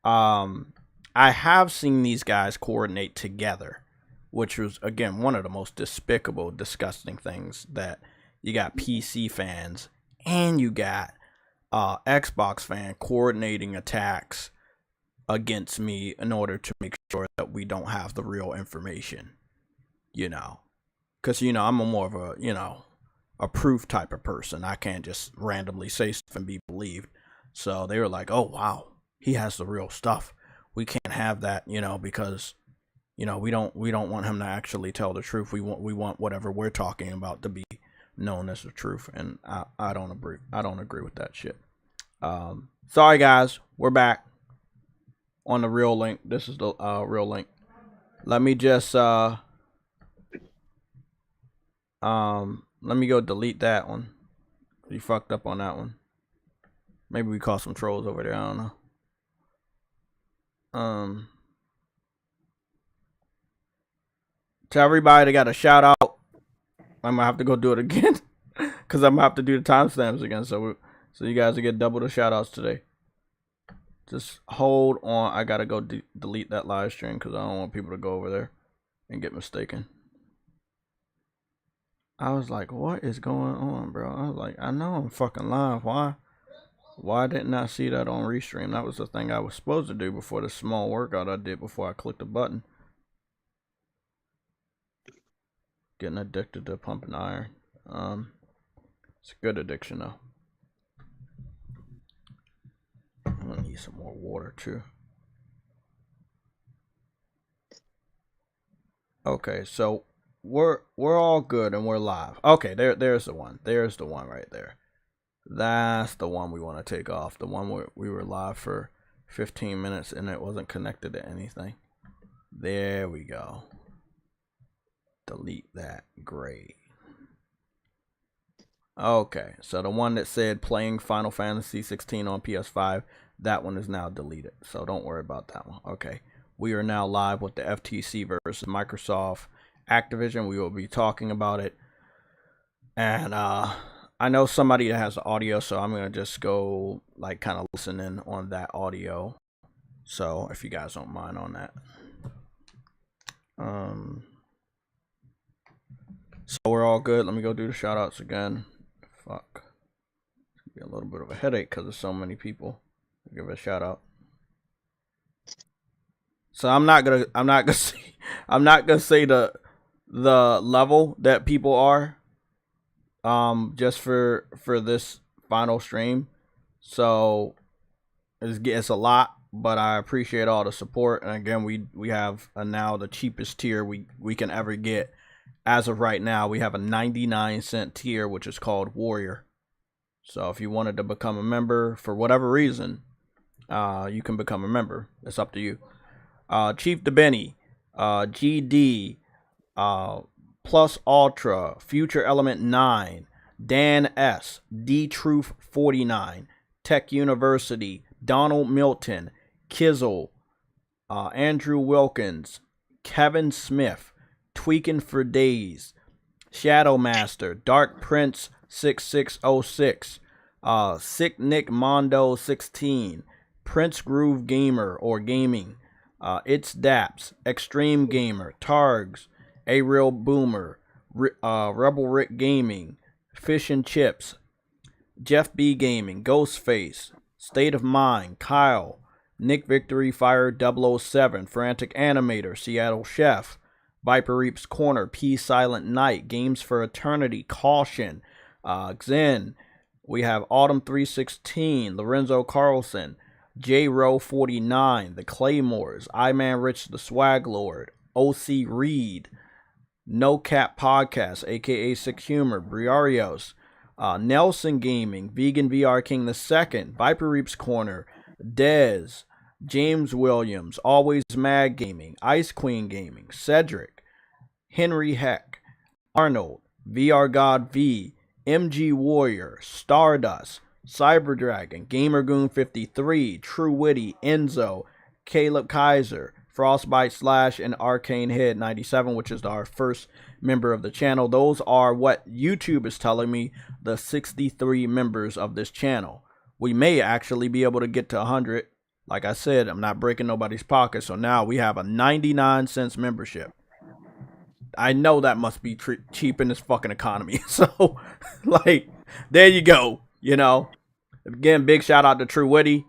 I have seen these guys coordinate together, which was, again, one of the most despicable, disgusting things, that you got PC fans and you got Xbox fan coordinating attacks against me in order to make sure that we don't have the real information, because I'm a more of a proof type of person. I can't just randomly say stuff and be believed. So they were like, oh wow, he has the real stuff, we can't have that, because we don't want him to actually tell the truth. We want whatever we're talking about to be known as the truth, and I don't agree with that shit. Sorry guys, we're back on the real link. This is the real link. Let me just let me go delete that one. You fucked up on that one. Maybe we caught some trolls over there, I don't know. To everybody that got a shout out, I'm gonna have to go do it again because I'm gonna have to do the timestamps again, so you guys will get double the shout outs today. Just hold on, I gotta go delete that live stream because I don't want people to go over there and get mistaken. I was like, what is going on, bro? I was like, I know I'm fucking live. Why didn't I see that on Restream? That was the thing I was supposed to do before the small workout I did before I clicked the button. Getting addicted to pumping iron. It's a good addiction though. I'm gonna need some more water too. Okay, so we're all good and we're live. Okay, there's the one. There's the one right there. That's the one we want to take off. The one where we were live for 15 minutes and it wasn't connected to anything. There we go. Delete that. Great. Okay, so the one that said playing Final Fantasy 16 on PS5, that one is now deleted. So don't worry about that one. Okay, we are now live with the FTC versus Microsoft Activision. We will be talking about it. And I know somebody that has audio, so I'm going to just go like kind of listen in on that audio. So if you guys don't mind on that. So we're all good. Let me go do the shout outs again. Fuck. It's gonna be a little bit of a headache because there's so many people. I'll give it a shout out. So I'm not gonna say the level that people are just for this final stream. So it's a lot, but I appreciate all the support. And again, we have now the cheapest tier we can ever get. As of right now, we have a 99-cent tier, which is called Warrior. So if you wanted to become a member for whatever reason, you can become a member. It's up to you. Chief DeBenny, GD, Plus Ultra, Future Element 9, Dan S, D Truth 49, Tech University, Donald Milton, Kizzle, Andrew Wilkins, Kevin Smith, Tweaking for Days, Shadow Master, Dark Prince 6606, Sick Nick Mondo 16, Prince Groove Gamer or Gaming, It's Daps, Extreme Gamer, Targs, A Real Boomer, Rebel Rick Gaming, Fish and Chips, Jeff B Gaming, Ghostface, State of Mind, Kyle, Nick Victory Fire 007, Frantic Animator, Seattle Chef, Viper Reaps Corner, P Silent Night, Games for Eternity, Caution, Xen. We have Autumn 316, Lorenzo Carlson, J Row 49, The Claymores, I Man Rich the Swag Lord, OC Reed, No Cap Podcast, aka Sick Humor, Briarios, Nelson Gaming, Vegan VR King II, Viper Reaps Corner, Dez, James Williams, Always Mad Gaming, Ice Queen Gaming, Cedric, Henry Heck, Arnold, VR God V, MG Warrior, Stardust, Cyber Dragon, Gamergoon 53, True Witty, Enzo, Caleb Kaiser, Frostbite Slash, and Arcane Head 97, which is our first member of the channel. Those are what YouTube is telling me, the 63 members of this channel. We may actually be able to get to 100. Like I said, I'm not breaking nobody's pocket. So now we have a 99 cents membership. I know that must be cheap in this fucking economy. So, like, there you go. You know, again, big shout out to True Witty.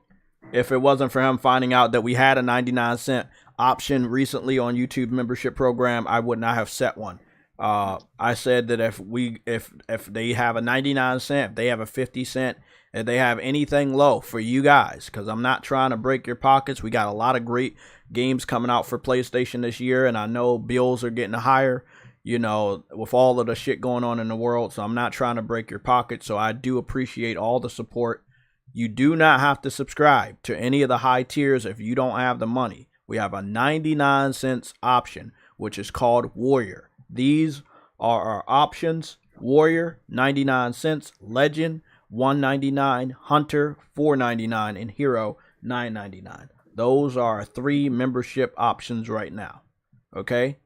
If it wasn't for him finding out that we had a 99 cent option recently on YouTube membership program, I would not have set one. I said that if they have a 99 cent, if they have a 50 cent, if they have anything low for you guys, because I'm not trying to break your pockets. We got a lot of great games coming out for PlayStation this year, and I know bills are getting higher, you know, with all of the shit going on in the world. So I'm not trying to break your pocket. So I do appreciate all the support. You do not have to subscribe to any of the high tiers if you don't have the money. We have a 99 cents option, which is called Warrior. These are our options: Warrior, 99 cents, Legend, $1.99, Hunter, $4.99, and Hero, $9.99. Those are our 3 membership options right now. Okay?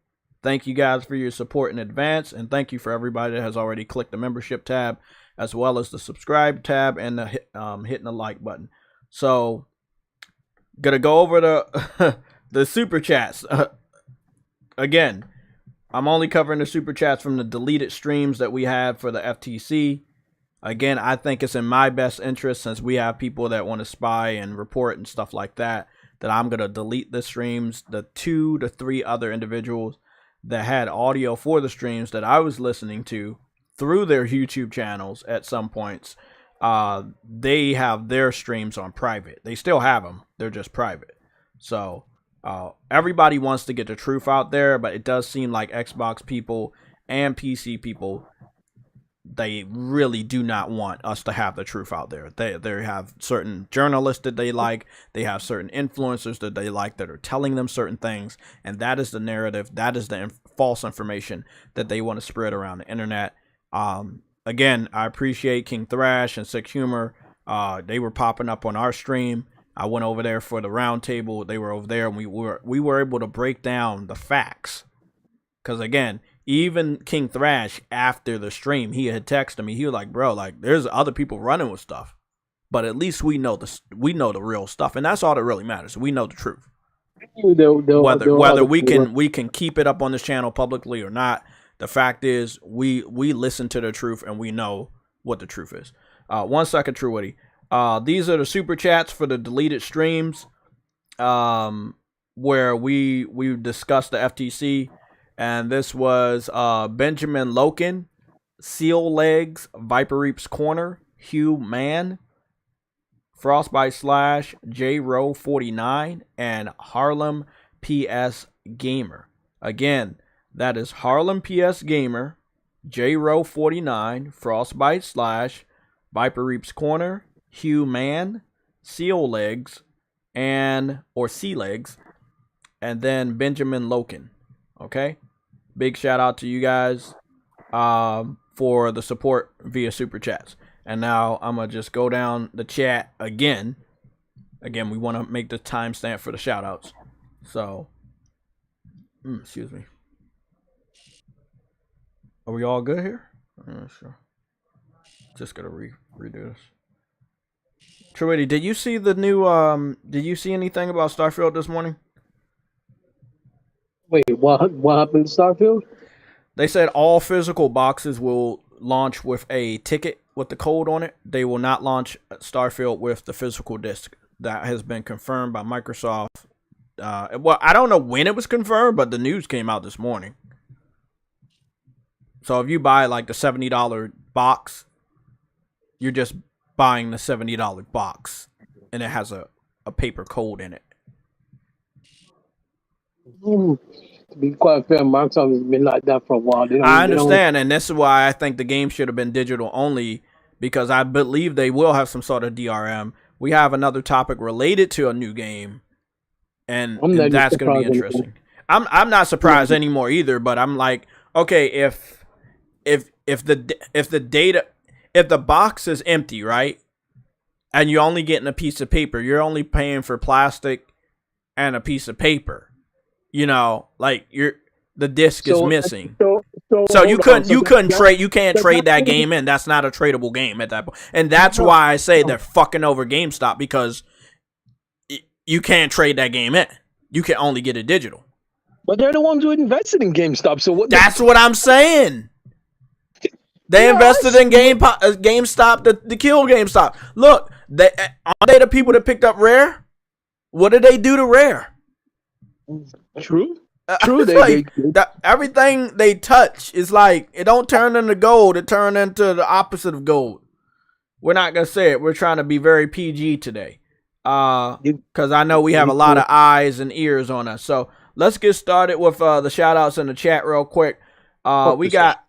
Thank you guys for your support in advance, and thank you for everybody that has already clicked the membership tab, as well as the subscribe tab and the hitting the like button. So, gonna go over the the super chats. Again, I'm only covering the super chats from the deleted streams that we had for the FTC. Again, I think it's in my best interest, since we have people that want to spy and report and stuff like that, that I'm going to delete the streams. The 2 to 3 other individuals that had audio for the streams that I was listening to through their YouTube channels at some points, they have their streams on private. They still have them. They're just private. So everybody wants to get the truth out there, but it does seem like Xbox people and PC people, they really do not want us to have the truth out there. They have certain journalists that they like. They have certain influencers that they like that are telling them certain things. And that is the narrative. That is the false information that they want to spread around the internet. Again, I appreciate King Thrash and Sick Humor. They were popping up on our stream. I went over there for the round table. They were over there, and we were able to break down the facts. Because again, even King Thrash, after the stream, he had texted me. He was like, "Bro, like, there's other people running with stuff, but at least we know the real stuff, and that's all that really matters. We know the truth. Whether we can keep it up on this channel publicly or not, the fact is we listen to the truth and we know what the truth is." 1 second, True Witty. These are the super chats for the deleted streams, where we discussed the FTC. And this was Benjamin Loken, Seal Legs, Viper Reap's Corner, Hugh Mann, Frostbite Slash, JRow49, and Harlem PS Gamer. Again, that is Harlem PS Gamer, JRow49, Frostbite Slash, Viper Reap's Corner, Hugh Mann, Seal Legs, or Sea Legs, and then Benjamin Loken. Okay? Big shout out to you guys for the support via super chats. And now I'm going to just go down the chat again. Again, we want to make the timestamp for the shout outs. So, excuse me. Are we all good here? I'm not sure. Just going to redo this. Truity, did you see the new, did you see anything about Starfield this morning? Wait, what happened to Starfield? They said all physical boxes will launch with a ticket with the code on it. They will not launch Starfield with the physical disc. That has been confirmed by Microsoft. Well, I don't know when it was confirmed, but the news came out this morning. So if you buy like the $70 box, you're just buying the $70 box, and it has a paper code in it. To be quite fair, Microsoft has been like that for a while. I understand, and this is why I think the game should have been digital only, because I believe they will have some sort of DRM. We have another topic related to a new game, and that's going to be interesting. I'm not surprised anymore either, but I'm like, okay, if the box is empty, right, and you're only getting a piece of paper, you're only paying for plastic and a piece of paper. You know, like the disc is missing. So you can't trade that game in. That's not a tradable game at that point. And that's why I say they're fucking over GameStop, because you can't trade that game in. You can only get it digital. But they're the ones who invested in GameStop. So what? That's what I'm saying. They invested in GameStop to kill GameStop. Look, aren't they the people that picked up Rare? What did they do to Rare? True. Everything they touch is like, it don't turn into gold. It turn into the opposite of gold. We're not going to say it. We're trying to be very PG today. Because I know we have a lot of eyes and ears on us. So let's get started with the shout outs in the chat real quick. We got...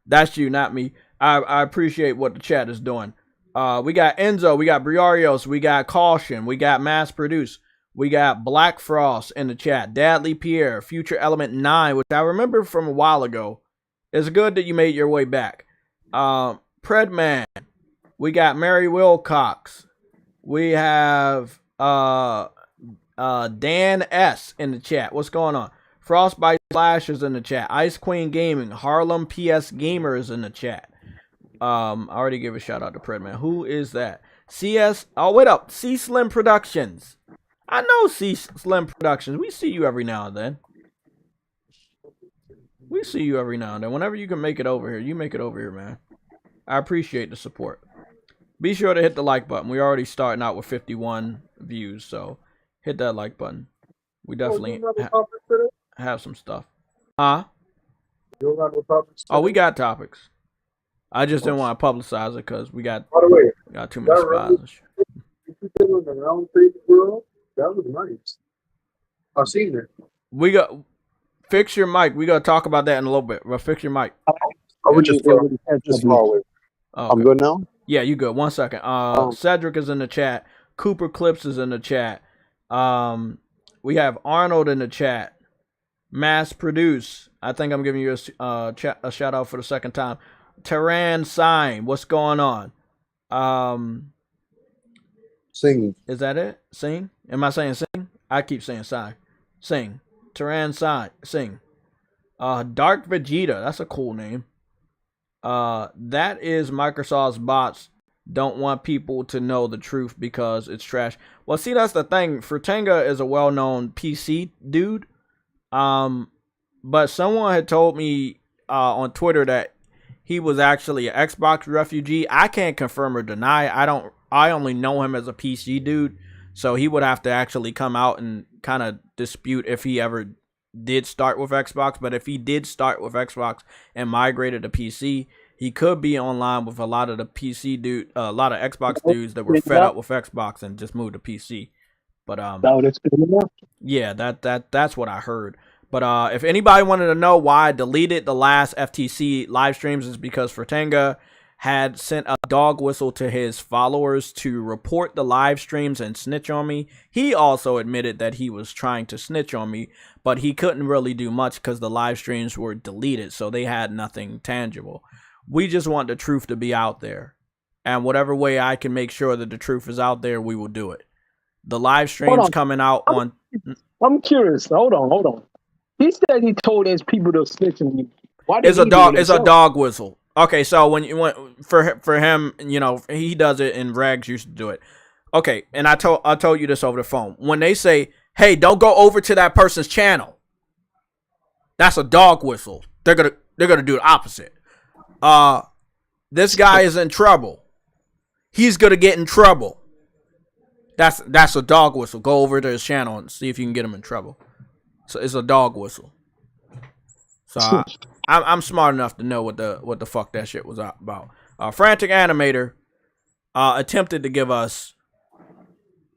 That's you, not me. I appreciate what the chat is doing. We got Enzo, we got Briarios, we got Caution, we got Mass Produce, we got Black Frost in the chat, Dadley Pierre, Future Element 9, which I remember from a while ago. It's good that you made your way back. Predman, we got Mary Wilcox, we have Dan S in the chat. What's going on? Frostbite Slashers in the chat. Ice Queen Gaming. Harlem PS Gamers in the chat. I already gave a shout out to Predman. Who is that? CS. Oh, wait up. C Slim Productions. I know C Slim Productions. We see you every now and then. We see you every now and then. Whenever you can make it over here, you make it over here, man. I appreciate the support. Be sure to hit the like button. We're already starting out with 51 views, so hit that like button. We definitely have some stuff. Huh? You don't got no topics? Oh, we got topics. I just didn't want to publicize it because we got, By the way, too many spies and shit. that was nice. I've seen it. We got... Fix your mic. We got to talk about that in a little bit. Well, fix your mic. I would just small way. Oh, I'm good now? Yeah, you good. 1 second. Cedric is in the chat. Cooper Clips is in the chat. We have Arnold in the chat. Mass Produce. I think I'm giving you a shout out for the second time. Terran Sign. What's going on? Singing. Is that it? Sing? Am I saying sing? I keep saying sign. Sing. Terran Sign. Sing. Dark Vegeta. That's a cool name. That is Microsoft's bots don't want people to know the truth because it's trash. Well, see, that's the thing. Furtenga is a well-known PC dude. But someone had told me on Twitter that he was actually an Xbox refugee. I can't confirm or deny. I only know him as a PC dude, so he would have to actually come out and kind of dispute if he ever did start with Xbox. But if he did start with Xbox and migrated to PC, he could be online with a lot of the a lot of Xbox dudes that were fed up with Xbox and just moved to PC. But yeah, that's what I heard. But if anybody wanted to know why I deleted the last FTC live streams, is because Furtenga had sent a dog whistle to his followers to report the live streams and snitch on me. He also admitted that he was trying to snitch on me, but he couldn't really do much because the live streams were deleted, so they had nothing tangible. We just want the truth to be out there. And whatever way I can make sure that the truth is out there, we will do it. The live streams coming out on... I'm curious. Hold on. He said he told his people to snitch on you. It's a dog whistle. Okay, so when you went for him, you know, he does it and Rags used to do it. Okay, and I told you this over the phone. When they say, "Hey, don't go over to that person's channel," that's a dog whistle. They're gonna do the opposite. This guy is in trouble. He's gonna get in trouble. That's a dog whistle. Go over to his channel and see if you can get him in trouble. So it's a dog whistle. So I'm smart enough to know what the fuck that shit was about. Frantic Animator attempted to give us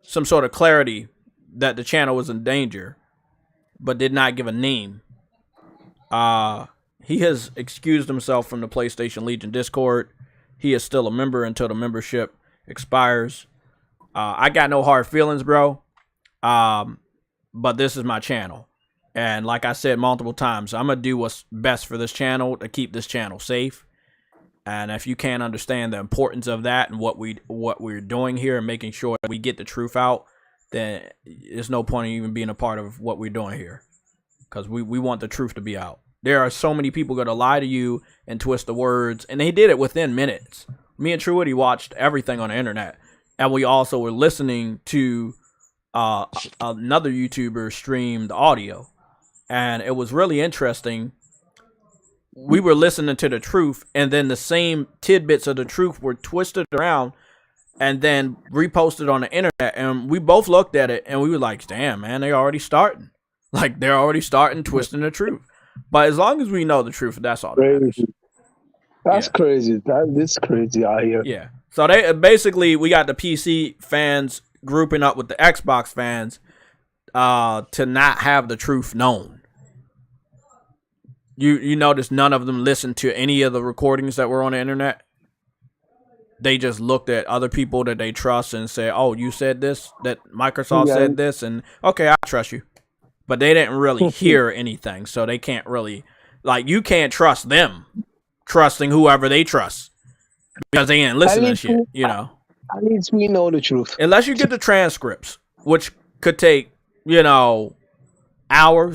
some sort of clarity that the channel was in danger, but did not give a name. He has excused himself from the PlayStation Legion Discord. He is still a member until the membership expires. I got no hard feelings, bro. But this is my channel. And like I said multiple times, I'm going to do what's best for this channel to keep this channel safe. And if you can't understand the importance of that and what we're doing here and making sure that we get the truth out, then there's no point in even being a part of what we're doing here. Because we want the truth to be out. There are so many people going to lie to you and twist the words. And they did it within minutes. Me and Truity watched everything on the internet. And we also were listening to another YouTuber streamed audio, and it was really interesting. We were listening to the truth, and then the same tidbits of the truth were twisted around and then reposted on the internet, and we both looked at it and we were like, damn, man, they're already starting. Like, they're already starting twisting the truth. But as long as we know the truth, that's all that matters. That's crazy. That's crazy out here. Yeah. So they basically, we got the PC fans grouping up with the Xbox fans to not have the truth known. You notice none of them listened to any of the recordings that were on the internet. They just looked at other people that they trust and said, oh, you said this, that Microsoft said this, and okay, I trust you. But they didn't really hear anything, so they can't really, like, you can't trust them trusting whoever they trust because they ain't listening to shit, you know. At least we know the truth. Unless you get the transcripts, which could take, hours.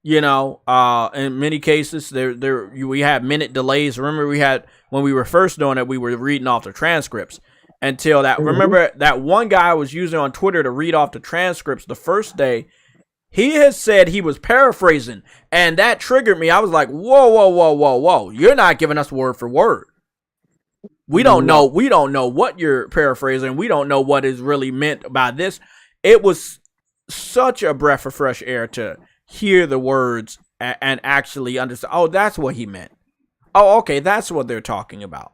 In many cases, we had minute delays. Remember, when we were first doing it, we were reading off the transcripts until that. Mm-hmm. Remember that one guy I was using on Twitter to read off the transcripts the first day. He has said he was paraphrasing, and that triggered me. I was like, whoa. You're not giving us word for word. We don't know. We don't know what you're paraphrasing. We don't know what is really meant by this. It was such a breath of fresh air to hear the words and actually understand. Oh, that's what he meant. Oh, okay, that's what they're talking about.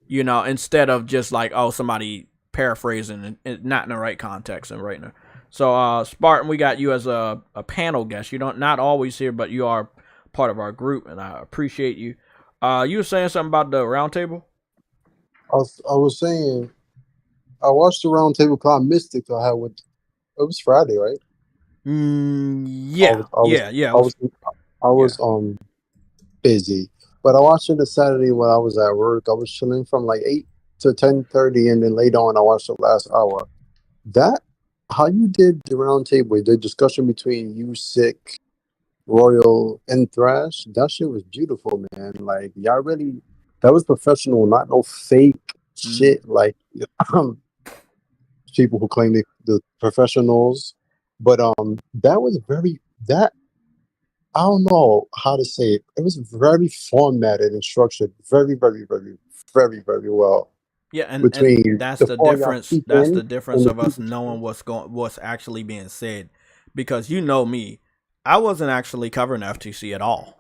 Instead of just like, oh, somebody paraphrasing and not in the right context and right now. So, Spartan, we got you as a panel guest. You don't not always here, but you are part of our group, and I appreciate you. You were saying something about the roundtable? I was saying, I watched the roundtable because I missed it. It was Friday, right? Yeah. I was busy, but I watched it Saturday when I was at work. I was chilling from like 8 to 10:30, and then later on I watched the last hour. How you did the roundtable, the discussion between you, Sick, Royal, and Thrash, that shit was beautiful, man. Like, y'all really, that was professional, not no fake shit like people who claim the professionals. But that was I don't know how to say it. It was very formatted and structured very, very, very, very, very well. Yeah, and that's the difference. That's the difference of us knowing what's actually being said. Because you know me, I wasn't actually covering FTC at all.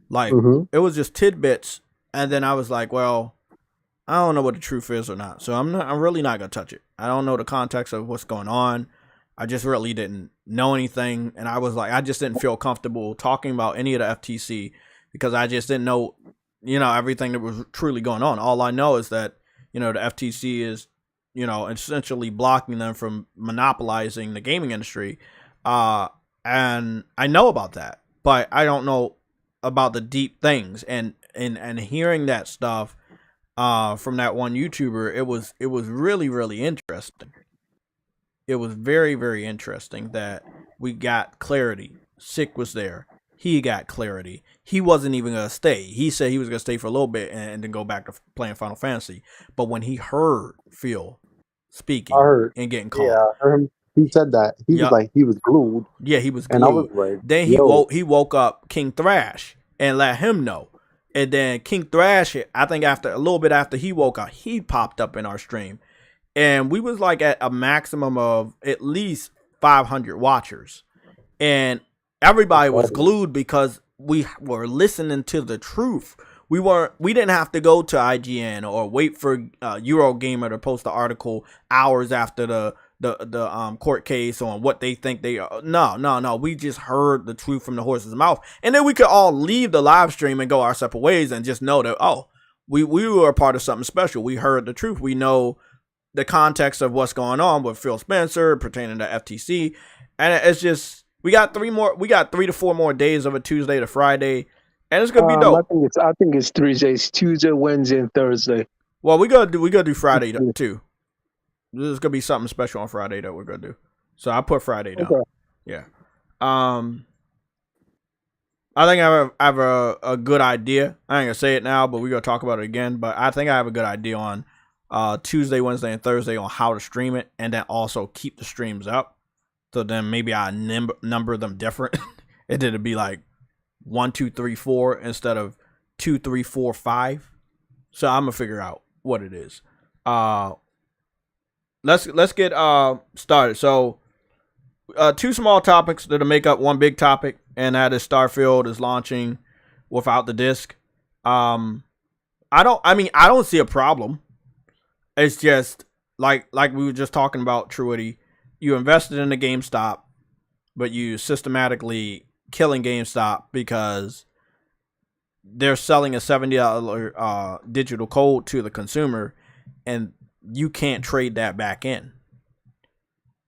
Like, it was just tidbits, and then I was like, well, I don't know what the truth is or not. So I'm really not gonna touch it. I don't know the context of what's going on. I just really didn't know anything, and I was like, I just didn't feel comfortable talking about any of the FTC because I just didn't know, everything that was truly going on. All I know is that, the FTC is, essentially blocking them from monopolizing the gaming industry, and I know about that, but I don't know about the deep things. And hearing that stuff from that one YouTuber, it was really, really interesting. It was very, very interesting that we got clarity. Sick was there. He got clarity. He wasn't even going to stay. He said he was going to stay for a little bit and then go back to playing Final Fantasy. But when he heard Phil speaking and getting called. Yeah, I heard him. He said that. He was like, he was glued. Yeah, he was glued. And I was like, then he woke up King Thrash and let him know. And then King Thrash, I think a little bit after he woke up, he popped up in our stream. And we was like at a maximum of at least 500 watchers. And everybody was glued because we were listening to the truth. We didn't have to go to IGN or wait for Eurogamer to post the article hours after the court case on what they think they are. No. We just heard the truth from the horse's mouth. And then we could all leave the live stream and go our separate ways and just know that, we were a part of something special. We heard the truth. We know the context of what's going on with Phil Spencer pertaining to FTC. And it's just, we got 3 to 4 more days of a Tuesday to Friday. And it's gonna be dope. I think it's 3 days: Tuesday, Wednesday, and Thursday. Well, we gotta do Friday too. There's gonna be something special on Friday that we're gonna do. So I put Friday down. Okay. Yeah. I think I have a good idea. I ain't gonna say it now, but we're gonna talk about it again. But I think I have a good idea on Tuesday, Wednesday, and Thursday on how to stream it, and then also keep the streams up. So then maybe I number them different. And then it'd be like 1, 2, 3, 4 instead of 2, 3, 4, 5. So I'm gonna figure out what it is. Let's get started. So 2 small topics that'll make up one big topic, and that is STARFIELD is launching without the disc. I don't see a problem. It's just like we were just talking about, Truity. You invested in the GameStop, but you systematically killing GameStop because they're selling a $70 digital code to the consumer, and you can't trade that back in.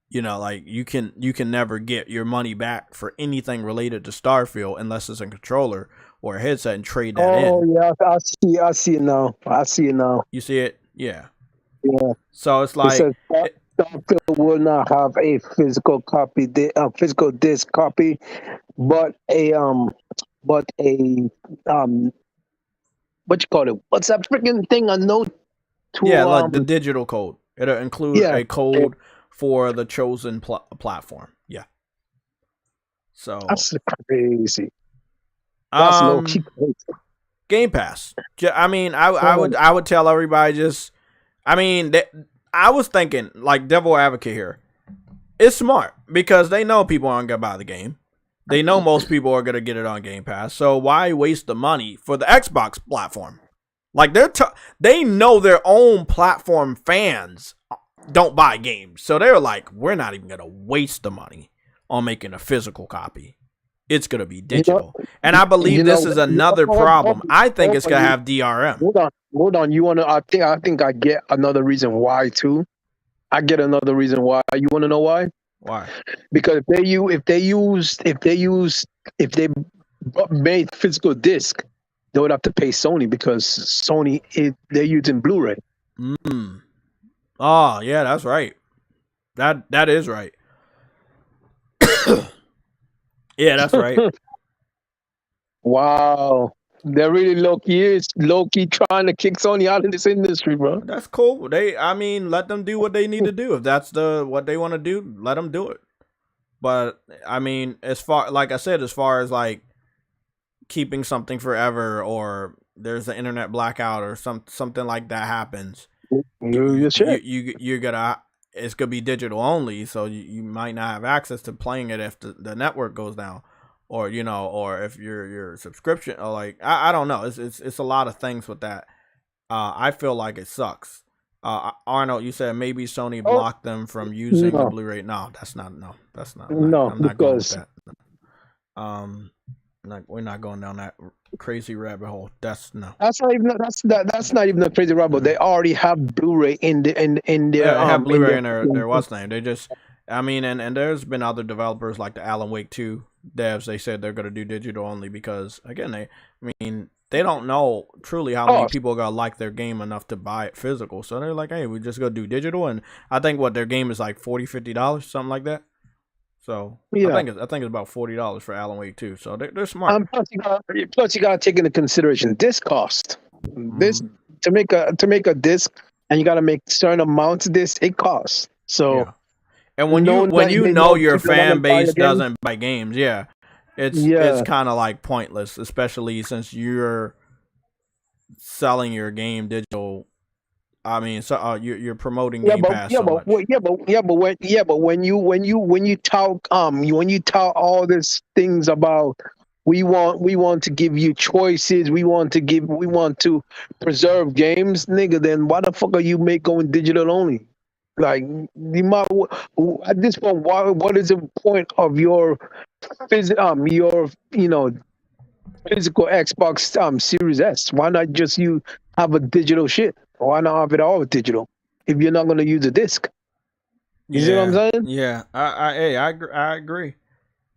You know, like you can never get your money back for anything related to STARFIELD unless it's a controller or a headset and trade that in. Oh yeah, I see it now. You see it? Yeah. Yeah. So it's like it says STARFIELD will not have a physical copy, physical disc copy, but a what you call it? What's that freaking thing? A note to like the digital code. It'll include a code for the chosen platform. Yeah. So that's crazy. That's low key crazy. Game Pass. I mean, I would tell everybody just. I mean, I was thinking like devil advocate here. It's smart because they know people aren't gonna buy the game. They know most people are gonna get it on Game Pass. So why waste the money for the Xbox platform? Like they know their own platform fans don't buy games, so they're like, we're not even gonna waste the money on making a physical copy. It's gonna be digital, and I believe this is another problem. I think it's gonna have DRM. Hold on. You wanna? I think I get another reason why too. I get another reason why. You wanna know why? Why? Because if they made physical disc, they would have to pay Sony because Sony they're using Blu-ray. Oh yeah, that's right. That is right. Yeah, that's right. Wow. They're really low key trying to kick Sony out of this industry, bro. That's cool. Let them do what they need to do. If that's what they want to do, let them do it. But I mean, as far as like keeping something forever, or there's an internet blackout or something like that happens, you're gonna. It's gonna be digital only, so you might not have access to playing it if the network goes down, or or if your subscription, or like I don't know. It's a lot of things with that. I feel like it sucks. Arnold, you said maybe Sony blocked them from using the Blu-ray. No, that's not. I'm not going with that. We're not going down that crazy rabbit hole. That's not even a crazy rabbit. They already have Blu-ray in their. They have Blu-ray in their what's name. They just. I mean, and there's been other developers like the Alan Wake 2 devs. They said they're going to do digital only because again, they don't know truly how many people are going to like their game enough to buy it physical. So they're like, hey, we just going to do digital. And I think their game is like $40-$50, something like that. So yeah. I think it's about $40 for Alan Wake 2. So they're smart. Plus you got to take into consideration disc cost. This to make a disc, and you got to make certain amounts of disc. It costs. So, yeah. And when you know your fan base doesn't buy games, it's kind of like pointless, especially since you're selling your game digital. I mean, so you're promoting Game Pass so much. But when you talk all these things about we want to give you choices, we want to preserve games, nigga, then why the fuck are you going digital only? Like, at this point, what is the point of your physical Xbox Series S? Why not just you have a digital shit? Why not have it all digital if you're not going to use a disc? You see what I'm saying? Yeah, I agree.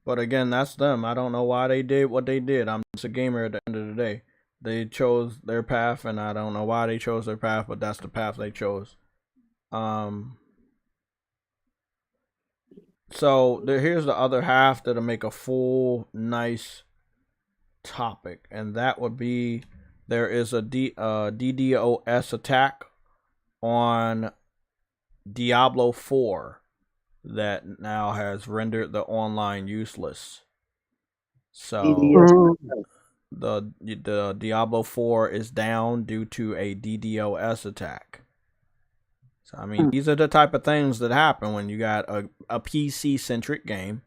But again, that's them. I don't know why they did what they did. I'm just a gamer at the end of the day. They chose their path, and I don't know why they chose their path, but that's the path they chose. So here's the other half that'll make a full nice topic, and that would be there is a DDoS attack on Diablo 4 that now has rendered the online useless. So EDS. the Diablo 4 is down due to a DDoS attack. So I mean, these are the type of things that happen when you got a PC centric game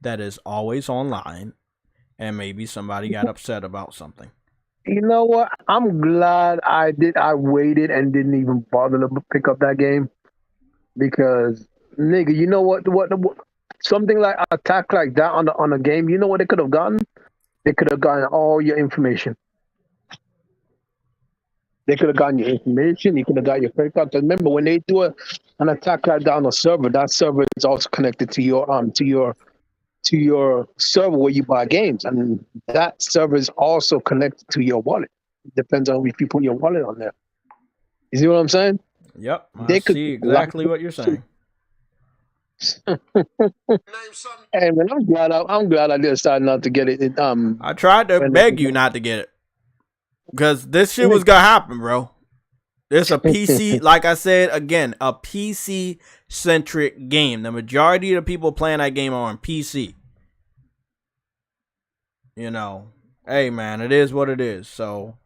that is always online, and maybe somebody got upset about something. You know what? I'm glad I waited and didn't even bother to pick up that game because, nigga, you know what? Something like attack like that on a game. You know what they could have gotten? They could have gotten all your information. They could have gotten your information. You could have got your credit card. Remember, when they do an attack like that on a server, that server is also connected to your server where you buy games, and that server is also connected to your wallet. It depends on if you put your wallet on there. You see what I'm saying? Yep, I see exactly what you're saying. Hey man, I'm glad I decided not to get it. I tried to beg you not to get it because this shit was gonna happen, bro. It's a PC, like I said again, a PC centric game. The majority of the people playing that game are on PC. You know, hey man, it is what it is. So,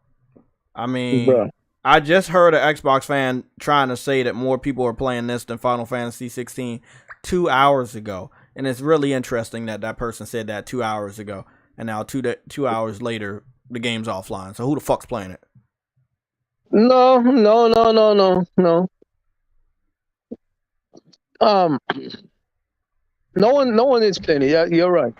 I mean, Bruh. I just heard an Xbox fan trying to say that more people are playing this than Final Fantasy 16 2 hours ago, and it's really interesting that that person said that 2 hours ago, and now 2 hours later, the game's offline. So who the fuck's playing it? No. No one is playing it. Yeah, you're right.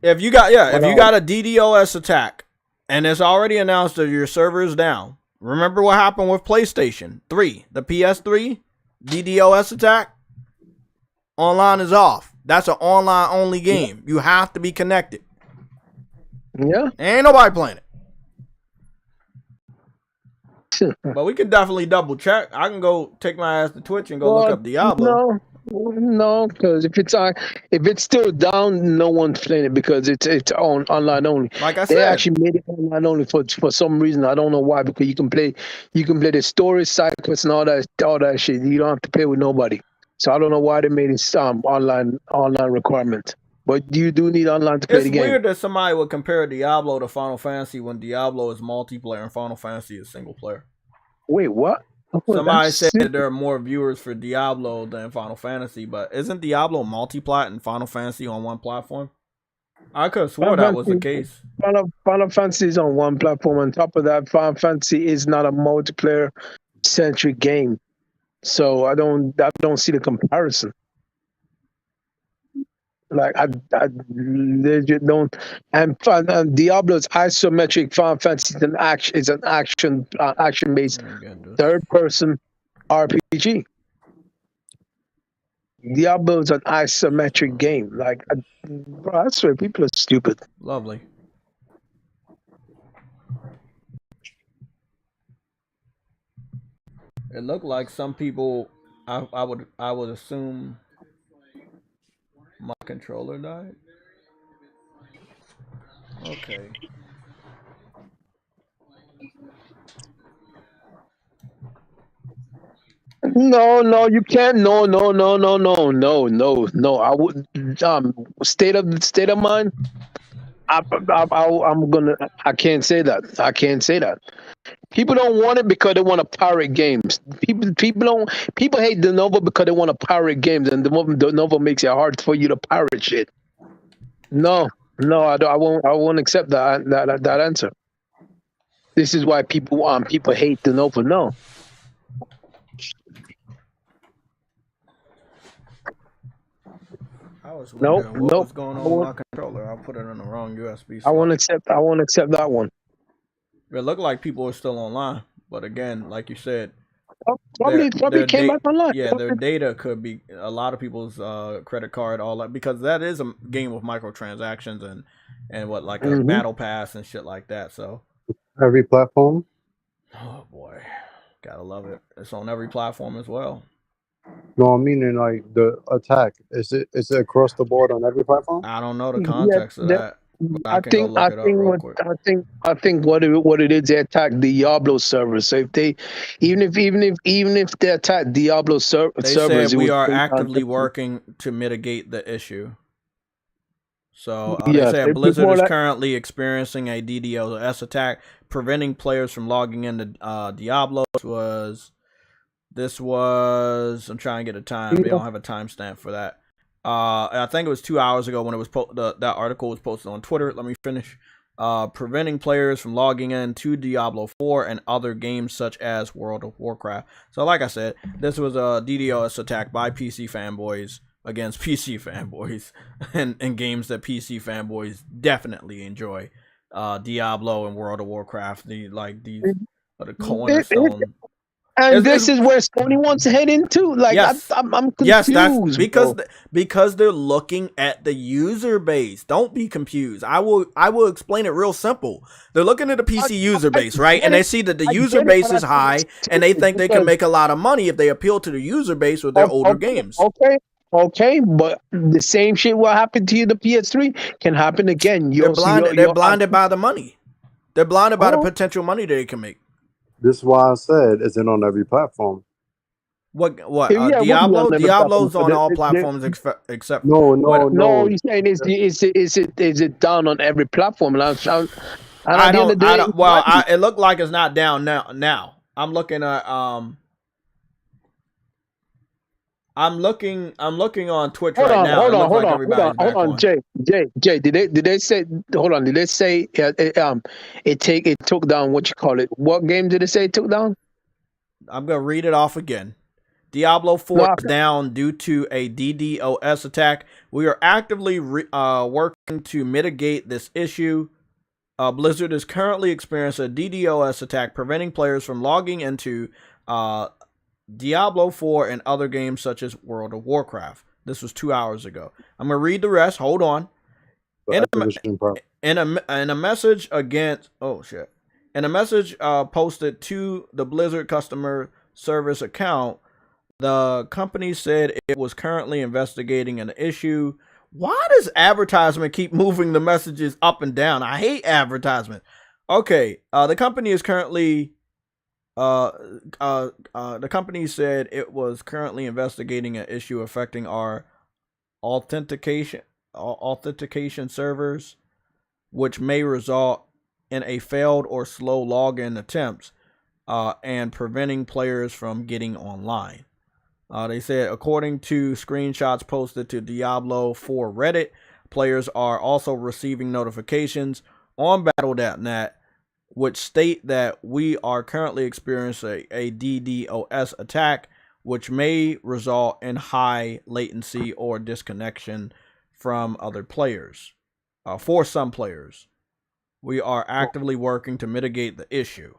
If you got a DDoS attack and it's already announced that your server is down, remember what happened with PlayStation 3, the PS3 DDoS attack? Online is off. That's an online only game. You have to be connected. Yeah. Ain't nobody playing it. But we can definitely double check. I can go take my ass to Twitch and go look up Diablo. No, because if it's still down, no one's playing it because it's online only. Like I They said, actually made it online only for some reason. I don't know why, because you can play the storage cycles and all that shit. You don't have to play with nobody. So I don't know why they made it online requirement. But you do need online to play the game. It's weird that somebody would compare Diablo to Final Fantasy when Diablo is multiplayer and Final Fantasy is single player. Wait, what? Somebody said that there are more viewers for Diablo than Final Fantasy, but isn't Diablo multi-plat and Final Fantasy on one platform? I could have swore that was the case. Final Fantasy is on one platform. On top of that, Final Fantasy is not a multiplayer-centric game, so I don't see the comparison. Like I legit don't. And Diablo's isometric. Final Fantasy is an action-based third-person RPG. Diablo is an isometric game. Like, bro, I swear, people are stupid. Lovely. It looked like some people. I would assume my controller died. Okay. No, you can't. No. I wouldn't. State of mind. I can't say that. I can't say that. People don't want it because they want to pirate games. People hate Denuvo because they want to pirate games, and Denuvo makes it hard for you to pirate shit. No, I won't accept that answer. This is why people hate Denuvo. No. I was wondering what was going on with my controller. I put it on the wrong USB slot. I won't accept that one. It looked like people were still online, but again, like you said, probably came back online. Yeah, their data could be a lot of people's credit card, all that, because that is a game with microtransactions and what, like a battle pass and shit like that. So every platform. Oh boy, gotta love it. It's on every platform as well. No, I mean, like the attack, is it across the board on every platform? I don't know the context of that. I can go look it up real quick. I think what it is, they attack Diablo servers. So if they, even if they attack Diablo They servers, said we are actively working to mitigate the issue. So they said Blizzard is currently experiencing a DDoS attack, preventing players from logging into Diablo. This was I'm trying to get a time. They don't have a timestamp for that. I think it was 2 hours ago when it was that article was posted on Twitter. Let me finish. Preventing players from logging into Diablo 4 and other games such as World of Warcraft. So like I said, this was a DDoS attack by PC fanboys against PC fanboys and games that PC fanboys definitely enjoy. Diablo and World of Warcraft, these are the cornerstone. And this is where Sony wants to head into. Like, yes. I'm confused. Yes, that's because they're looking at the user base. Don't be confused. I will explain it real simple. They're looking at the PC user base, right? And they see that the user base is high, and they think they can make a lot of money if they appeal to the user base with their older games. Okay, but the same shit will happen to you. The PS3 can happen again. They're blinded by the money. They're blinded by the potential money that they can make. This is why I said it's on every platform. What? Diablo? Diablo's on all platforms except no. You're saying is it down on every platform? I don't. Well, it looked like it's not down now. I'm looking at I'm looking on Twitch right now. Hold on, Jay. Did they say? Hold on. Did they say it took down what you call it? What game did it say it took down? I'm gonna read it off again. Diablo 4 is down due to a DDoS attack. We are actively working to mitigate this issue. Blizzard is currently experiencing a DDoS attack, preventing players from logging into Diablo 4 and other games such as World of Warcraft. This was 2 hours ago. I'm gonna read the rest. Hold on. In a message posted to the Blizzard customer service account, the company said it was currently investigating an issue. Why does advertisement keep moving the messages up and down? I hate advertisement. Okay, the company is currently the company said it was currently investigating an issue affecting our authentication servers, which may result in a failed or slow login attempts and preventing players from getting online. They said, according to screenshots posted to Diablo 4 Reddit, players are also receiving notifications on Battle.net which state that we are currently experiencing a DDoS attack, which may result in high latency or disconnection from other players. For some players, we are actively working to mitigate the issue.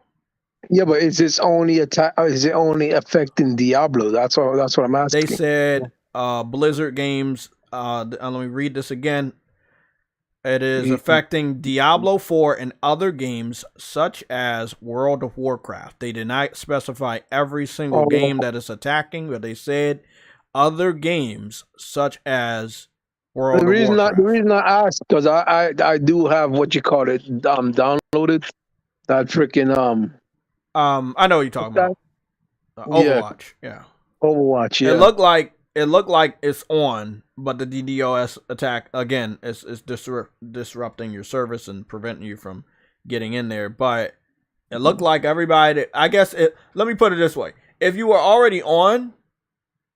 Yeah, but is it only affecting Diablo? That's what I'm asking. They said Blizzard games. Let me read this again. It is affecting Diablo 4 and other games such as World of Warcraft. They did not specify every single game that is attacking, but they said other games such as World of Warcraft. The reason I asked because I do have what you call it downloaded. That freaking I know what you're talking about. Overwatch, yeah. Overwatch, yeah. It looked like it's on, but the DDoS attack again is disrupting your service and preventing you from getting in there. But it looked like everybody. I guess it. Let me put it this way: if you were already on,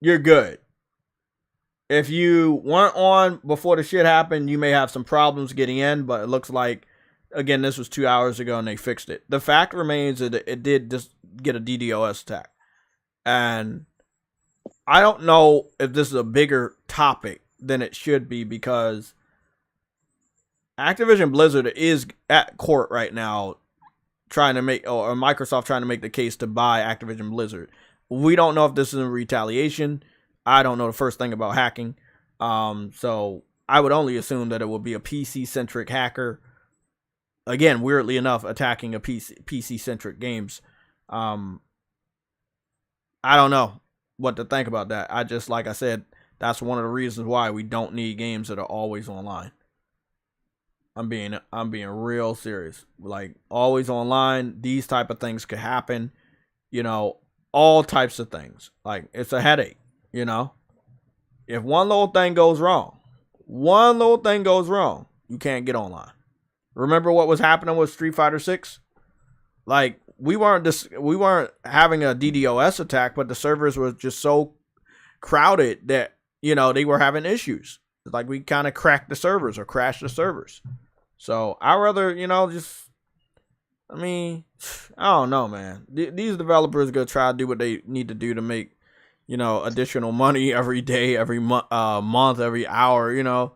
you're good. If you weren't on before the shit happened, you may have some problems getting in. But it looks like, again, this was 2 hours ago and they fixed it. The fact remains that it did just get a DDoS attack, and I don't know if this is a bigger topic than it should be because Activision Blizzard is at court right now trying to make, or Microsoft trying to make the case to buy Activision Blizzard. We don't know if this is a retaliation. I don't know the first thing about hacking. So I would only assume that it would be a PC-centric hacker. Again, weirdly enough, attacking a PC-centric games. I don't know what to think about that. Like I said, that's one of the reasons why we don't need games that are always online. I'm being real serious. Like, always online, these type of things could happen. You know, all types of things. Like, it's a headache, you know? If one little thing goes wrong, you can't get online. Remember what was happening with Street Fighter 6? Like, we weren't having a DDoS attack, but the servers were just so crowded that, you know, they were having issues. Like, we kind of cracked the servers or crashed the servers. So I rather, you know, I don't know, man. These developers gonna try to do what they need to do to make, you know, additional money every day, every month, every hour, you know,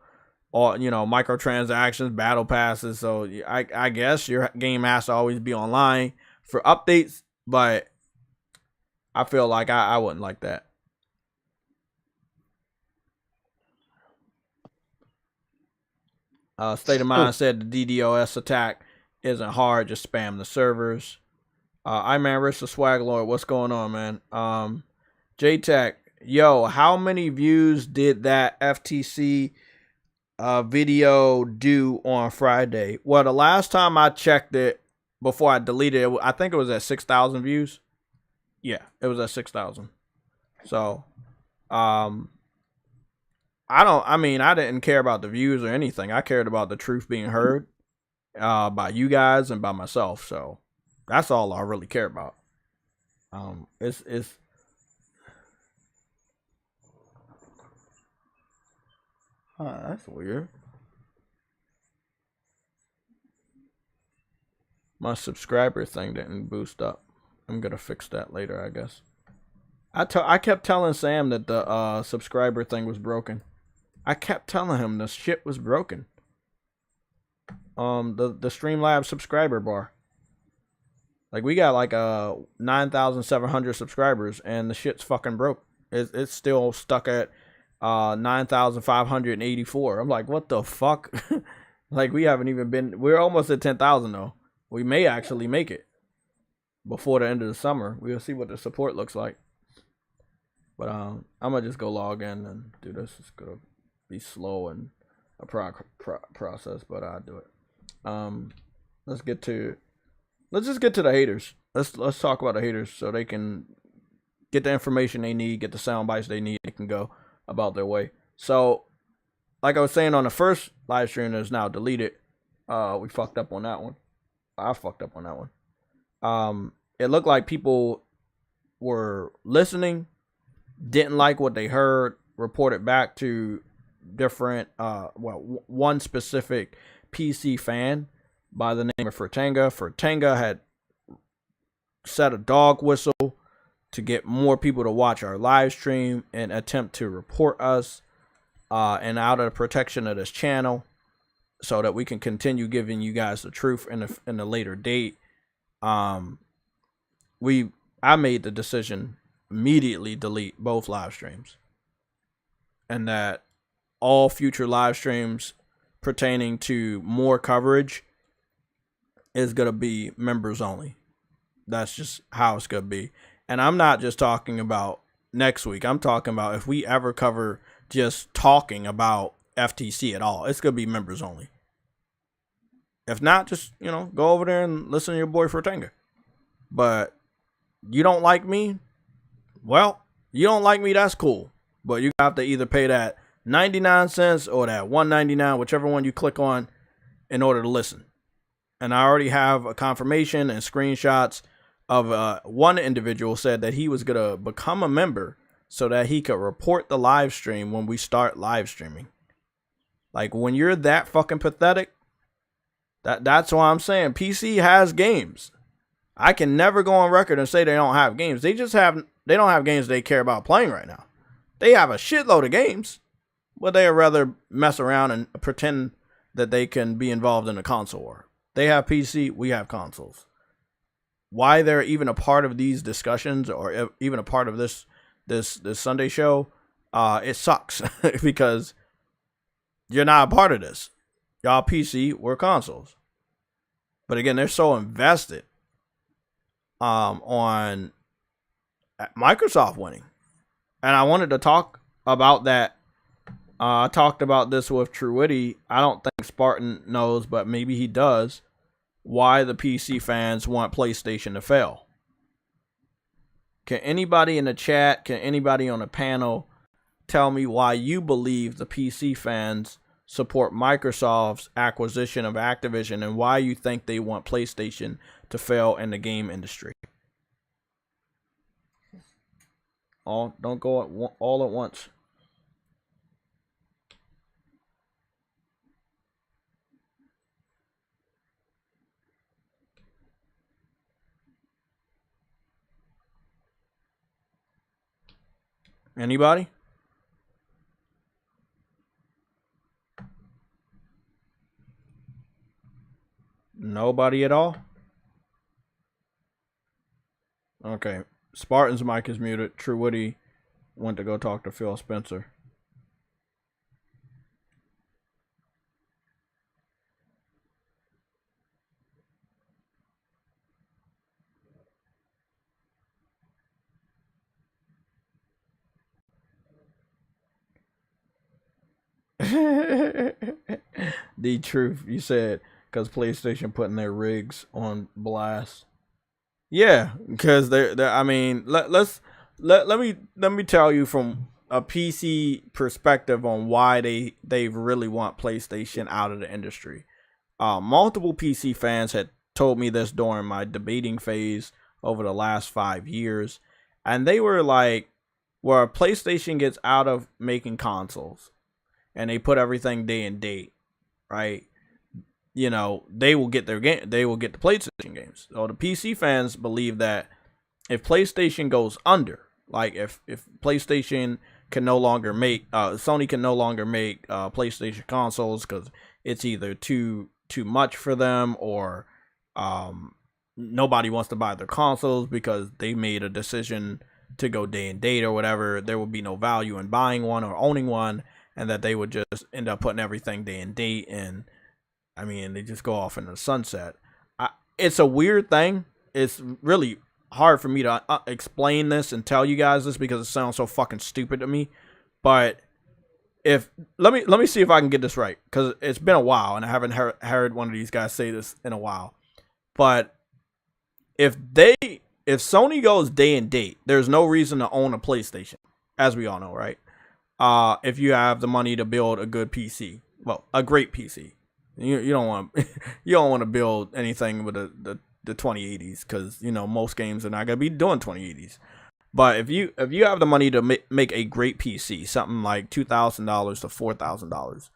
or, you know, microtransactions, battle passes. So I guess your game has to always be online for updates, but I feel like I wouldn't like that. State of Mind said the DDoS attack isn't hard, just spam the servers. I man, Rich the Swag Lord, what's going on, man? JTech, yo, how many views did that FTC video do on Friday? Well, the last time I checked it before I deleted it, I think it was at 6,000 views. Yeah, it was at 6,000. So, I didn't care about the views or anything. I cared about the truth being heard by you guys and by myself. So that's all I really care about. That's weird. My subscriber thing didn't boost up. I'm gonna fix that later, I guess. I kept telling Sam that the subscriber thing was broken. I kept telling him the shit was broken. The Streamlabs subscriber bar. Like, we got like 9,700 subscribers and the shit's fucking broke. It's still stuck at 9,584. I'm like, what the fuck? Like, we haven't even been. We're almost at 10,000 though. We may actually make it before the end of the summer. We'll see what the support looks like. But I'm gonna just go log in and do this. It's gonna be slow and a process, but I'll do it. Let's just get to the haters. Let's talk about the haters so they can get the information they need, get the sound bites they need, they can go about their way. So, like I was saying on the first live stream that's now deleted, we fucked up on that one. I fucked up on that one. It looked like people were listening, didn't like what they heard, reported back to different one specific PC fan by the name of Fertanga. Fertanga had set a dog whistle to get more people to watch our live stream and attempt to report us and out of the protection of this channel so that we can continue giving you guys the truth in a later date. I made the decision immediately delete both live streams, and that all future live streams pertaining to more coverage is going to be members only. That's just how it's going to be. And I'm not just talking about next week. I'm talking about if we ever cover just talking about FTC at all, it's going to be members only. If not, just, you know, go over there and listen to your boy Fertanga. But you don't like me? Well, you don't like me, that's cool. But you have to either pay that 99 cents or that 199, whichever one you click on, in order to listen. And I already have a confirmation and screenshots of one individual said that he was going to become a member so that he could report the live stream when we start live streaming. Like, when you're that fucking pathetic, that's why I'm saying PC has games. I can never go on record and say they don't have games. They don't have games they care about playing right now. They have a shitload of games, but they would rather mess around and pretend that they can be involved in a console war. They have PC, we have consoles. Why they're even a part of these discussions or even a part of this Sunday show, it sucks because you're not a part of this. Y'all PC, we're consoles. But again, they're so invested on Microsoft winning. And I wanted to talk about that I talked about this with Truity. I don't think Spartan knows, but maybe he does, why the PC fans want PlayStation to fail. Can anybody in the chat, can anybody on the panel tell me why you believe the PC fans support Microsoft's acquisition of Activision and why you think they want PlayStation to fail in the game industry? Don't go all at once. Anybody? Nobody at all? Okay. Spartan's mic is muted. True Woody went to go talk to Phil Spencer. The truth, you said, because PlayStation putting their rigs on blast. Yeah, because they're I mean, let me tell you from a PC perspective on why they really want PlayStation out of the industry. Multiple PC fans had told me this during my debating phase over the last 5 years, and they were like, where PlayStation gets out of making consoles and they put everything day and date, right? You know, they will get their game. They will get the PlayStation games. So the PC fans believe that if PlayStation goes under, like if PlayStation can no longer make, Sony can no longer make PlayStation consoles because it's either too much for them, or nobody wants to buy their consoles because they made a decision to go day and date or whatever. There would be no value in buying one or owning one, and that they would just end up putting everything day and date, and I mean, they just go off in the sunset. It's a weird thing. It's really hard for me to explain this and tell you guys this because it sounds so fucking stupid to me. But let me see if I can get this right, because it's been a while and I haven't heard one of these guys say this in a while. But if Sony goes day and date, there's no reason to own a PlayStation, as we all know, right? If you have the money to build a good PC, well, a great PC. You don't want to build anything with the 2080s, because you know most games are not gonna be doing 2080s. But if you have the money to make a great PC, something like $2,000 to $4,000,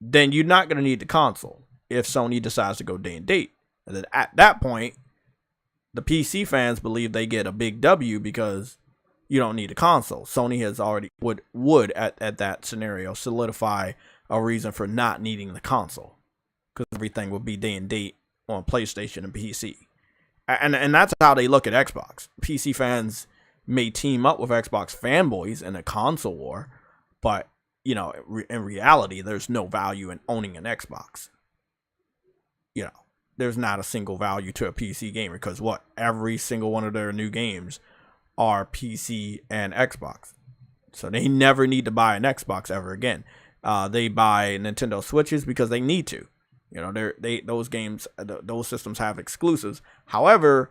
then you're not gonna need the console if Sony decides to go day and date. And then at that point, the PC fans believe they get a big W because you don't need a console. Sony has already would at that scenario solidify a reason for not needing the console, because everything will be day and date on PlayStation and PC, and that's how they look at Xbox. PC fans may team up with Xbox fanboys in a console war, but you know, in reality, there's no value in owning an Xbox. You know, there's not a single value to a PC gamer, because every single one of their new games are PC and Xbox, so they never need to buy an Xbox ever again. They buy Nintendo Switches because they need to. You know, those games, those systems have exclusives. However,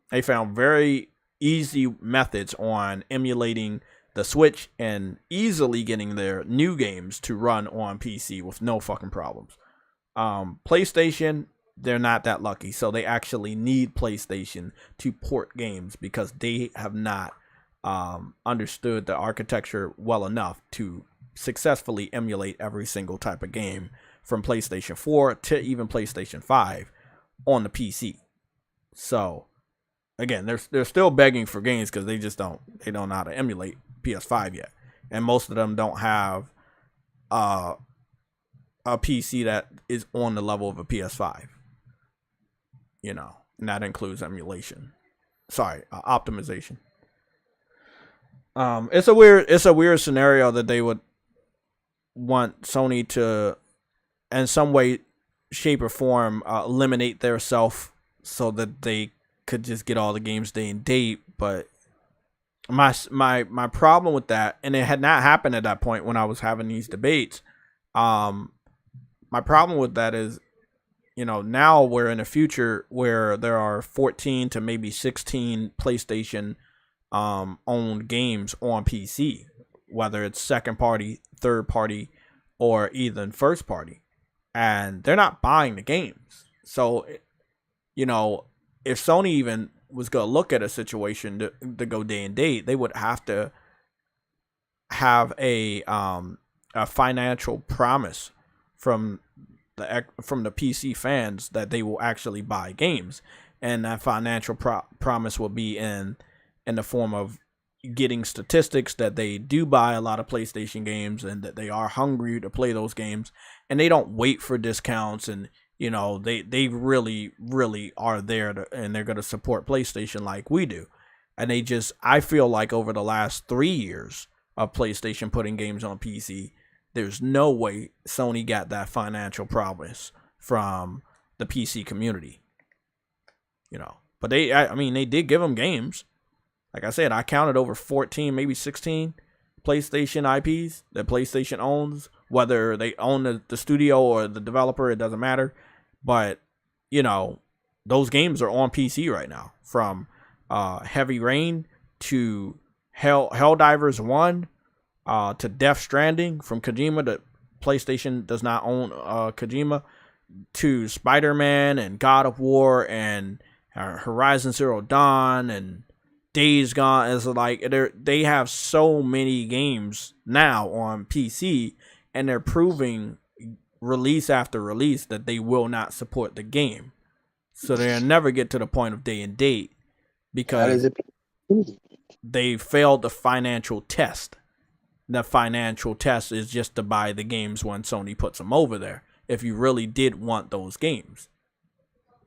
they found very easy methods on emulating the Switch and easily getting their new games to run on PC with no fucking problems. PlayStation, they're not that lucky, so they actually need PlayStation to port games because they have not understood the architecture well enough to successfully emulate every single type of game from PlayStation 4 to even PlayStation 5 on the PC. So again, they're still begging for games because they don't know how to emulate PS5 yet, and most of them don't have a PC that is on the level of a PS5. You know, and that includes emulation. Sorry, optimization. It's a weird scenario that they would want Sony to, in some way, shape or form, eliminate their self so that they could just get all the games day and date. But my problem with that, and it had not happened at that point when I was having these debates. My problem with that is, now we're in a future where there are 14 to maybe 16 PlayStation owned games on PC, whether it's second party, third party, or even first party, and they're not buying the games. So, if Sony even was going to look at a situation to go day and date, they would have to have a financial promise from the PC fans that they will actually buy games, and that financial promise will be in the form of getting statistics that they do buy a lot of PlayStation games and that they are hungry to play those games, and they don't wait for discounts, and they really are there and they're going to support PlayStation like we do. And I feel like over the last 3 years of PlayStation putting games on PC, there's no way Sony got that financial promise from the PC community. But they did give them games. Like I said, I counted over 14, maybe 16 PlayStation IPs that PlayStation owns. Whether they own the studio or the developer, it doesn't matter. But, those games are on PC right now. From Heavy Rain to Helldivers 1 to Death Stranding from Kojima. That PlayStation does not own Kojima. To Spider-Man and God of War and Horizon Zero Dawn and Days Gone. Is like they have so many games now on PC, and they're proving release after release that they will not support the game. So they'll never get to the point of day and date because they failed the financial test. The financial test is just to buy the games when Sony puts them over there. If you really did want those games.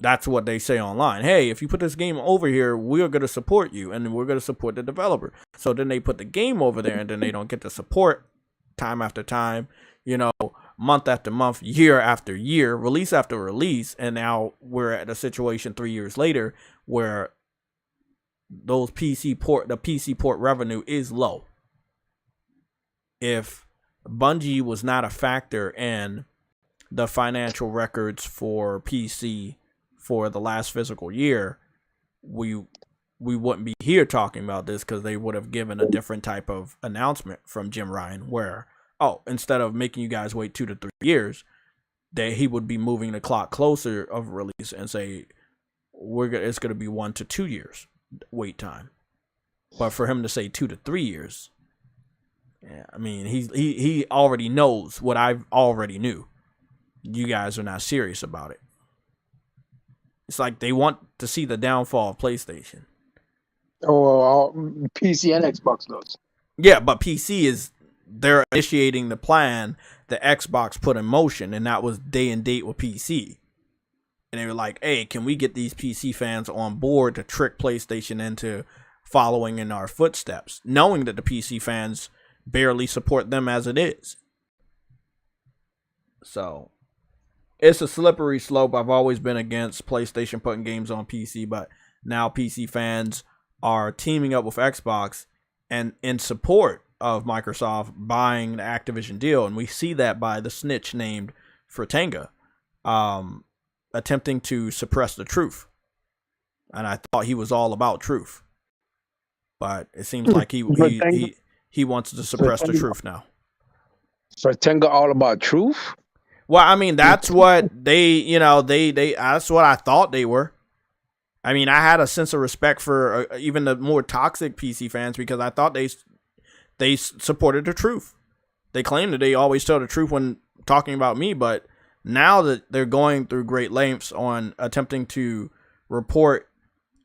That's what they say online. Hey, if you put this game over here, we're going to support you and we're going to support the developer. So then they put the game over there and then they don't get the support time after time, month after month, year after year, release after release. And now we're at a situation 3 years later where the PC port revenue is low. If Bungie was not a factor in the financial records for PC for the last fiscal year, we wouldn't be here talking about this, because they would have given a different type of announcement from Jim Ryan where, instead of making you guys wait 2 to 3 years, that he would be moving the clock closer of release and say it's going to be 1 to 2 years wait time. But for him to say 2 to 3 years, yeah, I mean, he already knows what I already knew. You guys are not serious about it. It's like they want to see the downfall of PlayStation. Oh, PC and Xbox does. Yeah, but they're initiating the plan that Xbox put in motion, and that was day and date with PC. And they were like, hey, can we get these PC fans on board to trick PlayStation into following in our footsteps, knowing that the PC fans barely support them as it is. So it's a slippery slope. I've always been against PlayStation putting games on PC, but now PC fans are teaming up with Xbox and in support of Microsoft buying the Activision deal. And we see that by the snitch named Fratanga attempting to suppress the truth. And I thought he was all about truth. But it seems like he wants to suppress the truth now. Fratanga all about truth? Well, I mean, that's what they that's what I thought they were. I mean, I had a sense of respect for even the more toxic PC fans, because I thought they supported the truth. They claim that they always tell the truth when talking about me, but now that they're going through great lengths on attempting to report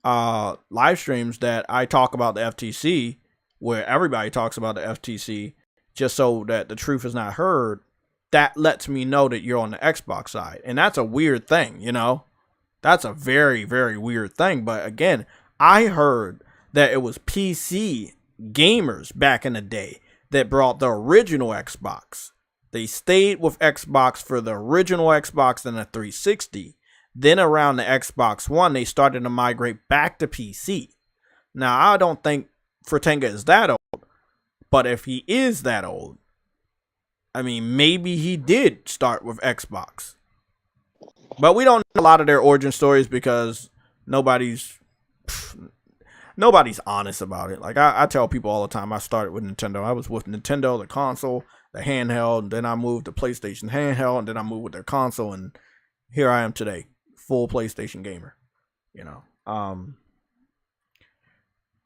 live streams that I talk about the FTC, where everybody talks about the FTC, just so that the truth is not heard, that lets me know that you're on the Xbox side. And that's a weird thing, That's a very, very weird thing. But again, I heard that it was PC gamers back in the day that brought the original Xbox. They stayed with Xbox for the original Xbox and the 360. Then around the Xbox One, they started to migrate back to PC. Now, I don't think Furtenga is that old, but if he is that old, I mean, maybe he did start with Xbox. But we don't know a lot of their origin stories because nobody's honest about it. Like I tell people all the time, I started with Nintendo. I was with Nintendo, the console, the handheld, and then I moved to PlayStation handheld, and then I moved with their console, and here I am today, full PlayStation gamer. You know.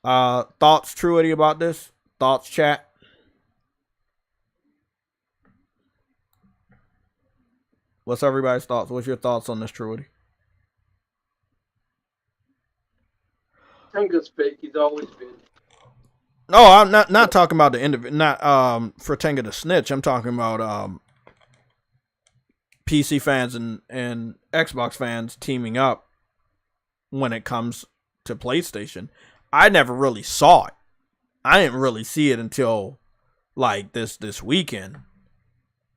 Thoughts, Truity, about this? Thoughts, chat? What's everybody's thoughts? What's your thoughts on this, Truity? Tenga's fake. He's always been. No, I'm not talking about the individual, not Furtenga the snitch. I'm talking about PC fans and Xbox fans teaming up when it comes to PlayStation. I never really saw it. I didn't really see it until like this weekend.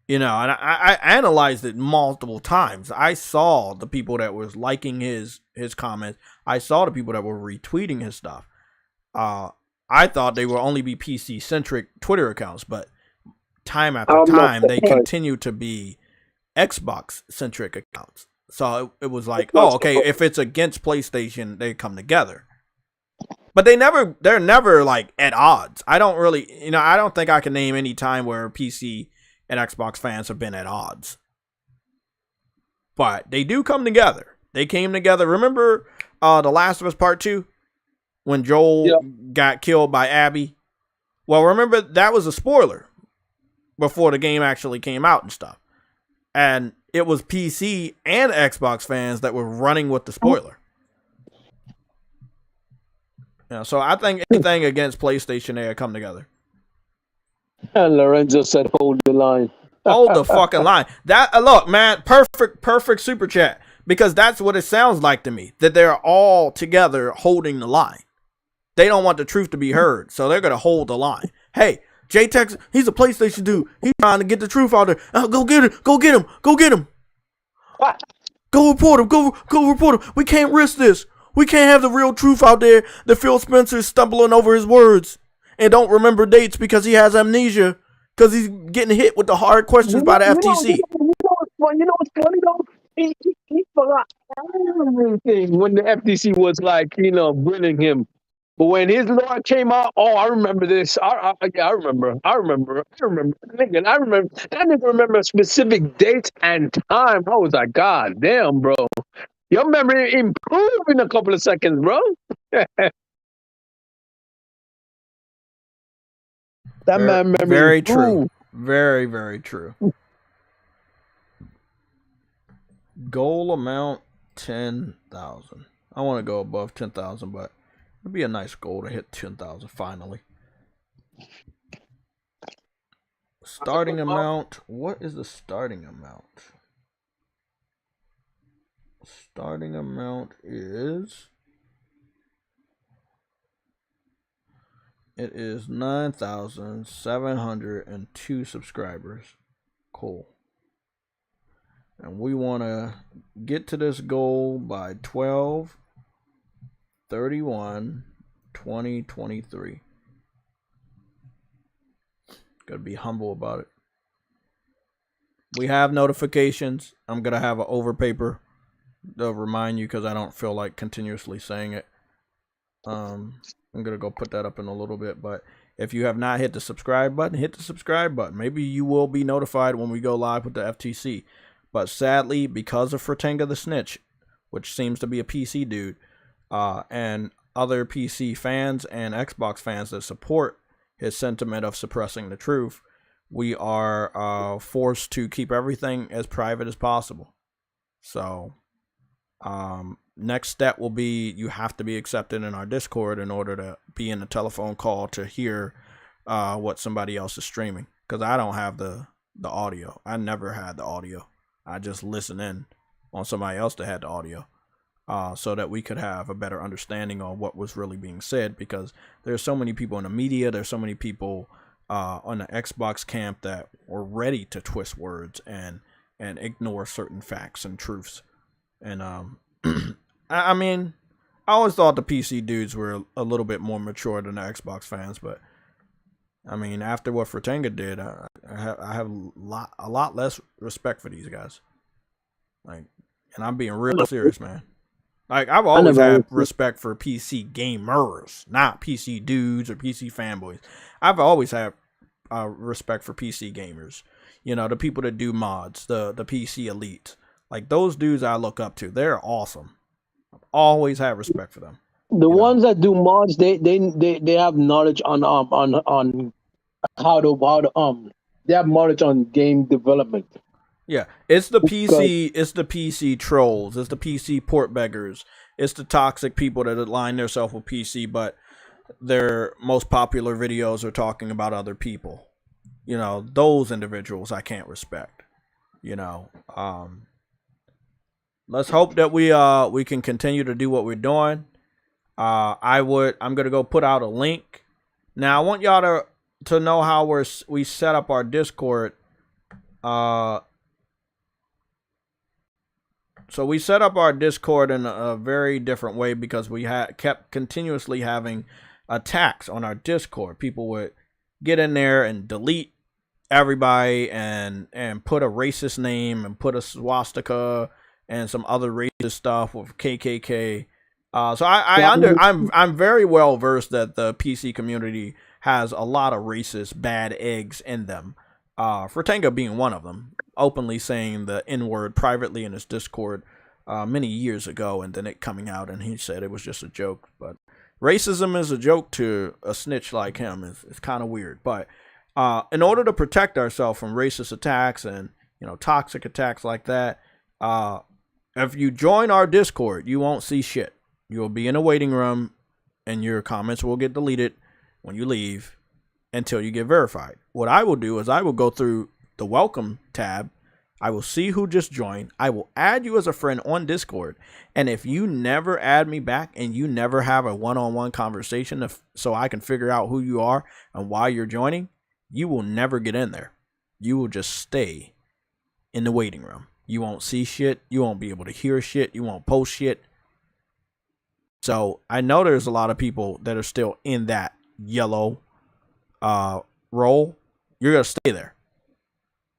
You know, and I analyzed it multiple times. I saw the people that was liking his comments. I saw the people that were retweeting his stuff. I thought they would only be PC centric Twitter accounts, but time after time they continue to be Xbox centric accounts. So it was like, oh, okay, if it's against PlayStation, they come together. But they're never like at odds. I don't think I can name any time where PC and Xbox fans have been at odds. But they do come together. They came together. Remember The Last of Us Part 2? When Joel got killed by Abby? Well, remember, that was a spoiler before the game actually came out and stuff. And it was PC and Xbox fans that were running with the spoiler. You know, so I think anything against PlayStation, they come together. And Lorenzo said, hold the line. Hold the fucking line. That look, man, perfect super chat. Because that's what it sounds like to me. That they're all together holding the line. They don't want the truth to be heard. So they're going to hold the line. Hey, JTech, he's a PlayStation dude. He's trying to get the truth out there. Go get him. Go get him. Go get him. What? Go report him. Go report him. We can't risk this. We can't have the real truth out there that Phil Spencer's stumbling over his words and don't remember dates because he has amnesia because he's getting hit with the hard questions by the FTC. You know what's funny though? He forgot everything when the FTC was like, grilling him. But when his law came out, I remember this. I remember. Nigga, I didn't remember specific dates and time. I was like, God damn, bro. Your memory improved in a couple of seconds, bro. That man memory very improved. True. Very, very true. Goal amount 10,000. I want to go above 10,000, but it'd be a nice goal to hit 10,000 finally. Starting amount. What is the starting amount? Starting amount is... It is 9,702 subscribers. Cool. And we want to get to this goal by 12/31/2023. Gotta be humble about it. We have notifications. I'm gonna have an over paper to remind you because I don't feel like continuously saying it. I'm gonna go put that up in a little bit, but if you have not hit the subscribe button, hit the subscribe button. Maybe you will be notified when we go live with the FTC. But sadly, because of Furtenga the Snitch, which seems to be a PC dude, and other PC fans and Xbox fans that support his sentiment of suppressing the truth, we are forced to keep everything as private as possible. So, next step will be you have to be accepted in our Discord in order to be in a telephone call to hear what somebody else is streaming. Because I don't have the audio. I never had the audio. I just listen in on somebody else that had the audio, so that we could have a better understanding on what was really being said. Because there's so many people in the media, there's so many people on the Xbox camp that were ready to twist words and ignore certain facts and truths. And I mean, I always thought the PC dudes were a little bit more mature than the Xbox fans, but I mean, after what Fratanga did, I have a lot less respect for these guys. Like, and I'm being real serious, man. Like, I've always had respect for PC gamers, not PC dudes or PC fanboys. I've always had respect for PC gamers. You know, the people that do mods, the PC elite. Like, those dudes I look up to. They're awesome. I've always had respect for them. The ones that do mods, they have knowledge on how to they have knowledge on game development. Yeah, it's the PC trolls, it's the PC port beggars, it's the toxic people that align themselves with PC, but their most popular videos are talking about other people. You know, those individuals I can't respect. You know, let's hope that we can continue to do what we're doing. I'm gonna go put out a link. Now I want y'all to know how we set up our Discord. So we set up our Discord in a very different way because we kept continuously having attacks on our Discord. People would get in there and delete everybody and put a racist name and put a swastika and some other racist stuff with KKK. So I'm very well versed that the PC community has a lot of racist bad eggs in them. Fratanga being one of them, openly saying the N-word privately in his Discord many years ago, and then it coming out and he said it was just a joke. But racism is a joke to a snitch like him. It's kind of weird. But in order to protect ourselves from racist attacks and, you know, toxic attacks like that, if you join our Discord, you won't see shit. You'll be in a waiting room and your comments will get deleted when you leave until you get verified. What I will do is I will go through the welcome tab. I will see who just joined. I will add you as a friend on Discord. And if you never add me back and you never have a one-on-one conversation so I can figure out who you are and why you're joining, you will never get in there. You will just stay in the waiting room. You won't see shit. You won't be able to hear shit. You won't post shit. So I know there's a lot of people that are still in that yellow role. You're going to stay there.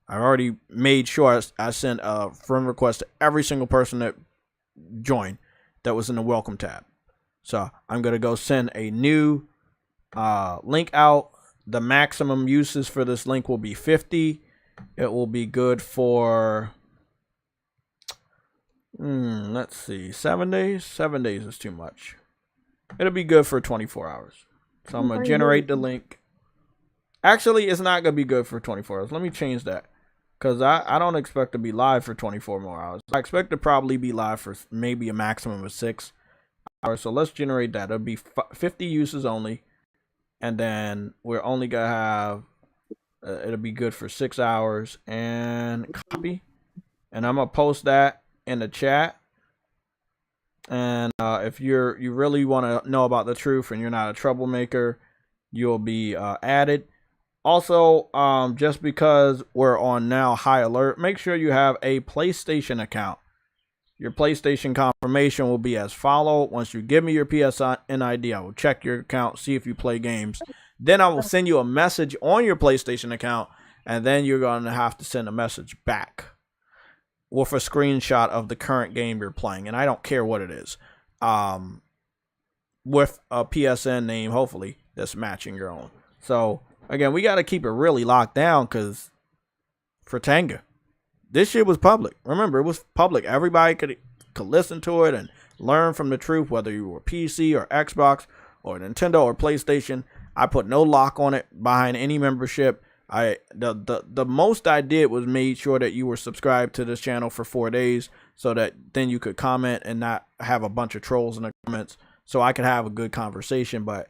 I already made sure I sent a friend request to every single person that joined that was in the welcome tab. So I'm going to go send a new link out. The maximum uses for this link will be 50. It will be good for, let's see, 7 days? 7 days is too much. It'll be good for 24 hours. So I'm going to generate the link. Actually, it's not going to be good for 24 hours. Let me change that. Because I don't expect to be live for 24 more hours. I expect to probably be live for maybe a maximum of 6 hours. So let's generate that. It'll be 50 uses only. And then we're only going to have, it'll be good for 6 hours. And copy. And I'm going to post that in the chat. And if you really want to know about the truth and you're not a troublemaker, you'll be added. Also, just because we're on now high alert, make sure you have a PlayStation account. Your PlayStation confirmation will be as follow. Once you give me your PSN ID, I will check your account, see if you play games. Then I will send you a message on your PlayStation account, and then you're going to have to send a message back with a screenshot of the current game you're playing. And I don't care what it is. With a PSN name, hopefully, that's matching your own. So, again, we got to keep it really locked down because Fratanga, this shit was public. Remember, it was public. Everybody could listen to it and learn from the truth, whether you were PC or Xbox or Nintendo or PlayStation. I put no lock on it behind any membership. The most I did was made sure that you were subscribed to this channel for 4 days so that then you could comment and not have a bunch of trolls in the comments so I could have a good conversation. But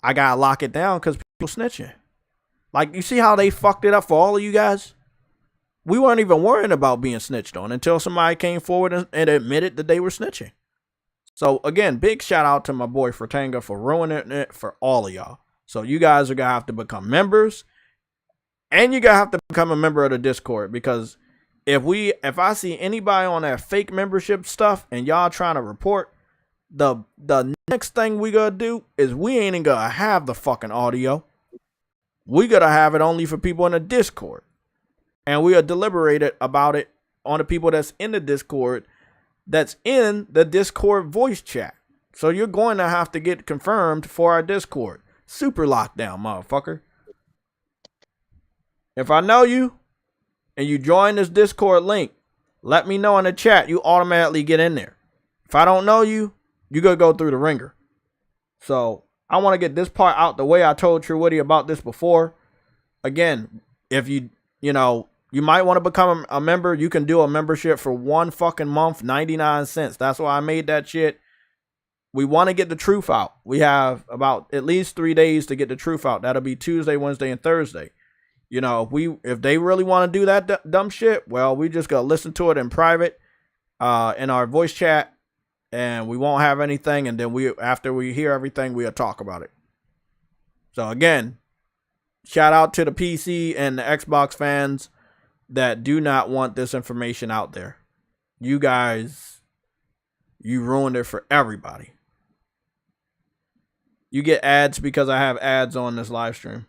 I got to lock it down because people snitching. Like, you see how they fucked it up for all of you guys? We weren't even worrying about being snitched on until somebody came forward and admitted that they were snitching. So, again, big shout out to my boy Fratanga for ruining it for all of y'all. So, you guys are going to have to become members. And you're going to have to become a member of the Discord. Because if I see anybody on that fake membership stuff and y'all trying to report, the next thing we gonna do is we ain't even gonna have the fucking audio. We gotta have it only for people in the Discord. And we are deliberated about it on the people that's in the Discord, that's in the Discord voice chat. So you're going to have to get confirmed for our Discord. Super lockdown, motherfucker. If I know you and you join this Discord link, let me know in the chat. You automatically get in there. If I don't know you, you gotta go through the ringer. So I want to get this part out the way. I told True Woody about this before. Again, if you might want to become a member. You can do a membership for one fucking month, 99 cents. That's why I made that shit. We want to get the truth out. We have about at least 3 days to get the truth out. That'll be Tuesday, Wednesday, and Thursday. You know, if they really want to do that dumb shit, well, we just gotta listen to it in private, in our voice chat, and we won't have anything. And then after we hear everything, we'll talk about it. So again, shout out to the PC and the Xbox fans that do not want this information out there. You guys, you ruined it for everybody. You get ads because I have ads on this live stream.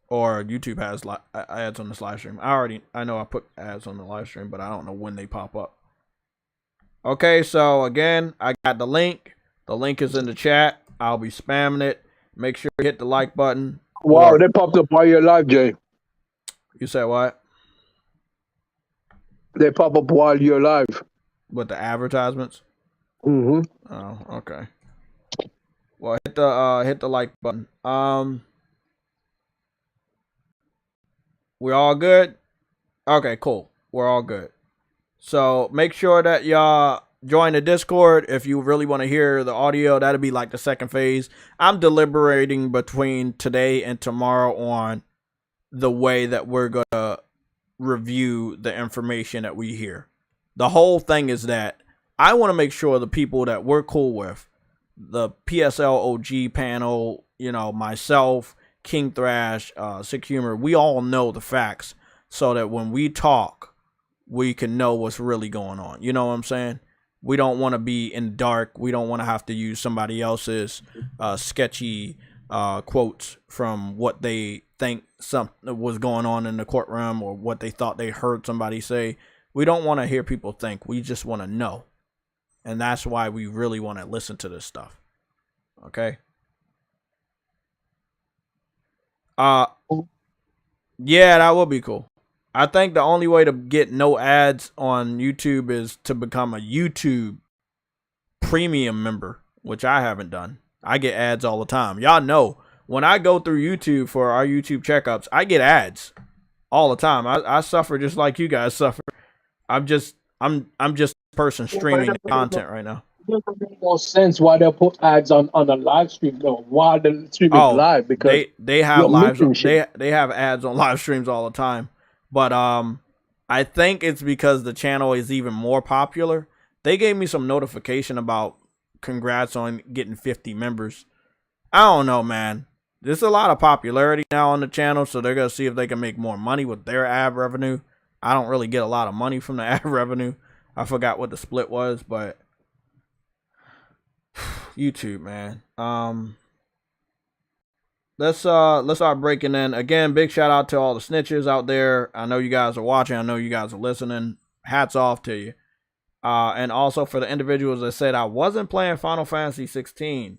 Or YouTube has ads on this live stream. I know I put ads on the live stream, but I don't know when they pop up. Okay, so again, I got the link. The link is in the chat. I'll be spamming it. Make sure you hit the like button. Wow, they popped up while you're live, Jay. You said what? They pop up while you're live. With the advertisements? Mm-hmm. Oh, okay. Well, hit the like button. We all good? Okay, cool. We're all good. So make sure that y'all join the Discord if you really want to hear the audio. That'll be like the second phase. I'm deliberating between today and tomorrow on the way that we're going to review the information that we hear. The whole thing is that I want to make sure the people that we're cool with, the PSLOG panel, myself, King Thrash, Sick Humor, we all know the facts so that when we talk, we can know what's really going on. You know what I'm saying? We don't want to be in the dark. We don't want to have to use somebody else's sketchy quotes from what they think something was going on in the courtroom or what they thought they heard somebody say. We don't want to hear people think. We just want to know. And that's why we really want to listen to this stuff. Okay? Yeah, that would be cool. I think the only way to get no ads on YouTube is to become a YouTube premium member, which I haven't done. I get ads all the time. Y'all know when I go through YouTube for our YouTube checkups, I get ads all the time. I suffer just like you guys suffer. I'm just a person streaming content right now. It doesn't make no sense why they put ads on a live stream though. Why the stream is live? Because they have they have ads on live streams all the time. But I think it's because the channel is even more popular. They gave me some notification about congrats on getting 50 members. I don't know, man. There's a lot of popularity now on the channel, so they're gonna see if they can make more money with their ad revenue. I don't really get a lot of money from the ad revenue. I forgot what the split was, but YouTube, man. Let's start breaking in. Again, big shout out to all the snitches out there. I know you guys are watching. I know you guys are listening. Hats off to you. And also for the individuals that said I wasn't playing Final Fantasy 16.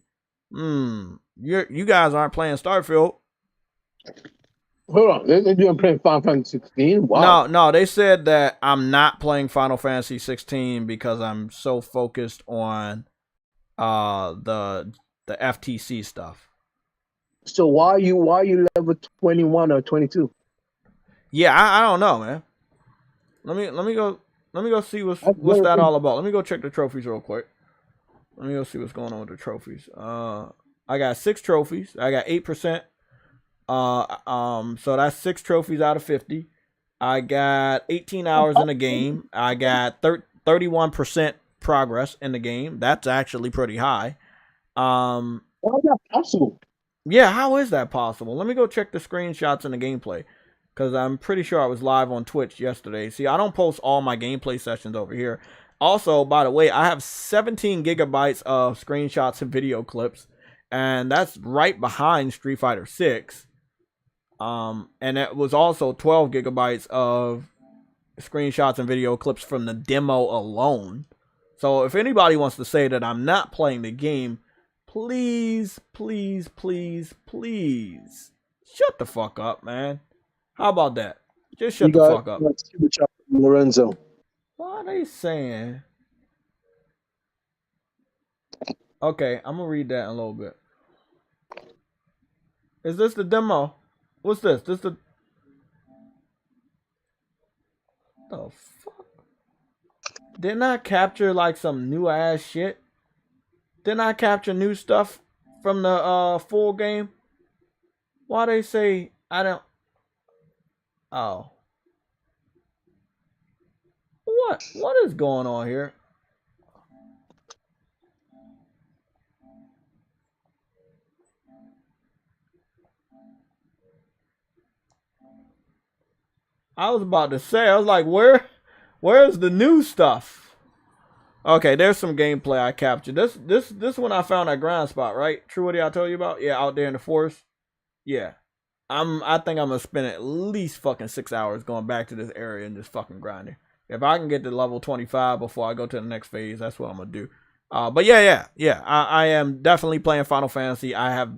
You guys aren't playing Starfield. Hold on, they didn't play Final Fantasy 16. Wow. No, they said that I'm not playing Final Fantasy 16 because I'm so focused on the FTC stuff. So why you level 21 or 22? Yeah, I don't know, man. Let me go see what's that all about. Let me go check the trophies real quick. Let me go see what's going on with the trophies. I got 6 trophies. I got 8%. So that's 6 trophies out of 50. I got 18 hours in the game. I got 31% progress in the game. That's actually pretty high. How is that possible? Yeah, how is that possible? Let me go check the screenshots in the gameplay, because I'm pretty sure I was live on Twitch yesterday. See, I don't post all my gameplay sessions over here. Also, by the way, I have 17 gigabytes of screenshots and video clips, and that's right behind Street Fighter 6. And it was also 12 gigabytes of screenshots and video clips from the demo alone. So if anybody wants to say that I'm not playing the game, please, please, please, please, shut the fuck up, man. How about that? Just shut the fuck up. Lorenzo. What are they saying? Okay, I'm gonna read that in a little bit. Is this the demo? What's this? This the fuck? Didn't I capture like some new ass shit? Didn't I capture new stuff from the full game? Why they say I don't? Oh. What is going on here? I was about to say, I was like, where's the new stuff? Okay, there's some gameplay I captured. This one I found at grind spot, right? True, what I told you about? Yeah, out there in the forest. Yeah. I think I'm gonna spend at least fucking 6 hours going back to this area and just fucking grinding. If I can get to level 25 before I go to the next phase, that's what I'm gonna do. But yeah. I am definitely playing Final Fantasy. I have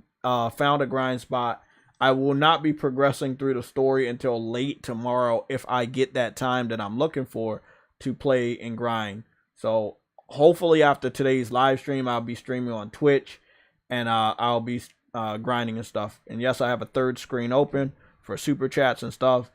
found a grind spot. I will not be progressing through the story until late tomorrow if I get that time that I'm looking for to play and grind. So hopefully after today's live stream, I'll be streaming on Twitch and I'll be grinding and stuff. And yes, I have a third screen open for super chats and stuff.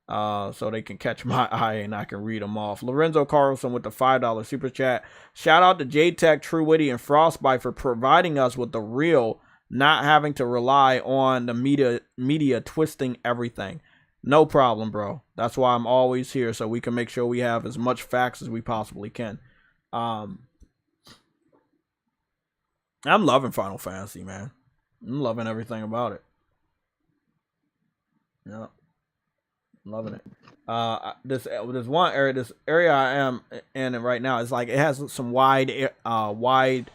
So they can catch my eye and I can read them off. Lorenzo Carlson with the $5 super chat. Shout out to JTech, True Witty, and Frostbite for providing us with the real, not having to rely on the media twisting everything. No problem, bro. That's why I'm always here, so we can make sure we have as much facts as we possibly can. I'm loving Final Fantasy, man. I'm loving everything about it. Yeah. Loving it. This one area, this area I am in right now is like it has some wide what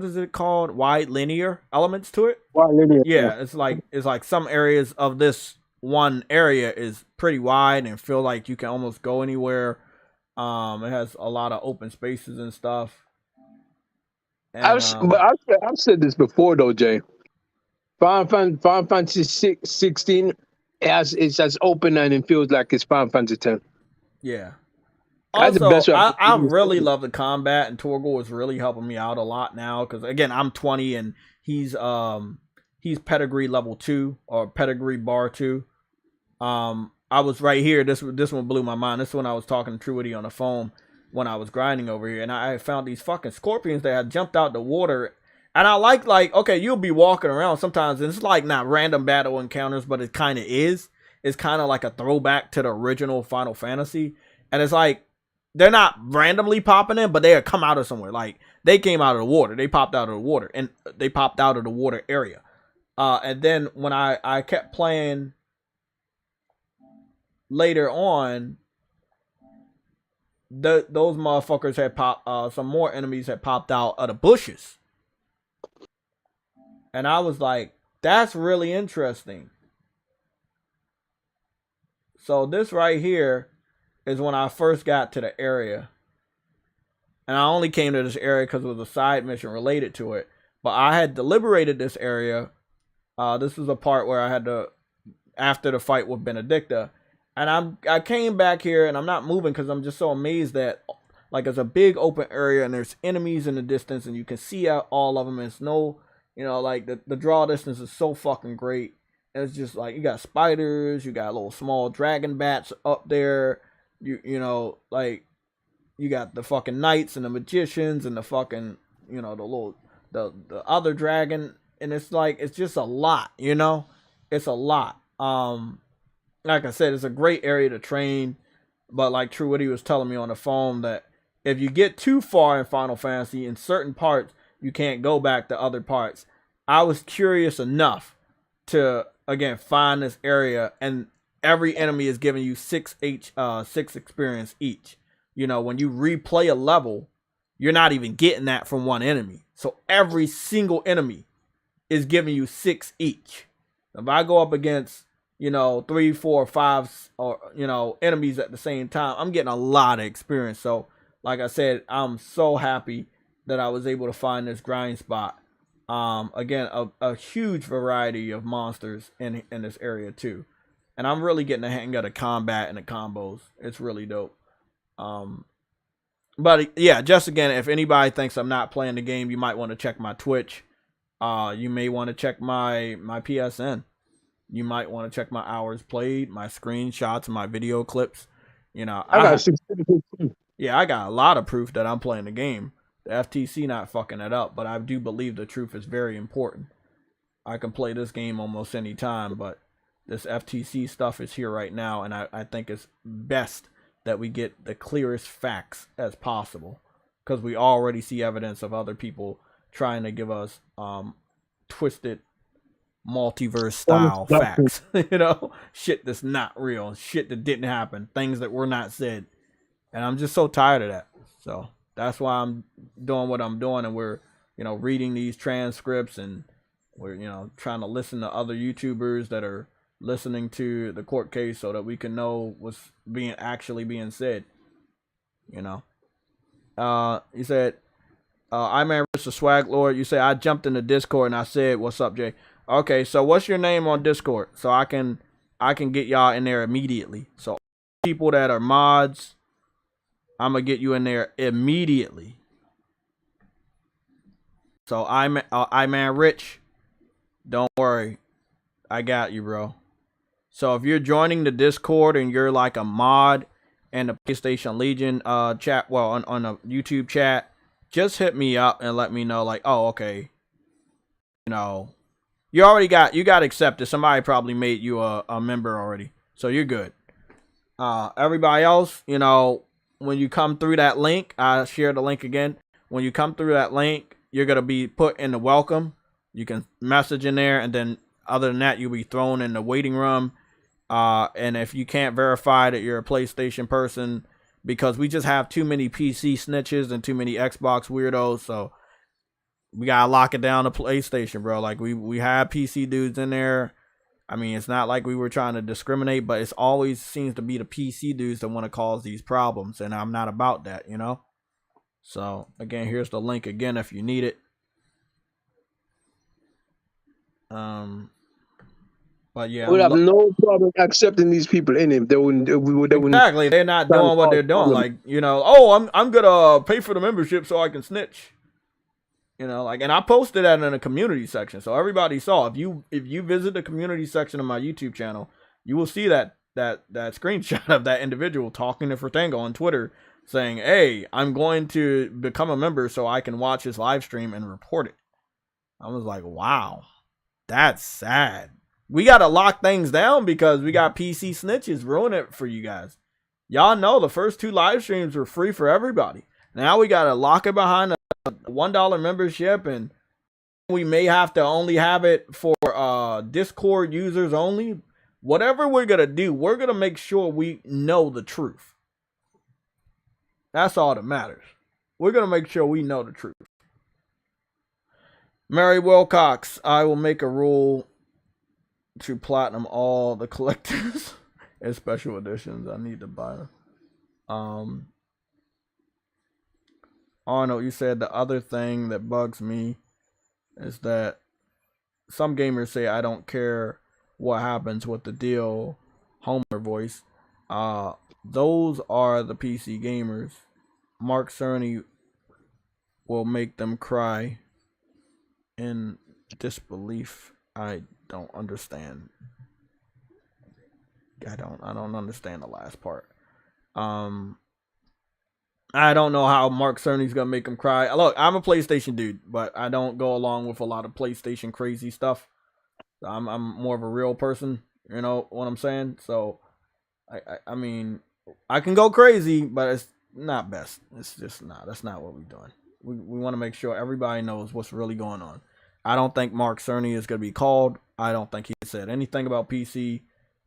is it called? Wide linear elements to it. Wide linear. Yeah, it's like some areas of this one area is pretty wide and feel like you can almost go anywhere. It has a lot of open spaces and stuff. And, I've said this before though, Jay. Final Fantasy 16 it's as open and it feels like it's Final Fantasy 10. Yeah. That's Also, the best I really love the combat, and Torgal is really helping me out a lot now because again I'm 20 and he's pedigree level 2 or pedigree bar 2. I was right here. This one blew my mind. This one I was talking to Truity on the phone when I was grinding over here, and I found these fucking scorpions that had jumped out the water. And I like okay, you'll be walking around sometimes, and it's like not random battle encounters, but it kind of is. It's kind of like a throwback to the original Final Fantasy, and it's like they're not randomly popping in, but they come out of somewhere. Like they came out of the water, they popped out of the water, and they popped out of the water area. And then when I kept playing later on, those motherfuckers had popped. Some more enemies had popped out of the bushes. And I was like, that's really interesting. So this right here is when I first got to the area. And I only came to this area because it was a side mission related to it. But I had deliberated this area. This was a part where I had to, after the fight with Benedicta. And I came back here and I'm not moving because I'm just so amazed that like it's a big open area and there's enemies in the distance and you can see out all of them. And it's no... You know, like the draw distance is so fucking great. And it's just like you got spiders, you got little small dragon bats up there. You know, like you got the fucking knights and the magicians and the fucking, you know, the other dragon. And it's like it's just a lot, you know? It's a lot. Like I said, it's a great area to train. But like True Witty was telling me on the phone that if you get too far in Final Fantasy in certain parts, you can't go back to other parts. I was curious enough to again find this area, and every enemy is giving you 6 experience each. you know, when you replay a level, you're not even getting that from one enemy. So every single enemy is giving you 6 each. If I go up against, you know, 3, 4, 5, or, you know, enemies at the same time, I'm getting a lot of experience. So, like I said, I'm so happy that I was able to find this grind spot. Again, a huge variety of monsters in this area too. And I'm really getting the hang of the combat and the combos. It's really dope. But yeah, just again, if anybody thinks I'm not playing the game, you might want to check my Twitch. You may want to check my PSN. You might want to check my hours played, my screenshots, my video clips. You know, I got a lot of proof that I'm playing the game. The FTC not fucking it up, but I do believe the truth is very important. I can play this game almost any time, but this FTC stuff is here right now, and I think it's best that we get the clearest facts as possible, because we already see evidence of other people trying to give us twisted multiverse style facts. You know, shit that's not real, shit that didn't happen, things that were not said, and I'm just so tired of that. So that's why I'm doing what I'm doing, and we're, you know, reading these transcripts, and we're, you know, trying to listen to other YouTubers that are listening to the court case so that we can know what's actually being said. You know, you said, I'm Rich the Swag Lord. You say I jumped in the Discord and I said, "What's up, Jay?" Okay, so what's your name on Discord so I can get y'all in there immediately. So people that are mods, I'm gonna get you in there immediately. So I'm Rich. Don't worry, I got you, bro. So if you're joining the Discord and you're like a mod in the PlayStation Legion chat, well, on a YouTube chat, just hit me up and let me know, like, oh, okay, you know, you got accepted. Somebody probably made you a member already, so you're good. Everybody else, you know, when you come through that link, I share the link again. When you come through that link, you're gonna be put in the welcome. You can message in there, and then other than that, you'll be thrown in the waiting room. And if you can't verify that you're a PlayStation person, because we just have too many PC snitches and too many Xbox weirdos, so we gotta lock it down to PlayStation, bro. Like we have PC dudes in there. I mean, it's not like we were trying to discriminate, but it's always seems to be the PC dudes that want to cause these problems, and I'm not about that, you know. So again, here's the link again if you need it. But yeah, we would have no problem accepting these people in him. Exactly. They're not doing what they're doing. Like, you know, oh, I'm gonna pay for the membership so I can snitch. You know, like, and I posted that in the community section, so everybody saw. If you visit the community section of my YouTube channel, you will see that screenshot of that individual talking to Fertango on Twitter, saying, "Hey, I'm going to become a member so I can watch his live stream and report it." I was like, wow, that's sad. We got to lock things down because we got PC snitches ruin it for you guys. Y'all know the first 2 live streams were free for everybody. Now we got to lock it behind a $1 membership, and we may have to only have it for Discord users only. Whatever we're going to do, we're going to make sure we know the truth. That's all that matters. We're going to make sure we know the truth. Mary Wilcox, I will make a rule to platinum all the collectors and special editions. I need to buy them. Arnold, you said the other thing that bugs me is that some gamers say I don't care what happens with the deal Homer voice. Those are the PC gamers. Mark Cerny will make them cry in disbelief. I don't understand. I don't understand the last part. I don't know how Mark Cerny's gonna make him cry. Look, I'm a PlayStation dude, but I don't go along with a lot of PlayStation crazy stuff. I'm more of a real person, you know what I'm saying? So I mean, I can go crazy, but it's not best. It's just not. That's not what we're doing. We want to make sure everybody knows what's really going on. I don't think Mark Cerny is going to be called. I don't think he said anything about PC.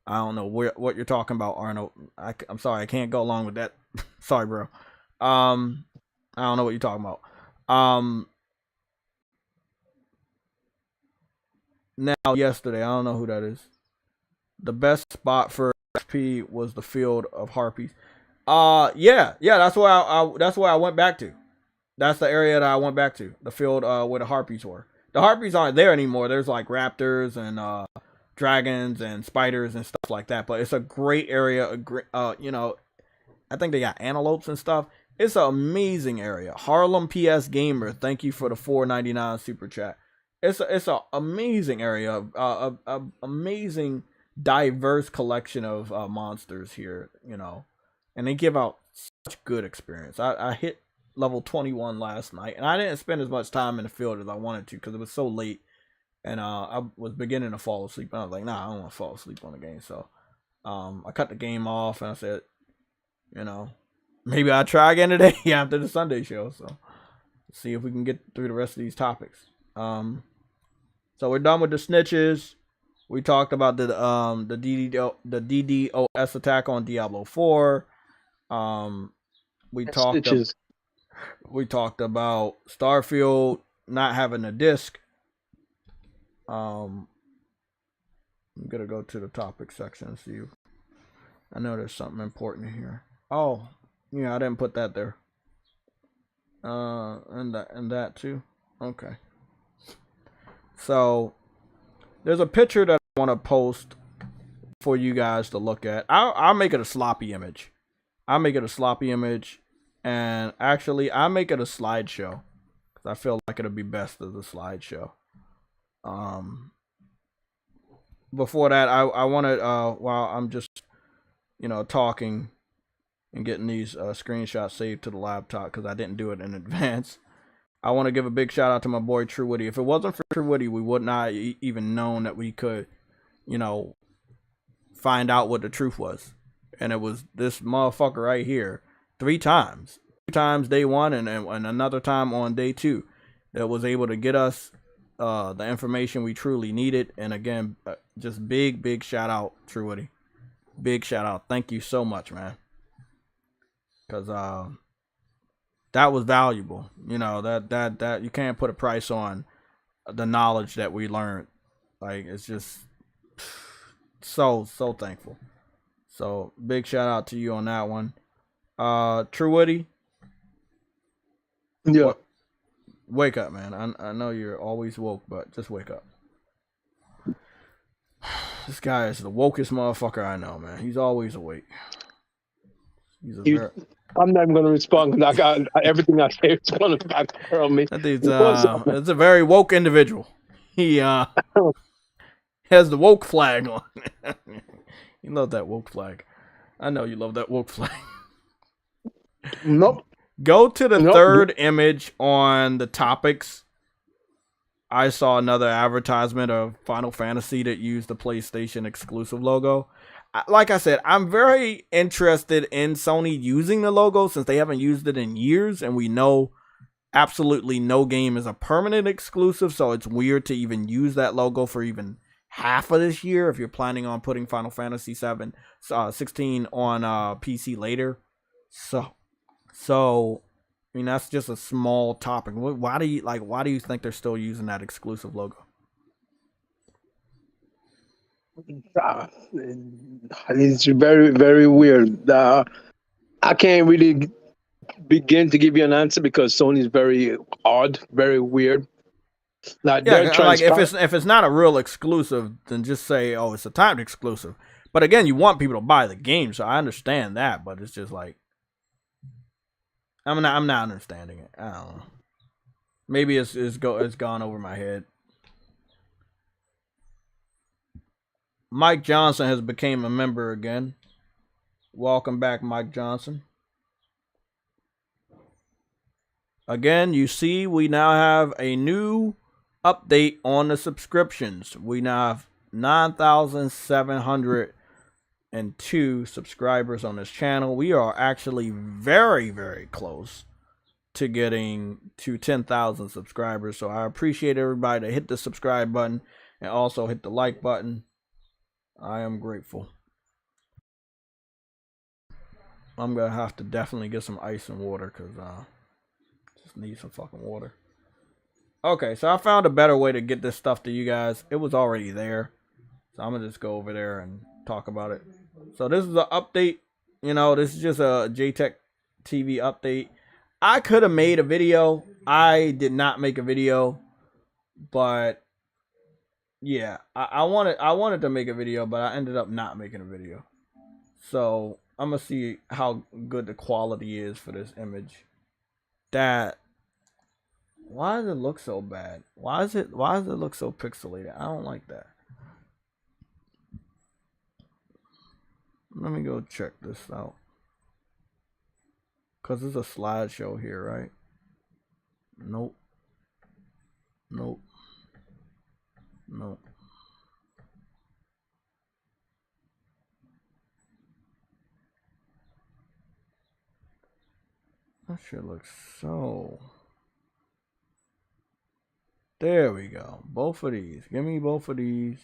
I don't know what you're talking about, Arnold. I'm sorry, I can't go along with that Sorry, bro. I don't know what you're talking about. Now yesterday, I don't know who that is. The best spot for XP was the field of harpies. Yeah, that's where I went back to. That's the area that I went back to. The field where the harpies were. The harpies aren't there anymore. There's like raptors and dragons and spiders and stuff like that. But it's a great area. You know, I think they got antelopes and stuff. It's an amazing area. Harlem PS Gamer, thank you for the $4.99 super chat. It's an amazing area. Amazing diverse collection of monsters here. You know, and they give out such good experience. I hit level 21 last night, and I didn't spend as much time in the field as I wanted to because it was so late, and I was beginning to fall asleep. And I was like, nah, I don't want to fall asleep on the game. So I cut the game off, and I said, you know, maybe I'll try again today after the Sunday show. So see if we can get through the rest of these topics. So we're done with the snitches. We talked about the DDoS attack on Diablo 4. We talked about Starfield not having a disc. I'm gonna go to the topic section and see. I know there's something important here. Oh, yeah, I didn't put that there. And that too. Okay. So there's a picture that I want to post for you guys to look at. I'll make it a sloppy image. And actually, I make it a slideshow because I feel like it'll be best as a slideshow. Before that, I wanted while I'm just talking and getting these screenshots saved to the laptop because I didn't do it in advance. I want to give a big shout out to my boy True Woody. If it wasn't for True Woody, we would not even known that we could, find out what the truth was. And it was this motherfucker right here 3 times. 2 times day 1 and another time on day 2 that was able to get us the information we truly needed. And again, just big shout out, True Woody. Big shout out. Thank you so much, man. Because that was valuable. That you can't put a price on the knowledge that we learned. Like, it's just so thankful. So big shout out to you on that one. True Woody. Yeah. Wake up, man. I know you're always woke, but just wake up. This guy is the wokest motherfucker I know, man. He's always awake. I'm not even going to respond because I got everything I say is going to backfire on me. It's a very woke individual. He has the woke flag on. You love that woke flag. I know you love that woke flag. Nope. Go to the third image on the topics. I saw another advertisement of Final Fantasy that used the PlayStation exclusive logo. Like I said, I'm very interested in Sony using the logo since they haven't used it in years, and we know absolutely no game is a permanent exclusive, so it's weird to even use that logo for even half of this year if you're planning on putting Final Fantasy 16 on PC later. So I mean, that's just a small topic. Why do you think they're still using that exclusive logo? It's very, very weird. I can't really begin to give you an answer because Sony's very odd, very weird. Like if it's not a real exclusive, then just say, oh, it's a timed exclusive. But again, you want people to buy the game, so I understand that. But it's just like I'm not understanding it. I don't know. Maybe it's gone over my head. Mike Johnson has became a member again. Welcome back, Mike Johnson. Again, you see, we now have a new update on the subscriptions. We now have 9,702 subscribers on this channel. We are actually very, very close to getting to 10,000 subscribers. So I appreciate everybody to hit the subscribe button and also hit the like button. I am grateful. I'm gonna have to definitely get some ice and water because just need some fucking water. Okay, so I found a better way to get this stuff to you guys. It was already there, so I'm gonna just go over there and talk about it. So this is an update. You know, this is just a JTechTV update. I could have made a video. I did not make a video, but yeah, I wanted to make a video, but I ended up not making a video. So I'm gonna see how good the quality is for this image. Why does it look so bad? Why does it look so pixelated? I don't like that. Let me go check this out. Cause there's a slideshow here, right? Nope. Nope. Nope. That shit looks so... There we go. Both of these. Give me both of these.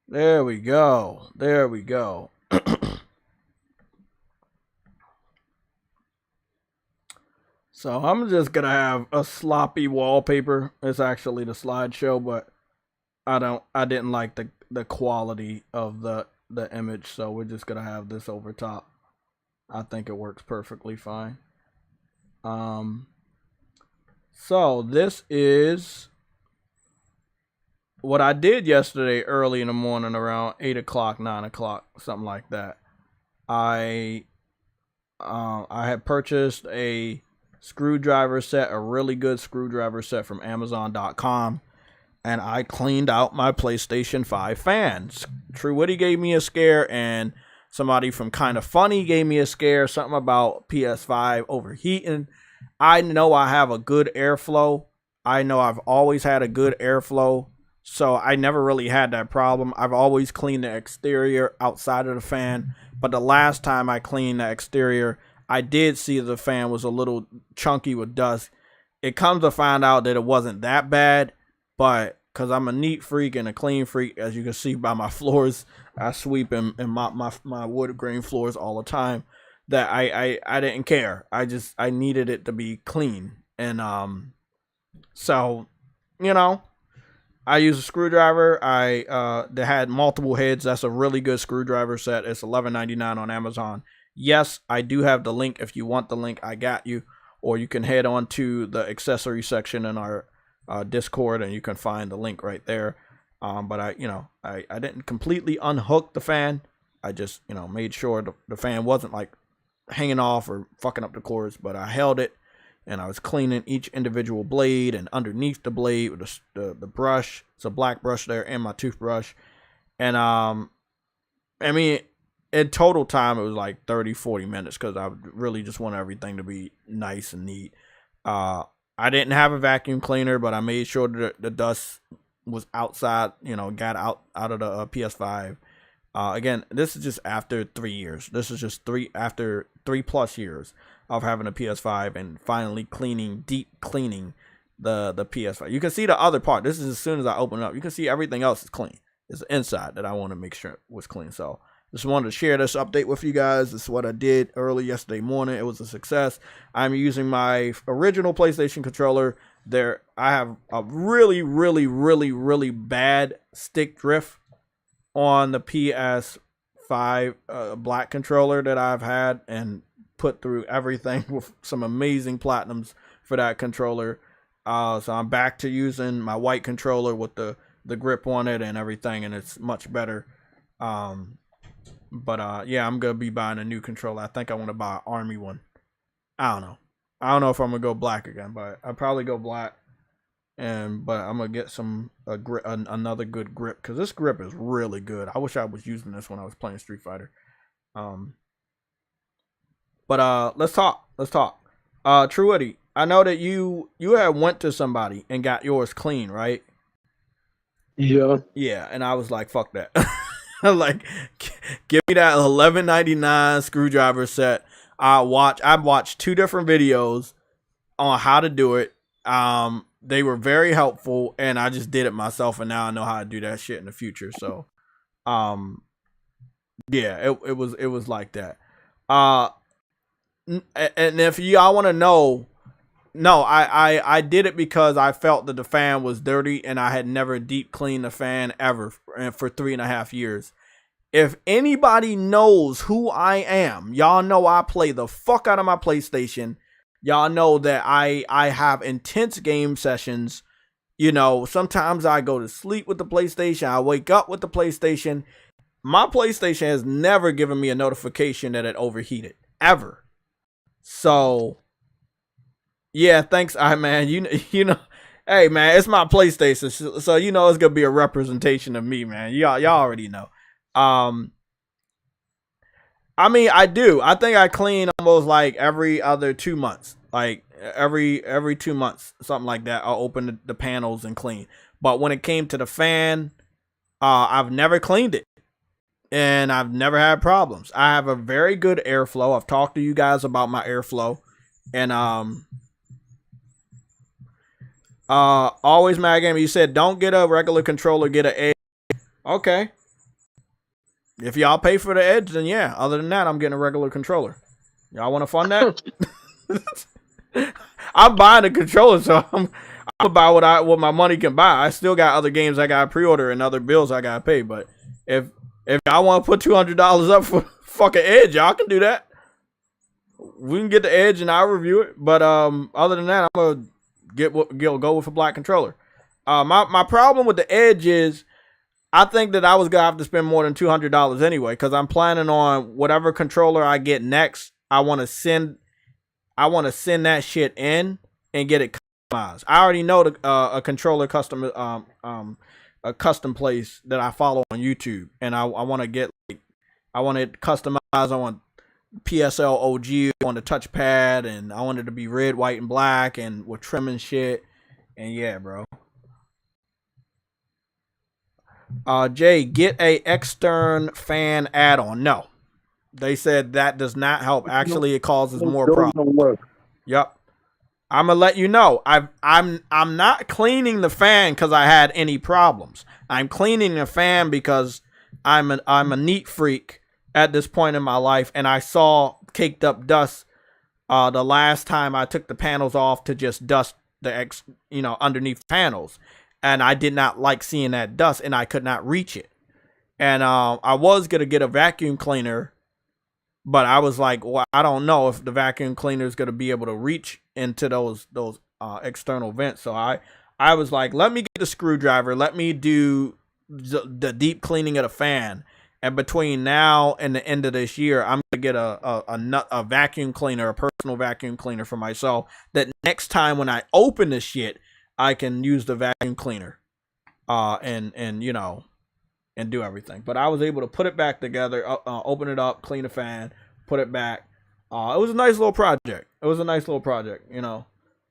There we go. There we go. So I'm just gonna have a sloppy wallpaper. It's actually the slideshow, but I didn't like the quality of the image, so we're just gonna have this over top. I think it works perfectly fine. So this is what I did yesterday early in the morning around 8 o'clock, 9 o'clock, something like that. I had purchased a screwdriver set, a really good screwdriver set from Amazon.com, and I cleaned out my PlayStation 5 fans. True Witty gave me a scare, and somebody from Kinda Funny gave me a scare, something about PS5 overheating. I know I have a good airflow. I know I've always had a good airflow, so I never really had that problem. I've always cleaned the exterior outside of the fan, but the last time I cleaned the exterior, I did see the fan was a little chunky with dust. It comes to find out that it wasn't that bad, but because I'm a neat freak and a clean freak, as you can see by my floors, I sweep and mop my wood grain floors all the time, that I didn't care. I needed it to be clean. And so, you know, I use a screwdriver. They had multiple heads. That's a really good screwdriver set. It's $11.99 on Amazon. Yes, I do have the link. If you want the link, I got you. Or you can head on to the accessory section in our Discord, and you can find the link right there. But I didn't completely unhook the fan. I just, made sure the fan wasn't like hanging off or fucking up the cords. But I held it, and I was cleaning each individual blade, and underneath the blade with the brush. It's a black brush there, and my toothbrush. And in total time, it was like 30-40 minutes because I really just want everything to be nice and neat. I didn't have a vacuum cleaner, but I made sure that the dust was outside, got out of the PS5. Again, this is just after 3 years. This is just after 3+ years of having a PS5 and finally deep cleaning the PS5. You can see the other part. This is as soon as I open it up. You can see everything else is clean. It's the inside that I want to make sure was clean. So just wanted to share this update with you guys. This is what I did early yesterday morning. It was a success. I'm using my original PlayStation controller. I have a really, really, really, really bad stick drift on the PS5 black controller that I've had and put through everything with some amazing platinums for that controller. So I'm back to using my white controller with the grip on it and everything, and it's much better. But yeah, I'm gonna be buying a new controller. I think I want to buy an army one. I don't know if I'm gonna go black again, but I'll probably go black. But I'm gonna get another good grip, because this grip is really good. I wish I was using this when I was playing Street Fighter. But let's talk. True Eddie, I know that you had went to somebody and got yours clean, right? Yeah. Yeah, and I was like, fuck that. Like, give me that $11.99 screwdriver set. I've watched 2 different videos on how to do it. They were very helpful, and I just did it myself, and now I know how to do that shit in the future. So, yeah, it was like that. And if y'all want to know, no, I did it because I felt that the fan was dirty, and I had never deep cleaned the fan ever for 3.5 years. If anybody knows who I am, y'all know I play the fuck out of my PlayStation. Y'all know that I have intense game sessions. You know, sometimes I go to sleep with the PlayStation. I wake up with the PlayStation. My PlayStation has never given me a notification that it overheated. Ever. So, yeah, thanks, man. You know, hey, man, it's my PlayStation. So, you know, it's going to be a representation of me, man. Y'all already know. I mean, I do. I think I clean almost like every other 2 months. Like every 2 months, something like that. I'll open the panels and clean. But when it came to the fan, I've never cleaned it. And I've never had problems. I have a very good airflow. I've talked to you guys about my airflow. And always Mad Gamer, you said don't get a regular controller, get an Edge. Okay. If y'all pay for the Edge, then yeah. Other than that, I'm getting a regular controller. Y'all want to fund that? I'm buying a controller, so I'll buy what my money can buy. I still got other games I got pre-order and other bills I gotta pay. But if y'all want to put $200 up for fucking Edge, y'all can do that. We can get the Edge and I'll review it. But other than that, I'm gonna go with a black controller. My problem with the Edge is, I think that I was gonna have to spend more than $200 anyway, because I'm planning on whatever controller I get next. I want to send that shit in and get it customized. I already know a controller custom a custom place that I follow on YouTube, and I want to get I want it customized. I want PSLOG on the touchpad, and I want it to be red, white, and black, and with trim and shit. And yeah, bro. Jay, get a extern fan add-on. No, they said that does not help. Actually, it causes more problems. Yep. I'm gonna let you know. I'm not cleaning the fan because I had any problems. I'm cleaning the fan because I'm a neat freak at this point in my life, and I saw caked up dust the last time I took the panels off to just dust the underneath panels. And I did not like seeing that dust, and I could not reach it. And I was going to get a vacuum cleaner, but I was like, well, I don't know if the vacuum cleaner is going to be able to reach into those external vents. So I was like, let me get the screwdriver. Let me do the deep cleaning of the fan. And between now and the end of this year, I'm going to get a vacuum cleaner, a personal vacuum cleaner for myself, that next time when I open this shit, I can use the vacuum cleaner, and do everything. But I was able to put it back together, open it up, clean the fan, put it back. It was a nice little project. You know,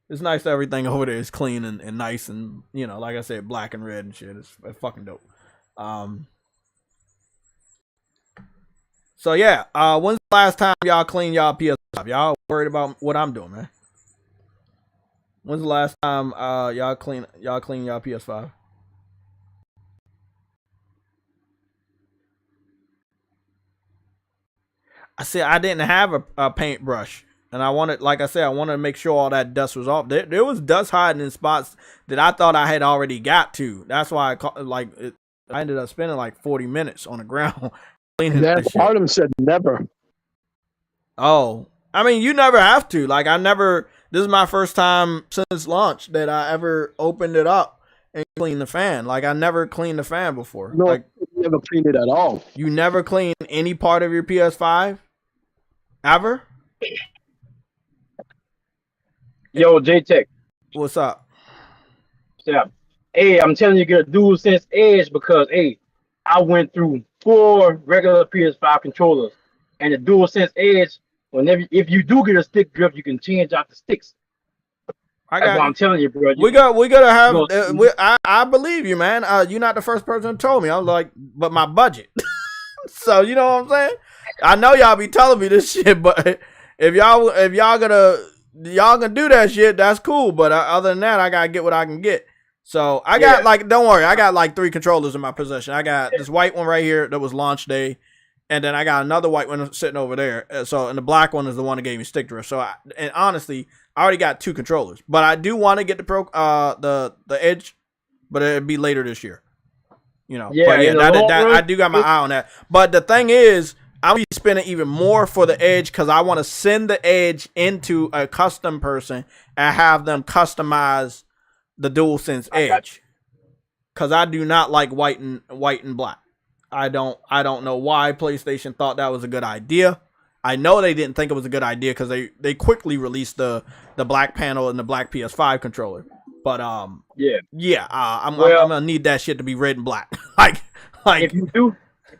it's nice that everything over there is clean and nice, and like I said, black and red and shit. It's fucking dope. So yeah, when's the last time y'all cleaned y'all PS5? Y'all worried about what I'm doing, man? When's the last time y'all clean y'all PS5? I said I didn't have a paintbrush, and I wanted to make sure all that dust was off. There was dust hiding in spots that I thought I had already got to. That's why I ended up spending like 40 minutes on the ground cleaning that shit. Artem said never. Oh, I mean, you never have to. Like, this is my first time since launch that I ever opened it up and cleaned the fan. Like, I never cleaned the fan before. No, like, you never cleaned it at all. You never cleaned any part of your PS5? Ever? Yo, JTech. What's up? Yeah. Hey, I'm telling you, get a DualSense Edge because, hey, I went through 4 regular PS5 controllers, and the DualSense Edge, if you do get a stick grip, you can change out the sticks. That's what I'm telling you, bro. We gotta have. I believe you, man. You're not the first person who told me. I was like, but my budget. So you know what I'm saying? I know y'all be telling me this shit, but if y'all gonna do that shit, that's cool. But other than that, I gotta get what I can get. So I got don't worry, I got like 3 controllers in my possession. I got this white one right here that was launch day, and then I got another white one sitting over there. So and the black one is the one that gave me stick drift. So and honestly, I already got 2 controllers, but I do want to get the Edge, but it'd be later this year. You know, yeah, but yeah, that I do got my eye on that. But the thing is, I'll be spending even more for the Edge because I want to send the Edge into a custom person and have them customize the DualSense Edge. Because I do not like white and black. I don't know why PlayStation thought that was a good idea. I know they didn't think it was a good idea because they quickly released the black panel and the black PS5 controller. But I'm gonna need that shit to be red and black. like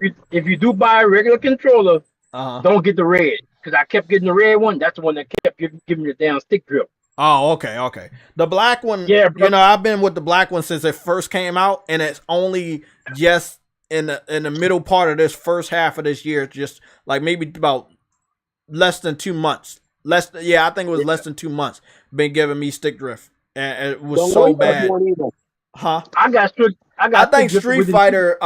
if you do buy a regular controller, don't get the red, because I kept getting the red one. That's the one that kept giving me the damn stick drift. Oh, okay. The black one, yeah, bro. You know, I've been with the black one since it first came out, and it's only just in the middle part of this first half of this year, just like maybe about less than 2 months. I think it was less than 2 months. Been giving me stick drift. And it was so bad. Huh? I think Street Fighter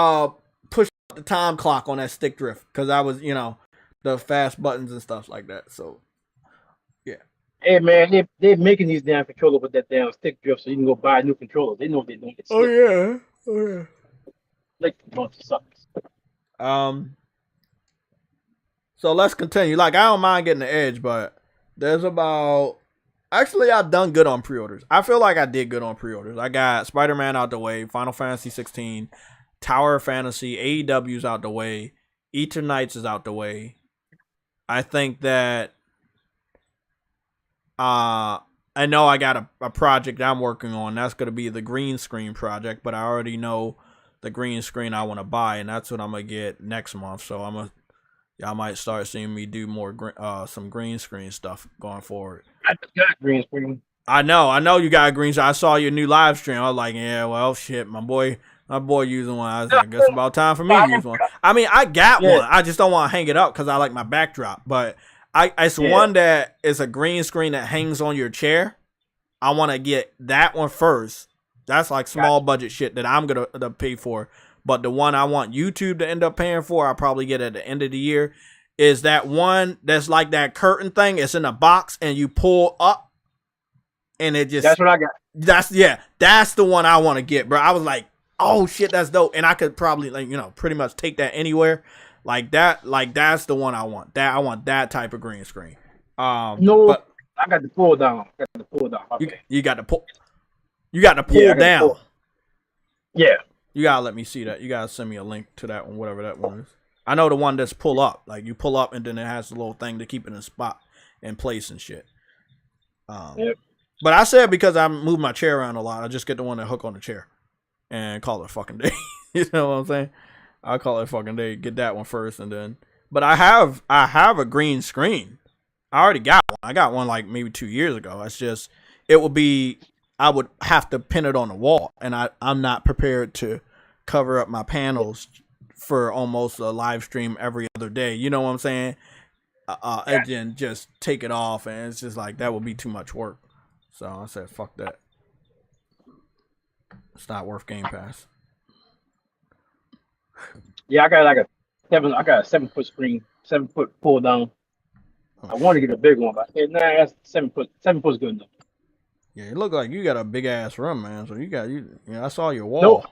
pushed the time clock on that stick drift because I was, you know, the fast buttons and stuff like that. So, yeah. Hey man, they're making these damn controllers with that damn stick drift, so you can go buy new controllers. They know they don't get. Oh yeah. Like a bunch of suckers. So let's continue. Like I don't mind getting the Edge, but there's about. Actually, I've done good on pre-orders. I feel like I did good on pre-orders. I got Spider-Man out the way, Final Fantasy 16, Tower of Fantasy, AEW's out the way, Eternights is out the way. I think that I know I got a project I'm working on. That's going to be the green screen project, but I already know the green screen I want to buy, and that's what I'm going to get next month. So y'all might start seeing me do more some green screen stuff going forward. I just got green screen. I know you got a green screen. I saw your new live stream. I was like, yeah, well, shit, my boy using one. I was like, I guess it's about time for me to use one. I mean, I got one. I just don't want to hang it up because I like my backdrop. But it's one that is a green screen that hangs on your chair. I want to get that one first. That's like small budget shit that I'm going to pay for. But the one I want YouTube to end up paying for, I'll probably get at the end of the year, is that one that's like that curtain thing. It's in a box and you pull up and it just... That's what I got. That's the one I want to get, bro. I was like, oh shit, that's dope. And I could probably, like, you know, pretty much take that anywhere. That's the one I want. I want that type of green screen. But I got the pull down. Okay. You got the pull. You got the pull down. Yeah. You gotta let me see that. You gotta send me a link to that one, whatever that one is. I know the one that's pull up. Like you pull up and then it has a little thing to keep it in spot in place and shit. But I said because I move my chair around a lot, I just get the one that hook on the chair and call it a fucking day. You know what I'm saying? I'll call it a fucking day. Get that one first and then. But I have a green screen. I already got one. I got one like maybe 2 years ago. It's just I would have to pin it on the wall, and I'm not prepared to cover up my panels for almost a live stream every other day. You know what I'm saying? And then just take it off, and it's just like that would be too much work. So I said, fuck that. It's not worth Game Pass. Yeah, I got a 7-foot screen, 7-foot pull down. I want to get a big one, but that's 7 foot. 7 foot's good enough. Yeah, it look like you got a big ass room, man. So you know, I saw your wall.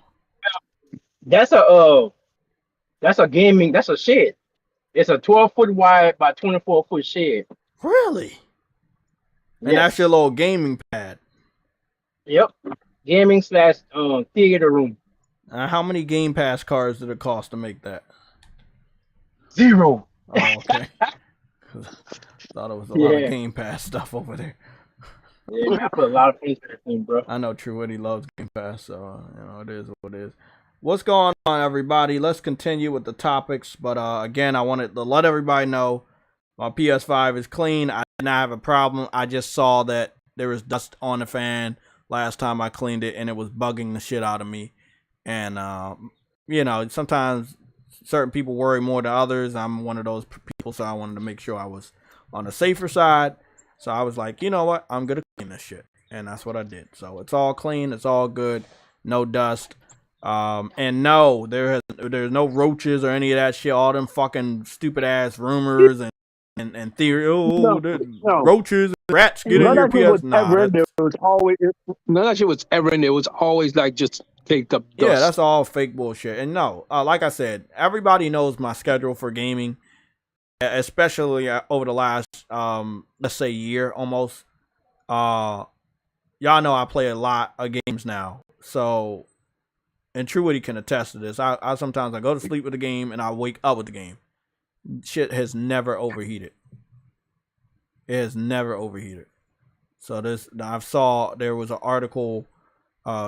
No, that's a gaming. That's a shed. It's a 12-foot wide by 24-foot shed. Really? And that's your little gaming pad. Yep, gaming / theater room. How many Game Pass cards did it cost to make that? 0. Oh, okay. Thought it was a lot of Game Pass stuff over there. Yeah, I put a lot of things in the thing, bro. I know True Witty loves Game Pass, so you know it is what it is. What's going on, everybody? Let's continue with the topics. But again, I wanted to let everybody know my PS5 is clean. I did not have a problem. I just saw that there was dust on the fan last time I cleaned it, and it was bugging the shit out of me. And you know, sometimes certain people worry more than others. I'm one of those people, so I wanted to make sure I was on the safer side. So I was like, you know what? I'm gonna clean this shit, and that's what I did. So it's all clean. It's all good. No dust. And no, there's no roaches or any of that shit. All them fucking stupid ass rumors and theory. Oh, No. roaches, and rats get in None your of it was PS. Nah, ever in there. It was always none of it was ever in there. It was always like just caked up dust. yeah, that's all fake bullshit. And no, like I said, everybody knows my schedule for gaming, especially over the last let's say year almost. Y'all know I play a lot of games now, so. And Truity can attest to this. I sometimes I go to sleep with the game and I wake up with the game. Shit has never overheated. It has never overheated. So I saw there was an article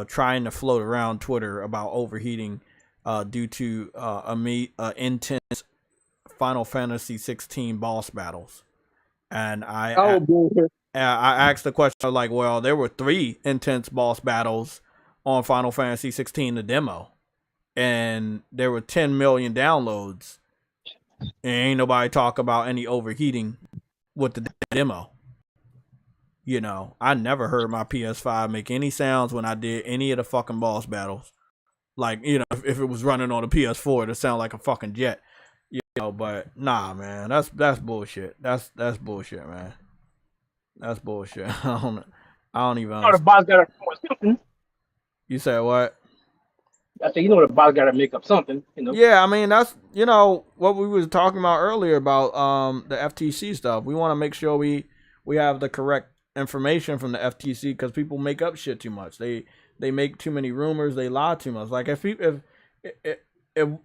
trying to float around Twitter about overheating due to intense Final Fantasy 16 boss battles. And I asked the question like, well, there were 3 intense boss battles on Final Fantasy 16, the demo, and there were 10 million downloads, and ain't nobody talk about any overheating with the demo. You know, I never heard my PS5 make any sounds when I did any of the fucking boss battles. Like, you know, if it was running on a PS4, it'd sound like a fucking jet. You know, but nah, man, that's bullshit. That's bullshit, man. That's bullshit. I don't even. The boss got to. You said what? I said, you know, the boss got to make up something, you know. Yeah, I mean that's what we was talking about earlier about the FTC stuff. We want to make sure we have the correct information from the FTC because people make up shit too much. They make too many rumors. They lie too much. Like if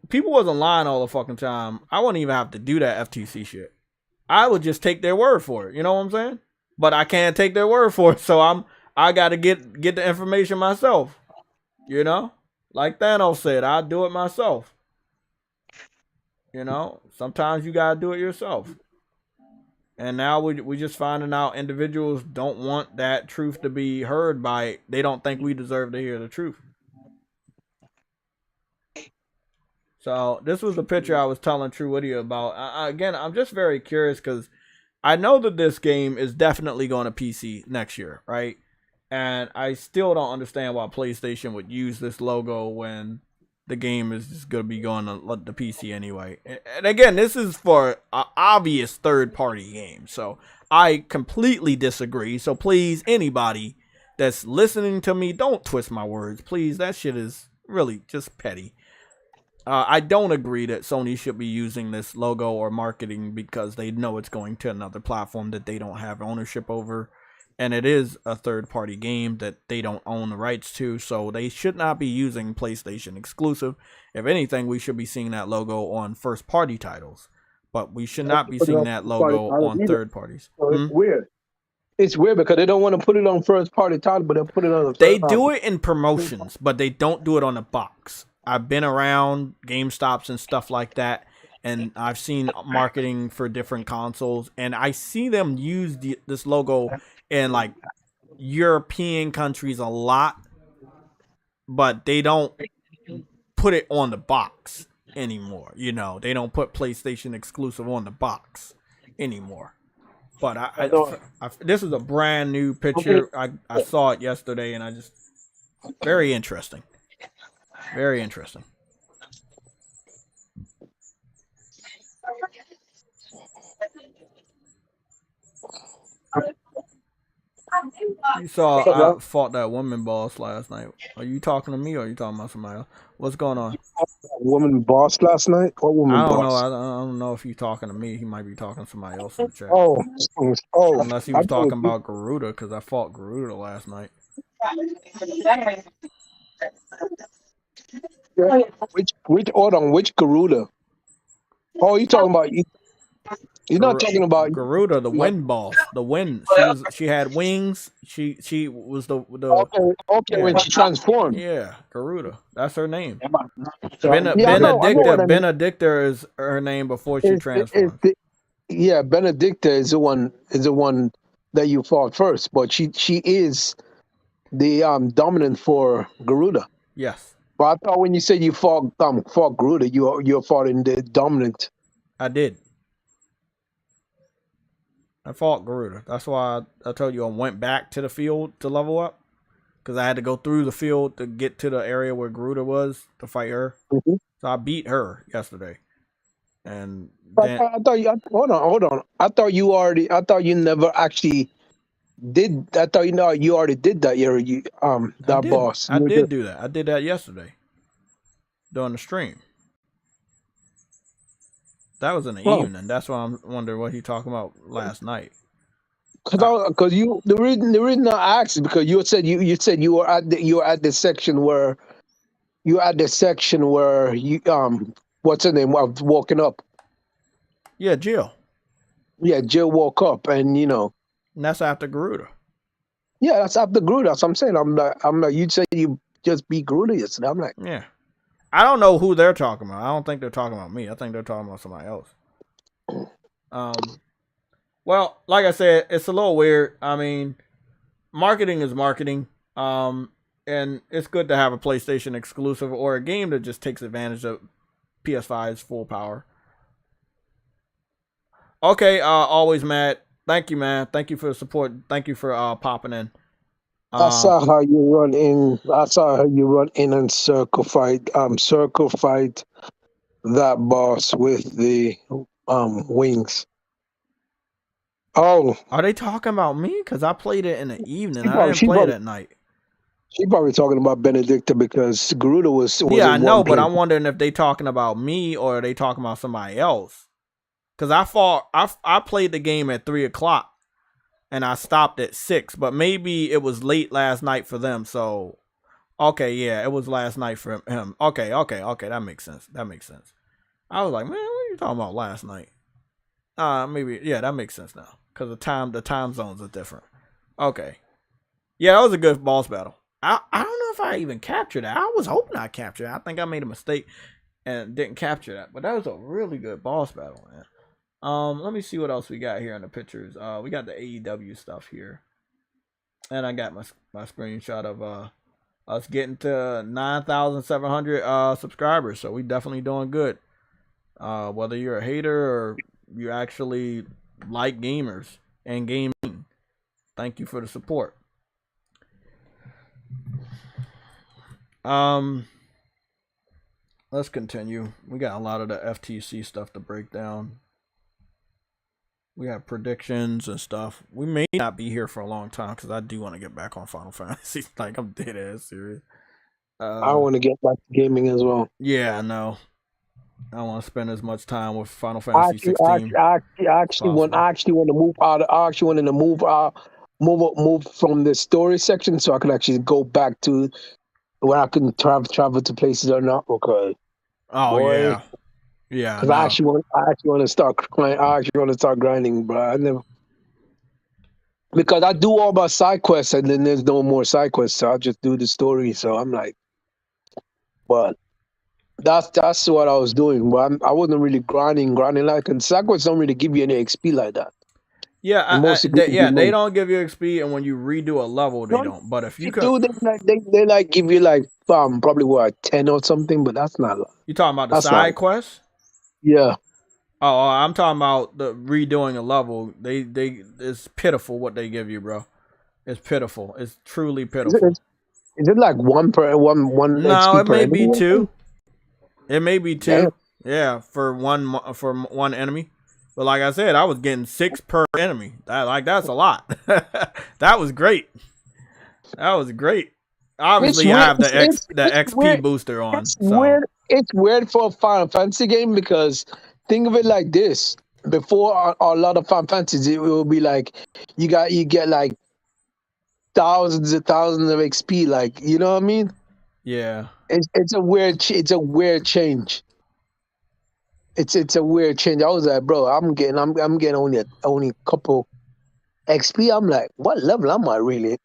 people wasn't lying all the fucking time, I wouldn't even have to do that FTC shit. I would just take their word for it. You know what I'm saying? But I can't take their word for it, so I got to get the information myself. You know, like Thanos said, I do it myself. You know, sometimes you gotta do it yourself. And now we just finding out individuals don't want that truth to be heard by. They don't think we deserve to hear the truth. So this was the picture I was telling True Woody about. Again, I'm just very curious because I know that this game is definitely going to PC next year, right? And I still don't understand why PlayStation would use this logo when the game is just going to be going to the PC anyway. And again, this is for an obvious third-party game. So I completely disagree. So please, anybody that's listening to me, don't twist my words. Please, that shit is really just petty. I don't agree that Sony should be using this logo or marketing because they know it's going to another platform that they don't have ownership over. And it is a third-party game that they don't own the rights to, so they should not be using PlayStation exclusive. If anything, we should be seeing that logo on first-party titles. But we should not be seeing that logo on third parties. So it's weird. It's weird because they don't want to put it on first-party title, but they'll put it on the They do it in promotions, but they don't do it on the box. I've been around GameStops and stuff like that, and I've seen marketing for different consoles, and I see them use this logo in like European countries a lot, but they don't put it on the box anymore. You know, they don't put PlayStation exclusive on the box anymore. But this is a brand new picture. I saw it yesterday, and I just very interesting. Very interesting. You saw I fought that woman boss last night. Are you talking to me or are you talking about somebody else? What's going on? Woman boss last night? What woman I don't boss? know. I don't know if he's talking to me. He might be talking to somebody else in the chat. Oh. Unless he was talking about Garuda, because I fought Garuda last night. Yeah. Which Garuda? Oh, you talking about? You're not talking about Garuda, the wind boss. The wind. She had wings. She was the okay. Yeah. When she transformed. Yeah, Garuda. That's her name. Benedicta. Benedicta is her name before she transformed. Benedicta is the one that you fought first, but she is the dominant for Garuda. Yes. But I thought when you said you fought Gruder, you fought in the dominant. I did. I fought Garuda. That's why I told you I went back to the field to level up. Because I had to go through the field to get to the area where Garuda was to fight her. Mm-hmm. So I beat her yesterday. And then, I thought you hold on. I thought you never actually did. I thought you already did that. That boss. I did do that. I did that yesterday during the stream. That was in the evening. That's why I'm wondering what he talking about last night. Because the reason I asked is because you said you were at the section where what's her name? Walking up. Yeah, Jill. Yeah, Jill woke up, and And that's after Garuda. Yeah, that's after Garuda. That's what I'm saying. I'm like, you said you just beat Garuda yesterday. I'm like, yeah. I don't know who they're talking about. I don't think they're talking about me. I think they're talking about somebody else. Well, like I said, it's a little weird. I mean, marketing is marketing. And it's good to have a PlayStation exclusive or a game that just takes advantage of PS5's full power. Okay, always mad. Thank you, man. Thank you for the support. Thank you for popping in. I saw how you run in. I saw how you run in and circle fight that boss with the wings. Oh, are they talking about me? Because I played it in the evening. I didn't play it at night. She probably talking about Benedicta because Garuda was yeah, I know, but I'm wondering if they talking about me or are they talking about somebody else. Because I played the game at 3:00 and I stopped at 6, but maybe it was late last night for them. So, okay, yeah, it was last night for him. Okay, that makes sense. I was like, man, what are you talking about last night? Maybe, yeah, that makes sense now because the time zones are different. Okay, yeah, that was a good boss battle. I don't know if I even captured that. I was hoping I captured it. I think I made a mistake and didn't capture that, but that was a really good boss battle, man. Let me see what else we got here in the pictures. We got the AEW stuff here, and I got my screenshot of us getting to 9,700 subscribers. So we definitely doing good. Whether you're a hater or you actually like gamers and gaming, thank you for the support. Let's continue. We got a lot of the FTC stuff to break down. We have predictions and stuff. We may not be here for a long time because I do want to get back on Final Fantasy. Like, I'm dead ass serious. I want to get back to gaming as well. Yeah, I know. I want to spend as much time with Final Fantasy 16. I actually want to move out. I actually wanted to move from the story section so I can actually go back to where I can travel to places or not. Okay. Oh boy. Yeah. Because I actually want to start grinding, but I never. Because I do all my side quests and then there's no more side quests, so I just do the story. So I'm like, but that's what I was doing. But I wasn't really grinding like, and side quests don't really give you any XP like that. Yeah, they don't give you XP, and when you redo a level, they don't. But if you do, they like give you like probably what 10 or something, but that's not. You talking about the side quests? Yeah. Oh, I'm talking about the redoing a level. They it's pitiful what they give you, bro. It's pitiful. It's truly pitiful. Is it like one? No, XP it may be two. It may be two. Yeah, for one enemy. But like I said, I was getting 6 per enemy. That's a lot. That was great. Obviously, I have the XP weird. booster on. It's weird for a Final Fantasy game because think of it like this: before a lot of Final Fantasies, it will be like you get like thousands of XP. Like, you know what I mean? Yeah. It's a weird change. It's a weird change. I was like, bro, I'm getting only a couple XP. I'm like, what level am I really?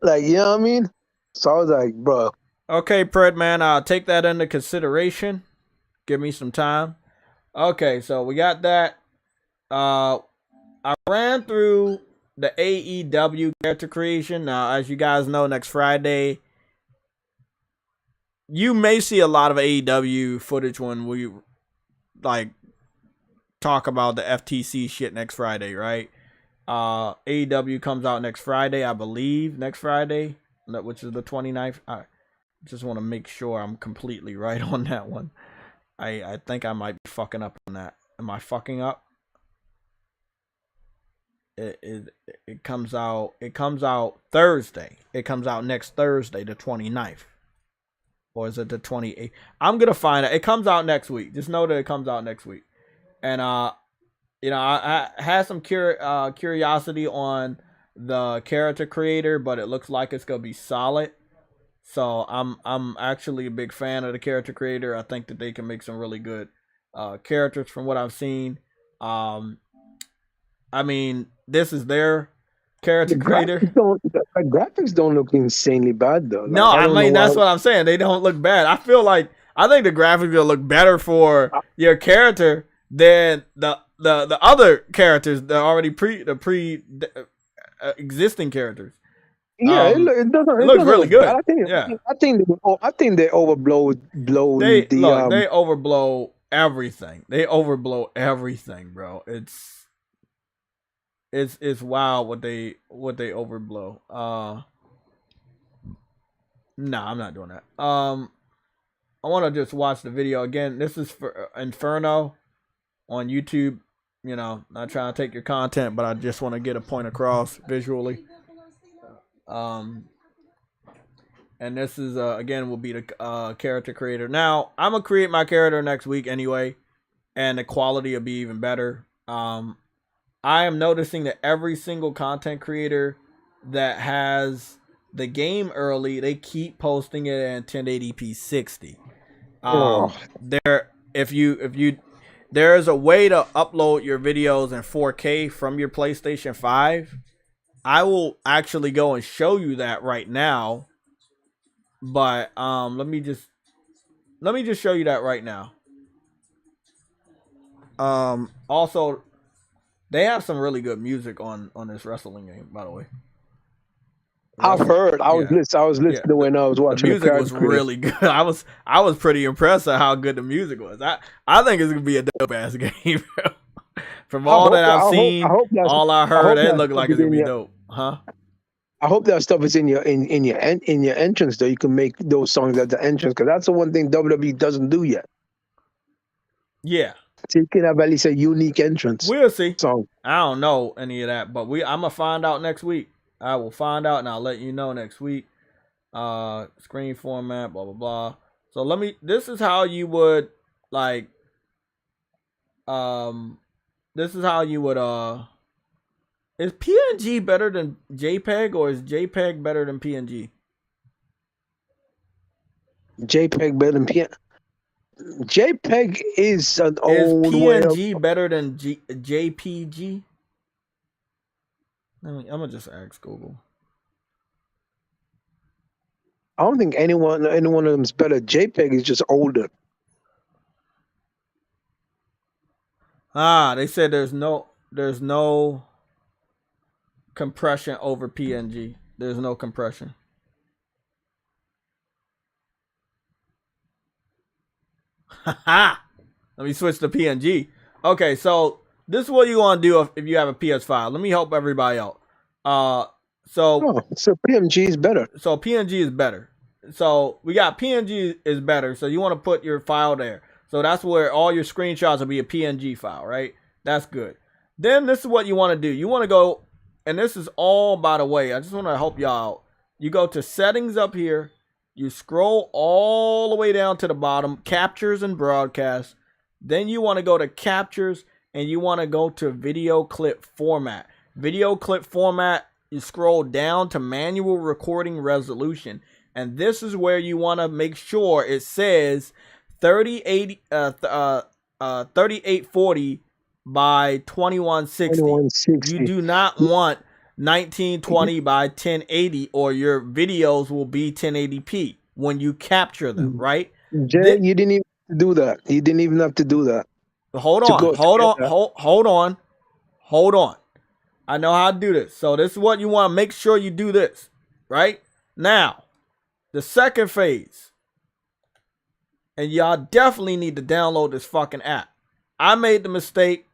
Like, you know what I mean? So I was like, bro. Okay, Pred, man, I'll take that into consideration. Give me some time. Okay, so we got that. I ran through the AEW character creation. Now, as you guys know, next Friday you may see a lot of AEW footage when we like talk about the FTC shit next Friday, right? AEW comes out next Friday, I believe, next Friday, which is the 29th. I just want to make sure I'm completely right on that one. I think I might be fucking up on that. Am I fucking up? It comes out Thursday. It comes out next Thursday, the 29th. Or is it the 28th? I'm gonna find it. It comes out next week. Just know that it comes out next week. And you know, I had some curiosity on the character creator, but it looks like it's gonna be solid. So I'm actually a big fan of the character creator. I think that they can make some really good characters from what I've seen. I mean, this is their character creator. Graphics don't look insanely bad though. Like, no, I mean that's what I'm saying. They don't look bad. I think the graphics will look better for your character than the other characters that already existing characers. Yeah, it looks really good. I think they overblow they overblow everything. They overblow everything, bro. It's wild what they overblow. Nah, I'm not doing that. I want to just watch the video again. This is for Inferno on YouTube. You know, not trying to take your content, but I just want to get a point across visually. And this is again will be the character creator. Now I'm gonna create my character next week anyway, and the quality will be even better. I am noticing that every single content creator that has the game early, they keep posting it in 1080p 60. There is a way to upload your videos in 4K from your PlayStation 5. I will actually go and show you that right now. But let me just show you that right now. Also, they have some really good music on this wrestling game, by the way. I've heard. I was listening when I was watching. The music was really good. I was pretty impressed at how good the music was. I think it's gonna be a dope ass game. From all that I've seen, all I heard, it looked like it's gonna be dope. Huh? I hope that stuff is in your entrance though. You can make those songs at the entrance because that's the one thing WWE doesn't do yet. Yeah. So you can have at least a unique entrance. We'll see. Song. I don't know any of that, but I'm gonna find out next week. I will find out and I'll let you know next week. Screen format, blah blah blah. So this is how you would like. This is how you would Is PNG better than JPEG or is JPEG better than PNG? JPEG better than PNG. JPEG is an old PNG better than JPG? I'm gonna just ask Google. I don't think any one of them is better. JPEG is just older. They said there's no compression over PNG. There's no compression. Let me switch to PNG. Okay, so this is what you want to do if you have a PS5. Let me help everybody out. So PNG is better. So PNG is better. So we got PNG is better. So you want to put your file there. So that's where all your screenshots will be a PNG file, right? That's good. Then this is what you want to do. You want to go, and this is all, by the way, I just want to help y'all out. You go to settings up here. You scroll all the way down to the bottom, captures and broadcast. Then you want to go to captures and you want to go to video clip format. Video clip format, you scroll down to manual recording resolution. And this is where you want to make sure it says 3840 by 2160. You do not want 1920 by 1080 or your videos will be 1080p when you capture them, right? Jay, you didn't even do that. You didn't even have to do that. Hold on. I know how to do this. So this is what you want to make sure you do this, right? Now, the second phase, And y'all definitely need to download this fucking app. I made the mistake.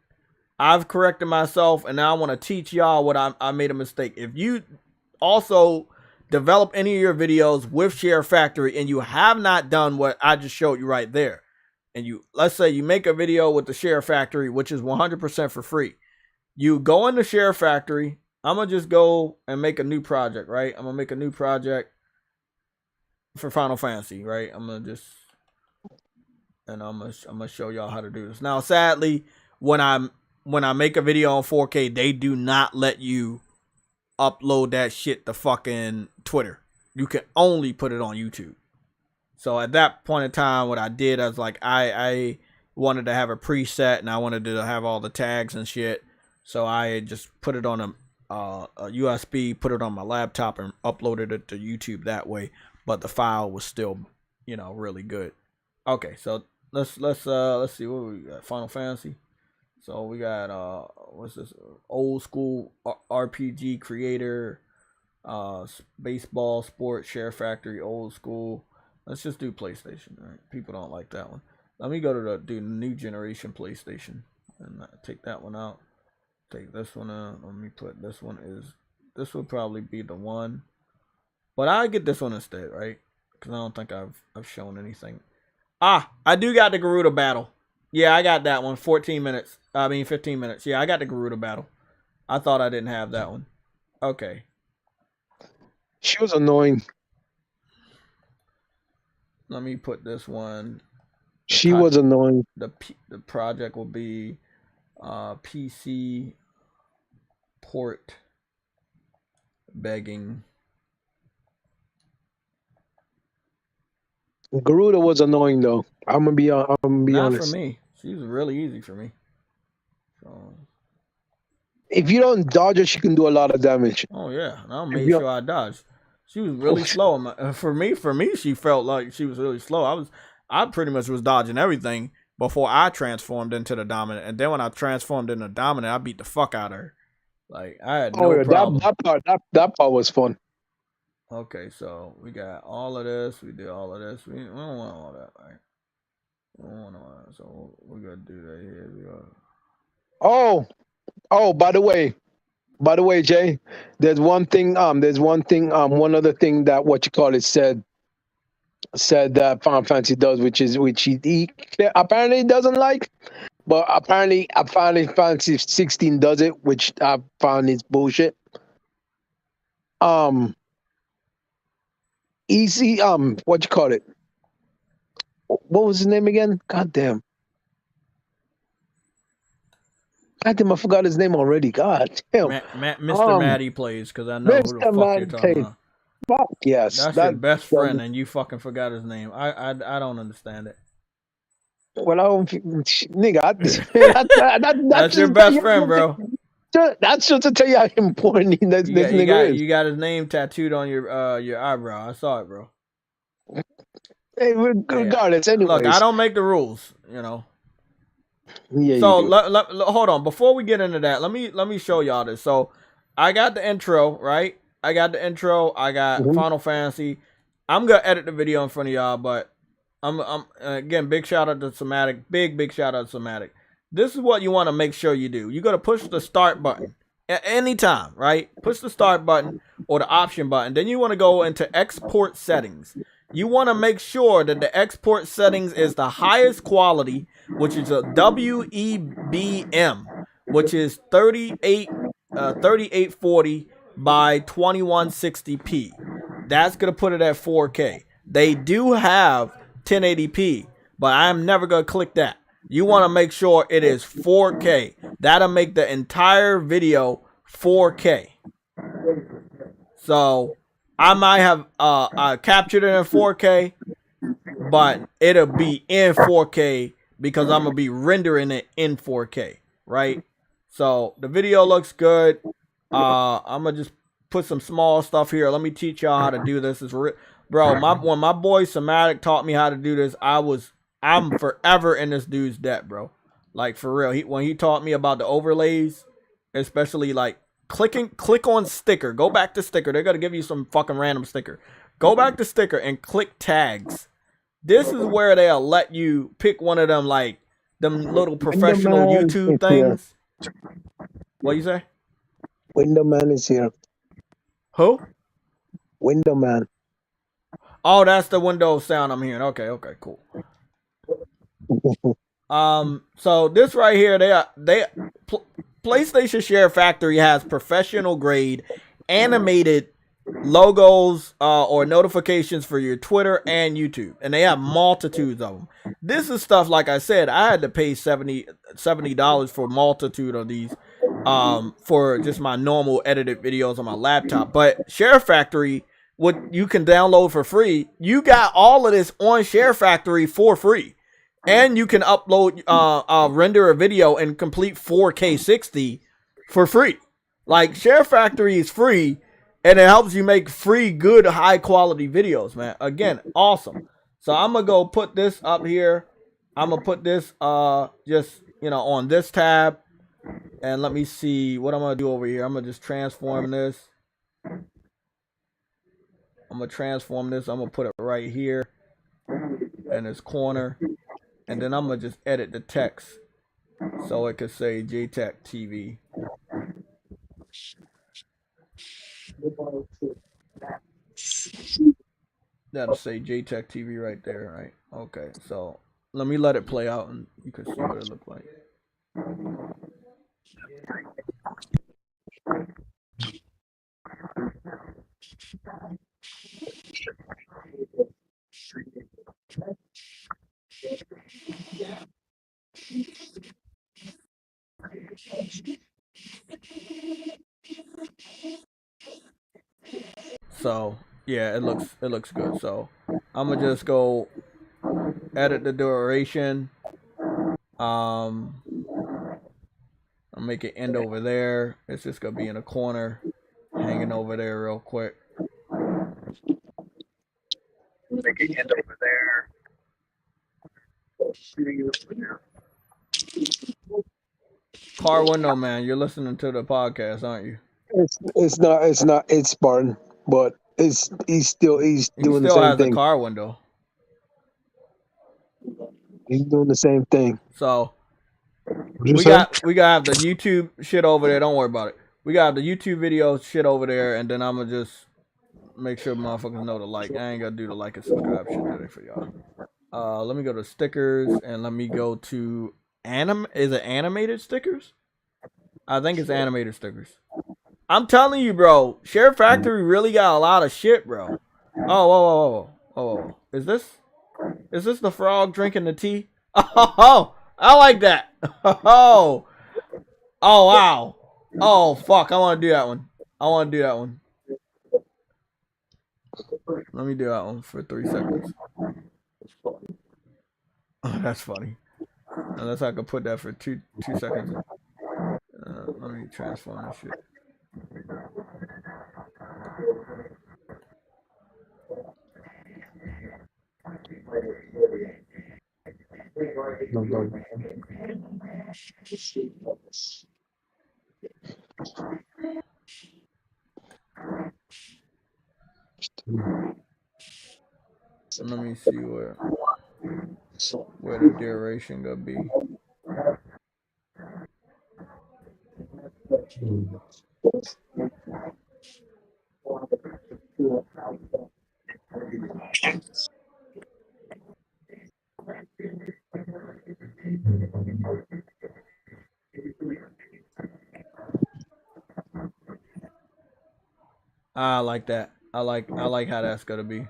I've corrected myself, and now I want to teach y'all what I made a mistake. If you also develop any of your videos with Share Factory and you have not done what I just showed you right there, and let's say you make a video with the Share Factory, which is 100% for free. You go into Share Factory. I'm going to just go and make a new project, right? I'm going to make a new project for Final Fantasy, right? I'm going to show y'all how to do this. Now, sadly, when I make a video on 4K, they do not let you upload that shit to fucking Twitter. You can only put it on YouTube. So at that point in time, what I did, I was like, I wanted to have a preset and I wanted to have all the tags and shit. So I just put it on a USB, put it on my laptop, and uploaded it to YouTube that way. But the file was still, really good. Okay, so let's see what we got. Final Fantasy. So we got what's this? Old school RPG creator, baseball, sports, Share Factory, old school. Let's just do PlayStation. Right? People don't like that one. Let me go to do new generation PlayStation and take that one out. Take this one out. Let me put this one this will probably be the one, but I get this one instead, right? Because I don't think I've shown anything. I do got the Garuda battle. Yeah, I got that one. 15 minutes. Yeah, I got the Garuda battle. I thought I didn't have that one. Okay. She was annoying. Let me put this one. She was annoying. The project will be PC port begging. Garuda was annoying though. I'm gonna be honest. Not for me. She was really easy for me. So if you don't dodge her, she can do a lot of damage. Oh yeah, and I made sure I dodged. She was really slow. For me, she felt like she was really slow. I pretty much was dodging everything before I transformed into the dominant, and then when I transformed into dominant, I beat the fuck out of her. Like I had no problem. That part was fun. Okay, so we got all of this. We did all of this. We don't want all that, right? We don't want all that. So we're gonna do that here. Oh, by the way, Jay, there's one other thing that what you call it said that Final Fantasy does, which he apparently doesn't like, but apparently Final Fantasy 16 does it, which I found is bullshit. Easy, what you call it? What was his name again? God damn, I forgot his name already. God damn. Mr. Matty plays, because I know who the fuck you're talking about. Fuck yes. That's your best friend, and you fucking forgot his name. I don't understand it. Well, I don't, nigga. That's your best friend, bro. That's just to tell you how important this nigga is. You got his name tattooed on your eyebrow. I saw it, bro. Hey, regardless, anyways. Look, I don't make the rules, Yeah. So hold on. Before we get into that, let me show y'all this. So I got the intro, right? I got Final Fantasy. I'm gonna edit the video in front of y'all, but I'm again, big shout out to Somatic. Big shout out to Somatic. This is what you want to make sure you do. You got to push the start button at any time, right? Push the start button or the option button. Then you want to go into export settings. You want to make sure that the export settings is the highest quality, which is a WEBM, which is 3840 by 2160p. That's going to put it at 4K. They do have 1080p, but I'm never going to click that. You want to make sure it is 4K. That'll make the entire video 4K. So I might have captured it in 4K, but it'll be in 4K because I'm going to be rendering it in 4K, right? So the video looks good. I'm going to just put some small stuff here. Let me teach y'all how to do this. Bro, when my boy Somatic taught me how to do this, I'm forever in this dude's debt, bro. Like, for real. When he taught me about the overlays, especially like click on sticker. Go back to sticker. They're going to give you some fucking random sticker. Go back to sticker and click tags. This is where they'll let you pick one of them, like them little professional Window Man YouTube is here. things. What you say? Window Man is here. Who? Window Man. Oh, that's the Windows sound I'm hearing. Okay, cool. So this right here, PlayStation Share Factory has professional grade animated logos or notifications for your Twitter and YouTube, and they have multitudes of them. This is stuff, like I said, I had to pay $70 for multitude of these for just my normal edited videos on my laptop. But Share Factory, what you can download for free, you got all of this on Share Factory for free. And you can upload, render a video in complete 4K 60 for free. Like, Share Factory is free, and it helps you make free, good, high-quality videos, man. Again, awesome. So I'm going to go put this up here. I'm going to put this just, on this tab. And let me see what I'm going to do over here. I'm going to just transform this. I'm going to transform this. I'm going to put it right here in this corner. And then I'm going to just edit the text so it could say JayTechTV. That'll say JayTechTV right there, right? Okay, so let me let it play out and you can see what it looks like. So yeah, it looks good. So I'm gonna just go edit the duration. I'll make it end over there. It's just gonna be in a corner, hanging over there real quick. Make it end over there. Car window man, you're listening to the podcast, aren't you? It's Spartan, but he's He doing the still same has a thing. car window. He's doing the same thing. So What'd you we say? gotta have the YouTube shit over there. Don't worry about it. We got the YouTube video shit over there, and then I'm gonna just make sure motherfuckers know to like. I ain't gonna do the like and subscribe shit today for y'all. Let me go to stickers and let me go to Is it animated stickers? I think it's animated stickers. I'm telling you, bro. Share Factory really got a lot of shit, bro. Oh. Is this the frog drinking the tea? Oh, I like that. Oh wow. Oh fuck, I want to do that one. Let me do that one for 3 seconds. Oh, that's funny. Unless I could put that for two seconds. Let me transform this shit. Let me see where the duration gonna be. I like that. I like how that's gonna be.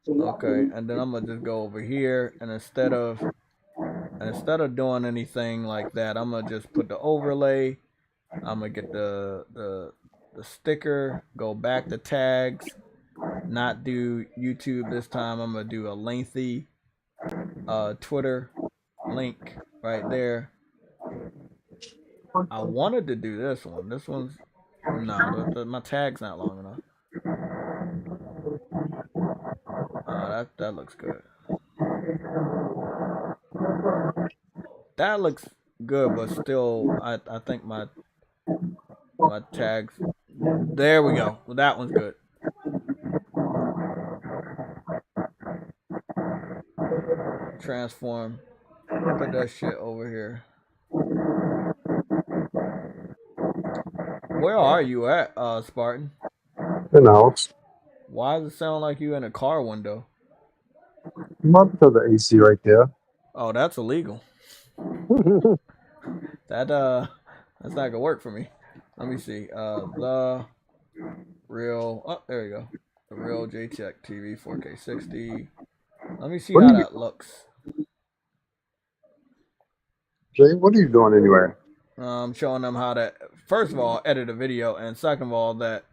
Okay, and then I'm gonna just go over here, and instead of doing anything like that, I'm gonna just put the overlay. I'm gonna get the sticker, go back to tags, not do YouTube this time. I'm gonna do a lengthy Twitter link right there. I wanted to do this one. This one's no, my tag's not long enough. That looks good. That looks good, but still, I think my tags. There we go. Well, that one's good. Transform. Put that shit over here. Where are you at, Spartan? In the house. Why does it sound like you in a car window? Not because the AC right there. Oh, that's illegal. That's not gonna work for me. Let me see. The real. Oh, there you go. The real JTechTV 4K 60. Let me see how that looks. Jay, what are you doing anyway? Showing them how to, first of all, edit a video, and second of all, that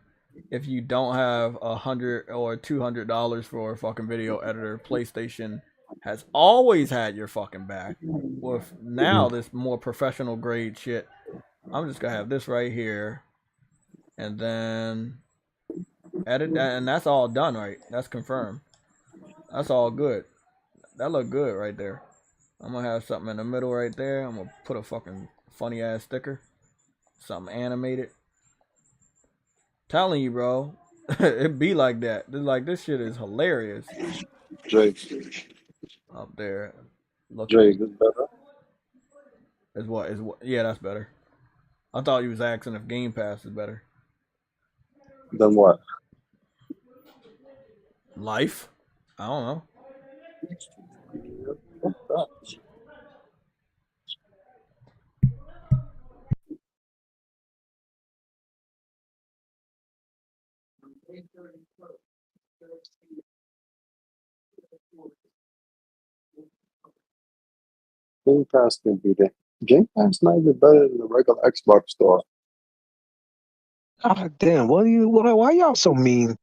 if you don't have $100 or $200 for a fucking video editor, PlayStation has always had your fucking back. With now this more professional grade shit, I'm just gonna have this right here, and then edit that, and that's all done, right? That's confirmed. That's all good. That look good right there. I'm gonna have something in the middle right there. I'm gonna put a fucking funny ass sticker, something animated. Telling you, bro, it be like that. Like, this shit is hilarious. Jay. Up there, Jay, this better? Is what? Yeah, that's better. I thought you was asking if Game Pass is better. Then what? Life? I don't know. Game Pass can beat it. Game Pass not even better than the regular Xbox store. God damn! Why y'all so mean?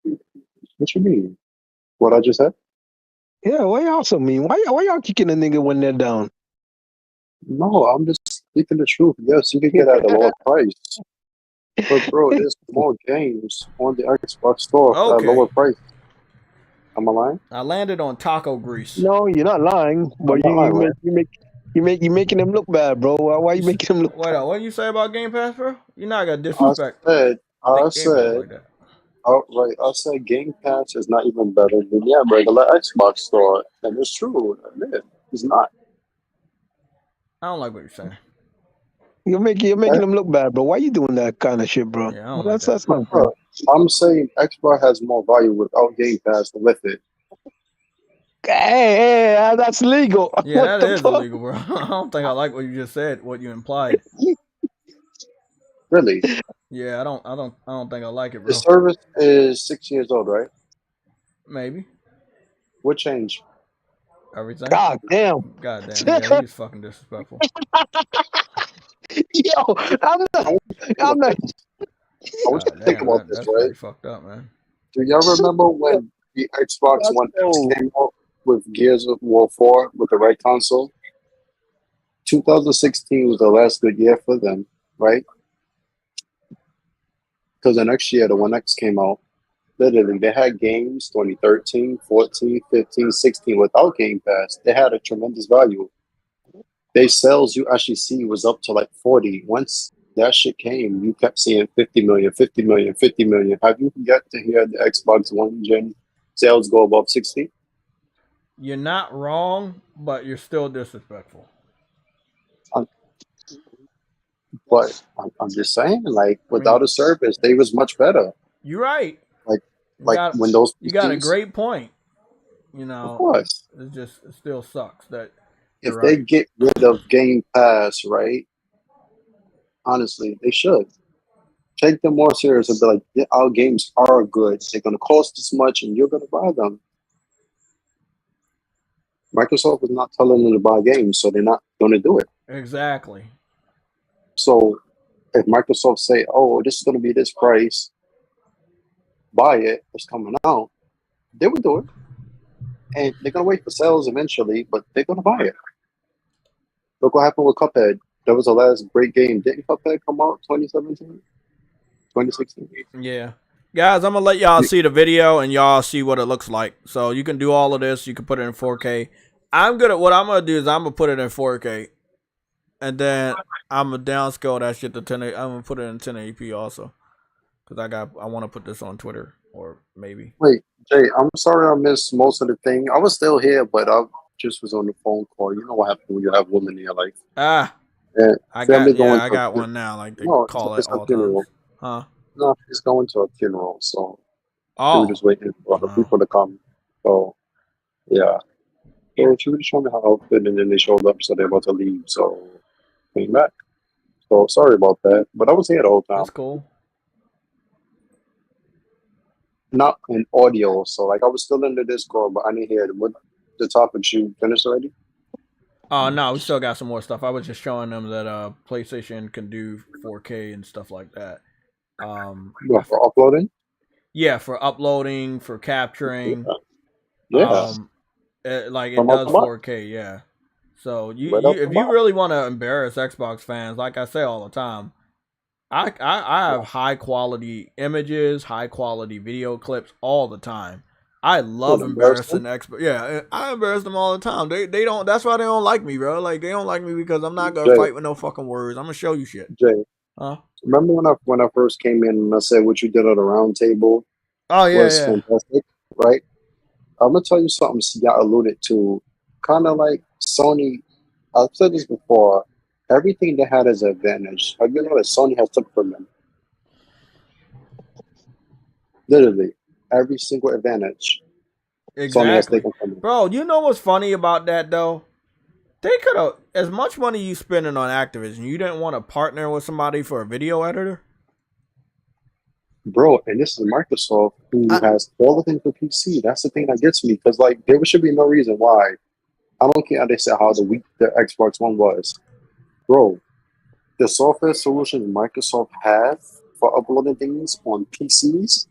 What you mean? What I just said? Yeah, why y'all so mean? Why y'all kicking a nigga when they're down? No, I'm just speaking the truth. Yes, you can get at a lower price. But bro, there's more games on the Xbox store for Okay. that lower price. Am I lying? I landed on taco grease. No, you're not lying. But you're making them look bad, bro. Why you making them look Wait bad? up, what did you say about Game Pass, bro? You're not gonna I disrespect said, Game Pass like that. outright, I said Game Pass is not even better than the regular Xbox store. And it's true. Admit, it's not. I don't like what you're saying. You're making them look bad, bro. Why you doing that kind of shit, bro? Yeah, I don't like that. That's not fair. I'm saying Xbox has more value without Game Pass than with it. Hey, that's legal. Yeah, What that the is fuck? illegal, bro. I don't think I like what you just said, what you implied. Really? Yeah, I don't think I like it, The bro. service is 6 years old, right? Maybe. What changed? Everything. God damn. Yeah, he's fucking disrespectful. Yo, I'm not. I want you to think about this, That's right? pretty fucked up, man. Do y'all remember when the Xbox That's One X old. came out with Gears of War 4 with the right console? 2016 was the last good year for them, right? Because the next year, the One X came out. Literally, they had games 2013, 14, 15, 16 without Game Pass. They had a tremendous value. Their sales you actually see was up to like 40. Once that shit came, you kept seeing 50 million, 50 million, 50 million. Have you yet to hear the Xbox One gen sales go above 60? You're not wrong, but you're still disrespectful. But I'm just saying, like, without a service, they was much better. You're right. Like when those you got a PCs, great point. You know, of course. it still sucks that If they get rid of Game Pass, right? Honestly, they should take them more serious and be like, yeah, our games are good. They're going to cost this much, and you're going to buy them. Microsoft is not telling them to buy games, so they're not going to do it. Exactly. So if Microsoft say, "Oh, this is going to be this price," buy it. It's coming out. They would do it, and they're going to wait for sales eventually, but they're going to buy it. Look what happened with Cuphead. That was the last great game. Didn't Cuphead come out 2017? 2016? Yeah. Guys, I'm going to let y'all see the video and y'all see what it looks like. So you can do all of this. You can put it in 4K. What I'm going to do is I'm going to put it in 4K. And then I'm going to downscale that shit to 1080. I'm going to put it in 1080p also. Because I want to put this on Twitter. or maybe. Wait, Jay, I'm sorry I missed most of the thing. I was still here, but I just was on the phone call. You know what happens when you have women in your life. Ah, And I family going to got one now. Like they no, call it it's a all times. funeral. Huh? No, he's going to a funeral, so we were Oh. just waiting for other people to come. So yeah. So she was showing me how outfit, and then they showed up, so they're about to leave. So came back. So sorry about that, but I was here the whole time. That's cool. Not in audio, so like I was still in the Discord, but I didn't hear it. What the topic you finished already? Oh no, we still got some more stuff. I was just showing them that PlayStation can do 4K and stuff like that. What, for uploading? Yeah, for uploading, for capturing. Yeah. Like it From does up 4K. Yeah. So right up if you really want to embarrass Xbox fans, like I say all the time, I have high quality images, high quality video clips all the time. I love embarrassing Xbox. Yeah, I embarrass them all the time. They don't. That's why they don't like me, bro. Like they don't like me because I'm not gonna fight with no fucking words. I'm gonna show you shit. Jay, huh? remember when I first came in and I said what you did at the round table Oh yeah, was fantastic, right? I'm gonna tell you something y'all alluded to. Kind of like Sony. I've said this before. Everything they had as an advantage. Have you noticed Sony has took from them? Literally, every single advantage Sony has exactly, taken from them. bro. You know what's funny about that though? They could have, as much money you spending on Activision, you didn't want to partner with somebody for a video editor? Bro, and this is Microsoft who has all the things for PC. That's the thing that gets me because like there should be no reason why. I don't care how they said how weak the Xbox One was. Bro, the software solutions Microsoft have for uploading things on PCs,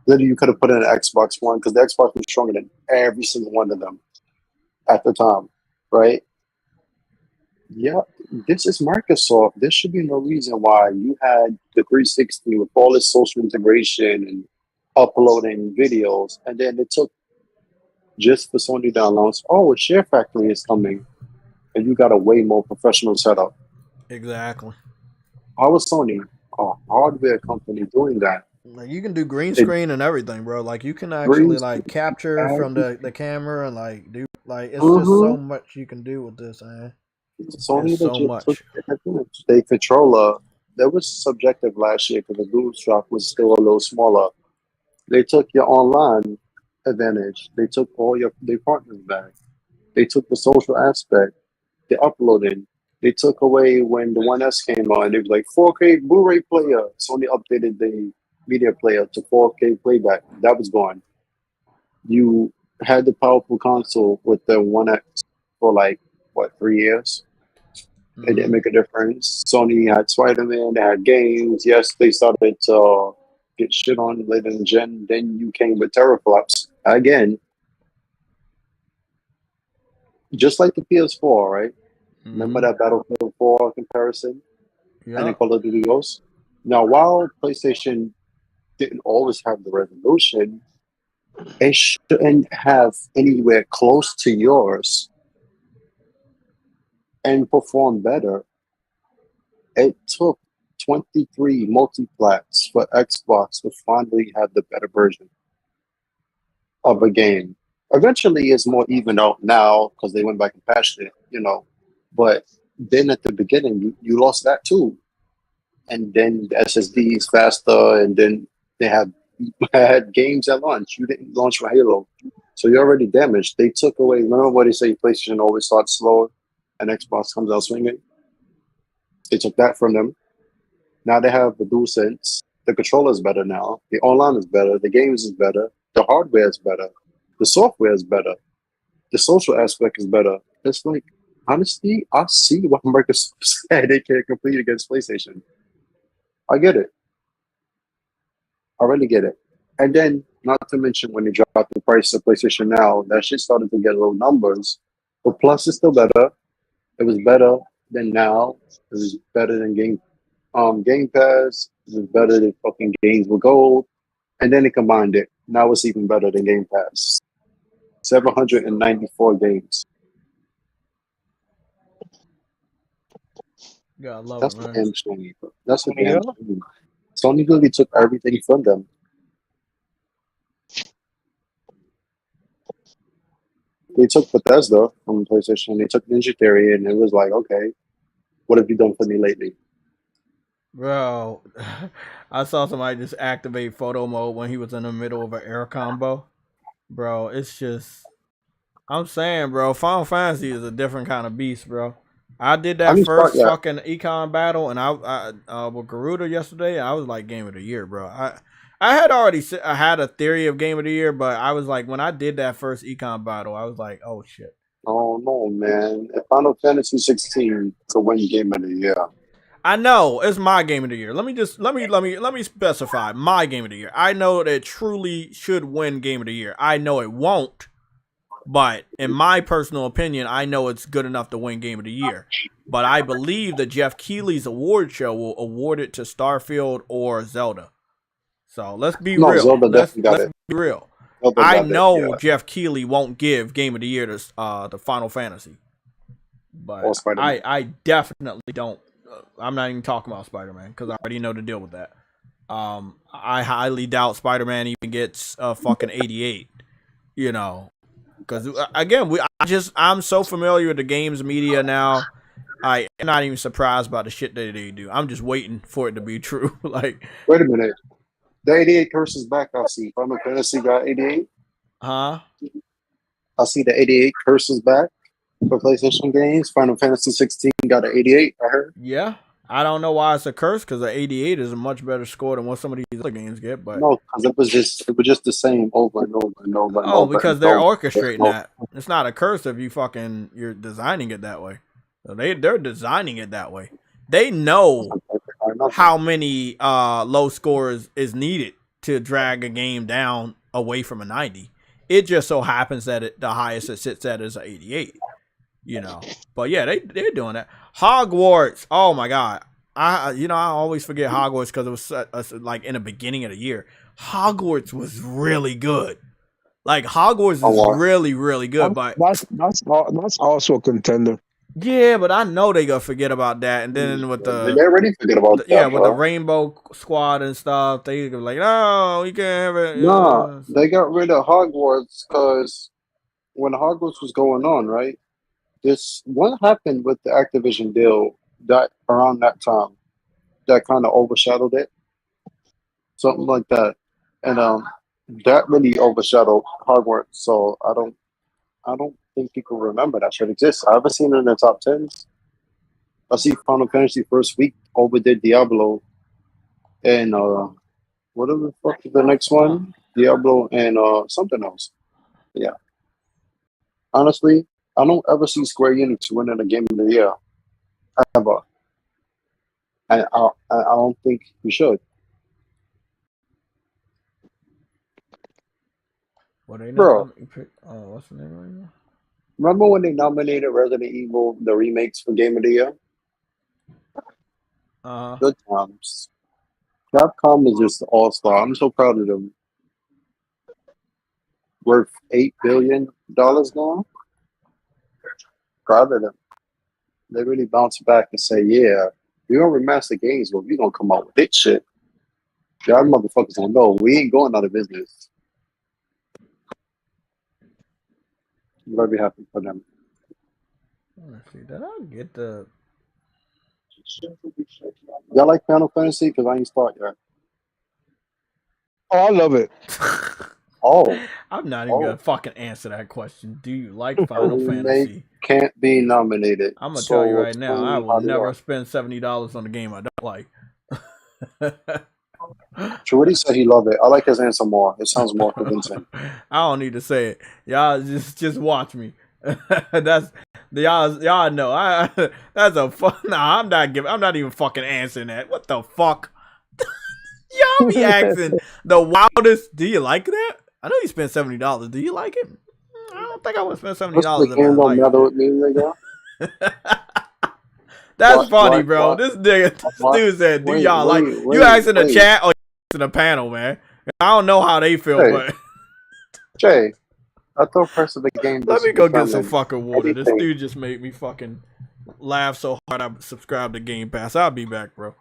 literally you could have put in an Xbox One because the Xbox was stronger than every single one of them at the time, right? Yeah, this is Microsoft. There should be no reason why you had the 360 with all this social integration and uploading videos, and then it took just for Sony to announce, oh, a Share Factory is coming, and you got a way more professional setup. Exactly. How was Sony, a hardware company, doing that? Like you can do green screen and everything, bro. Like you can actually Green like capture from the camera and like do like it's just so Mm-hmm. much you can do with this, man. Sony It's so legit took much. their controller. That was subjective last year because the DualShock was still a little smaller. They took your online advantage. They took all their partners back. They took the social aspect, the uploading. They took away when the 1S came on. It was like 4K Blu-ray player. Sony updated the media player to 4K playback. That was gone. You had the powerful console with the 1X for like what 3 years. It didn't make a difference. Sony had Spider-Man. They had games. Yes, they started to get shit on later in gen. Then you came with teraflops again, just like the PS4, right? Remember that Battlefield 4 comparison? And then Yeah. Call of Duty Ghosts? Now, while PlayStation didn't always have the resolution, it shouldn't have anywhere close to yours and perform better. It took 23 multiplats for Xbox to finally have the better version of a game. Eventually, it's more even out now because they went back and patched it, But then at the beginning, you lost that too. And then the SSD is faster, and then they had games at launch. You didn't launch for Halo, so you're already damaged. They took away. Remember what they say? PlayStation always starts slow, and Xbox comes out swinging. They took that from them. Now they have the DualSense. The controller is better now. The online is better. The games is better. The hardware is better. The software is better. The social aspect is better. It's like, honestly, I see what Microsoft said they can't compete against PlayStation. I get it. I really get it. And then, not to mention when they dropped the price of PlayStation Now, that shit started to get low numbers. But Plus is still better. It was better than Now. It was better than Game Pass. It was better than fucking Games with Gold. And then they combined it. Now it's even better than Game Pass. 794 games. Yeah, I love That's it, the man. damn Sony. That's the damn Sony. Sony literally took everything from them. They took Bethesda from PlayStation. They took Ninja Theory, and it was like, okay, what have you done for me lately? Bro, I saw somebody just activate photo mode when he was in the middle of an air combo. Bro, it's just, I'm saying, bro, Final Fantasy is a different kind of beast, bro. I did I that didn't start first yet. fucking econ battle, and I with Garuda yesterday. I was like game of the year, bro. I had already I had a theory of game of the year, but I was like when I did that first econ battle, I was like, oh shit. Oh no, man! Final Fantasy 16 to win Game of the Year. I know it's my game of the year. Let me specify my game of the year. I know that it truly should win game of the year. I know it won't, but in my personal opinion, I know it's good enough to win game of the year. But I believe that Jeff Keighley's award show will award it to Starfield or Zelda. So let's be No, real. Zelda Let's definitely got it. be real. Zelda I got it. know Yeah. Jeff Keighley won't give game of the year to Final Fantasy, Or but Spider-Man. I definitely don't. I'm not even talking about Spider-Man because I already know the deal with that. I highly doubt Spider-Man even gets a fucking 88. You know, because again, I'm so familiar with the games media now. I'm not even surprised by the shit that they do. I'm just waiting for it to be true. Like, Wait a minute. The 88 curse is back. I see. Final Fantasy got 88. huh? I see the 88 curse is back for PlayStation games. Final Fantasy 16 got an 88. I heard. Yeah. I don't know why it's a curse because the 88 is a much better score than what some of these other games get. But No, because it was just the same over and over and over and over because and they're over. orchestrating that. It's not a curse if you're designing it that way. So they're designing it that way. They know how many low scores is needed to drag a game down away from a 90. It just so happens that the highest it sits at is an 88. You know, but yeah, they're doing that. Hogwarts, oh my god, I always forget Hogwarts because it was like in the beginning of the year. Hogwarts was really good. Like Hogwarts is really really good, but That's also a contender. yeah, but I know they gonna forget about that, and then with They already forget about that. with the Rainbow Squad and stuff, they go like, no, you can't have it. Nah, they got rid of Hogwarts because when Hogwarts was going on, right? What happened with the Activision deal that around that time that kind of overshadowed it, something like that, and that really overshadowed Hogwarts. So I don't think people remember that should exist. I haven't seen it in the top tens. I see Final Fantasy first week overdid Diablo, and whatever the fuck is the next one, Diablo and something else. Yeah, honestly, I don't ever see Square Enix winning a game of the year ever. And I don't think we should. What they Bro, what's the name right now? remember when they nominated Resident Evil, the remakes for Game of the Year? Good times. Capcom is just all-star. I'm so proud of them. Worth $8 billion now. Proud of them. They really bounce back and say, yeah, we're going to remaster games, but we're going to come out with this shit. Y'all motherfuckers don't know. We ain't going out of business. I'm very happy for them. Let's see. Did I get the? Y'all like Final Fantasy? Because I ain't start yet. Oh, I love it. Oh. I'm not even gonna fucking answer that question. Do you like Final Fantasy? Can't be nominated. I'm gonna tell you right now, I will never spend $70 on a game I don't like. Trudy said he loved it. I like his answer more. It sounds more convincing. I don't need to say it. Y'all just watch me. That's y'all know. That's a fun. Nah, I'm not even fucking answering that. What the fuck? Y'all be asking the wildest. Do you like that? I know you spent $70. Do you like it? I don't think I would spend $70 if I didn't like it. With me, nigga. That's funny, bro. This dude said, "Do y'all like?" You asking the chat or you asking the panel, man? I don't know how they feel, but Jay, I thought first of the game. Let me go get some fucking water. This dude just made me fucking laugh so hard I subscribed to Game Pass. I'll be back, bro.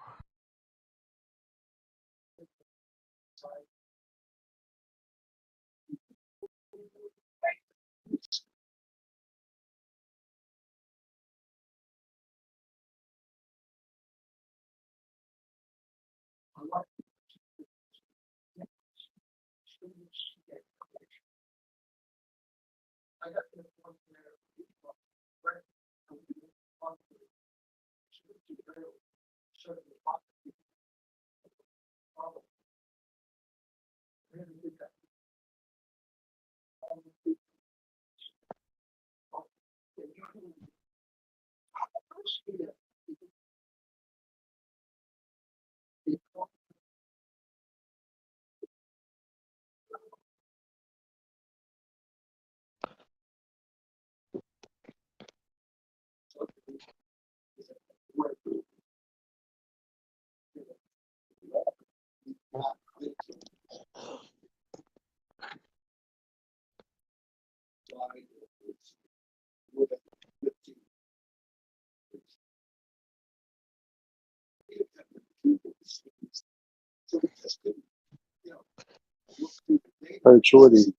Hey, Shorty,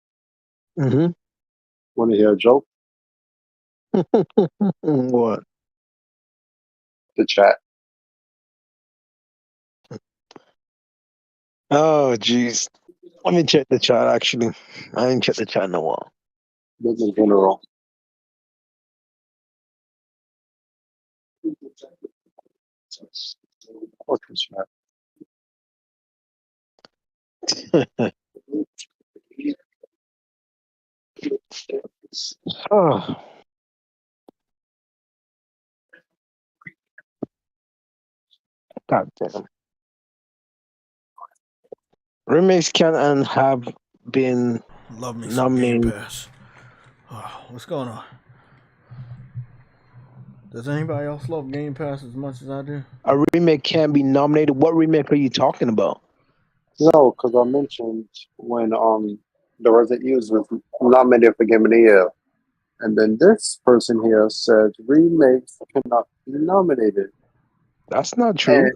Mm-hmm. want to hear a joke? What? The chat. Oh, jeez. Let me check the chat, actually. I didn't check the chat in a while. Business general. What's the chat? Oh, God damn. Remakes can and have been Love me some Game nominated. Pass. Oh, what's going on? Does anybody else love Game Pass as much as I do? A remake can be nominated. What remake are you talking about? No, because I mentioned when the Resident Evil was nominated for Game of the Year, and then this person here said remakes cannot be nominated, That's not true.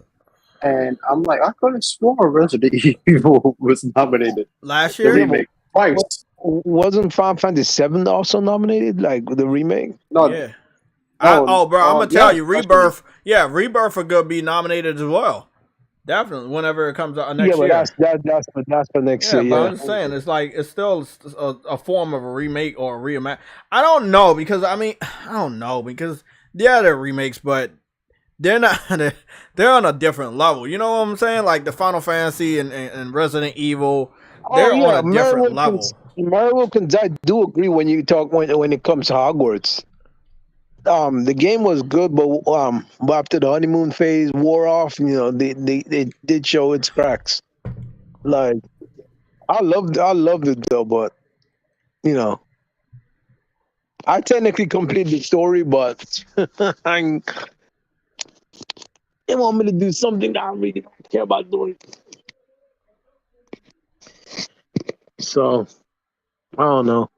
and I'm like, I could have sworn Resident Evil was nominated. Last The year? remake twice. Wasn't Final Fantasy VII also nominated, like the remake? No, Yeah. no. Bro, I'm gonna tell you, actually. Rebirth. Yeah, Rebirth are gonna be nominated as well. Definitely, whenever it comes out next Yeah, but year. that's for next Yeah, year. but Yeah. I'm just saying, it's like it's still a form of a remake or a reimagine. I don't know because they're remakes, but they're not. They're on a different level. You know what I'm saying? Like the Final Fantasy and Resident Evil, they're on a different level. Mary Wilkins, I do agree when you talk when it comes to Hogwarts. The game was good, but after the honeymoon phase wore off, they did show its cracks. Like I loved it though, but I technically completed the story, but they want me to do something that I really don't care about doing. So I don't know.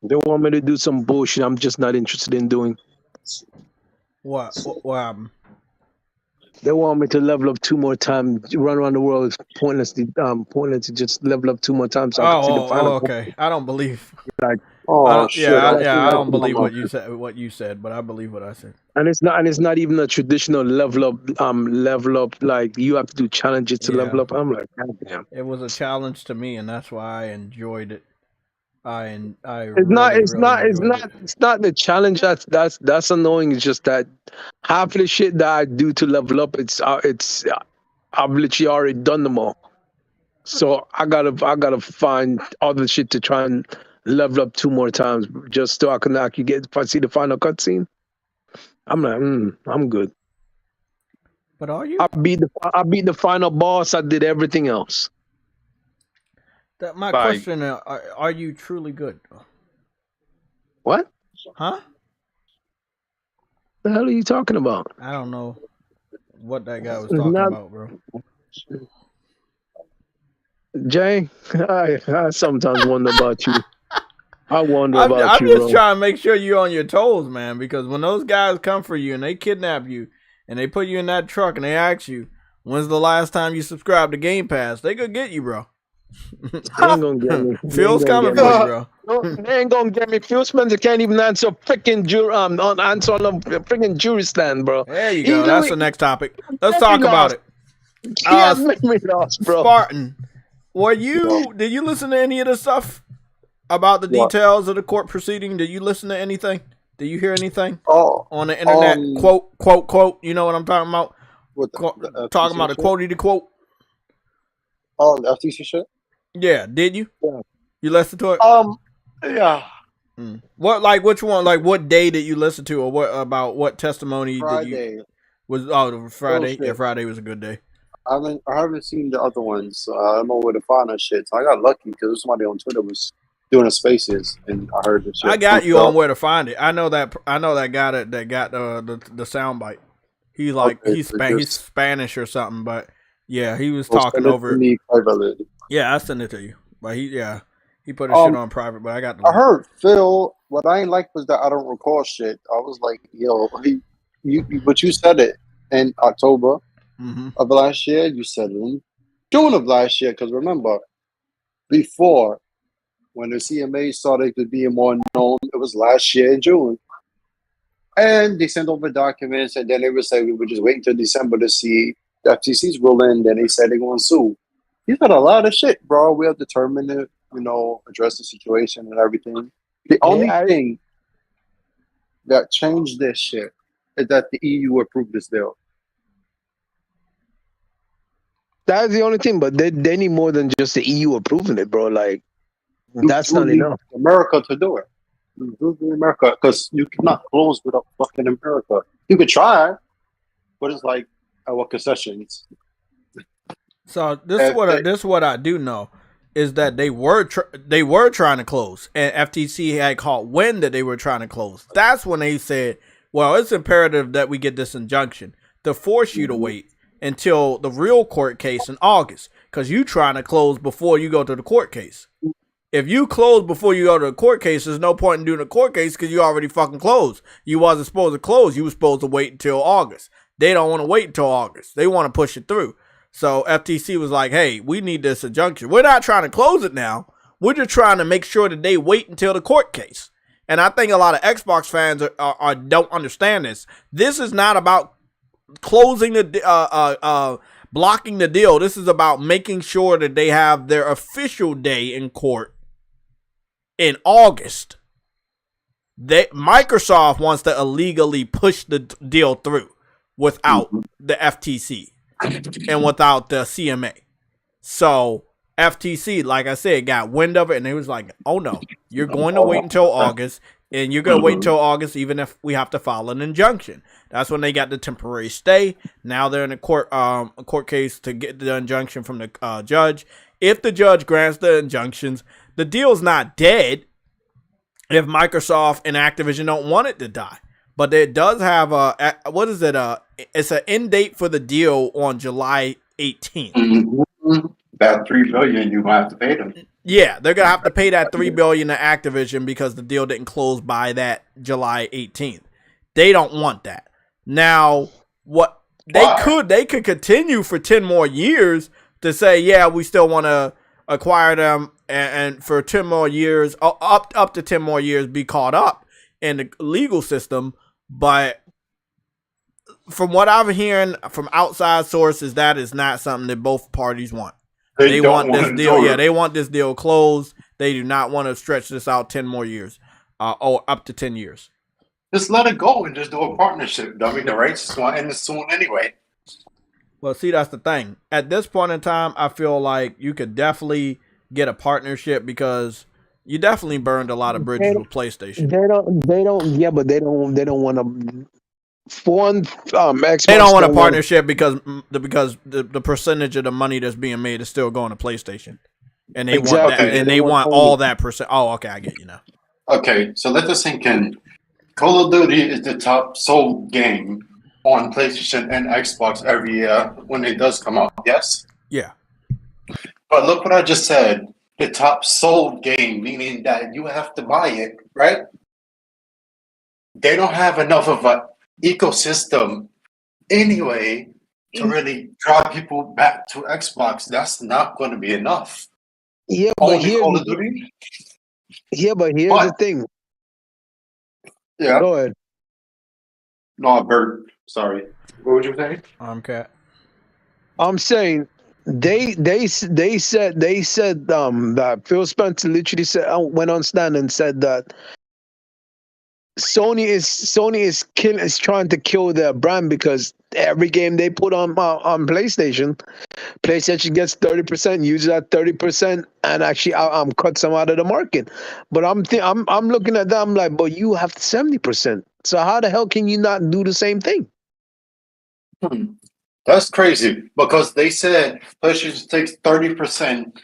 They want me to do some bullshit I'm just not interested in doing. What happened? They want me to level up 2 more times, run around the world. It's pointless to just level up 2 more times so I can see the final. Okay. I don't believe. Like, Oh shit! I don't believe what you said, but I believe what I said. and it's not even a traditional level up like you have to do challenges to level up. I'm like, God damn. It was a challenge to me, and that's why I enjoyed it. It's not the challenge that's annoying. It's just that half of the shit that I do to level up, I've literally already done them all. So I gotta find other shit to try and level up 2 more times just so I can get if I see the final cutscene. I'm like, I'm good. But are you? I beat the final boss. I did everything else. My question: are you truly good? What? Huh? The hell are you talking about? I don't know what that guy was talking about, bro. Jay, I sometimes wonder about you. I'm just trying to make sure you're on your toes, man, because when those guys come for you and they kidnap you and they put you in that truck and they ask you, When's the last time you subscribed to Game Pass? They could get you, bro. They ain't gonna get me. Phil's coming for you, bro. No, they ain't gonna get me. Phil Spencer can't even answer freaking answer on the freaking jury stand, bro. There you go. That's the next topic. Let's talk about it. Yeah, make me lost, bro. Spartan, did you listen to any of the stuff about the details of the court proceeding? Did you listen to anything? Did you hear anything on the internet? Quote. You know what I'm talking about? Talking about the quotey to quote. Oh, the FTC shit. Yeah, did you? Yeah. You listened to it? Yeah. What, like, which one? Like, what day did you listen to, or what testimony Friday. did you? Was Friday? Yeah, Friday was a good day. I haven't seen the other ones. So I don't know where to find that shit. So I got lucky because somebody on Twitter was doing the spaces, and I heard the shit. I got you on where to find it. I know that guy that got the soundbite. He's like he's Spanish or something, but yeah, he was talking over me privately. Yeah, I sent it to you, but he put his shit on private. But I got. I heard Phil. What I ain't like was that I don't recall shit. I was like, yo, but you said it in October of last year. You said it in June of last year. Because remember, before when the CMA started to be more known, it was last year in June. And they sent over documents, and then they would say we would just wait until December to see the FTC's ruling. Then they said they're going to sue. He's got a lot of shit, bro. We are determined to, address the situation and everything. The only thing that changed this shit is that the EU approved this deal. That's the only thing, but they need more than just the EU approving it, bro. Like, that's not enough. America to do it. America, because you cannot close without fucking America. You could try, but it's like our concessions. So this is what I do know is that they were trying to close, and FTC had caught wind that they were trying to close. That's when they said, "Well, it's imperative that we get this injunction to force you to wait until the real court case in August, because you trying to close before you go to the court case. If you close before you go to the court case, there's no point in doing a court case because you already fucking closed. You wasn't supposed to close. You were supposed to wait until August. They don't want to wait until August. They want to push it through." So FTC was like, hey, we need this injunction. We're not trying to close it now. We're just trying to make sure that they wait until the court case. And I think a lot of Xbox fans don't understand this. This is not about closing blocking the deal. This is about making sure that they have their official day in court in August. Microsoft wants to illegally push the deal through without the FTC. And without the CMA. So FTC, like I said, got wind of it, and they was like, oh no, you're going to wait until August, and you're going to wait until August even if we have to file an injunction. That's when they got the temporary stay. Now they're in a court case to get the injunction from the judge. If the judge grants the injunctions, the deal's not dead if Microsoft and Activision don't want it to die. But it does have it's an end date for the deal on July 18th. That $3 billion you have to pay them. Yeah, they're gonna have to pay that $3 billion to Activision because the deal didn't close by that July 18th. They don't want that. Now, they could continue for 10 more years to say, yeah, we still want to acquire them, and for 10 more years, up to 10 more years, be caught up in the legal system. But from what I'm hearing from outside sources, that is not something that both parties want. They want this deal. Yeah, they want this deal closed. They do not want to stretch this out 10 more years, or up to 10 years. Just let it go and just do a partnership. I mean, the race is going to end soon anyway. Well, see, that's the thing. At this point in time, I feel like you could definitely get a partnership because you definitely burned a lot of bridges with PlayStation. They don't. Yeah, but they don't want to. Xbox, they don't want a partnership because the percentage of the money that's being made is still going to PlayStation, and they want that, and they want all that percent. Oh, okay, I get you now. Okay, so let this sink in. Call of Duty is the top sold game on PlayStation and Xbox every year when it does come out. Yes. Yeah. But look what I just said. The top sold game, meaning that you have to buy it, right? They don't have enough of an ecosystem anyway to really draw people back to Xbox, that's not going to be enough. Yeah, Only Call of Duty. but here's the thing. Yeah. Go ahead. No, Bert. Sorry. What would you say? Cat. I'm saying they said that Phil Spencer literally said, went on stand and said that Sony is trying to kill their brand because every game they put on PlayStation gets 30%, uses that 30%, and actually cuts them out of the market. But I'm looking at that, I'm like, but you have 70%. So how the hell can you not do the same thing? That's crazy because they said PlayStation takes 30%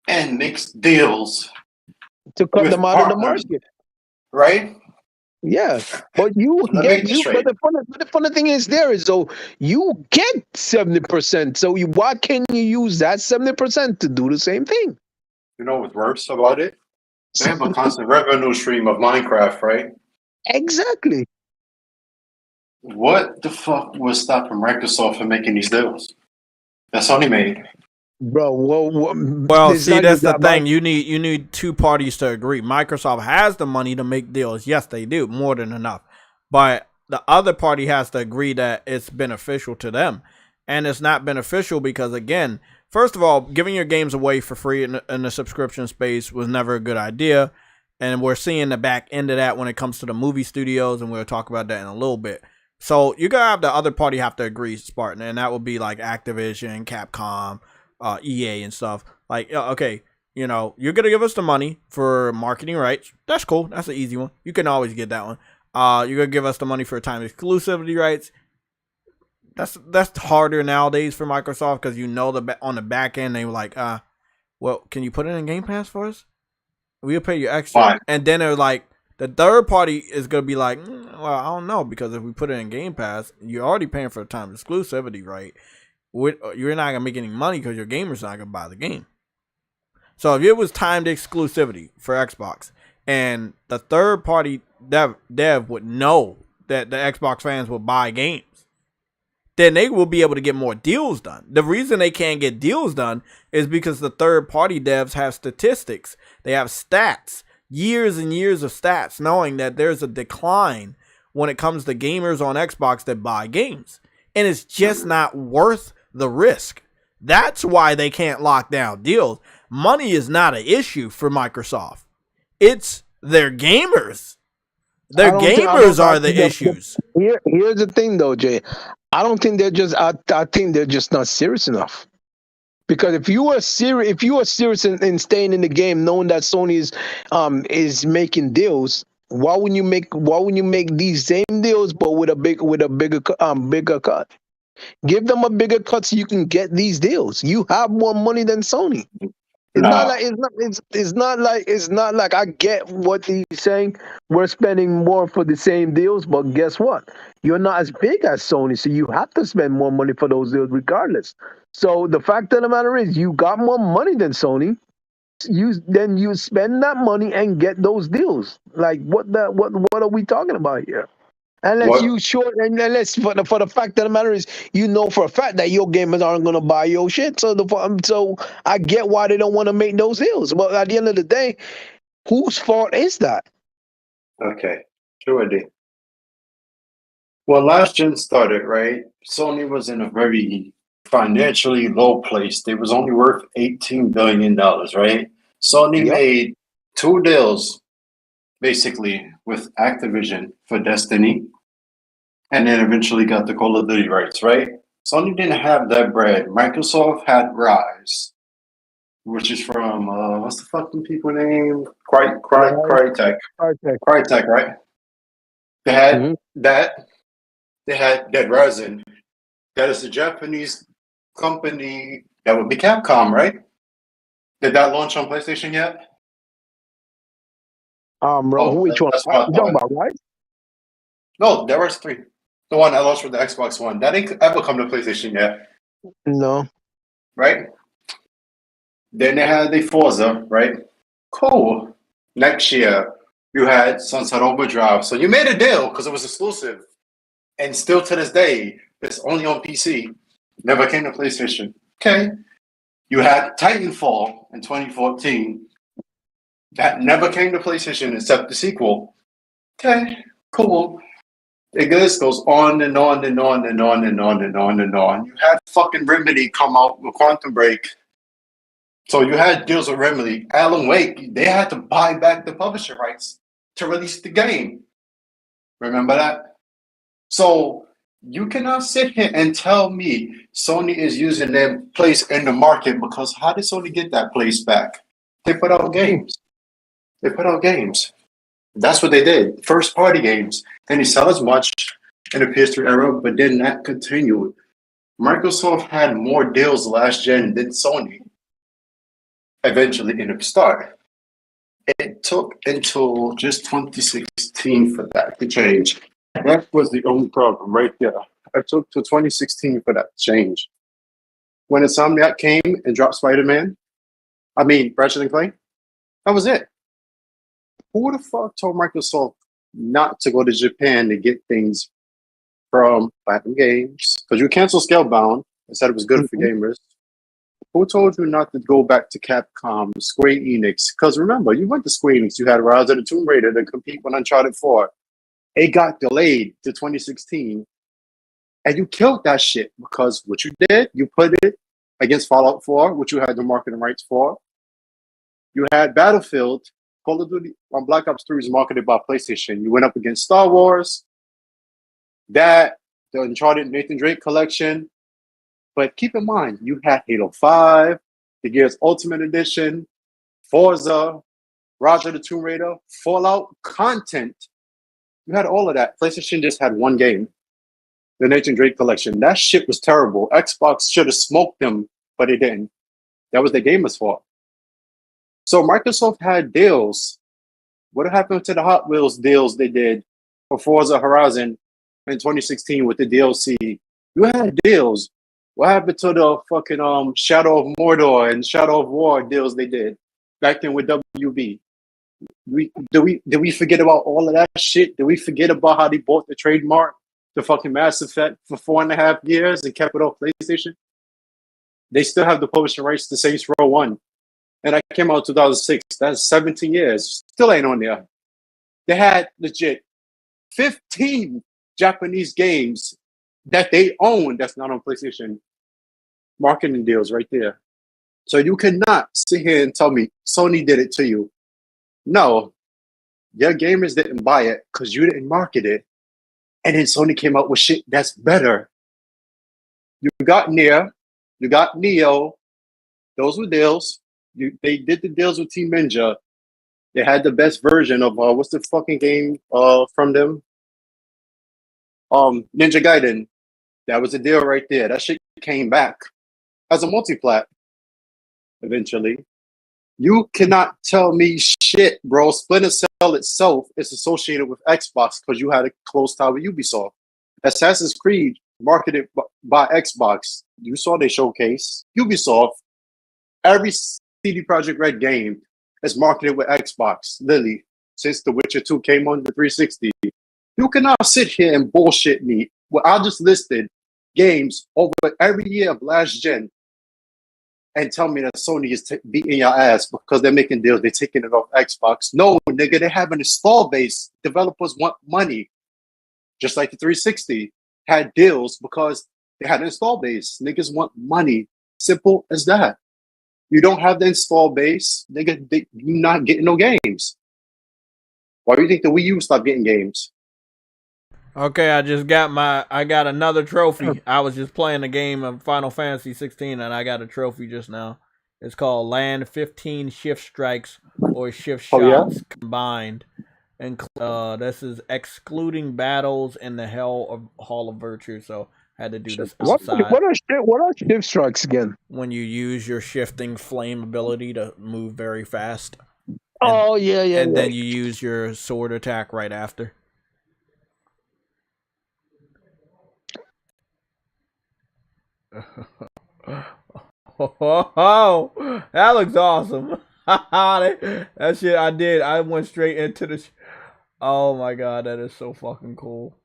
and makes deals to cut them out of the market, right? Yeah, but the funny thing is though you get 70%. So why can't you use that 70% to do the same thing? You know what's worse about it? They have a constant revenue stream of Minecraft, right? Exactly. What the fuck was stopping Microsoft from making these deals that Sony made? Bro, well, see, that's the thing. You need two parties to agree. Microsoft has the money to make deals. Yes, they do, more than enough. But the other party has to agree that it's beneficial to them. And it's not beneficial because, again, first of all, giving your games away for free in the subscription space was never a good idea. And we're seeing the back end of that when it comes to the movie studios, and we'll talk about that in a little bit. So you're going to have the other party have to agree, Spartan, and that would be like Activision, Capcom, EA and stuff. Like, okay, you're going to give us the money for marketing rights. That's cool. That's an easy one. You can always get that one. You're going to give us the money for time exclusivity rights. That's harder nowadays for Microsoft because on the back end, they were like, well, can you put it in Game Pass for us? We'll pay you extra. Fine. And then they're like, the third party is going to be like, well, I don't know, because if we put it in Game Pass, you're already paying for the time exclusivity, right? You're not going to make any money because your gamer's not going to buy the game. So if it was timed exclusivity for Xbox and the third party dev would know that the Xbox fans will buy games, then they will be able to get more deals done. The reason they can't get deals done is because the third party devs have statistics. They have stats, years and years of stats, knowing that there's a decline when it comes to gamers on Xbox that buy games. And it's just not worth the risk. That's why they can't lock down deals. Money is not an issue for Microsoft. It's their gamers. Their gamers are the issues. Here's the thing, though, Jay. I don't think they're just. I think they're just not serious enough. Because if you are serious in staying in the game, knowing that Sony is making deals, why wouldn't you make these same deals but with a bigger cut? Give them a bigger cut so you can get these deals. You have more money than Sony. It's not like I get what he's saying. We're spending more for the same deals, but guess what? You're not as big as Sony, so you have to spend more money for those deals regardless. So the fact of the matter is, you got more money than Sony. You spend that money and get those deals. Like what are we talking about here? Unless for the fact of the matter is, for a fact that your gamers aren't going to buy your shit. So I get why they don't want to make those deals. But at the end of the day, whose fault is that? Okay, sure it is. When last gen started, right, Sony was in a very financially low place. They was only worth $18 billion, right? Sony made 2 deals, basically, with Activision for Destiny, and then eventually got the Call of Duty rights, right? Sony didn't have that bread. Microsoft had Rise, which is from, what's the fucking people name? Crytek, right? They had that. They had Dead Rising. That is a Japanese company. That would be Capcom, right? Did that launch on PlayStation yet? Which one? You talking about, right? No, there was 3. The one that launched with the Xbox One. That ain't ever come to PlayStation yet. No. Right? Then they had the Forza, right? Cool. Next year, you had Sunset Overdrive. So you made a deal because it was exclusive. And still to this day, it's only on PC. Never came to PlayStation. Okay. You had Titanfall in 2014. That never came to PlayStation except the sequel. Okay, cool. It just goes on and on and on and on and on and on and on. You had fucking Remedy come out with Quantum Break. So you had deals with Remedy. Alan Wake, they had to buy back the publisher rights to release the game. Remember that? So you cannot sit here and tell me Sony is using their place in the market, because how did Sony get that place back? They put out games. That's what they did. First party games. And they sell as much in the PS3 era, but then that continued. Microsoft had more deals last gen than Sony. Eventually in the start. It took until just 2016 for that to change. That was the only problem right there. It took to 2016 for that to change. When Insomniac came and dropped Ratchet and Clank, that was it. Who the fuck told Microsoft not to go to Japan to get things from Platinum Games? Because you canceled Scalebound and said it was good for gamers. Who told you not to go back to Capcom, Square Enix? Because remember, you went to Square Enix. You had Rise of the Tomb Raider to compete with Uncharted 4. It got delayed to 2016. And you killed that shit because what you did, you put it against Fallout 4, which you had the marketing rights for. You had Battlefield. Call of Duty on Black Ops 3 was marketed by PlayStation. You went up against Star Wars, the Uncharted Nathan Drake collection. But keep in mind, you had Halo 5, the Gears Ultimate Edition, Forza, Rise of the Tomb Raider, Fallout content. You had all of that. PlayStation just had one game, the Nathan Drake collection. That shit was terrible. Xbox should have smoked them, but it didn't. That was the gamers' fault. So Microsoft had deals. What happened to the Hot Wheels deals they did for Forza Horizon in 2016 with the DLC? You had deals. What happened to the fucking Shadow of Mordor and Shadow of War deals they did back then with WB? Did we forget about all of that shit? Did we forget about how they bought the trademark to fucking Mass Effect for 4.5 years and kept it off PlayStation? They still have the publishing rights to Saints Row 1. And that came out in 2006. That's 17 years. Still ain't on there. They had legit 15 Japanese games that they own that's not on PlayStation. Marketing deals right there. So you cannot sit here and tell me Sony did it to you. No. Your gamers didn't buy it because you didn't market it. And then Sony came out with shit that's better. You got Nier. You got Neo. Those were deals. They did the deals with Team Ninja. They had the best version of what's the fucking game from them? Ninja Gaiden. That was a deal right there. That shit came back as a multiplat eventually. You cannot tell me shit, bro. Splinter Cell itself is associated with Xbox because you had a close tie with Ubisoft. Assassin's Creed marketed by Xbox. You saw they showcase. Ubisoft. Every CD Projekt Red game is marketed with Xbox, literally, since The Witcher 2 came on the 360. You cannot sit here and bullshit me. Well, I just listed games over every year of last gen and tell me that Sony is beating your ass because they're making deals. They're taking it off Xbox. No, nigga, they have an install base. Developers want money. Just like the 360 had deals because they had an install base. Niggas want money. Simple as that. You don't have the install base, nigga, you're not getting no games. Why do you think the Wii U stopped getting games? Okay, I got another trophy. I was just playing a game of Final Fantasy 16 and I got a trophy just now. It's called Land 15 Shift Strikes or Shift Shots combined. And this is excluding battles in the Hall of Virtue, so I had to do this outside. What are shift strikes again? When you use your shifting flame ability to move very fast. And then you use your sword attack right after. Oh, that looks awesome. That shit I did. I went straight into the... Oh my god, that is so fucking cool.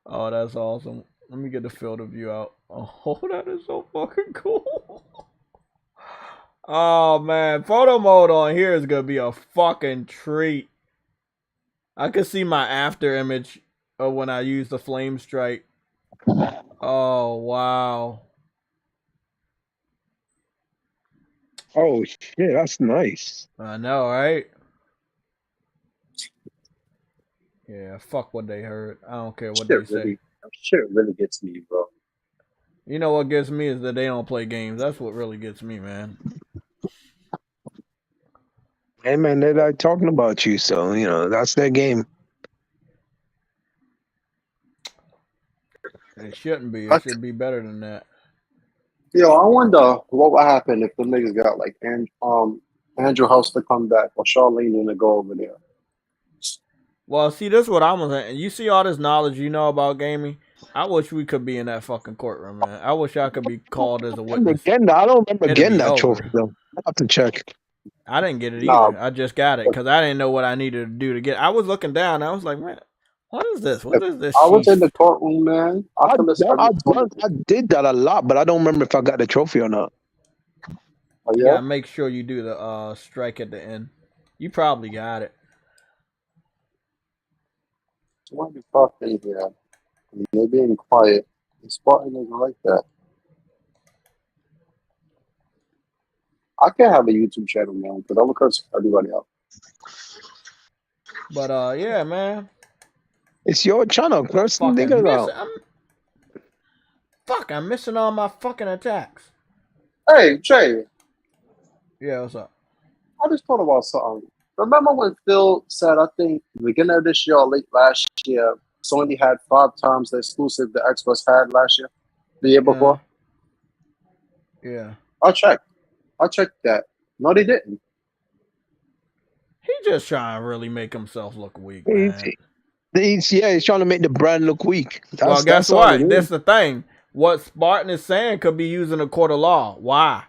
Oh, that's awesome. Let me get the field of view out. Oh, that is so fucking cool. Oh man, photo mode on here is gonna be a fucking treat. I can see my after image of when I use the flame strike. Oh wow. Oh shit, that's nice. I know, right? Yeah, fuck what they heard. I don't care what they say. Shit really gets me, bro. You know what gets me is that they don't play games. That's what really gets me, man. Hey man, they're like talking about you, so you know that's their game. It shouldn't be. It should be better than that. Yo, I wonder what would happen if the niggas got like Andrew House to come back or Charlene to go over there. Well, see, this is what I'm saying. You see all this knowledge you know about gaming. I wish we could be in that fucking courtroom, man. I wish I could be called as a witness. I don't remember It'd getting be that over. trophy though. I have to check. I didn't get it Nah. either. I just got it because I didn't know what I needed to do to get it. I was looking down. I was like, man, what is this? What is this? I was sheath? in the courtroom, man. I did that a lot, but I don't remember if I got the trophy or not. Oh, You yeah? gotta make sure you do the strike at the end. You probably got it. Why be talking here? They're being quiet. The Spartan isn't like that. I can't have a YouTube channel, man, because I'm a curse everybody else. But yeah, man. It's your channel, person. Niggas out. I'm missing all my fucking attacks. Hey, Jay. Yeah, what's up? I just thought about something. Remember when Phil said, I think, beginning of this year or late last year, Sony had 5 times the exclusive the Xbox had last year, the year before? Yeah. I checked that. No, they didn't. He just trying to really make himself look weak, man. He's trying to make the brand look weak. Well, guess what? That's the thing. What Spartan is saying could be used in a court of law. Why?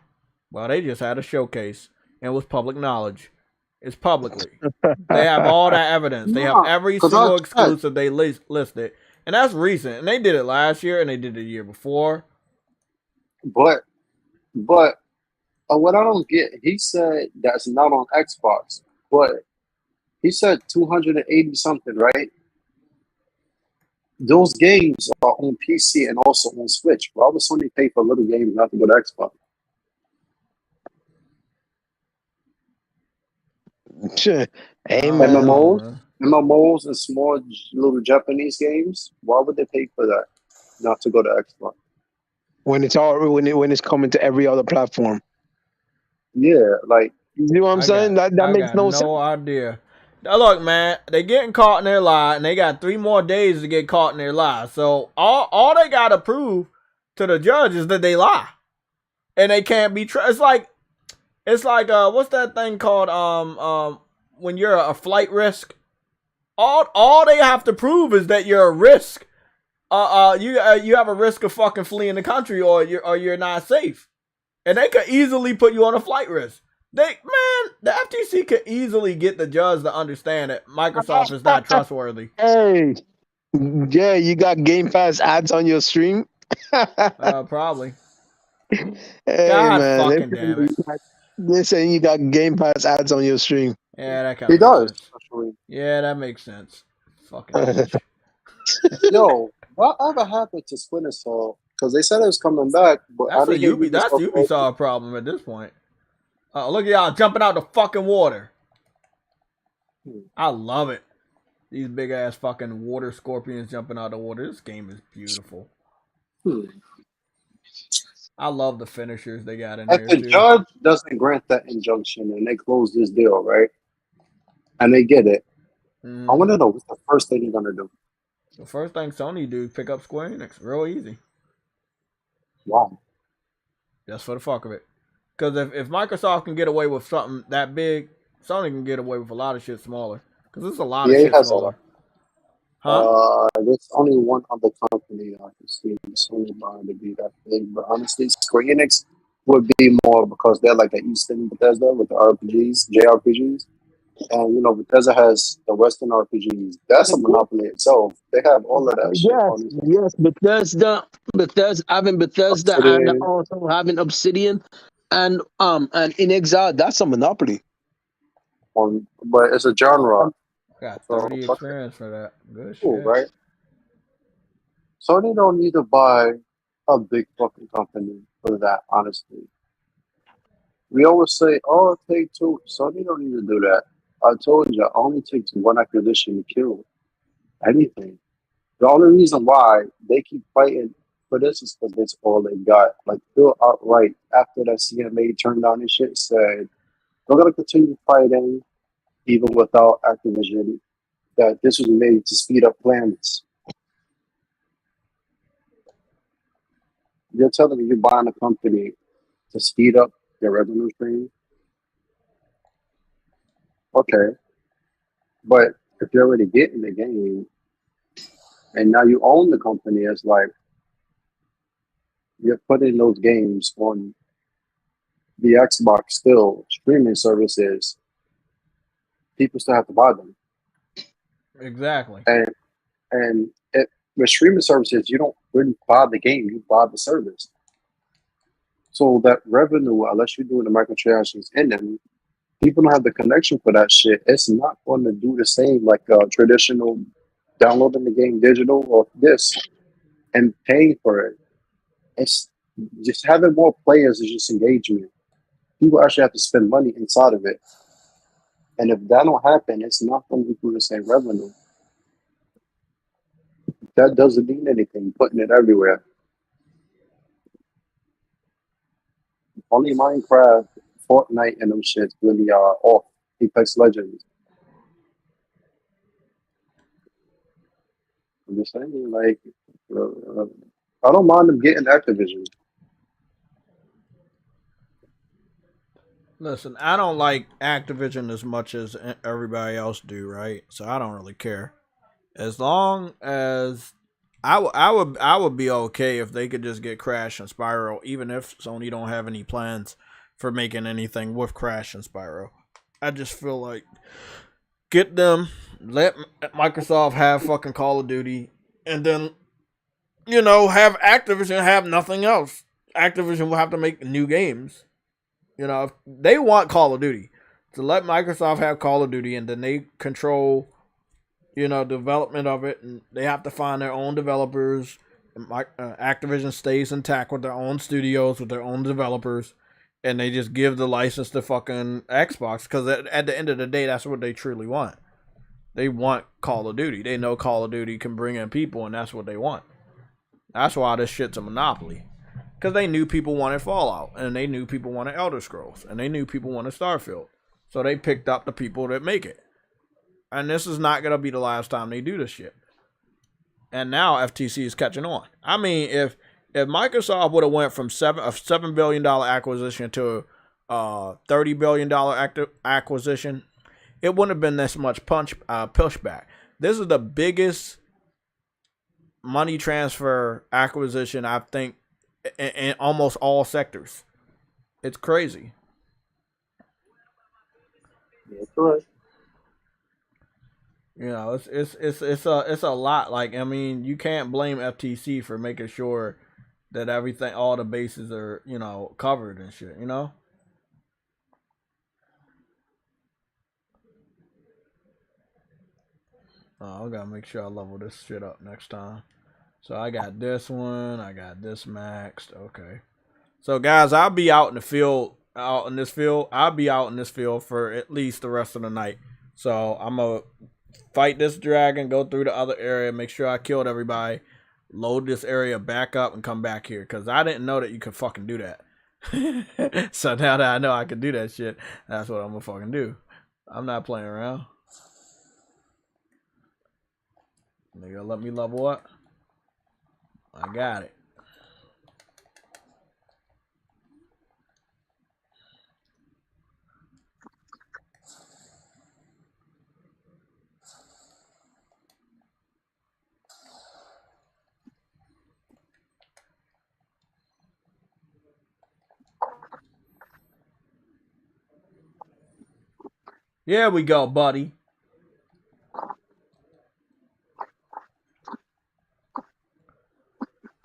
Well, they just had a showcase and it was public knowledge. It's publicly. They have all that evidence. They have every single exclusive they listed. And that's recent. And they did it last year and they did it the year before. But what I don't get, he said that's not on Xbox, but he said 280 something, right? Those games are on PC and also on Switch. Why would Sony pay for little games not to go to Xbox? Hey, man. MMOs and small little Japanese games. Why would they pay for that not to go to Xbox? When it's coming to every other platform. Yeah, like you know what I'm saying? That makes no sense. No idea. Now look, man, they getting caught in their lie, and they got 3 more days to get caught in their lie. So all they gotta prove to the judge is that they lie, and they can't be. It's like what's that thing called? When you're a flight risk, all they have to prove is that you're a risk. You have a risk of fucking fleeing the country, or you're not safe, and they could easily put you on a flight risk. The FTC could easily get the judge to understand that Microsoft is not trustworthy. Hey, yeah, you got Game Pass ads on your stream? Probably. Hey, God man, fucking damn it. They're saying you got Game Pass ads on your stream. Yeah, that kind of makes sense. Yeah, that makes sense. Fucking Yo, whatever happened to Splinter Cell? Because they said it was coming back, but that's Ubisoft problem at this point. Look at y'all jumping out the fucking water. I love it. These big ass fucking water scorpions jumping out the water. This game is beautiful. I love the finishers they got in there. If the judge doesn't grant that injunction and they close this deal, right? And they get it. I want to know what's the first thing they're gonna do. The first thing Sony do is pick up Square Enix. Real easy. Wow. Just for the fuck of it. Because if Microsoft can get away with something that big, Sony can get away with a lot of shit smaller. Because there's a lot of shit smaller. There's only one other company I can see Sony buying to be that big. But honestly, Square Enix would be more because they're like the Eastern Bethesda with the RPGs, JRPGs. And you know, Bethesda has the Western RPGs. That's a monopoly itself. They have all of that shit Yes, on this yes, Bethesda, having Bethesda and Obsidian. also having Obsidian and In Exile, that's a monopoly. On, but it's a genre. Got So 30 fuck it. experience for that. Good Cool, shit. right? Sony don't need to buy a big fucking company for that, honestly. We always say, oh, take two. Sony don't need to do that. I told you, it only takes one acquisition to kill anything. The only reason why they keep fighting for this is because that's all they got. Like Phil outright after that CMA turned down his shit said, we're gonna continue fighting even without Activision. That this was made to speed up plans. You're telling me you're buying a company to speed up their revenue stream? Okay. But if you're already getting the game and now you own the company, it's like you're putting those games on the Xbox still, streaming services, people still have to buy them. Exactly. And with streaming services, you don't really buy the game, you buy the service. So that revenue, unless you're doing the microtransactions in them, people don't have the connection for that shit. It's not going to do the same like traditional downloading the game digital or this and paying for it. It's just having more players is just engagement. People actually have to spend money inside of it. And if that don't happen, it's not going to do the same revenue. That doesn't mean anything, putting it everywhere. Only Minecraft, Fortnite, and them shits really are off. Apex Legends. I'm just saying, like, I don't mind them getting Activision. Listen, I don't like Activision as much as everybody else do, right? So I don't really care. As long as I would be okay if they could just get Crash and Spyro, even if Sony don't have any plans for making anything with Crash and Spyro. I just feel like get them, let Microsoft have fucking Call of Duty, and then have Activision have nothing else. Activision will have to make new games. If they want Call of Duty, to let Microsoft have Call of Duty, and then they control development of it, and they have to find their own developers. Activision stays intact with their own studios, with their own developers, and they just give the license to fucking Xbox, because at the end of the day, that's what they truly want. They want Call of Duty. They know Call of Duty can bring in people, and that's what they want. That's why this shit's a monopoly. Because they knew people wanted Fallout, and they knew people wanted Elder Scrolls, and they knew people wanted Starfield. So they picked up the people that make it. And this is not going to be the last time they do this shit. And now FTC is catching on. I mean, if Microsoft would have went from a $7 billion acquisition to a $30 billion acquisition, it wouldn't have been this much pushback. This is the biggest money transfer acquisition, I think, in almost all sectors. It's crazy. That's right. It's a lot. Like, I mean, you can't blame FTC for making sure that everything, all the bases are, covered and shit. Oh, I gotta make sure I level this shit up next time. So I got this one. I got this maxed. Okay. So guys, I'll be out in the field. I'll be out in this field for at least the rest of the night. So I'm gonna fight this dragon, go through the other area, make sure I killed everybody, load this area back up, and come back here. Because I didn't know that you could fucking do that. So now that I know I can do that shit, that's what I'm gonna fucking do. I'm not playing around. Nigga, let me level up. I got it. Here we go, buddy.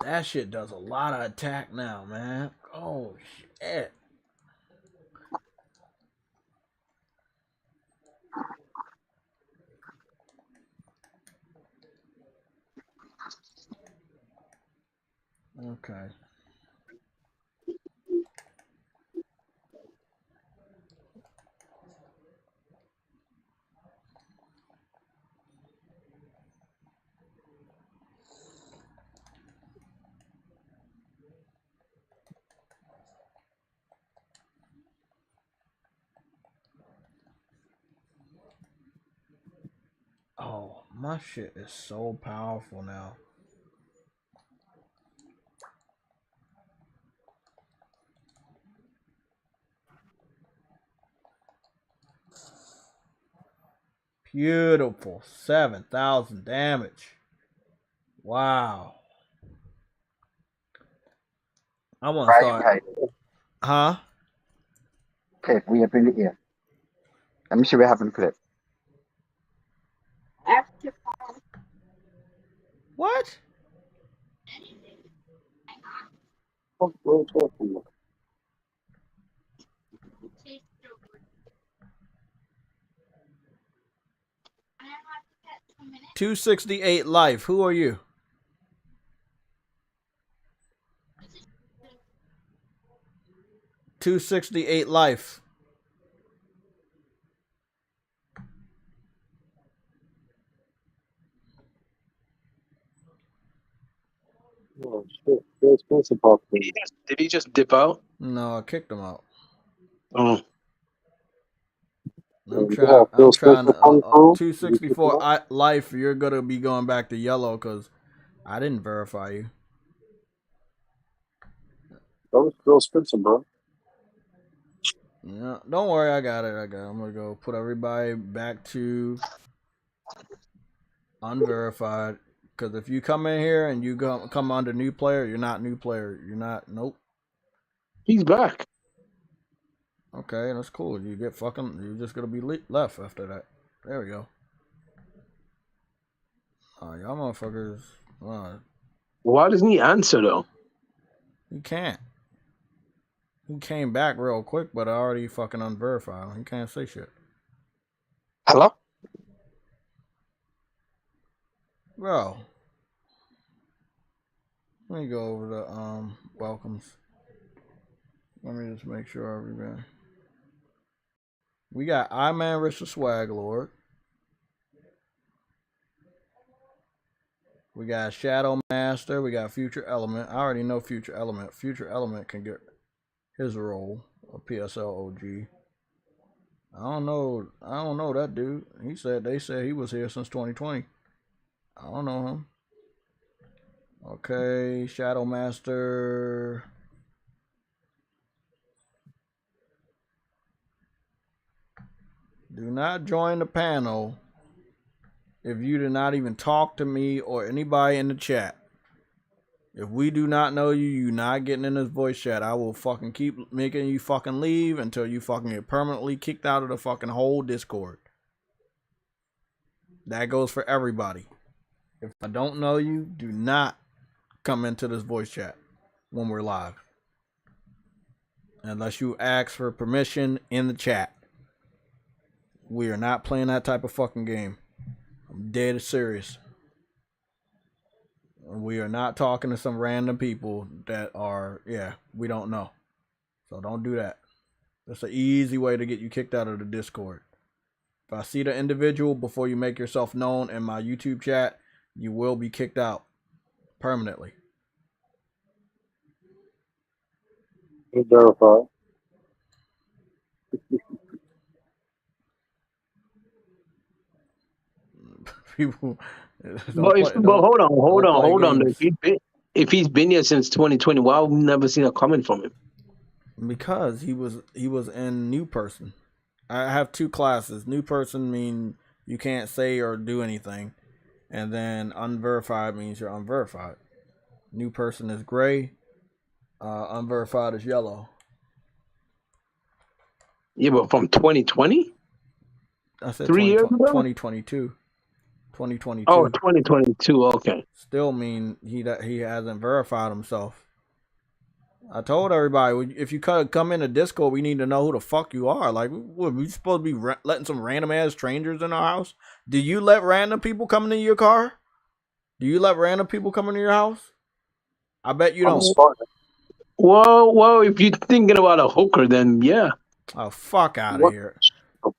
That shit does a lot of attack now, man. Oh, shit. Okay. Oh, my shit is so powerful now. Beautiful. 7,000 damage. Wow. I want to start. Huh? Clip, we have been here. I'm sure we haven't clip. What? $268 life. Who are you? $268 life. Oh, shit. There's principal. Did he just dip out? No, I kicked him out. Oh. I'm trying. 264 life. You're gonna be going back to yellow because I didn't verify you. That was Phil Spencer, bro. Yeah, don't worry. I got it. I'm gonna go put everybody back to unverified. Because if you come in here and you come under new player, you're not new player. You're not. Nope. He's back. Okay, that's cool. You get fucking. You're just gonna be left after that. There we go. Oh, y'all motherfuckers. Why doesn't he answer though? He can't. He came back real quick, but I already fucking unverified him. He can't say shit. Hello? Bro. Let me go over the welcomes. Let me just make sure everybody. We got I-Man Rich the Swag Lord. We got Shadow Master. We got Future Element. I already know Future Element. Future Element can get his role of PSLOG. I don't know that dude. They said he was here since 2020. I don't know him. Okay, Shadow Master. Do not join the panel if you do not even talk to me or anybody in the chat. If we do not know you, you're not getting in this voice chat. I will fucking keep making you fucking leave until you fucking get permanently kicked out of the fucking whole Discord. That goes for everybody. If I don't know you, do not come into this voice chat when we're live. Unless you ask for permission in the chat. We are not playing that type of fucking game. I'm dead serious. We are not talking to some random people that are, we don't know. So don't do that. That's an easy way to get you kicked out of the Discord. If I see the individual before you make yourself known in my YouTube chat, you will be kicked out permanently. Verify. People. But hold on. If he's been here since 2020, why have we never seen a comment from him? Because he was in new person. I have two classes. New person mean you can't say or do anything, and then unverified means you're unverified. New person is gray. Unverified is yellow. Yeah, but from 2020? I said 3 years ago? 2022. 2022. Oh, 2022. Okay. Still mean he hasn't verified himself. I told everybody, if you come into Discord, we need to know who the fuck you are. Like, we supposed to be letting some random ass strangers in our house? Do you let random people come into your car? Do you let random people come into your house? I bet you don't. Well, if you're thinking about a hooker, then yeah. Oh, fuck out of here.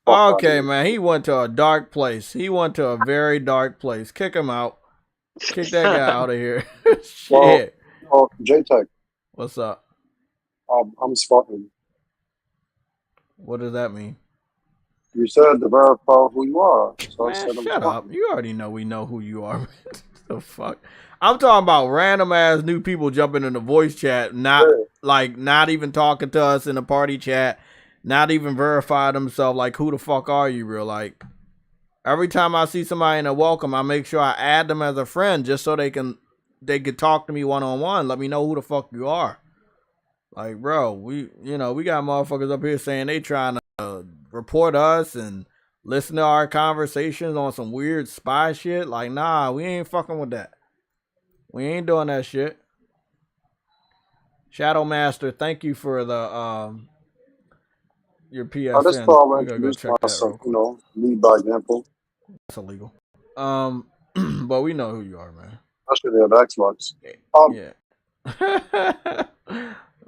Okay, man, he went to a dark place. He went to a very dark place. Kick him out. Kick that guy out of here. Shit. Well, JTech. What's up? I'm Spartan. What does that mean? You said to verify who you are. So Man, I said shut up. You already know we know who you are. The fuck? I'm talking about random ass new people jumping in the voice chat, not even talking to us in the party chat, not even verify themselves. Like, who the fuck are you, real? Like, every time I see somebody in a welcome, I make sure I add them as a friend just so they could talk to me one-on-one. Let me know who the fuck you are. Like, bro, we got motherfuckers up here saying they trying to report us and listen to our conversations on some weird spy shit. Like, nah, we ain't fucking with that. We ain't doing that shit. Shadow Master, thank you for the your PSN. I just thought I We gotta go check that real quick. Lead by example. That's illegal. But we know who you are, man. Especially the Xbox. Yeah.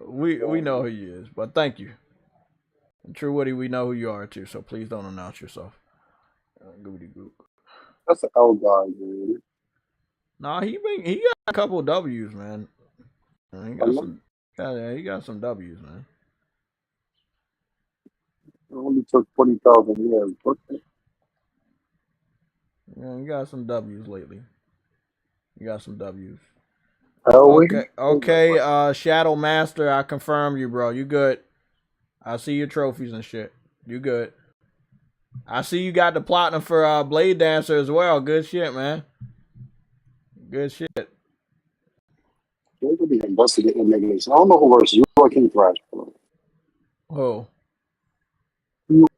we know who he is, but thank you. And True Woody, we know who you are too, so please don't announce yourself. Goody goop. That's the L guy, dude. Nah, he got a couple W's, man. He got some W's, man. It only took 40,000 years. Okay. Yeah, you got some W's lately. You got some W's. Okay, Shadow Master, I confirm you, bro. You good. I see your trophies and shit. You good. I see you got the platinum for Blade Dancer as well. Good shit, man. Good shit. They're going to be investigating niggas. I don't know who works. You or King Thrash. Who?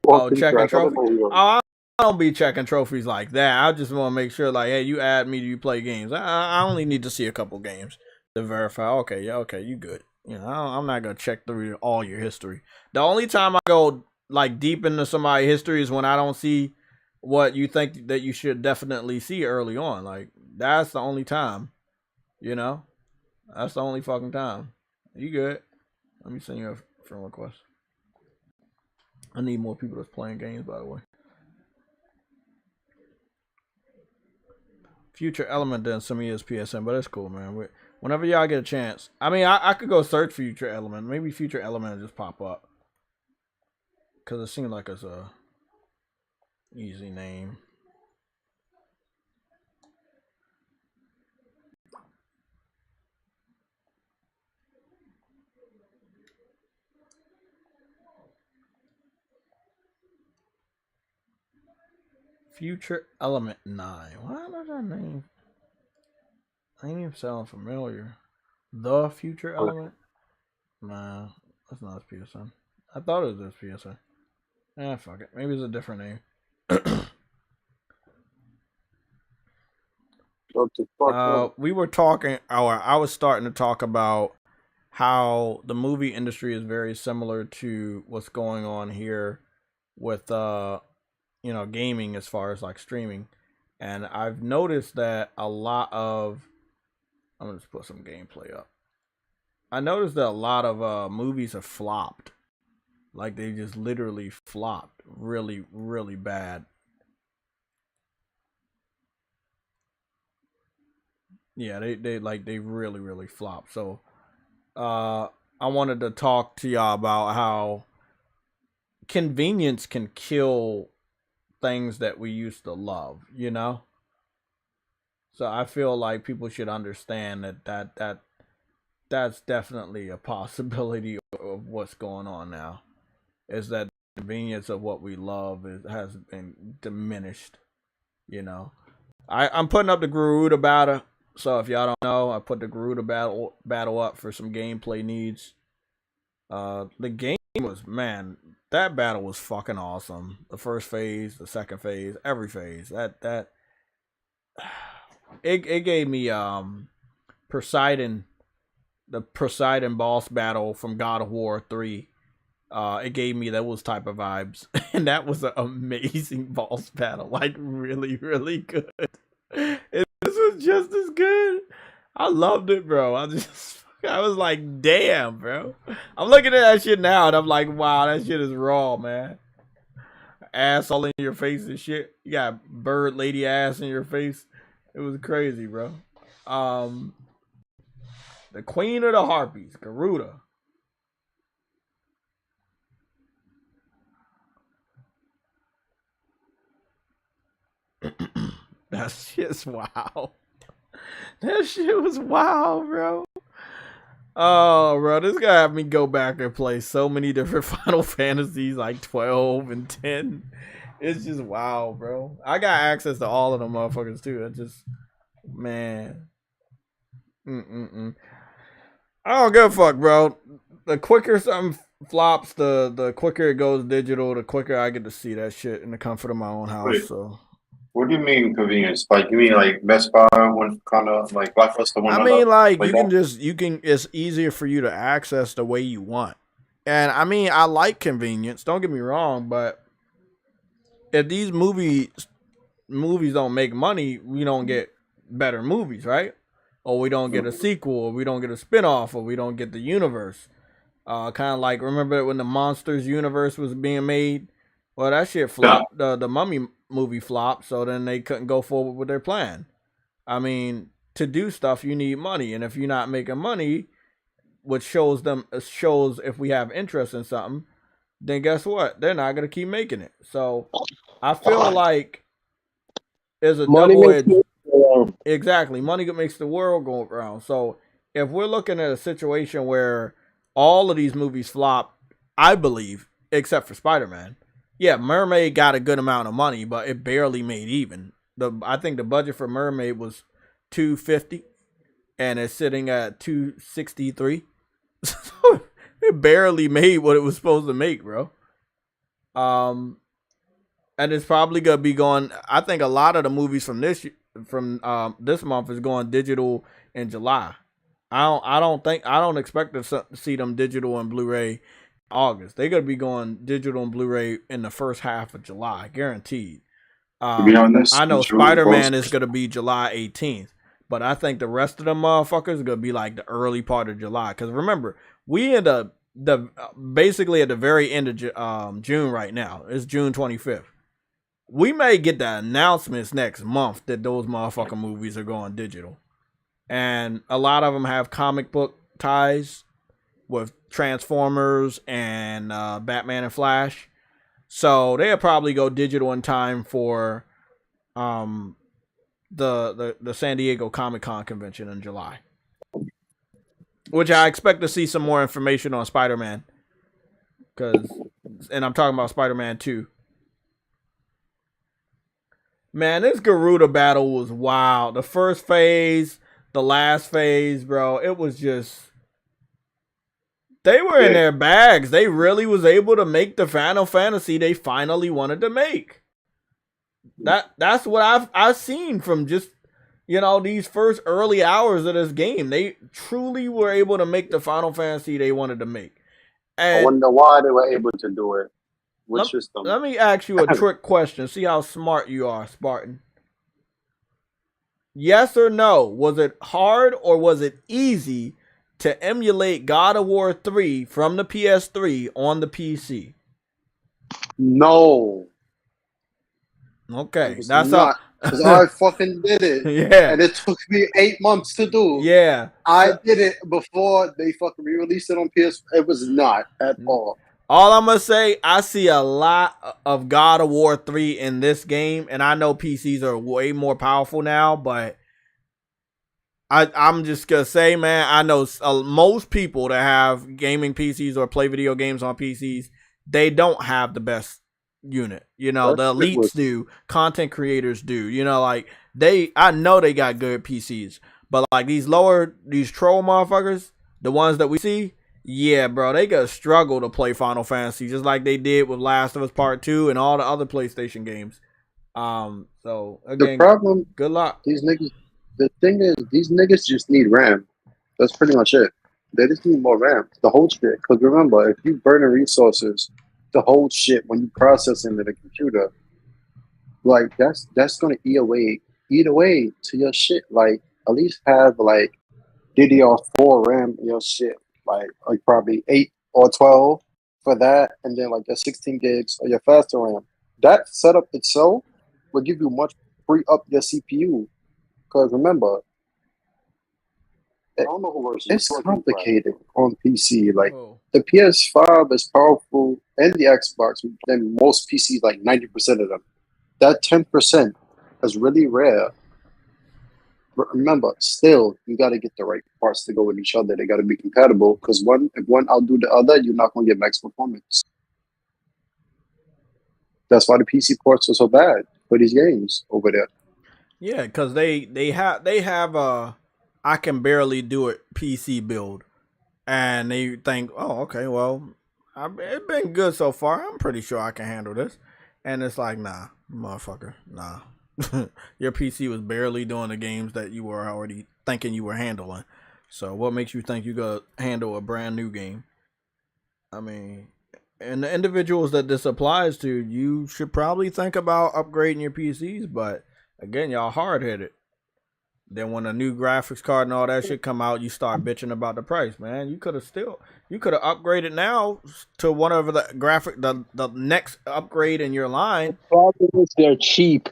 Oh, checking trophies. I don't be checking trophies like that. I just want to make sure, like, hey, you add me, do you play games? I only need to see a couple games to verify. Okay, yeah, okay, you good. You know, I'm not gonna check through all your history. The only time I go like deep into somebody's history is when I don't see what you think that you should definitely see early on. Like, that's the only time. You know, that's the only fucking time. You good? Let me send you a friend request. I need more people that's playing games, by the way. Future Element didn't send me his PSN, but it's cool, man. Whenever y'all get a chance. I mean, I could go search Future Element. Maybe Future Element will just pop up. Because it seems like it's a easy name. Future Element 9. Why does that name? Name sound familiar. The Future Element? Nah, that's not his PSN. I thought it was his PSN. Fuck it. Maybe it's a different name. We were talking, or I was starting to talk about how the movie industry is very similar to what's going on here with gaming as far as like streaming. And I've noticed that a lot of, I'm gonna just put some gameplay up. I noticed that a lot of movies have flopped. Like, they just literally flopped really, really bad. Yeah, they really, really flopped. So I wanted to talk to y'all about how convenience can kill things that we used to love, you know? So I feel like people should understand that's definitely a possibility of what's going on now. Is that the convenience of what we love has been diminished, you know? I'm putting up the Garuda battle. So if y'all don't know, I put the Garuda battle up for some gameplay needs. The game was, man, that battle was fucking awesome. The first phase, the second phase, every phase. It gave me Poseidon, the Poseidon boss battle from God of War 3. It gave me those type of vibes, and that was an amazing boss battle. Like really, really good. This was just as good. I loved it, bro. I was like, damn, bro. I'm looking at that shit now, and I'm like, wow, that shit is raw, man. Ass all in your face and shit. You got bird lady ass in your face. It was crazy, bro. The Queen of the Harpies, Garuda. That shit's wow. That shit was wow, bro. Oh, bro, this guy had me go back and play so many different Final Fantasies, like 12 and 10. It's just wow, bro. I got access to all of them motherfuckers, too. It just, man. I don't give a fuck, bro. The quicker something flops, the quicker it goes digital, the quicker I get to see that shit in the comfort of my own house, Wait. so... What do you mean convenience? Like you mean like Best Buy one kind of like Blockbuster one? I mean, like you that? can. It's easier for you to access the way you want, and I mean, I like convenience. Don't get me wrong, but if these movies don't make money, we don't get better movies, right? Or we don't get a sequel, or we don't get a spinoff, or we don't get the universe. Kind of like remember when the Monsters universe was being made? Well, that shit flopped. The Mummy movie flopped, so then they couldn't go forward with their plan. I mean, to do stuff, you need money, and if you're not making money, which shows if we have interest in something, then guess what? They're not gonna keep making it. So I feel like there's a double-edged. Exactly, money makes the world go around. So if we're looking at a situation where all of these movies flop, I believe, except for Spider-Man. Yeah, Mermaid got a good amount of money, but it barely made even. I think the budget for Mermaid was $250, and it's sitting at $263. So it barely made what it was supposed to make, bro. And it's probably gonna be going. I think a lot of the movies from this month is going digital in July. I don't expect to see them digital and Blu-ray August. They're gonna be going digital and Blu-ray in the first half of July, guaranteed. To be honest, I know Spider-Man is gonna be July 18th, but I think the rest of them motherfuckers are gonna be like the early part of July. Because remember, we in the basically at the very end of June right now. It's June 25th. We may get the announcements next month that those motherfucking movies are going digital, and a lot of them have comic book ties with Transformers and Batman and Flash. So they'll probably go digital in time for the San Diego Comic-Con convention in July. Which I expect to see some more information on Spider-Man. And I'm talking about Spider-Man 2. Man, this Garuda battle was wild. The first phase, the last phase, bro, it was just... They were in their bags. They really was able to make the Final Fantasy they finally wanted to make. That's what I've seen from just, these first early hours of this game. They truly were able to make the Final Fantasy they wanted to make. And I wonder why they were able to do it. Which system? Let me ask you a trick question. See how smart you are, Spartan. Yes or no? Was it hard or was it easy to emulate God of War 3 from the PS3 on the PC? No. Okay, that's not. Because I fucking did it. Yeah. And it took me 8 months to do. Yeah. I did it before they fucking re-released it on PS. It was not at all. All I'm going to say, I see a lot of God of War 3 in this game, and I know PCs are way more powerful now, but I'm just going to say, man, I know most people that have gaming PCs or play video games on PCs, they don't have the best unit. The elites do, content creators do. I know they got good PCs, but like these troll motherfuckers, the ones that we see, Yeah, bro, they gonna struggle to play Final Fantasy just like they did with Last of Us Part 2 and all the other PlayStation games. So The again, problem, good luck. these niggas. The thing is, these niggas just need RAM. That's pretty much it. They just need more RAM to hold shit. Because remember, if you burn resources to hold shit when you process into the computer, like that's gonna eat away to your shit. Like at least have like DDR4 RAM in your shit, like probably 8 or 12 for that, and then like your 16 gigs or your faster RAM. That setup itself will give you much free up your CPU. Because remember, I don't know who works. it's complicated on PC. Like Oh. the PS5 is powerful, and the Xbox than most PCs, like 90% of them. That 10% is really rare. But remember, still, you got to get the right parts to go with each other. They got to be compatible. Because if one outdo the other, you're not going to get max performance. That's why the PC ports are so bad for these games over there. Yeah, because they have a I can barely do it PC build, and they think, oh, okay, well, it's been good so far. I'm pretty sure I can handle this, and it's like, nah, motherfucker, nah. Your PC was barely doing the games that you were already thinking you were handling. So what makes you think you gonna handle a brand new game? I mean, and the individuals that this applies to, you should probably think about upgrading your PCs, but again, y'all hard headed. Then when a new graphics card and all that shit come out, you start bitching about the price, man. You could have upgraded now to whatever the next upgrade in your line. The problem is they're cheap.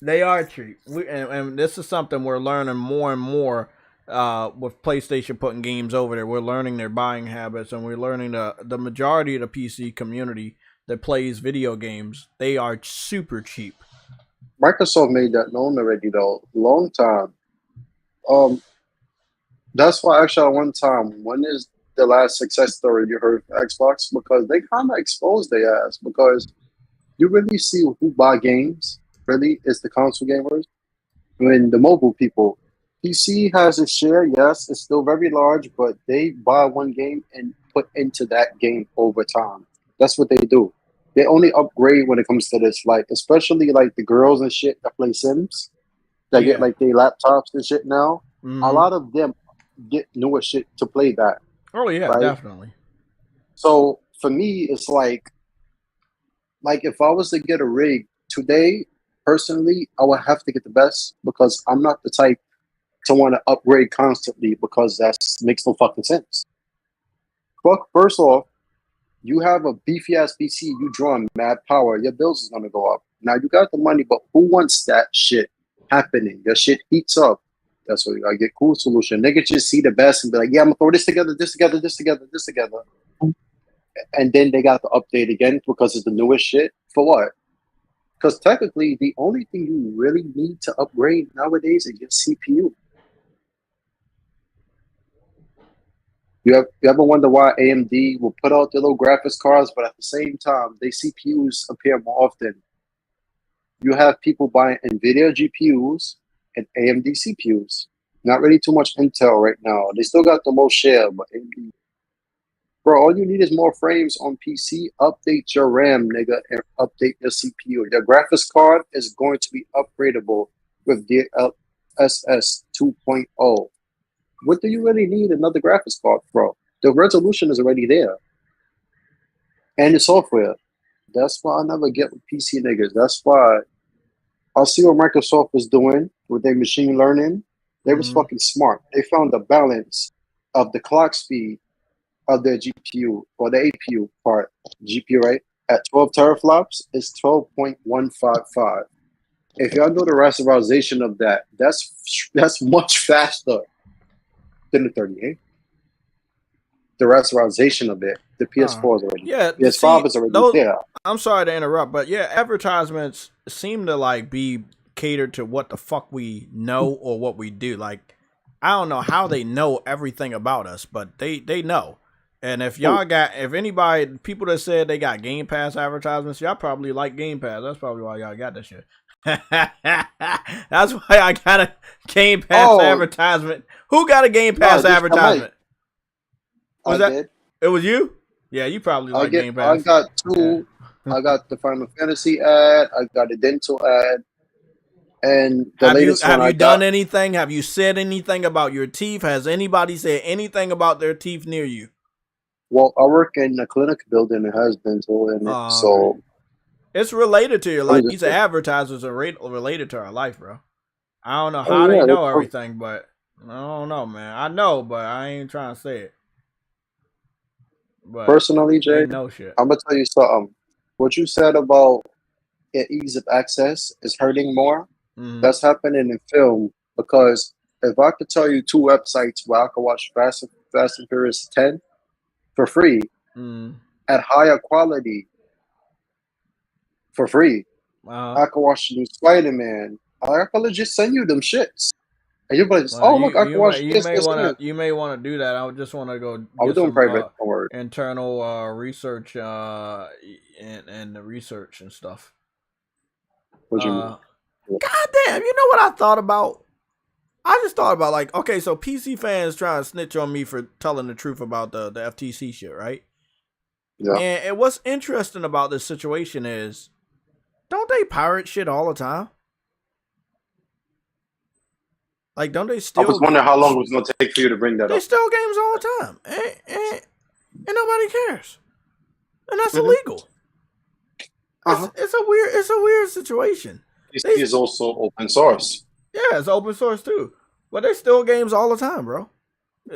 They are cheap. And this is something we're learning more and more with PlayStation putting games over there. We're learning their buying habits, and we're learning the majority of the PC community that plays video games, they are super cheap. Microsoft made that known already, though, long time. That's why actually at one time, when is the last success story you heard for Xbox? Because they kind of exposed their ass. Because you really see who buy games. Really, is the console gamers. When the mobile people, PC has a share. Yes, it's still very large, but they buy one game and put into that game over time. That's what they do. They only upgrade when it comes to this, like especially like the girls and shit that play Sims, that get like their laptops and shit now. Mm-hmm. A lot of them get newer shit to play that. Oh yeah, right? Definitely. So for me, it's like if I was to get a rig today, personally, I would have to get the best because I'm not the type to want to upgrade constantly because that makes no fucking sense. Fuck, first off, you have a beefy ass PC, you drawing mad power, your bills is gonna go up. Now you got the money, but who wants that shit happening? Your shit heats up. That's what you gotta get. Cool solution. Niggas just see the best and be like, yeah, I'm gonna throw this together, this together, this together, this together. And then they got to update again because it's the newest shit. For what? Because technically, the only thing you really need to upgrade nowadays is your CPU. You ever wonder why AMD will put out their little graphics cards, but at the same time, their CPUs appear more often? You have people buying NVIDIA GPUs and AMD CPUs. Not really too much Intel right now. They still got the most share, but AMD. Bro, all you need is more frames on PC. Update your RAM, nigga, and update your CPU. Your graphics card is going to be upgradable with DLSS 2.0. What do you really need another graphics card, bro? The resolution is already there. And the software. That's why I never get with PC niggas. That's why I see what Microsoft was doing with their machine learning. They was fucking smart. They found the balance of the clock speed of their GPU or the APU part. GPU, right? At 12 teraflops, it's 12.155. If y'all know the rasterization of that, that's much faster than the 38. The rasterization of it, the PS4 is already PS5 is already there. I'm sorry to interrupt, but yeah, advertisements seem to like be catered to what the fuck we know or what we do. Like, I don't know how they know everything about us, but they know. And if y'all people that said they got Game Pass advertisements, y'all probably like Game Pass. That's probably why y'all got this shit. That's why I got a Game Pass advertisement. Who got a Game Pass advertisement? Was I that? did. It was you? Yeah, you probably like Game I Pass. got two. I got the Final Fantasy ad. I got a dental ad, and the latest one have I you got. done anything? Have you said anything about your teeth? Has anybody said anything about their teeth near you? Well, I work in a clinic building that has dental in it, so Okay. It's related to your I was life. just These advertisers are related to our life, bro. I don't know oh how they yeah, know everything, but I don't know, man. I know, but I ain't trying to say it. But personally, Jay, they know shit. I'm gonna tell you something. What you said about ease of access is hurting more. Mm-hmm. That's happening in film because if I could tell you two websites where I could watch Fast and Furious 10 for free at higher quality for free, I could watch the new Spider-Man. I could legit send you them shits. And you'll be like, oh, look, I can watch this. You may want to do that. I would just want to go I was get doing some private. Don't worry. internal research and the research and stuff. What you mean? God damn, you know what I thought about? I just thought about like, okay, so PC fans trying to snitch on me for telling the truth about the FTC shit, right? Yeah. And what's interesting about this situation is, don't they pirate shit all the time? Like, don't they still? I was wondering how long it was going to take for you to bring that they up. steal games all the time, and nobody cares, and that's illegal. It's a weird situation. PC is also open source. Yeah, it's open source too, but they steal games all the time, bro.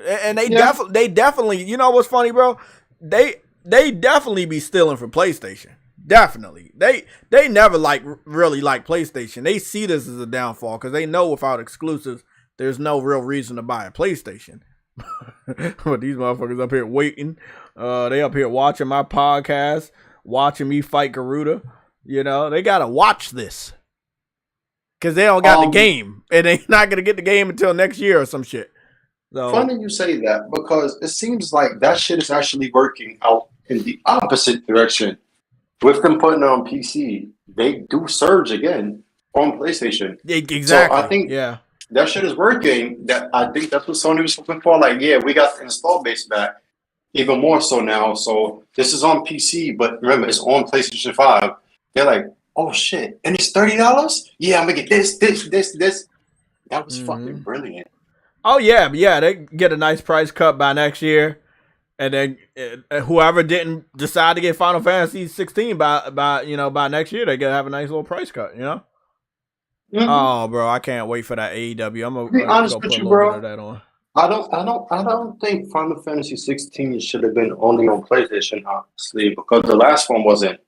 And they definitely, you know what's funny, bro? They definitely be stealing from PlayStation. Definitely, they never really like PlayStation. They see this as a downfall because they know without exclusives, there's no real reason to buy a PlayStation. But these motherfuckers up here waiting, they up here watching my podcast, watching me fight Garuda. You know, they gotta watch this because they don't got the game, and they not gonna get the game until next year or some shit. So, funny you say that because it seems like that shit is actually working out in the opposite direction. With them putting it on PC, they do surge again on PlayStation. Exactly. So I think that shit is working. I think that's what Sony was looking for. Like, yeah, we got the install base back even more so now. So this is on PC, but remember, it's on PlayStation 5. They're like, oh shit, and it's $30? Yeah, I'm gonna get this. That was fucking brilliant. Oh yeah, they get a nice price cut by next year. And then whoever didn't decide to get Final Fantasy 16 by next year, they gonna have a nice little price cut, you know? Mm-hmm. Oh, bro, I can't wait for that AEW. I'm gonna be honest go with put you, a little bro. bit of that on. I don't think Final Fantasy 16 should have been only on PlayStation, honestly, because the last one wasn't.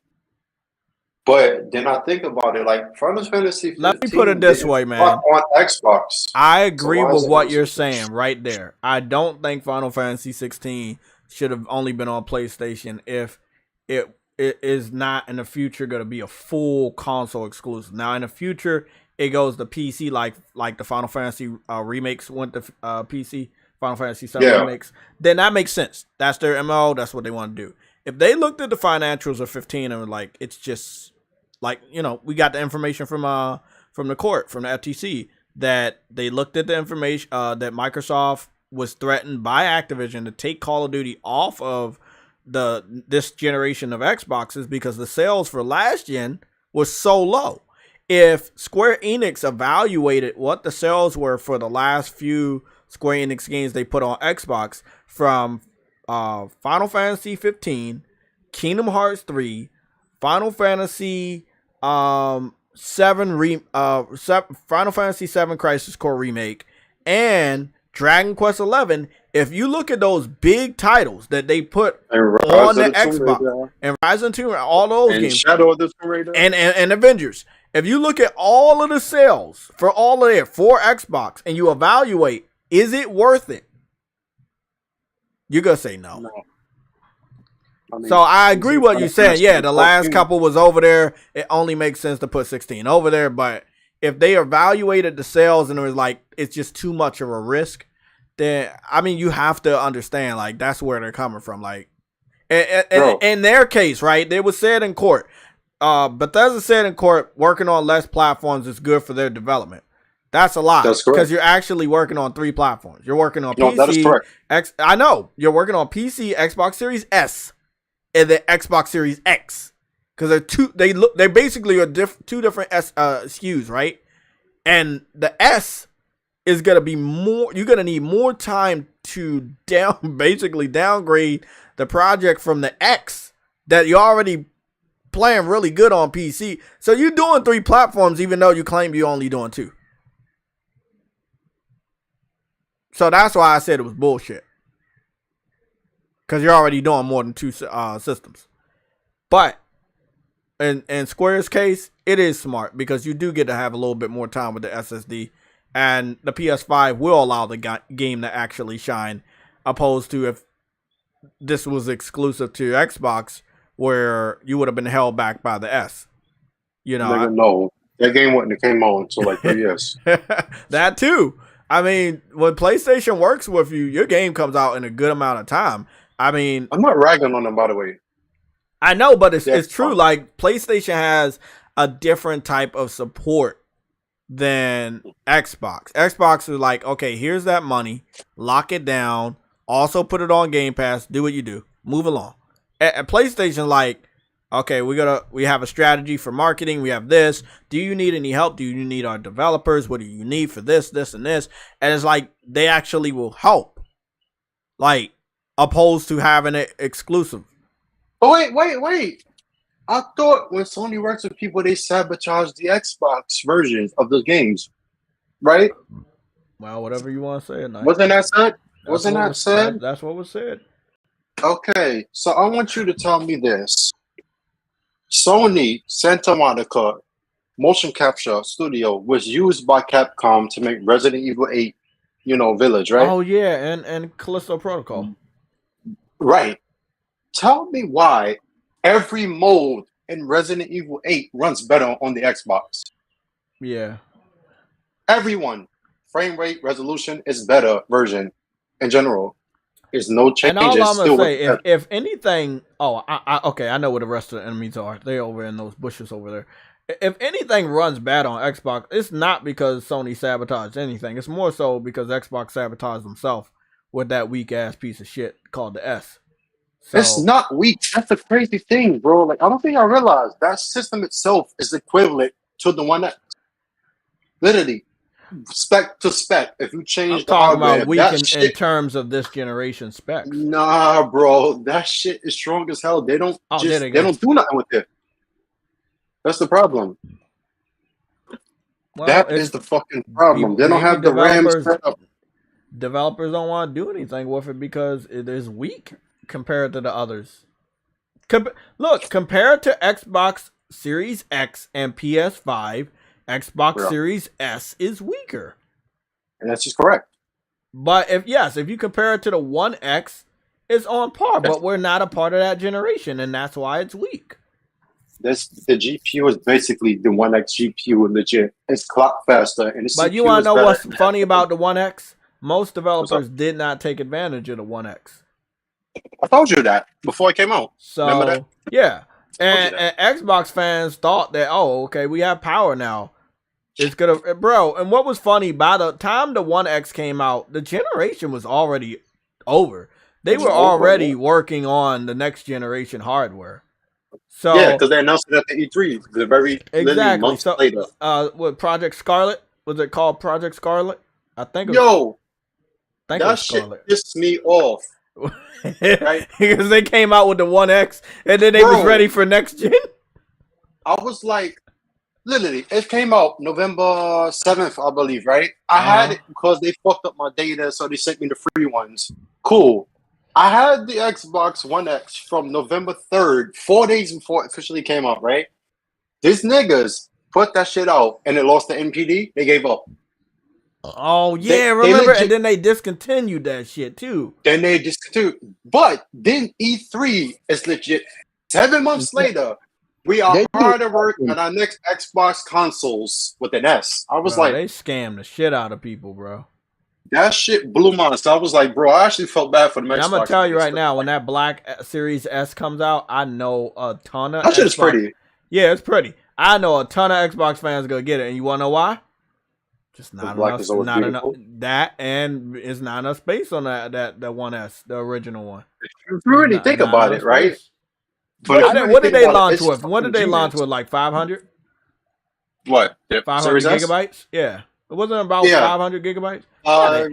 But then I think about it, like Final Fantasy 15 let me put it this way, man. On Xbox. I agree with what you're saying right there. I don't think Final Fantasy 16 should have only been on PlayStation if it is not in the future going to be a full console exclusive. Now in the future it goes to PC like the Final Fantasy remakes went to PC, Final Fantasy 7 remakes. Then that makes sense. That's their MO. That's what they want to do. If they looked at the financials of 15 and were like, it's just like, you know, we got the information from the court, from the FTC, that they looked at the information that Microsoft was threatened by Activision to take Call of Duty off of this generation of Xboxes because the sales for last gen was so low. If Square Enix evaluated what the sales were for the last few Square Enix games they put on Xbox from Final Fantasy 15, Kingdom Hearts 3, Final Fantasy 7 Final Fantasy 7 Crisis Core Remake, and Dragon Quest 11, if you look at those big titles that they put on the Xbox, and Rise of the Tomb Raider, all those games, Shadow of the Tomb Raider, and Avengers, if you look at all of the sales for all of it for Xbox and you evaluate, is it worth it? You're gonna say no. I mean, so I agree with what you're saying. Yeah, the last couple was over there. It only makes sense to put 16 over there, but if they evaluated the sales and it was like it's just too much of a risk, then I mean you have to understand like that's where they're coming from. Like in their case, right? They was said in court. Bethesda said in court, working on less platforms is good for their development. That's a lie. That's correct. Because you're actually working on 3 platforms. You're working on No, PC. that is correct. I know. You're working on PC, Xbox Series S, and the Xbox Series X. Because they're two. They basically are two different SKUs, right? And the S is gonna be more. You're gonna need more time to basically downgrade the project from the X that you're already playing really good on PC. So you're doing 3 platforms, even though you claim you're only doing 2. So that's why I said it was bullshit. Because you're already doing more than 2 systems. But in Square's case, it is smart because you do get to have a little bit more time with the SSD. And the PS5 will allow the game to actually shine. Opposed to if this was exclusive to Xbox, where you would have been held back by the S. You know, No, that game wouldn't have came out until like 3 years. That too. I mean, when PlayStation works with you, your game comes out in a good amount of time. I mean, I'm not ragging on them, by the way. I know, but it's true. Like, PlayStation has a different type of support than Xbox. Xbox is like, okay, here's that money, lock it down, also put it on Game Pass, do what you do, move along. At PlayStation, like, okay, we have a strategy for marketing. We have this. Do you need any help? Do you need our developers? What do you need for this, and this? And it's like they actually will help, like, opposed to having it exclusive. Oh, wait. I thought when Sony works with people, they sabotage the Xbox versions of the games, right? Well, whatever you want to say. Wasn't that said? Wasn't that said? That's what was said. Okay, so I want you to tell me this. Sony Santa Monica motion capture studio was used by Capcom to make Resident Evil 8, Village, right? Oh, yeah, and Callisto Protocol. Right. Tell me why every mode in Resident Evil 8 runs better on the Xbox. Yeah. Everyone. Frame rate, resolution is better version in general. There's no changes. And all I'm going to say, if anything... Oh, I know where the rest of the enemies are. They're over in those bushes over there. If anything runs bad on Xbox, it's not because Sony sabotaged anything. It's more so because Xbox sabotaged themselves with that weak-ass piece of shit called the S. So, it's not weak. That's the crazy thing, bro. Like, I don't think I realized that system itself is equivalent to the one that literally spec to spec. If you change the hardware, about weak in terms of this generation specs. Nah, bro, that shit is strong as hell. They don't they don't do nothing with it. That's the problem. Well, that is the fucking problem. They don't have the RAM set up. Developers don't want to do anything with it because it is weak compared to the others. Look, compared to Xbox Series X and PS5, Xbox Series S is weaker. And that's just correct. But if you compare it to the One X, it's on par. But we're not a part of that generation, and that's why it's weak. The GPU is basically the One X GPU, legit. It's clock faster, and the but CPU you want to know better. what's funny about the One X? Most developers did not take advantage of the One X. I told you that before it came out. So remember that? Yeah, and Xbox fans thought that, oh, okay, we have power now. It's gonna, bro. And what was funny, by the time the One X came out, the generation was already over. They were already working on the next generation hardware. So yeah, because they announced it at the E3 the very months later. With Project Scarlet, was it called Project Scarlet? I think. That shit pissed me off. Right? Because they came out with the One X and then they was ready for next gen. I was like, literally, it came out November 7th, I believe, right? I had it because they fucked up my data, so they sent me the free ones. Cool. I had the Xbox One X from November 3rd, 4 days before it officially came out, right? These niggas put that shit out and it lost the NPD. They gave up. Oh, yeah, remember? And then they discontinued that shit, too. But then E3 is legit. 7 months later, we are hard at work on our next Xbox consoles with an S. I was like... They scammed the shit out of people, bro. That shit blew my mind. So I was like, bro, I actually felt bad for the Xbox. I'm going to tell you right now, when that Black Series S comes out, I know a ton of... That shit is pretty. Yeah, it's pretty. I know a ton of Xbox fans are going to get it. And you want to know why? Just not black enough. is always Not enough. beautiful. That and it's not enough space on that 1S, the original one. If you really Not- think not about enough it, right? space. But if you really What did think they about it, launch it's with? What did they fucking launch genius. with? Like 500? What? The 500 Series S? gigabytes? Yeah. It wasn't about Yeah. 500 gigabytes? That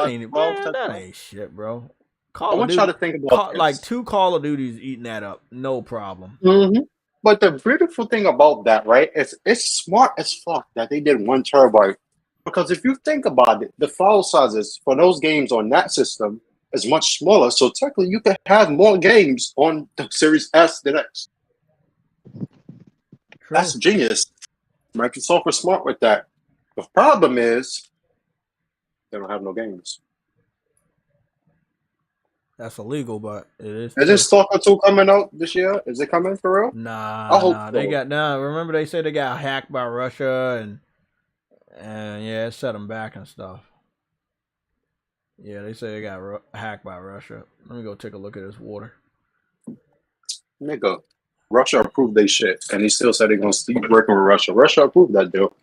ain't 12, man, that ain't shit, bro. I Call of want y'all Duty, to think about like this. 2 Call of Duties eating that up. No problem. Mm-hmm. But the beautiful thing about that, right, it's smart as fuck that they did 1 terabyte. Because if you think about it, the file sizes for those games on that system is much smaller. So technically, you can have more games on the Series S than X. True. That's genius. Microsoft was smart with that. The problem is they don't have no games. That's illegal, but it is. Is this Stalker 2 coming out this year? Is it coming for real? Nah, I hope they so. got remember they said they got hacked by Russia and yeah, it set them back and stuff. Yeah, they say they got hacked by Russia. Let me go take a look at this water. Nigga, Russia approved they shit, and he still said they're gonna keep working with Russia. Russia approved that deal.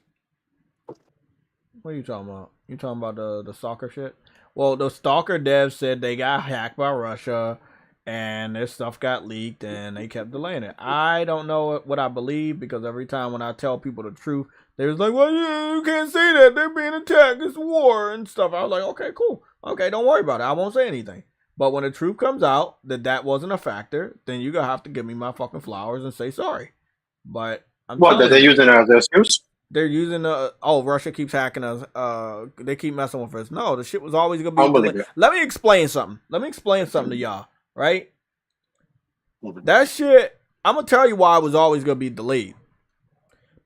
What are you talking about? You talking about the soccer shit? Well, the Stalker devs said they got hacked by Russia and their stuff got leaked and they kept delaying it. I don't know what I believe because every time when I tell people the truth, they was like, well, you can't say that. They're being attacked. It's war and stuff. I was like, okay, cool. Okay, don't worry about it. I won't say anything. But when the truth comes out that wasn't a factor, then you're going to have to give me my fucking flowers and say sorry. But I'm What, that they're using it as an excuse? They're using Russia keeps hacking us. They keep messing with us. No, the shit was always gonna be. Unbelievable. Let me explain something. To y'all, right? That shit, I'm gonna tell you why it was always gonna be delayed.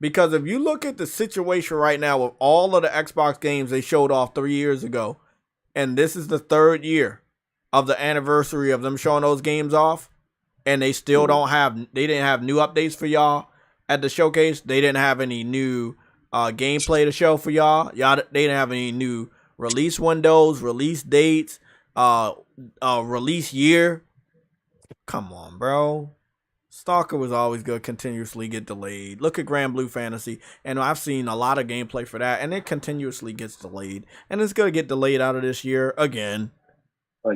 Because if you look at the situation right now with all of the Xbox games they showed off 3 years ago, and this is the 3rd year of the anniversary of them showing those games off, and they still they didn't have new updates for y'all. At the showcase, they didn't have any new gameplay to show for y'all. They didn't have any new release windows, release dates, release year. Come on, bro. Stalker was always going to continuously get delayed. Look at Grand Blue Fantasy, and I've seen a lot of gameplay for that, and it continuously gets delayed. And it's going to get delayed out of this year again.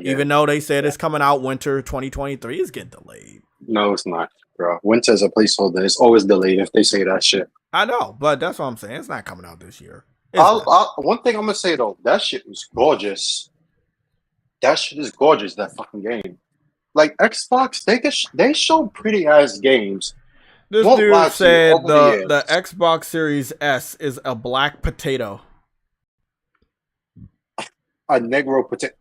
Even though they said it's coming out winter 2023, it's getting delayed. No, it's not, bro. Winter's a placeholder. It's always delayed if they say that shit. I know, but that's what I'm saying. It's not coming out this year. One thing I'm gonna say though, that shit was gorgeous. That shit is gorgeous. That fucking game. Like Xbox, they show pretty ass games. This dude said the Xbox Series S is a black potato. A negro potato.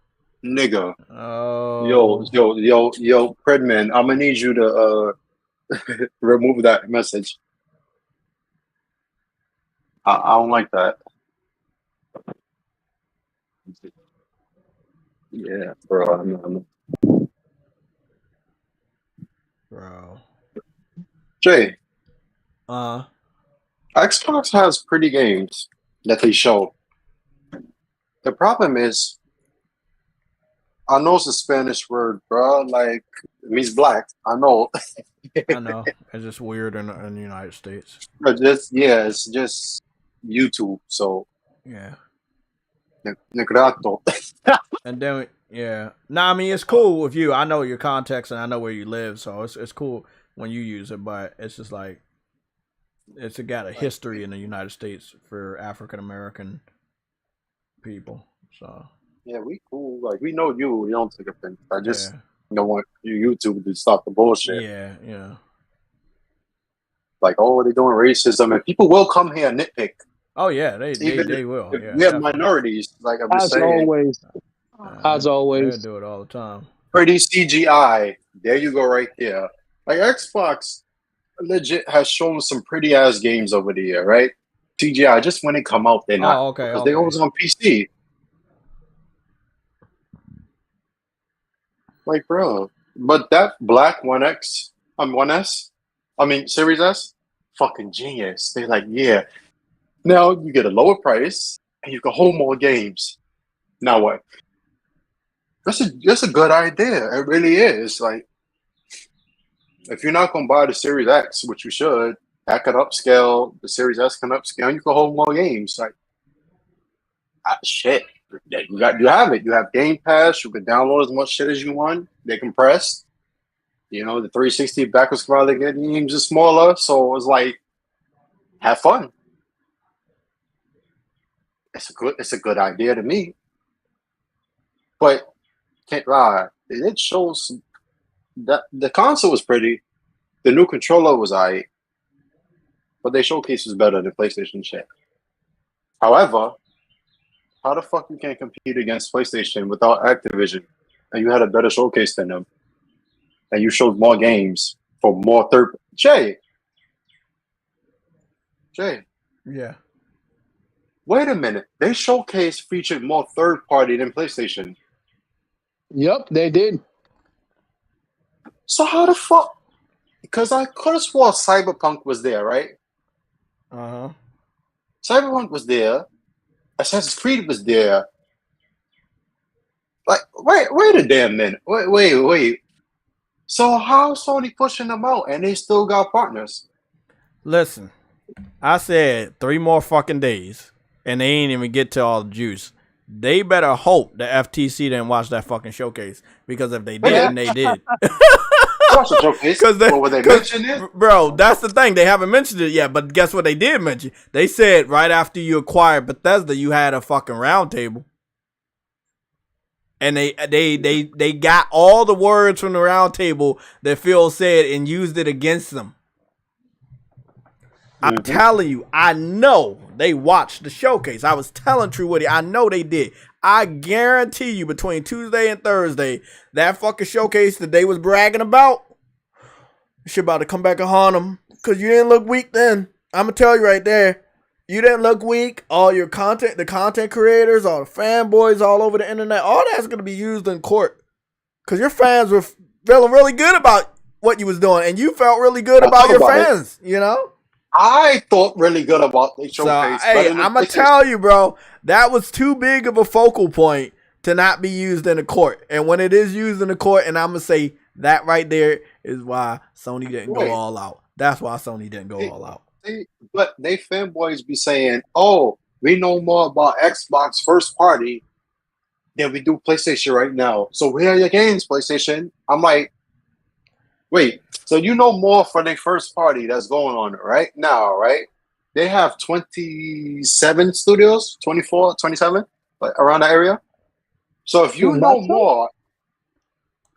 Nigga. Oh. Yo, Predman, I'm gonna need you to remove that message. I don't like that. Yeah, bro. Bro. Jay. Xbox has pretty games that they show. The problem is, I know it's a Spanish word, bro. Like, it means black. I know. I know. It's just weird in the United States. But it's just YouTube. So, yeah. Negrato. And then, yeah. Nah, I mean, it's cool with you. I know your context and I know where you live. So, it's cool when you use it. But it's just like, it's got a history in the United States for African American people. So. Yeah, we cool. Like, we know you. We don't take offense. I just don't want your YouTube to stop the bullshit. Yeah. Like, oh, they're doing racism. And people will come here and nitpick. Oh, yeah. They will. Yeah, we have minorities. Like I'm just saying. As always. They do it all the time. Pretty CGI. There you go right there. Like, Xbox legit has shown some pretty-ass games over the year, right? CGI, just when they come out, they're not. Oh, okay. Because they're always on PC. Like, bro, but that black 1X, 1S, Series S, fucking genius. They're like, yeah. Now you get a lower price and you can hold more games. Now what? That's a good idea. It really is. Like, if you're not gonna buy the Series X, which you should, that can upscale. The Series S can upscale. You can hold more games. Like, Shit. You have it. You have Game Pass. You can download as much shit as you want. They compressed. The 360 backwards compatibility games are smaller, so it's like, have fun. It's a good idea to me. But can't lie, it shows that the console was pretty. The new controller was alright, but they showcase was better than PlayStation shit. However, how the fuck you can't compete against PlayStation without Activision, and you had a better showcase than them, and you showed more games for more third. Jay. Yeah. Wait a minute. They showcase featured more third party than PlayStation. Yep, they did. So how the fuck? Because I could have swore Cyberpunk was there, right? Uh-huh. Cyberpunk was there. Assassin's Creed was there. Like, wait a damn minute. Wait. So how Sony pushing them out and they still got partners? Listen, I said 3 more fucking days, and they ain't even get to all the juice. They better hope the FTC didn't watch that fucking showcase, because if they didn't, they did. Watch the showcase. Were they mentioned it? Bro, that's the thing. They haven't mentioned it yet, but guess what they did mention? They said right after you acquired Bethesda, you had a fucking round table. And they got all the words from the round table that Phil said and used it against them. I'm telling you, I know they watched the showcase. I was telling True Woody, I know they did. I guarantee you between Tuesday and Thursday, that fucking showcase that they was bragging about, shit about to come back and haunt them. Because you didn't look weak then. I'm going to tell you right there. You didn't look weak. All your content, the content creators, all the fanboys all over the internet, all that's going to be used in court. Because your fans were feeling really good about what you was doing. And you felt really good about your fans, you know? I thought really good about the showcase. So, hey, I'm going to tell you, bro, that was too big of a focal point to not be used in the court. And when it is used in the court, and I'm going to say that right there is why Sony didn't go all out. That's why Sony didn't go all out. But they fanboys be saying, oh, we know more about Xbox first party than we do PlayStation right now. So where are your games, PlayStation? I'm like, wait, so you know more for their first party that's going on right now, right? They have 27 studios, 24, 27, like around that area. So if you know more,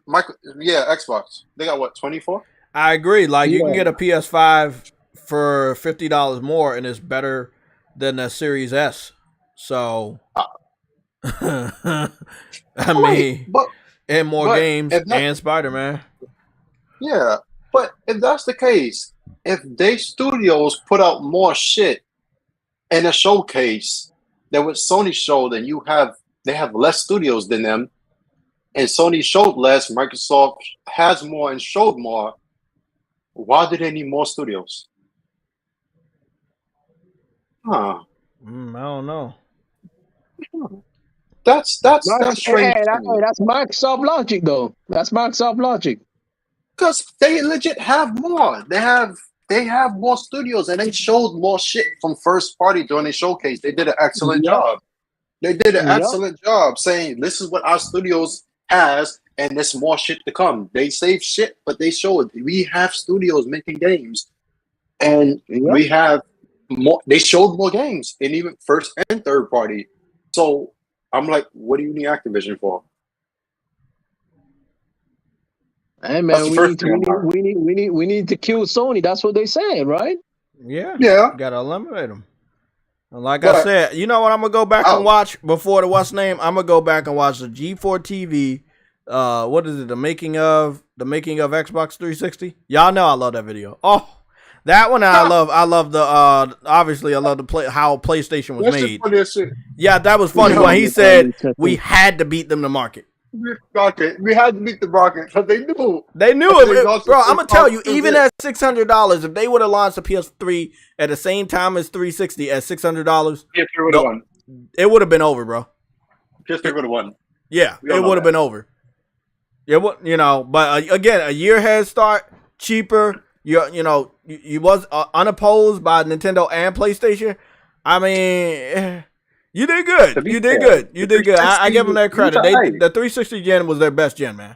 Xbox, they got what, 24? I agree. Like, you can get a PS5 for $50 more, and it's better than the Series S. So, I mean, and more games and Spider-Man. Yeah, but if that's the case, if they studios put out more shit in a showcase than what Sony showed, and they have less studios than them, and Sony showed less, Microsoft has more and showed more, why do they need more studios? I don't know. That's strange. Hey, that's Microsoft logic, though. That's Microsoft logic. Because they legit have more. They have more studios, and they showed more shit from first party during the showcase. They did an excellent job. They did an excellent job saying this is what our studios has, and there's more shit to come. They saved shit, but they showed we have studios making games, and we have more. They showed more games, and even first and third party. So I'm like, what do you need Activision for? Hey man, we need to kill Sony. That's what they said, right? Yeah. Gotta eliminate them. Like I said, you know what I'm gonna go back and watch before the what's name? I'm gonna go back and watch the G4 TV. What is it? The making of Xbox 360. Y'all know I love that video. Oh, that one I love. I love the obviously I love the how PlayStation was made. Yeah, that was funny when he said we had to beat them to market. We had to beat the market because they knew. They knew it, bro. I'm gonna tell you, even at $600, if they would have launched a PS3 at the same time as 360 at $600, it would have been over, bro. PS3 would have won. Yeah, it would have been over. It would, but again, a year head start, cheaper. You was unopposed by Nintendo and PlayStation. I mean, You did good. You did good. You did good. I give them that credit. The 360 gen was their best gen, man.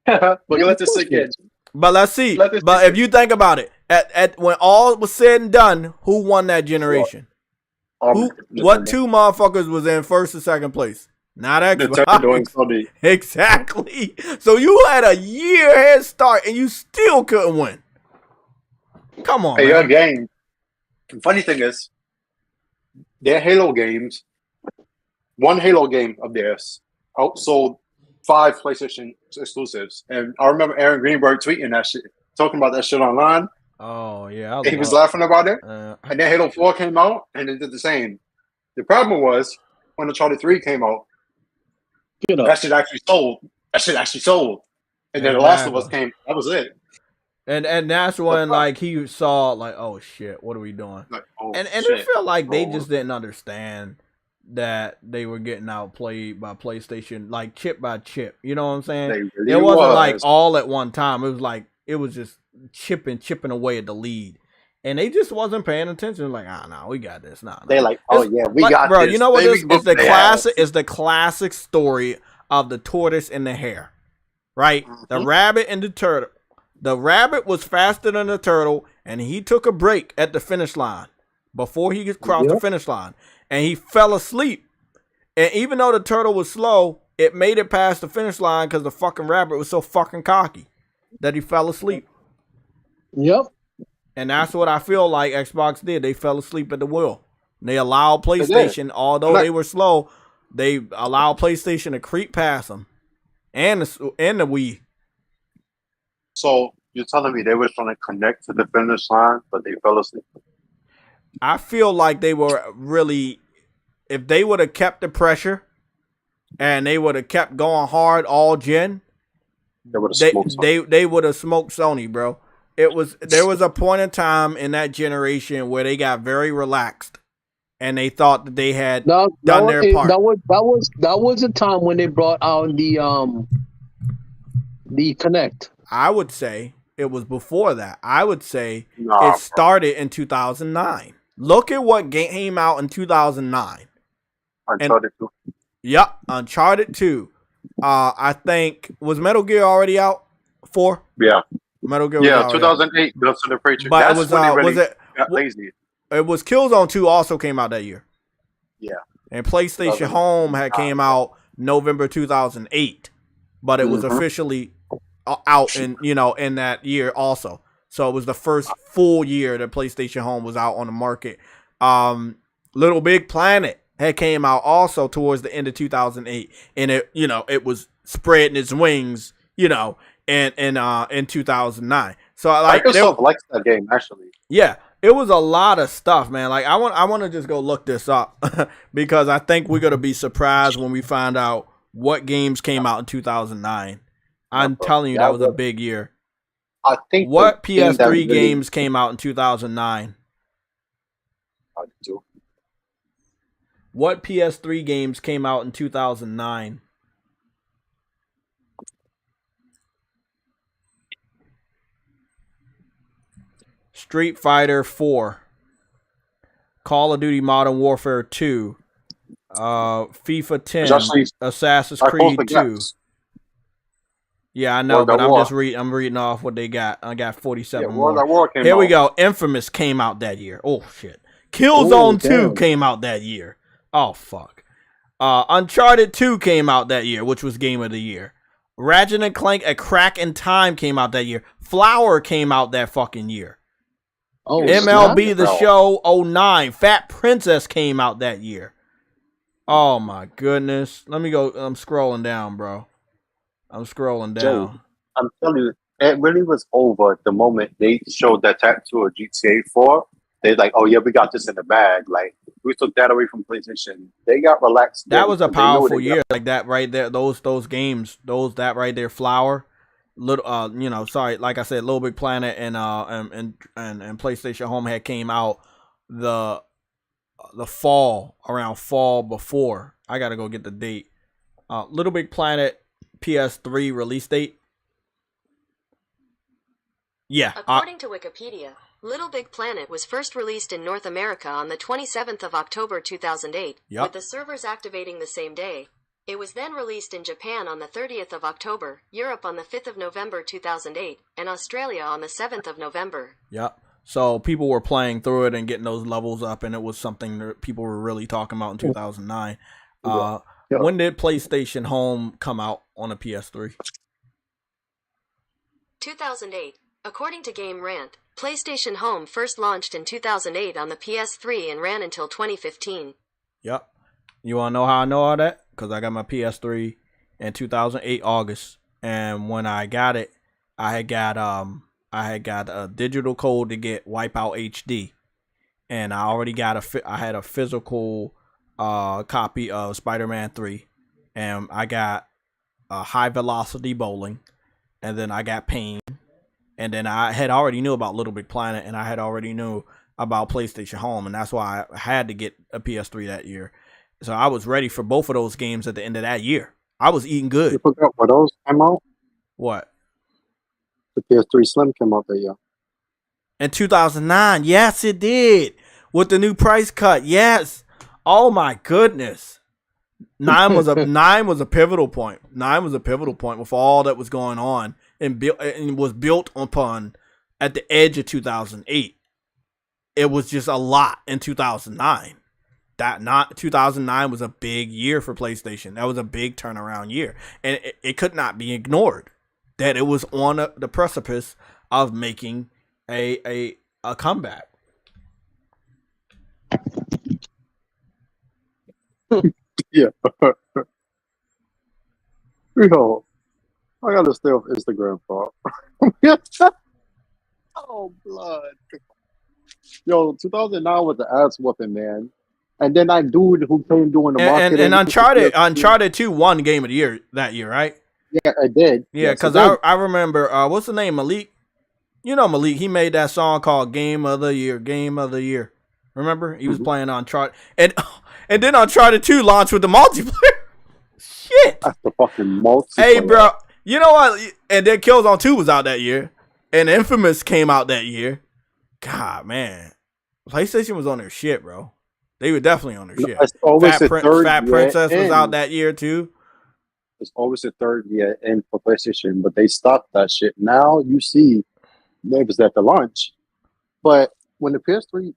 But let this sink in. But let's see. But if you think about it, at when all was said and done, who won that generation? What two motherfuckers was in first and second place? Not Xbox. Exactly. So you had a year head start and you still couldn't win. Come on, man. Game. The funny thing is, their Halo games, one Halo game of theirs outsold 5 PlayStation exclusives. And I remember Aaron Greenberg tweeting that shit, talking about that shit online. Oh, yeah. He was laughing about it. And then Halo 4 came out and it did the same. The problem was when Uncharted 3 came out, that shit actually sold. And then The Last of Us came. That was it. And that's when like he saw like, oh shit, what are we doing? Like, and it felt like they just didn't understand that they were getting outplayed by PlayStation, like chip by chip. You know what I'm saying? It wasn't like all at one time. It was just chipping away at the lead. And they just wasn't paying attention. Like, no, we got this. Nah. They're like, oh yeah, we got this. Bro, you know what this is? It's the classic story of the tortoise and the hare. Right? Mm-hmm. The rabbit and the turtle. The rabbit was faster than the turtle, and he took a break at the finish line before he crossed the finish line. And he fell asleep. And even though the turtle was slow, it made it past the finish line because the fucking rabbit was so fucking cocky that he fell asleep. Yep. And that's what I feel like Xbox did. They fell asleep at the wheel. They allowed PlayStation, although they were slow, they allowed PlayStation to creep past them. And the Wii. So you're telling me they were trying to connect to the finish line, but they fell asleep? I feel like they were really, if they would have kept the pressure and they would have kept going hard all gen, they would have smoked Sony, bro. There was a point in time in that generation where they got very relaxed and they thought that they had done their part. That was a time when they brought out the Kinect. I would say it was before that. I would say it started in 2009. Look at what game came out in 2009. Uncharted 2. Yep, Uncharted 2. I think, was Metal Gear already out? 4? Yeah. Metal Gear was 2008. But that's when they got lazy. It was Killzone 2 also came out that year. Yeah. And PlayStation Home had came out November 2008. But it was officially out in that year also. So it was the first full year that PlayStation Home was out on the market. Little Big Planet had came out also towards the end of 2008, and it was spreading its wings, in 2009. So like Microsoft likes that game actually. Yeah, it was a lot of stuff, man. Like I want to just go look this up because I think we're gonna be surprised when we find out what games came out in 2009. I'm telling you, that was a big year. I think what PS3 games came out in 2009? What PS3 games came out in 2009? Street Fighter 4, Call of Duty Modern Warfare 2, FIFA 10, Assassin's Creed 2. Yeah, I know, but I'm reading off what they got. I got 47 more. Here we go. Infamous came out that year. Oh shit. Killzone 2 came out that year. Oh fuck. Uncharted 2 came out that year, which was Game of the Year. Ratchet and Clank: A Crack in Time came out that year. Flower came out that fucking year. Oh, MLB The Show 09. Fat Princess came out that year. Oh my goodness. Let me go. I'm scrolling down, bro. I'm scrolling down. Joe, I'm telling you, it really was over the moment they showed that tattoo of GTA 4. They're like, oh yeah, we got this in the bag. Like, we took that away from PlayStation. They got relaxed. That was a powerful year. Like that right there, those games, that right there, Flower, little sorry, like I said, Little Big Planet and PlayStation Home had came out the fall, around fall before. I gotta go get the date. Little Big Planet PS3 release date. Yeah. According to Wikipedia, Little Big Planet was first released in North America on the 27th of October 2008, with the servers activating the same day. It was then released in Japan on the 30th of October, Europe on the 5th of November 2008, and Australia on the 7th of November. Yep. So people were playing through it and getting those levels up, and it was something that people were really talking about in 2009. When did PlayStation Home come out on a PS3? 2008. According to Game Rant, PlayStation Home first launched in 2008 on the PS3 and ran until 2015. Yep. You want to know how I know all that? Because I got my PS3 in 2008 August, and when I got it, I had got a digital code to get Wipeout HD, and I already got I had a physical copy of Spider-Man 3, and I got High Velocity Bowling, and then I got Pain. And then I had already knew about Little Big Planet, and I had already knew about PlayStation Home, and that's why I had to get a PS3 that year. So I was ready for both of those games at the end of that year. I was eating good. You forgot what those came out? What? The PS3 Slim came out that year. In 2009, yes, it did. With the new price cut, yes. Oh my goodness. 9 was a pivotal point. 9 was a pivotal point with all that was going on. And was built upon at the edge of 2008. It was just a lot in 2009. 2009 was a big year for PlayStation. That was a big turnaround year, and it could not be ignored that it was on the precipice of making a comeback. Yeah. Yo, I gotta stay off Instagram, Paul. Oh, blood. Yo, 2009 was the ass whooping, man. And then that dude who came doing the marketing. And Uncharted 2 won Game of the Year that year, right? Yeah, it did. Yeah, because I remember, what's the name, Malik? You know Malik, he made that song called Game of the Year, Game of the Year. Remember? He was playing Uncharted. And then Uncharted 2 launched with the multiplayer. Shit. That's the fucking multiplayer. Hey, bro. You know what? And then Killzone 2 was out that year. And Infamous came out that year. God, man. PlayStation was on their shit, bro. They were definitely on their shit. Fat Princess was out that year, too. It's always a third year in for PlayStation, but they stopped that shit. Now you see it was at the launch. But when the PS3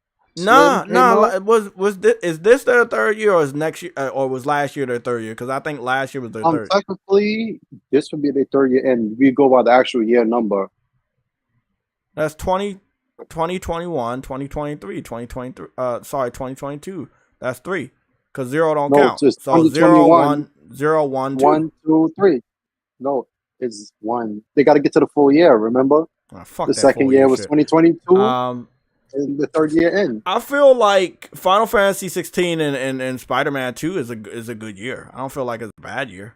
is this their third year, or is next year, or was last year their third year? Because I think last year was their third. Technically, this would be their third year, and we go by the actual year number. That's 2021, 2023, 2023. 2022. That's 3, because 0 don't count. So 0, 1, 0, 1, 2. 1, 2, 3. No, it's 1. They got to get to the full year. Remember, the second year was 2022. And the third year in. I feel like Final Fantasy 16 and Spider-Man 2 is a good year. I don't feel like it's a bad year.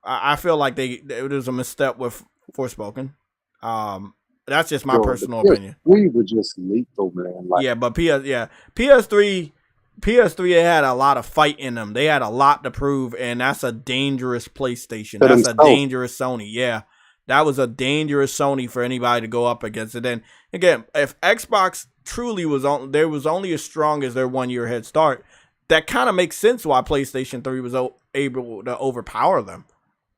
I feel like it was a misstep with Forspoken. That's just my personal opinion. We were just lethal, man. But PS3 had a lot of fight in them. They had a lot to prove, and that's a dangerous PlayStation. That's a dangerous Sony. Yeah. That was a dangerous Sony for anybody to go up against. And then again, if Xbox truly was only as strong as their 1 year head start, that kind of makes sense why PlayStation 3 was able to overpower them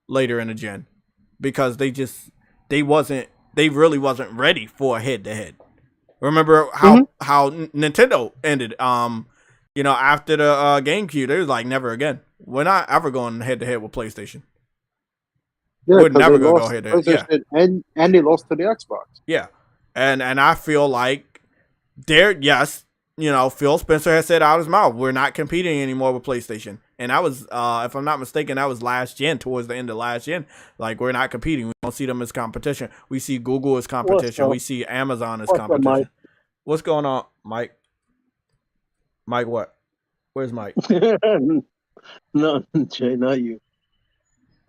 later in the gen, because they really wasn't ready for a head to head. Remember how Nintendo ended? After the GameCube, they was like, never again. We're not ever going head to head with PlayStation. Yeah, we're never going to go head to head. Yeah. And they lost to the Xbox. Yeah. And I feel like Phil Spencer has said out his mouth, we're not competing anymore with PlayStation. And that was, if I'm not mistaken, that was last gen, towards the end of last gen. Like, we're not competing. We don't see them as competition. We see Google as competition. We see Amazon as competition. What's going on, Mike? Mike, what? Where's Mike? No, Jay, not you.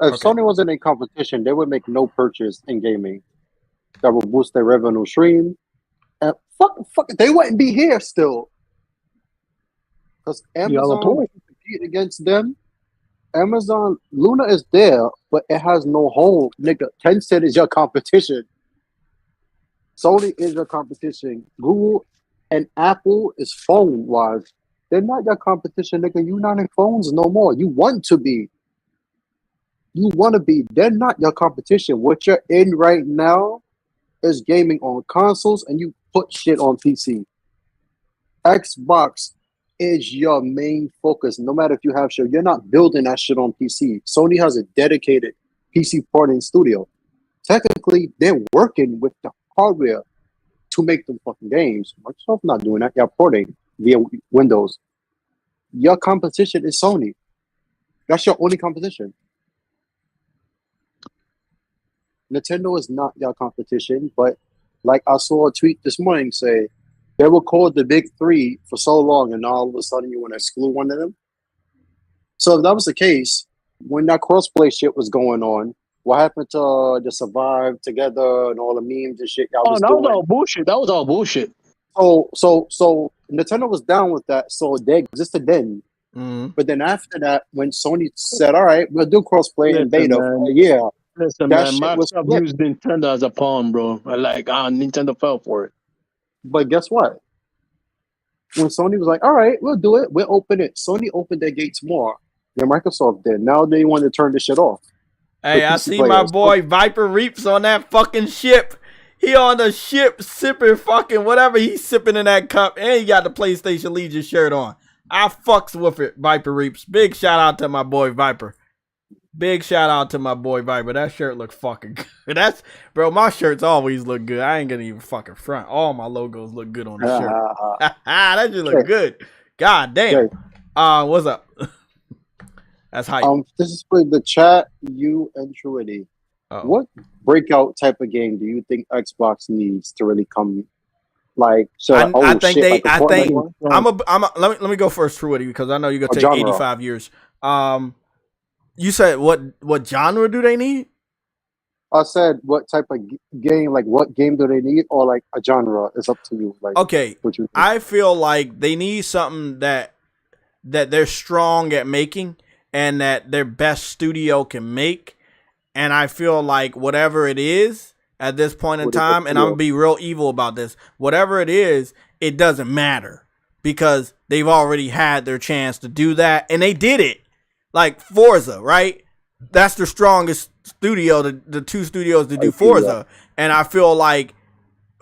If Sony wasn't in competition, they would make no purchase in gaming that would boost their revenue stream. And fuck, they wouldn't be here still. Because Amazon would compete against them. Amazon, Luna is there, but it has no home. Nigga, Tencent is your competition. Sony is your competition. Google and Apple is phone wise. They're not your competition, nigga. You not in phones no more. You want to be. You want to be. They're not your competition. What you're in right now is gaming on consoles, and you put shit on PC. Xbox is your main focus. No matter if you have shit, you're not building that shit on PC. Sony has a dedicated PC porting studio. Technically, they're working with the hardware to make them fucking games. Microsoft not doing that. You're porting via Windows. Your competition is Sony. That's your only competition. Nintendo is not your competition, but like I saw a tweet this morning say they were called the big three for so long, and all of a sudden you want to exclude one of them. So if that was the case, when that crossplay shit was going on, what happened to the Survive Together and all the memes and shit y'all was that doing? was all bullshit. That was all bullshit. So Nintendo was down with that, so they existed then. But then after that, when Sony said, "All right, we'll do crossplay and beta," yeah. Listen, man, Microsoft used Nintendo as a pawn, bro. Nintendo fell for it. But guess what? When Sony was like, "All right, we'll do it. We'll open it," Sony opened their gates more than Microsoft did. Now they want to turn this shit off. Hey, I see my boy Viper Reaps on that fucking ship. He on the ship sipping fucking whatever he's sipping in that cup, and he got the PlayStation Legion shirt on. I fucks with it, Viper Reaps. Big shout out to my boy Viper. Big shout out to my boy Viper. That shirt look fucking good. That's bro, my shirts always look good. I ain't gonna even fucking front. All my logos look good on the shirt. That just look good. God damn. What's up? That's hype. This is for the chat, you and Truity. What breakout type of game do you think Xbox needs to really come? Like, so I think let me go first, Truity, because I know you're gonna take genre. 85 years. You said what genre do they need? I said what type of game, like what game do they need, or like a genre? It's up to you. Like, okay, I feel like they need something that they're strong at making and that their best studio can make. And I feel like whatever it is at this point in time, and I'm gonna be real evil about this, whatever it is, it doesn't matter because they've already had their chance to do that, and they did it. Like Forza, right? That's the strongest studio, the two studios to do Forza. And I feel like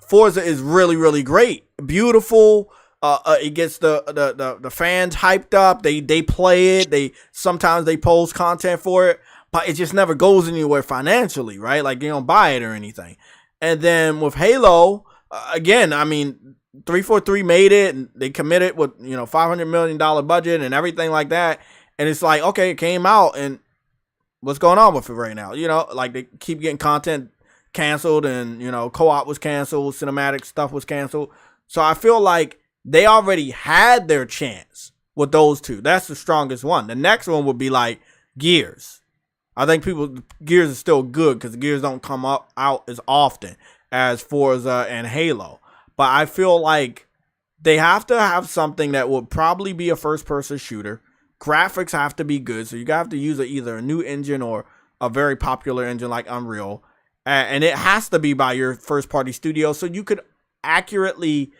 Forza is really, really great. Beautiful. It gets the fans hyped up. They play it. Sometimes they post content for it, but it just never goes anywhere financially, right? Like they don't buy it or anything. And then with Halo, again, I mean, 343 made it, and they committed with $500 million budget and everything like that. And it's like, okay, it came out, and what's going on with it right now? Like they keep getting content canceled, and co-op was canceled, cinematic stuff was canceled. So I feel like they already had their chance with those two. That's the strongest one. The next one would be like Gears. I think Gears is still good because Gears don't come out as often as Forza and Halo. But I feel like they have to have something that would probably be a first-person shooter. Graphics have to be good, so you have to use either a new engine or a very popular engine like Unreal. And it has to be by your first-party studio so you could accurately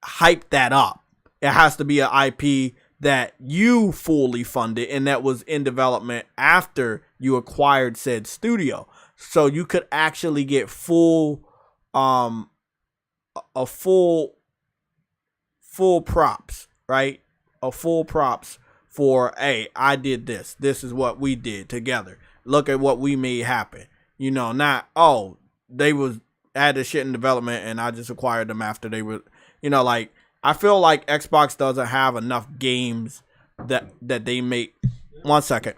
hype that up. It has to be an IP that you fully funded and that was in development after you acquired said studio. So you could actually get full props, right? A full props for, hey, I did this. This is what we did together. Look at what we made happen. Not, oh, they had this shit in development and I just acquired them after they were, like, I feel like Xbox doesn't have enough games that they make. 1 second.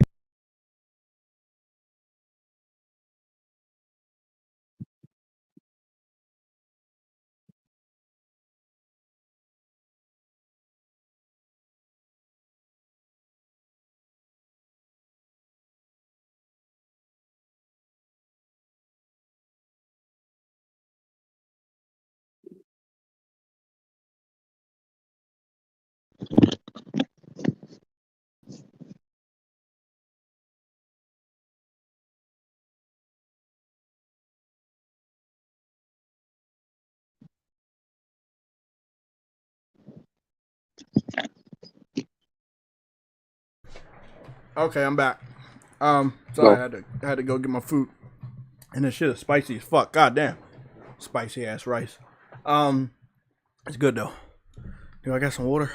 Okay, I'm back. Sorry, I had to go get my food, and this shit is spicy as fuck. God damn, spicy ass rice. It's good though. Do I got some water?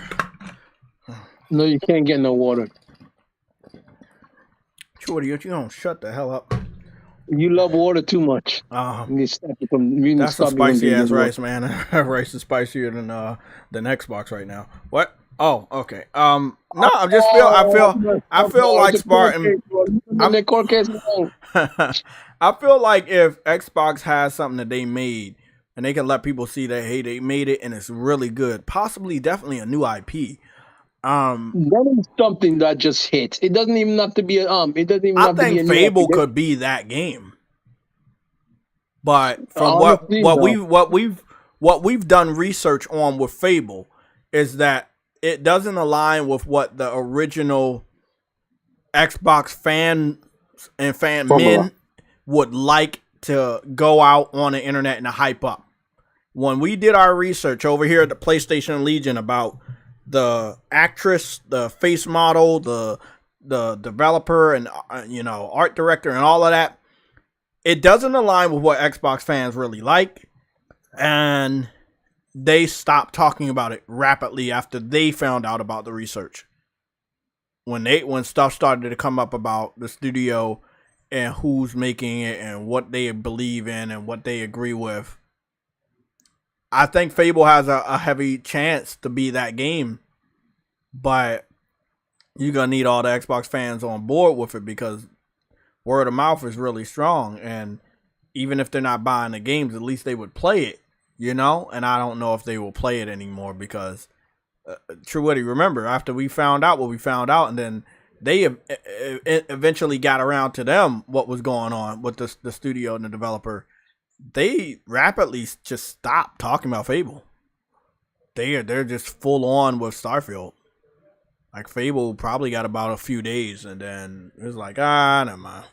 No, you can't get no water. Shorty, you don't shut the hell up. You love water too much. That's a spicy ass rice, man. That rice is spicier than Xbox right now. What? Oh, okay. No, I just feel like Spartan. I feel like if Xbox has something that they made and they can let people see that, hey, they made it and it's really good, possibly definitely a new IP. That is something that just hits. It doesn't even have to be it doesn't even have to be a Fable could be that game. But from what we've done research on with Fable is that it doesn't align with what the original Xbox fans and men would like to go out on the internet and hype up. When we did our research over here at the PlayStation Legion about the actress, the face model, the developer, and art director, and all of that, it doesn't align with what Xbox fans really like, and they stopped talking about it rapidly after they found out about the research. When stuff started to come up about the studio and who's making it and what they believe in and what they agree with, I think Fable has a heavy chance to be that game, but you're going to need all the Xbox fans on board with it because word of mouth is really strong. And even if they're not buying the games, at least they would play it, and I don't know if they will play it anymore because True Witty, remember, after we found out what we found out, and then they eventually got around to them what was going on with the studio and the developer, they rapidly just stopped talking about Fable. They're just full on with Starfield. Like Fable probably got about a few days, and then it was like, never mind.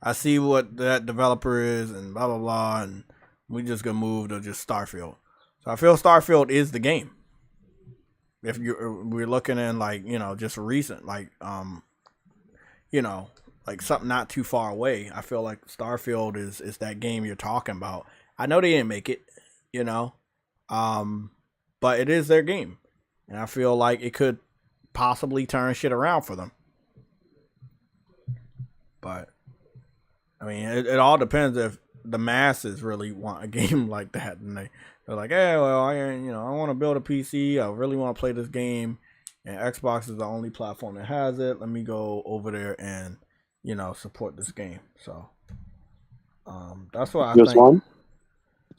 I see what that developer is, and blah blah blah, and we just gonna move to just Starfield. So I feel Starfield is the game. If we're looking in just recent, like something not too far away, I feel like Starfield is that game you're talking about. I know they didn't make it, but it is their game, and I feel like it could possibly turn shit around for them. But I mean, it all depends if the masses really want a game like that, and they're like, hey, well, I want to build a PC. I really want to play this game, and Xbox is the only platform that has it. Let me go over there and support this game. So that's why I think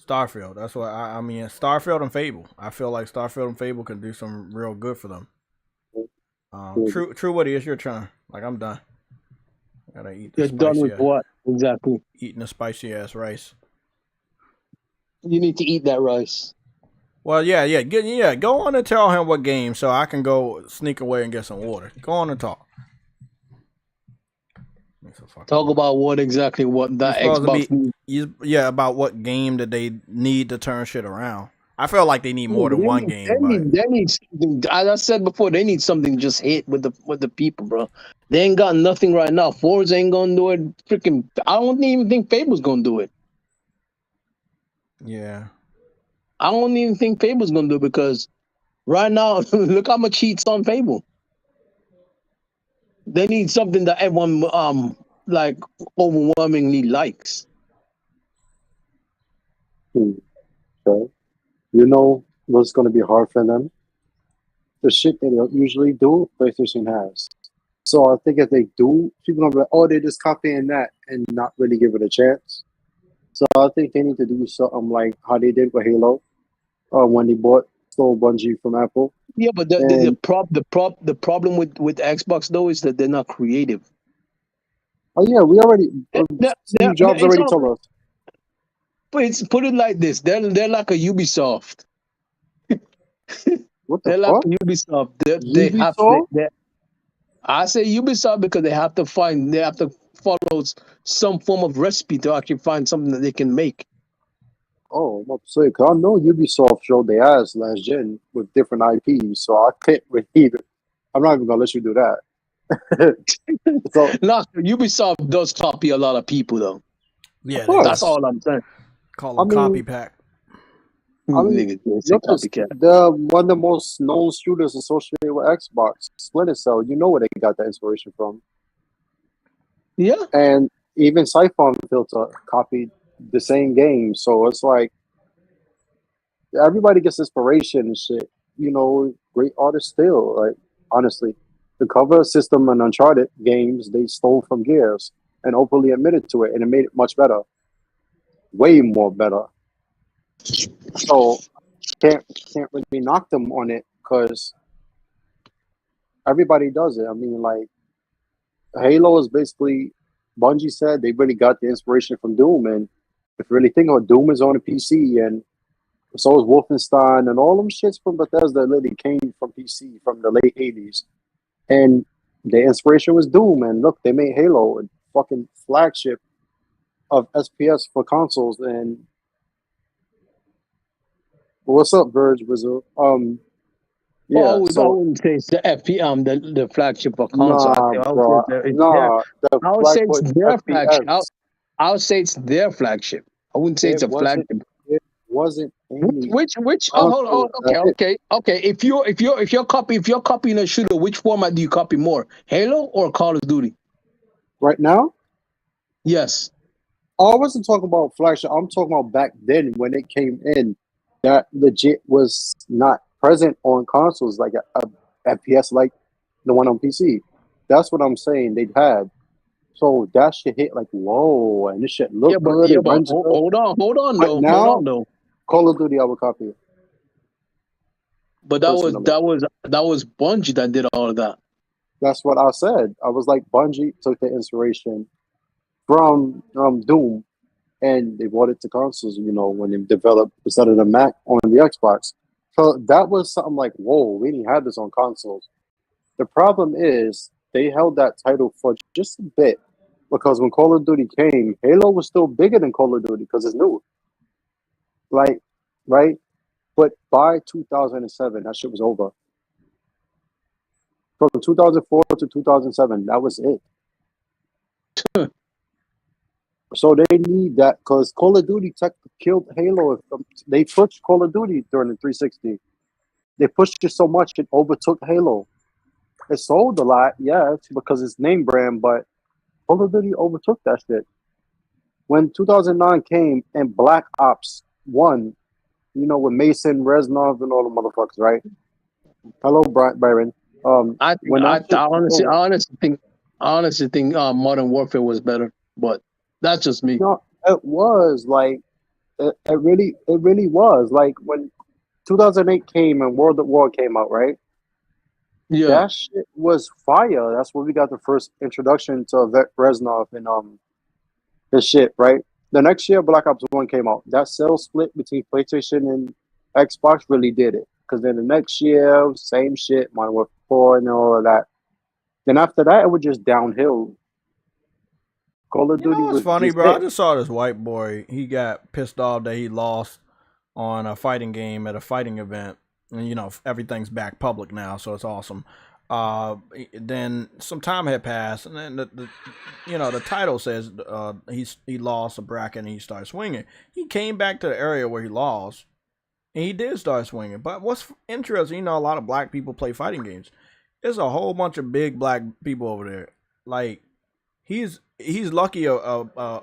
Starfield. That's why I mean Starfield and Fable. I feel like Starfield and Fable can do some real good for them. True Woody, it's your turn. Like, I'm done. I gotta eat. You're done with what exactly? Eating a spicy ass rice. You need to eat that rice. Well, yeah. Go on and tell him what game, so I can go sneak away and get some water. Go on and talk. Talk about what exactly what that Xbox needs. About what game that they need to turn shit around. I feel like they need more than one game. They need something. As I said before, they need something just hit with the people, bro. They ain't got nothing right now. Forza ain't gonna do it. Freaking, I don't even think Fable's gonna do it. Yeah. I don't even think Fable's gonna do it because right now, look how much heat's on Fable. They need something that everyone overwhelmingly likes. Okay. You know what's going to be hard for them? The shit they don't usually do, PlayStation has. So I think if they do, people are going to be like, oh, they're just copying that and not really give it a chance. So I think they need to do something like how they did with Halo, when they stole Bungie from Apple. Yeah, but the problem with Xbox though is that they're not creative. Oh yeah, we already Steve Jobs already told us. But put it like this: they're like a Ubisoft. What the they're fuck? like Ubisoft. They have to. I say Ubisoft because they have to follow some form of recipe to actually find something that they can make. Oh, I'm upset. 'Cause I know Ubisoft showed their ass last gen with different IPs, so I can't really even. I'm not even gonna let you do that. So, No, Ubisoft does copy a lot of people though. Yeah, of they That's do. course, all I'm saying. Call I them copy mean, pack. Niggas they say look at copycat. the one of the most known shooters associated with Xbox, Splinter Cell. You know where they got that inspiration from, Yeah. and even Siphon Filter copied the same game. So it's like everybody gets inspiration and shit. You know, great artists still. Like honestly, the cover system and Uncharted games they stole from Gears and openly admitted to it, and it made it much better, way more better. So can't really knock them on it because everybody does it. I mean, like Halo is basically Bungie said they really got the inspiration from Doom, and if you really think about it, Doom is on a PC, and so is Wolfenstein, and all them shits from Bethesda literally came from PC from the late '80s, and the inspiration was Doom. And look, they made Halo a fucking flagship of SPS for consoles. And what's up, Verge Wizard? Yeah, I so wouldn't say it's the FP the flagship of console. nah, I would say bro, it's their. nah, the I would say it's flagship their flagship. FPS. I would say it's their flagship. I wouldn't say it's It a wasn't. flagship. It wasn't any Which? Oh, hold on. console Okay. If you're copying a shooter, which format do you copy more, Halo or Call of Duty? right now. Yes. I wasn't talking about flagship. I'm talking about back then when it came in. That legit was not present on consoles like a FPS like the one on PC. That's what I'm saying. They had. So that shit hit like whoa, and this shit look good. It runs good. Hold on But now, though. Call of Duty, I would copy it But personally. that was Bungie that did all of that. That's what I said. I was like, Bungie took the inspiration from Doom, and they brought it to consoles. You know, when they developed instead of the Mac on the Xbox. So that was something like, whoa, we didn't have this on consoles. The problem is they held that title for just a bit because when Call of Duty came, Halo was still bigger than Call of Duty because it's new. Like, right? But by 2007, that shit was over. From 2004 to 2007, that was it. So they need that because Call of Duty tech killed Halo. They pushed Call of Duty during the 360. They pushed it so much it overtook Halo. It sold a lot, yes, because it's name brand, but Call of Duty overtook that shit. When 2009 came and Black Ops 1, you know, with Mason, Reznov, and all the motherfuckers, right? Hello, Byron. I honestly think Modern Warfare was better, but that's just me. No, it was like it really was like when 2008 came and World at War came out, right? Yeah. That shit was fire. That's where we got the first introduction to Reznov and this shit, right? The next year, Black Ops 1 came out. That sales split between PlayStation and Xbox really did it. Because then the next year, same shit, Modern Warfare 4 and all of that. Then after that, it was just downhill. Call of You Duty know what's was funny, just bro? I it. just saw this white boy. He got pissed off that he lost on a fighting game at a fighting event. And, you know, everything's back public now, so it's awesome. Then some time had passed, and then the title says he lost a bracket and he started swinging. He came back to the area where he lost, and he did start swinging. But what's interesting, you know, a lot of black people play fighting games. There's a whole bunch of big black people over there. Like he's lucky a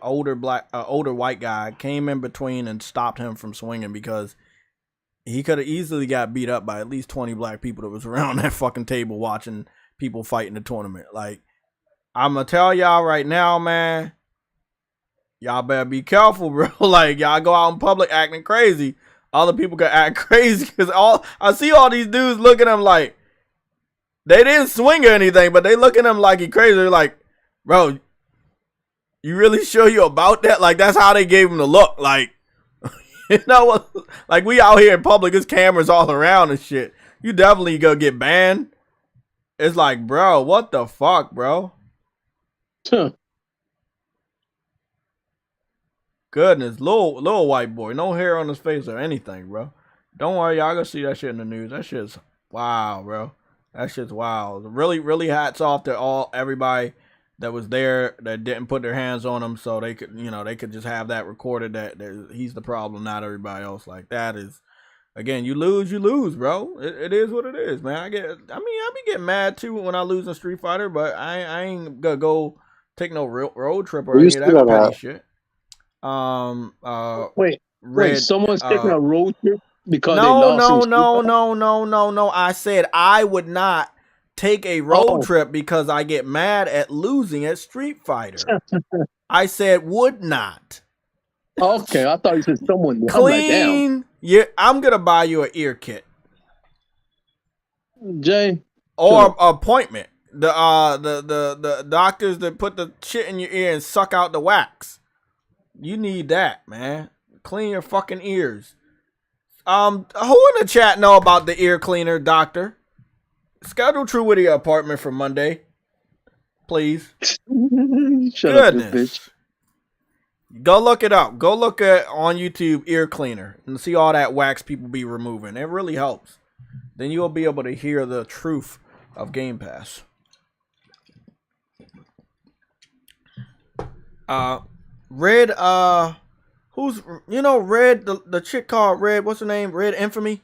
older white guy came in between and stopped him from swinging because he could have easily got beat up by at least 20 black people that was around that fucking table watching people fight in the tournament. Like, I'm gonna tell y'all right now, man, y'all better be careful, bro. Like, y'all go out in public acting crazy. Other people can act crazy because I see all these dudes look at him like they didn't swing or anything, but they look at him like he crazy. They're like, bro, you really sure you about that? Like, that's how they gave him the look. Like, you know what? Like, we out here in public, there's cameras all around and shit. You definitely gonna get banned. It's like, bro, what the fuck, bro? Huh. Goodness, little white boy, no hair on his face or anything, bro. Don't worry, y'all gonna see that shit in the news. That shit's wow, bro. That shit's wow. Really, really hats off to everybody that was there that didn't put their hands on him, so they could, they could just have that recorded that he's the problem, not everybody else. Like that is, again, you lose, bro. It is what it is, man. I be getting mad too when I lose in Street Fighter, but I ain't gonna go take no road trip or any of that petty shit. Wait, someone's taking a road trip because they lost. No. I said I would not take a road trip because I get mad at losing at Street Fighter. I said would not. Okay, I thought you said someone. Clean. Yeah, I'm gonna buy you an ear kit, Jay, or appointment. The doctors that put the shit in your ear and suck out the wax. You need that, man. Clean your fucking ears. Who in the chat know about the ear cleaner, doctor? Schedule True Witty appointment for Monday, please. Shut up, bitch. Go look it up. Go look at on YouTube ear cleaner and see all that wax people be removing. It really helps. Then you'll be able to hear the truth of Game Pass. Red, who's, Red, the chick called Red, what's her name? Red Infamy?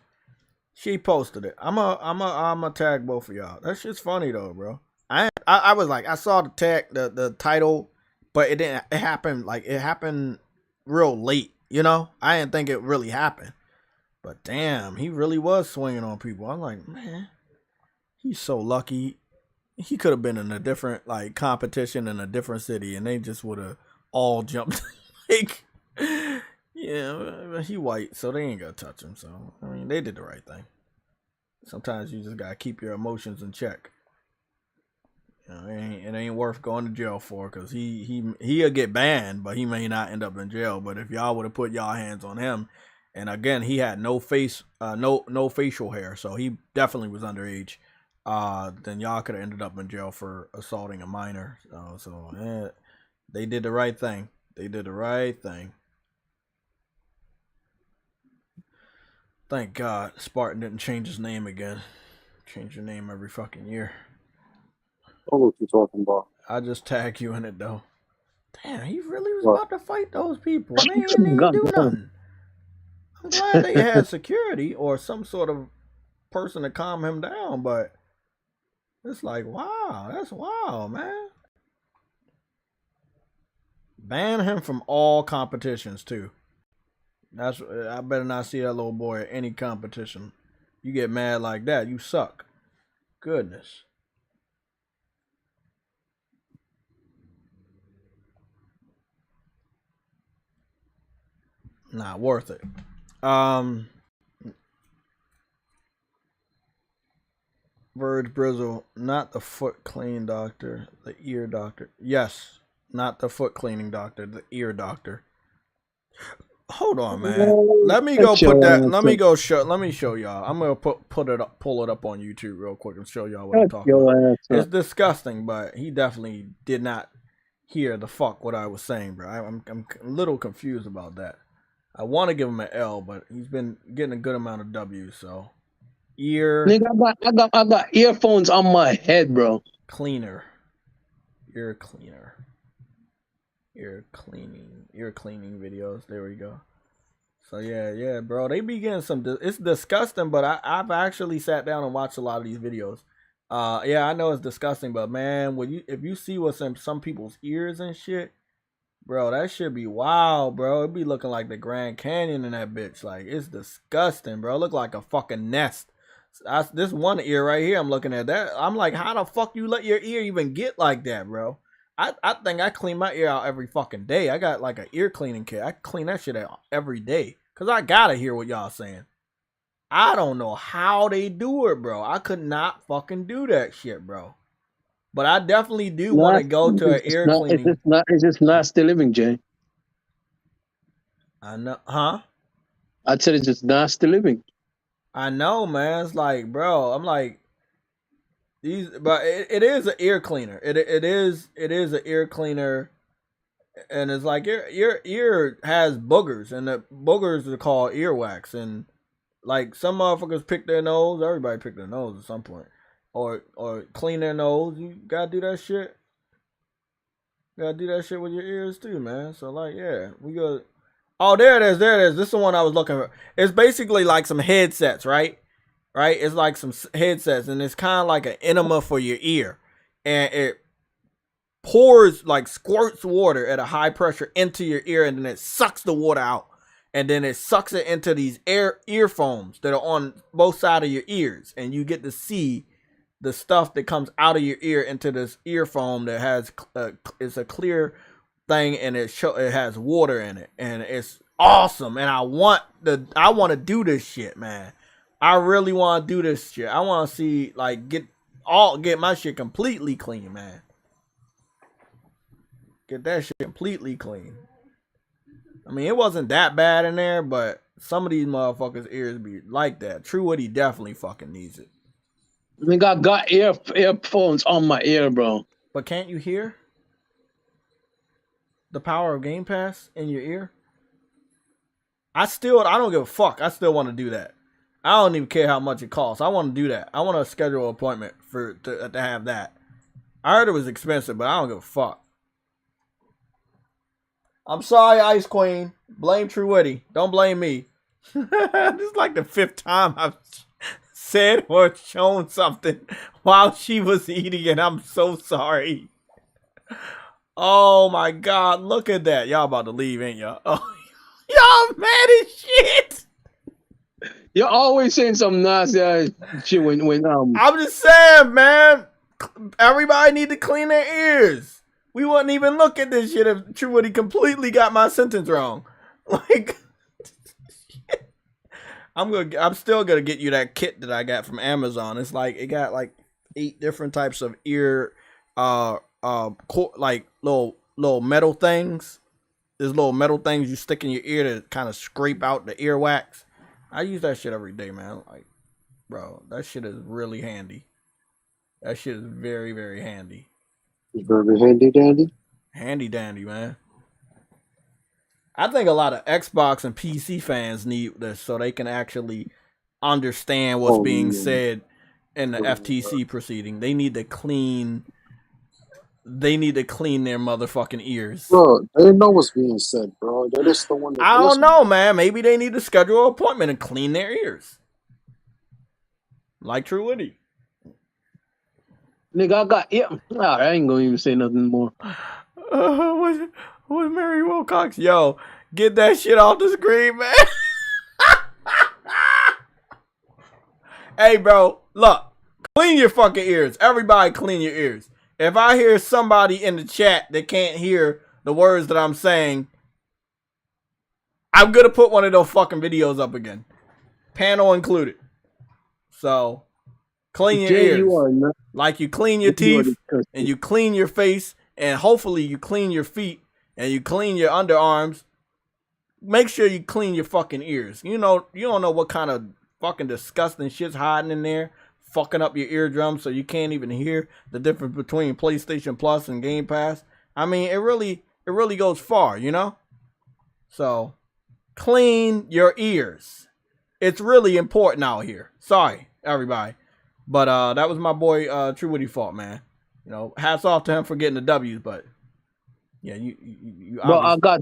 She posted it. I'm a tag both of y'all. That shit's funny though, bro. I was like, I saw the tag, the title, but it happened real late, I didn't think it really happened. But damn, he really was swinging on people. I'm like, man, he's so lucky. He could have been in a different competition in a different city, and they just would have all jumped. He white, so they ain't gonna touch him. So I mean, they did the right thing. Sometimes you just gotta keep your emotions in check. It ain't worth going to jail for, because he'll get banned, but he may not end up in jail. But if y'all would have put y'all hands on him, and again, he had no facial hair, so he definitely was underage. Then y'all could have ended up in jail for assaulting a minor. They did the right thing. They did the right thing. Thank God Spartan didn't change his name again. Change your name every fucking year. Oh, what you talking about? I just tag you in it though. Damn, he really was about to fight those people. They didn't do nothing. I'm glad they had security or some sort of person to calm him down, but it's like, wow, that's wild, man. Ban him from all competitions too. I better not see that little boy at any competition. You get mad like that, you suck. Goodness. Not worth it. Verge Brizzle, not the foot clean doctor, the ear doctor. Yes, not the foot cleaning doctor, the ear doctor. Hold on, man. Let me go put that. Let me show y'all. I'm gonna pull it up on YouTube real quick and show y'all what I'm talking about. It's disgusting, but he definitely did not hear the fuck what I was saying, bro. I'm a little confused about that. I want to give him an L, but he's been getting a good amount of W's. So, Nigga, I got earphones on my head, bro. Cleaner, ear cleaner, ear cleaning videos. There we go. So yeah, bro. They be getting some. It's disgusting, but I've actually sat down and watched a lot of these videos. Yeah, I know it's disgusting, but man, if you see what's in some people's ears and shit. Bro, that should be wild, bro. It be looking like the Grand Canyon in that bitch. Like, it's disgusting, bro. It look like a fucking nest. This one ear right here, I'm looking at that. I'm like, how the fuck you let your ear even get like that, bro? I think I clean my ear out every fucking day. I got like an ear cleaning kit. I clean that shit out every day. Because I gotta hear what y'all saying. I don't know how they do it, bro. I could not fucking do that shit, bro. But I definitely do want to go to an ear cleaning. It's just nasty living, Jay. I know, huh? I said it's just nasty living. I know, man. It's like, bro, I'm like, but it is an ear cleaner. It is an ear cleaner. and it's like your ear has boogers, and the boogers are called earwax, and like some motherfuckers pick their nose. Everybody pick their nose at some point, or clean their nose. You gotta do that shit. You gotta do that shit with your ears too, man. So like, yeah, we go. Oh, there it is. There it is. This is the one I was looking for. It's basically like some headsets, right? Right? It's like some headsets, and it's kind of like an enema for your ear, and it pours, like squirts water at a high pressure into your ear, and then it sucks the water out, and then it sucks it into these earphones that are on both sides of your ears, and you get to see the stuff that comes out of your ear into this earphone that has it's a clear thing, and it has water in it, and it's awesome. And I want to do this shit, man. I really want to do this shit. I want to see, like, get my shit completely clean, man. Get that shit completely clean. I mean, it wasn't that bad in there, but some of these motherfuckers' ears be like that. True Woody definitely fucking needs it. I think I got earphones on my ear, bro. But can't you hear the power of Game Pass in your ear? I don't give a fuck. I still want to do that. I don't even care how much it costs. I want to do that. I want to schedule an appointment to have that. I heard it was expensive, but I don't give a fuck. I'm sorry, Ice Queen. Blame True Woody. Don't blame me. This is like the 5th time I've said or shown something while she was eating it. I'm so sorry. Oh my God, look at that. Y'all about to leave, ain't y'all? Oh, y'all mad as shit. You're always saying some nasty shit when I'm just saying, man. Everybody need to clean their ears. We wouldn't even look at this shit if True Woody completely got my sentence wrong. Like, I'm still gonna get you that kit that I got from Amazon. It's like it got like 8 different types of ear, like little metal things. There's little metal things you stick in your ear to kind of scrape out the earwax. I use that shit every day, man. Like, bro, that shit is really handy. That shit is very, very handy. It's very handy dandy. Handy dandy, man. I think a lot of Xbox and PC fans need this so they can actually understand what's being said in the FTC proceeding. They need to clean their motherfucking ears. Bro, they know what's being said, bro. They're just the one that I don't know, man. Maybe they need to schedule an appointment and clean their ears. Like True Woody. nigga, I got I ain't gonna even say nothing more. What's Mary Wilcox? Yo, get that shit off the screen, man. Hey, bro, look, clean your fucking ears. Everybody clean your ears. If I hear somebody in the chat that can't hear the words that I'm saying, I'm gonna put one of those fucking videos up again. Panel included. So, clean your ears. Like you clean your teeth, and you clean your face, and hopefully you clean your feet, and you clean your underarms. Make sure you clean your fucking ears. You know, you don't know what kind of fucking disgusting shit's hiding in there, fucking up your eardrums so you can't even hear the difference between PlayStation Plus and Game Pass. I mean, it really goes far, you know? So, clean your ears. It's really important out here. Sorry, everybody. But that was my boy True Woody fault, man. You know, hats off to him for getting the W's, but yeah, you Well, I got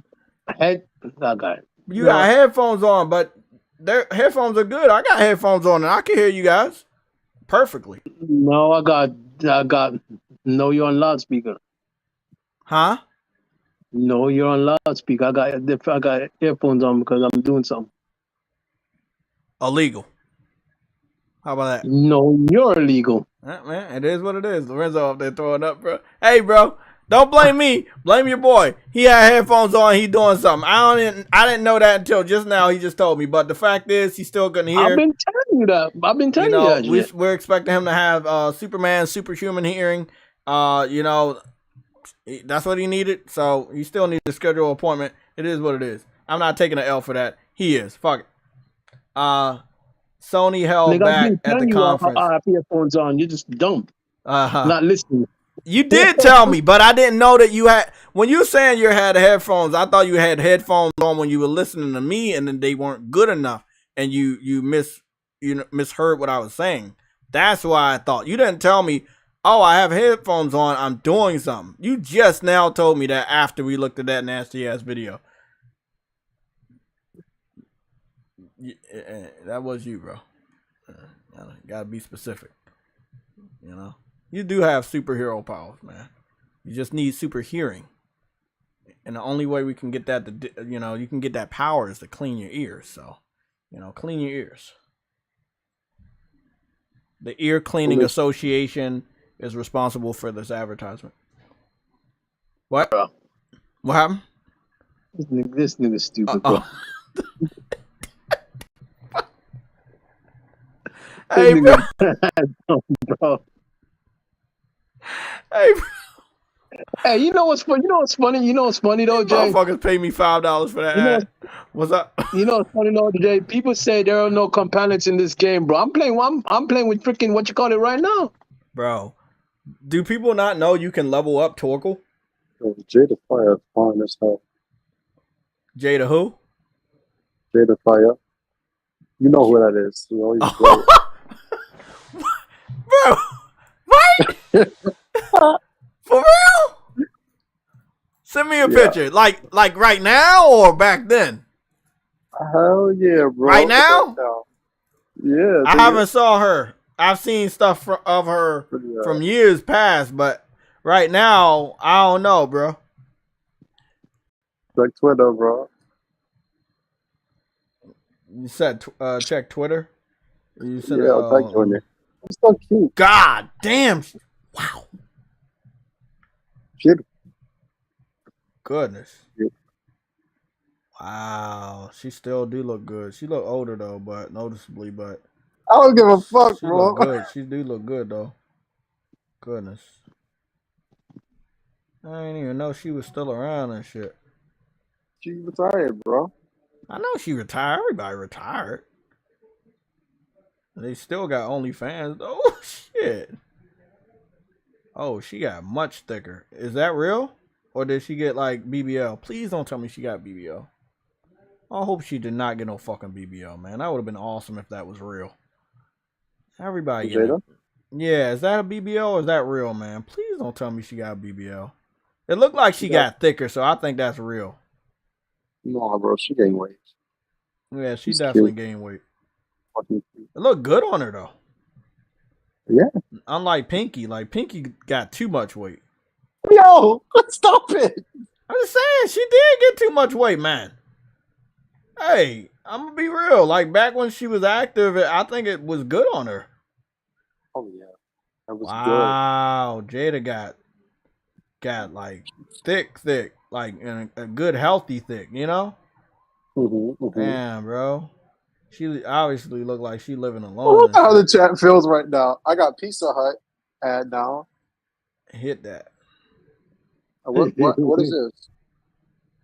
you got headphones on, but their headphones are good. I got headphones on and I can hear you guys perfectly. No, I got no, you're on loudspeaker. Huh? No, you're on loudspeaker. I got earphones on because I'm doing something. Illegal. How about that? No, you're illegal. Man, it is what it is. Lorenzo up there throwing up, bro. Hey, bro, don't blame me. Blame your boy. He had headphones on. He doing something. I didn't know that until just now. He just told me. But the fact is, he's still gonna hear. I've been telling you that. I've been telling you that. We're expecting him to have Superman superhuman hearing. You know, that's what he needed. So he still needs to schedule an appointment. It is what it is. I'm not taking an L for that. He is. Fuck it. Sony held back at the conference. I have earphones on. You're just dumb. Not listening. You did tell me, but I didn't know that you had. When you were saying you had headphones, I thought you had headphones on when you were listening to me, and then they weren't good enough, and you misheard what I was saying. That's why I thought you didn't tell me. Oh, I have headphones on. I'm doing something. You just now told me that after we looked at that nasty ass video. That was you, bro. Gotta be specific. You know, you do have superhero powers, man. You just need super hearing, and the only way we can get that, you can get that power is to clean your ears. So, clean your ears. The Ear Cleaning Association is responsible for this advertisement. What? What happened? This nigga's stupid, bro. Hey, bro. Bro. Hey, bro. Hey, you know what's funny? You know what's funny though, Jay? Motherfuckers pay me $5 for that ad. What's up? You know what's funny though, Jay? People say there are no companions in this game, bro. I'm playing with freaking what you call it right now. Bro, do people not know you can level up Torkel? Jada Fire is fine as hell. Jada who? Jada Fire. You know who that is. You know, he's great. Bro, what? For real? Send me a picture. Like right now or back then? Hell yeah, bro. Right now? Yeah. I haven't saw her. I've seen stuff of her from years past, but right now, I don't know, bro. Check Twitter, bro. You said check Twitter? You said I'll check Twitter. It's so cute. God damn. Wow. Shit. Goodness. Yeah. Wow. She still do look good. She look older though, but noticeably, but I don't give a fuck, she bro. Look good. She do look good though. Goodness. I didn't even know she was still around and shit. She retired, bro. I know she retired. Everybody retired. They still got OnlyFans. Oh shit. Oh, she got much thicker. Is that real? Or did she get like BBL? Please don't tell me she got BBL. I hope she did not get no fucking BBL, man. That would have been awesome if that was real. Everybody get it. Yeah, is that a BBL or is that real, man? Please don't tell me she got a BBL. It looked like she got thicker, so I think that's real. No, bro, she gained weight. Yeah, she definitely gained weight. It looked good on her though. Yeah. Unlike Pinky, like Pinky got too much weight. Yo, stop it. I'm just saying, she did get too much weight, man. Hey, I'm gonna be real. Like back when she was active, I think it was good on her. Oh yeah, that was good. Wow, Jada got like thick, like a good healthy thick, you know? Damn, bro. She obviously looked like she living alone. What how the chat feels right now? I got Pizza Hut ad now. Hit that. What is this?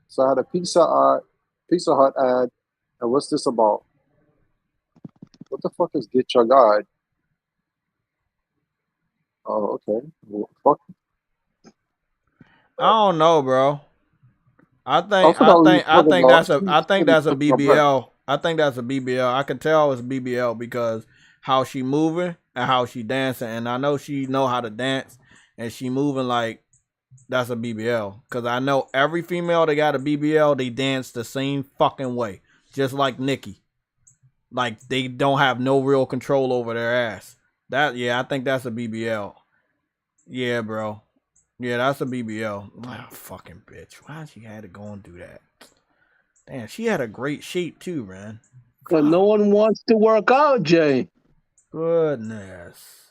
So I had a Pizza Hut ad, and what's this about? What the fuck is Get Your Guide? Oh, okay. Well, fuck. I don't know, bro. I think that's a BBL. I think that's a BBL. I can tell it's BBL because how she moving and how she dancing, and I know she know how to dance, and she moving like that's a BBL. Because I know every female that got a BBL, they dance the same fucking way, just like Nikki. Like they don't have no real control over their ass. I think that's a BBL. Yeah, bro. Yeah, that's a BBL. Oh, fucking bitch. Why she had to go and do that? Damn, she had a great shape too, man. But no one wants to work out, Jay. Goodness.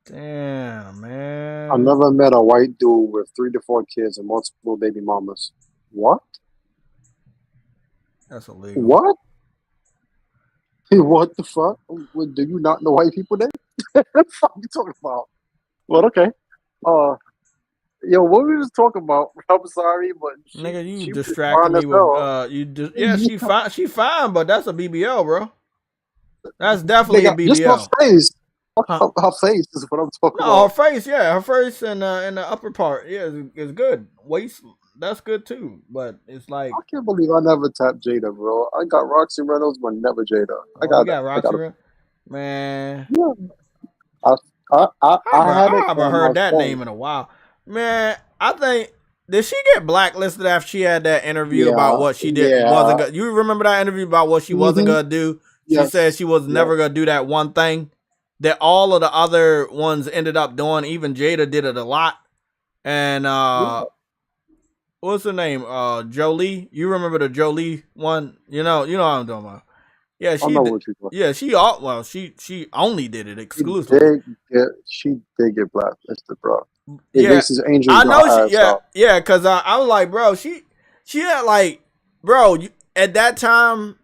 Damn, man. I never met a white dude with 3 to 4 kids and multiple baby mamas. What? That's illegal. What? What the fuck? Do you not know white people then? What the fuck are you talking about? Well, okay. Yo, what were we just talking about? I'm sorry, but nigga, you distracted me with she fine, but that's a BBL, bro. That's definitely a BBL. Just my face. Her face is what I'm talking No, her about. face, yeah, her face and in the upper part, yeah, is good. Waist, that's good too. But it's like, I can't believe I never tapped Jada, bro. I got Roxy Reynolds, but never Jada. I oh, you got that. got I got Roxy, it. man. Yeah. I had I it haven't on my heard that phone. name in a while, man. I think did she get blacklisted after she had that interview about Yeah. what she did Yeah. wasn't good? You remember that interview about what she wasn't Mm-hmm. gonna do? She Yes. said she was Yes. never gonna do that one thing that all of the other ones ended up doing. Even Jada did it a lot. And Yeah. what's her name? Jolie. You remember the Jolie one? You know what I'm talking about. Yeah, I she know did. what you're talking. Yeah, she only did it exclusively. She did get blacklisted, bro. It Yeah, racist angels I know got she. ass out. Yeah, because I was like, bro, she had like, bro, at that time,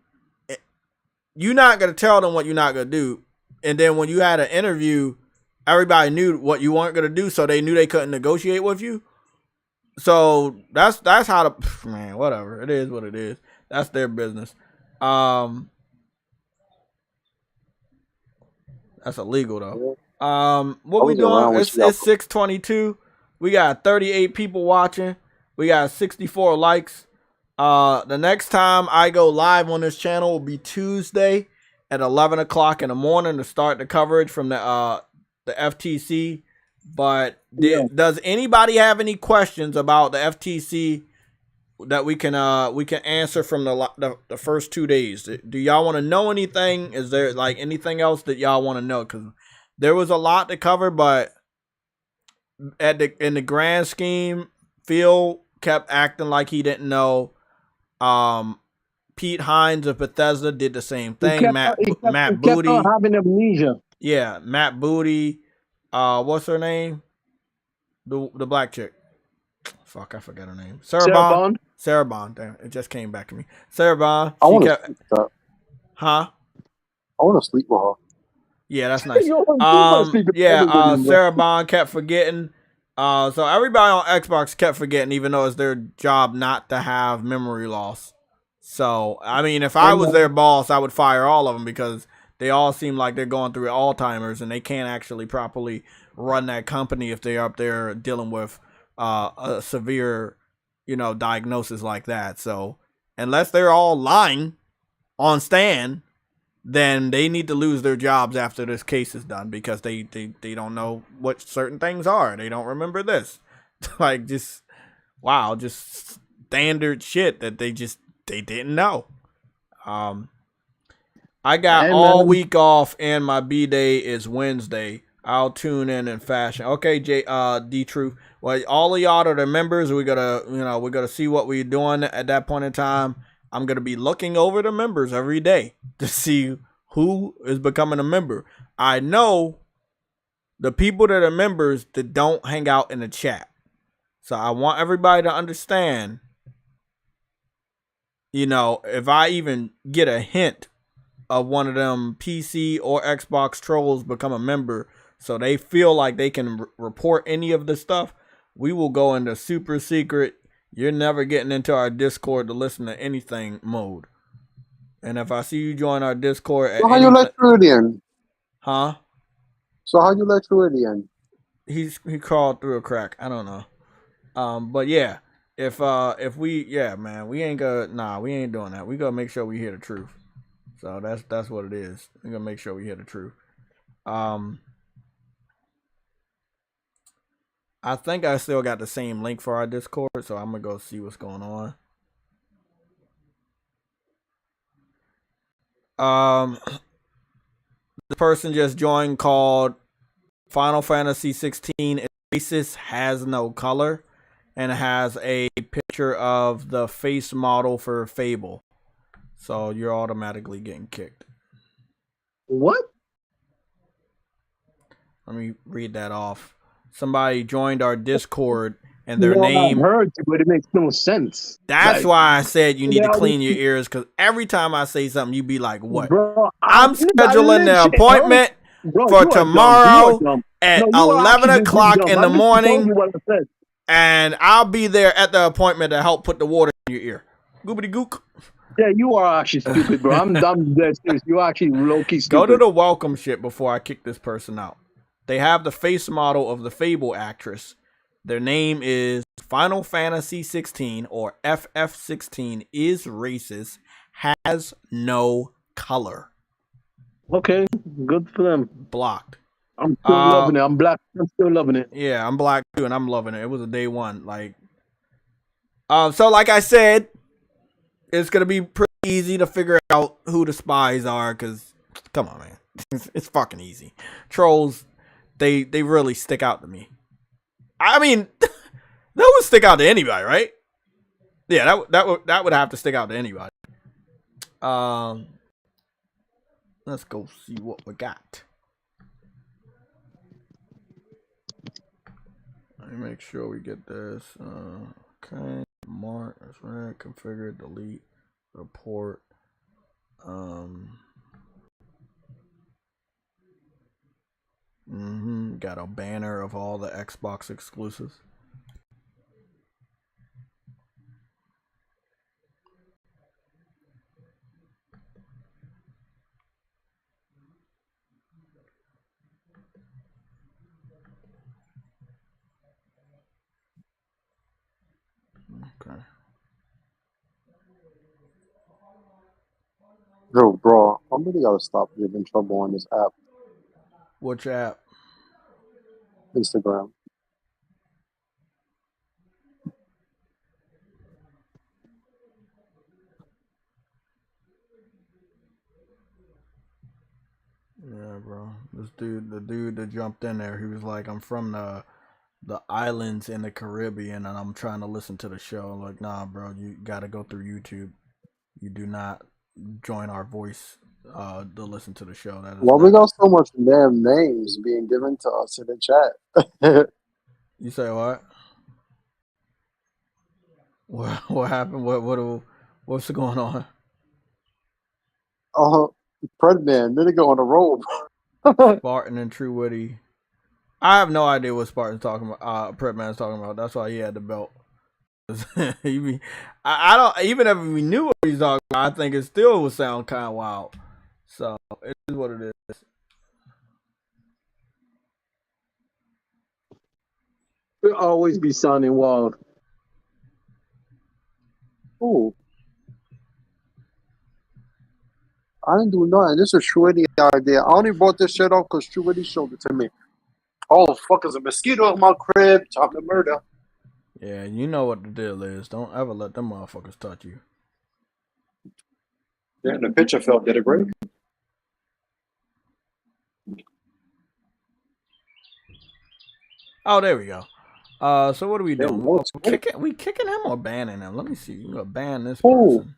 you're not gonna tell them what you're not gonna do, and then when you had an interview, everybody knew what you weren't gonna do, so they knew they couldn't negotiate with you. So that's how the man. Whatever, it is what it is. That's their business. That's illegal though. What we doing? It's 6:22. We got 38 people watching. We got 64 likes. The next time I go live on this channel will be Tuesday at 11 o'clock in the morning to start the coverage from the FTC. But does anybody have any questions about the FTC that we can answer from the first 2 days? Do y'all want to know anything? Is there like anything else that y'all want to know? Because there was a lot to cover, but in the grand scheme, Phil kept acting like he didn't know. Pete Hines of Bethesda did the same thing. Matt Booty kept on having amnesia. Yeah, Matt Booty. What's her name? The black chick. Fuck, I forgot her name. Sarah Bond. Sarah Bond. Damn, it just came back to me. Sarah Bond. I want to sleep with her. Huh? I want to sleep with her. Yeah, that's nice. Sarah Bond kept forgetting. So everybody on Xbox kept forgetting, even though it's their job not to have memory loss. So, I mean, if I was their boss, I would fire all of them because they all seem like they're going through Alzheimer's and they can't actually properly run that company if they're up there dealing with a severe, diagnosis like that. So, unless they're all lying on stand, then they need to lose their jobs after this case is done because they don't know what certain things are. They don't remember this. Like, just standard shit that they didn't know. I got all week off and my B-day is Wednesday. I'll tune in fashion. Okay, D-Truth. Well, all of y'all are the members. We're gonna see what we're doing at that point in time. I'm gonna be looking over the members every day to see who is becoming a member. I know the people that are members that don't hang out in the chat. So I want everybody to understand, if I even get a hint of one of them PC or Xbox trolls become a member so they feel like they can report any of this stuff, we will go into super secret. You're never getting into our Discord to listen to anything mode. And if I see you join our Discord, so how you let through the end? Huh? So how you let through the end? He crawled through a crack. I don't know. But yeah, if we man, we ain't we ain't doing that. We gotta make sure we hear the truth. So that's what it is. We gotta make sure we hear the truth. I think I still got the same link for our Discord, so I'm gonna go see what's going on. The person just joined called Final Fantasy 16 Faces has no color and it has a picture of the face model for Fable. So you're automatically getting kicked. What? Let me read that off. Somebody joined our Discord and their name. I heard you, but it makes no sense. That's why I said you need to clean your ears, because every time I say something, you be like, what? Bro, I'm scheduling the appointment for tomorrow at 11 o'clock in the morning, and I'll be there at the appointment to help put the water in your ear. Goobity gook. Yeah, you are actually stupid, bro. I'm dead serious. You actually low-key stupid. Go to the welcome shit before I kick this person out. They have the face model of the Fable actress. Their name is Final Fantasy 16 or FF16 is racist, has no color. Okay, good for them. Blocked. I'm still loving it. I'm black. I'm still loving it. Yeah, I'm black too, and I'm loving it. It was a day one. Like, so like I said, it's gonna be pretty easy to figure out who the spies are. Cause come on, man, it's fucking easy. Trolls, they really stick out to me. I mean, that would stick out to anybody, right? Yeah, that would have to stick out to anybody. Let's go see what we got. Let me make sure we get this. Okay, mark, that's right. Configure, delete, report. Got a banner of all the Xbox exclusives. Okay. Yo, bro, I'm really gotta stop giving trouble on this app, Which app? Instagram. Yeah, bro. This dude, the dude that jumped in there, he was like, I'm from the islands in the Caribbean and I'm trying to listen to the show. I'm like, nah, bro, you gotta go through YouTube. You do not join our voice to listen to the show. That is Why we got so much damn names being given to us in the chat? You say what? What happened? What's going on? Predman, nigga on the roll. Spartan and True Witty. I have no idea what Spartan's talking about. Prepman's talking about. That's why he had the belt. I don't, even if we knew what he's talking about, I think it still would sound kind of wild. So it is what it is. It'll always be sounding wild. Ooh. I didn't do nothing. This is Shreddy idea. I only brought this shit up because Shreddy showed it to me. Oh, fuck, there's a mosquito in my crib. Time to murder. Yeah, you know what the deal is. Don't ever let them motherfuckers touch you. Yeah, the picture fell. Did it break? Oh, there we go. So what are we doing? We kicking him or banning him? Let me see. You gonna ban this person?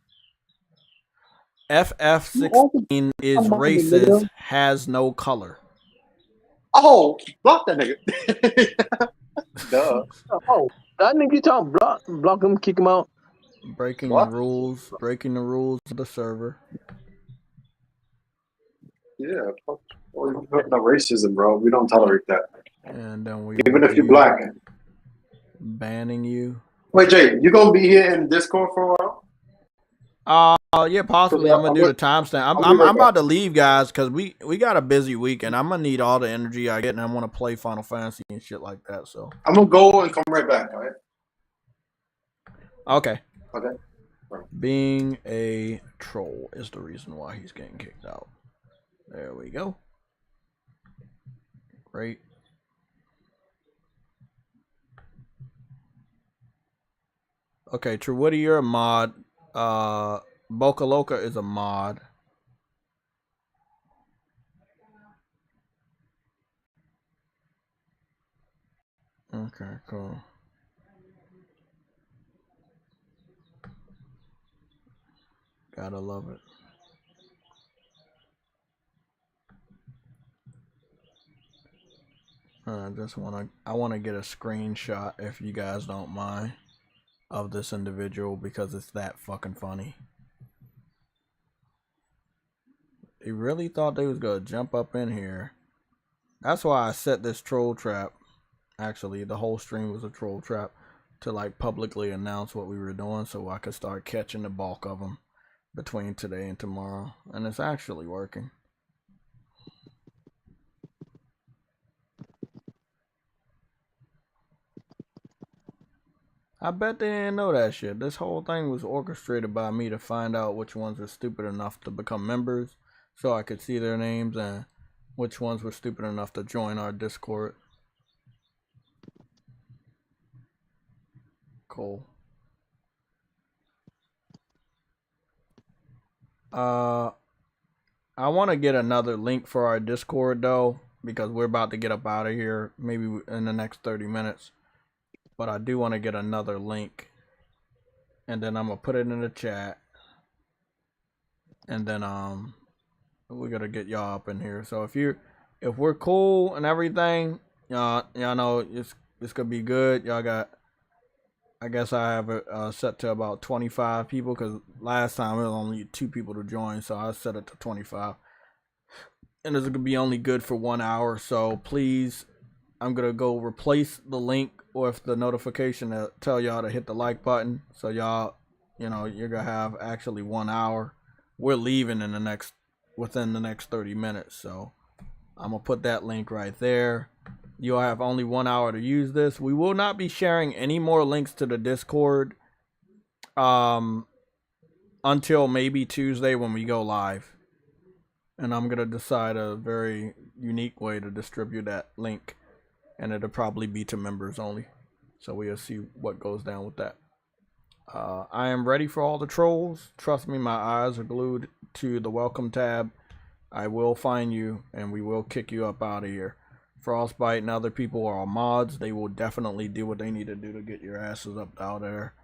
FF16 is racist, has no color. Oh, block that nigga. Duh. Oh, that nigga you talking block him, kick him out. Breaking the rules of the server. Yeah, fuck. No racism, bro. We don't tolerate that. And then we even if you're black, banning you. Wait, Jay, you gonna be here in Discord for a while? Yeah, possibly. I'm gonna do the timestamp. I'm about to leave, guys, because we got a busy week, and I'm gonna need all the energy I get, and I want to play Final Fantasy and shit like that. So I'm gonna go and come right back. All right. Okay. Okay. Being a troll is the reason why he's getting kicked out. There we go. Great. Okay, True Woody, you're a mod. Boca Loca is a mod. Okay, cool. Gotta love it. I wanna get a screenshot, if you guys don't mind, of this individual because it's that fucking funny. They really thought they was gonna jump up in here. That's why I set this troll trap. Actually, the whole stream was a troll trap to like publicly announce what we were doing so I could start catching the bulk of them between today and tomorrow, and it's actually working. I bet they didn't know that shit. This whole thing was orchestrated by me to find out which ones were stupid enough to become members so I could see their names and which ones were stupid enough to join our Discord. Cool. I want to get another link for our Discord though, because we're about to get up out of here maybe in the next 30 minutes. But I do want to get another link, and then I'm gonna put it in the chat, and then we're gonna get y'all up in here. So if we're cool and everything, y'all know it's gonna be good. Y'all got, I guess I have it set to about 25 people, because last time it was only 2 people to join, so I set it to 25, and it's gonna be only good for 1 hour. So please, I'm gonna go replace the link with the notification to tell y'all to hit the like button, so y'all, you're gonna have actually 1 hour. We're leaving within the next 30 minutes, so I'm gonna put that link right there. You'll have only 1 hour to use this. We will not be sharing any more links to the Discord until maybe Tuesday when we go live, and I'm gonna decide a very unique way to distribute that link. And it'll probably be to members only. So we'll see what goes down with that. I am ready for all the trolls. Trust me, my eyes are glued to the welcome tab. I will find you, and we will kick you up out of here. Frostbite and other people are mods. They will definitely do what they need to do to get your asses up out of there.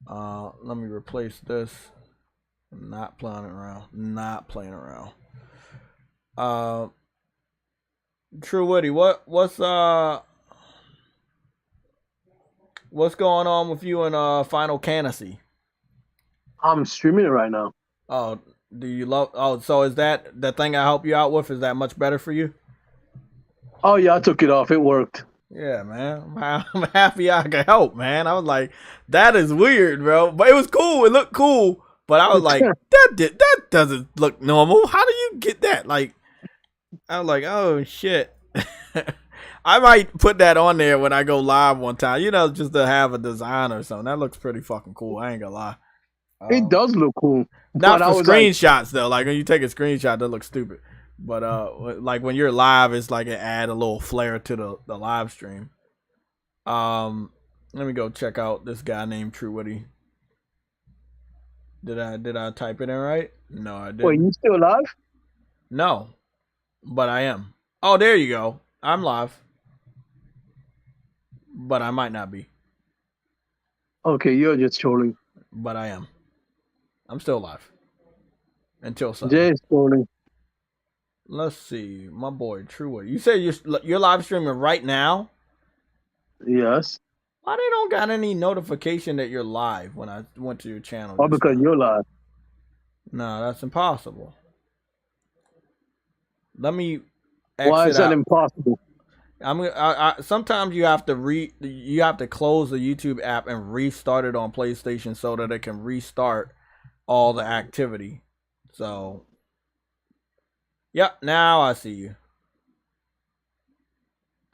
Let me replace this. I'm not playing around. Not playing around. True Woody, what's going on with you in Final Fantasy? I'm streaming it right now. Oh, do you love? Oh, so is that the thing I help you out with? Is that much better for you? Oh yeah, I took it off. It worked. Yeah, man. I'm happy I could help, man. I was like, that is weird, bro. But it was cool. It looked cool. But I was like, that doesn't look normal. How do you get that? Like, I was like, oh shit. I might put that on there when I go live one time, just to have a design or something. That looks pretty fucking cool. I ain't gonna lie. It does look cool. Not for screenshots though. Like when you take a screenshot, that looks stupid. But like when you're live, it's like it add a little flair to the live stream. Let me go check out this guy named True Woody. Did I type it in right? No, I didn't. Wait, you still live? No, but I am. Oh, there you go. I'm live, but I might not be. Okay, you're just trolling. But I am. I'm still live until Sunday. Jay's trolling. Let's see, my boy True Woody. You say you're live streaming right now? Yes. Why they don't got any notification that you're live when I went to your channel? Oh, because you're live. No, that's impossible. Let me exit Why is that out. impossible? Sometimes you have to close the YouTube app and restart it on PlayStation so that it can restart all the activity. So, yep, now I see you.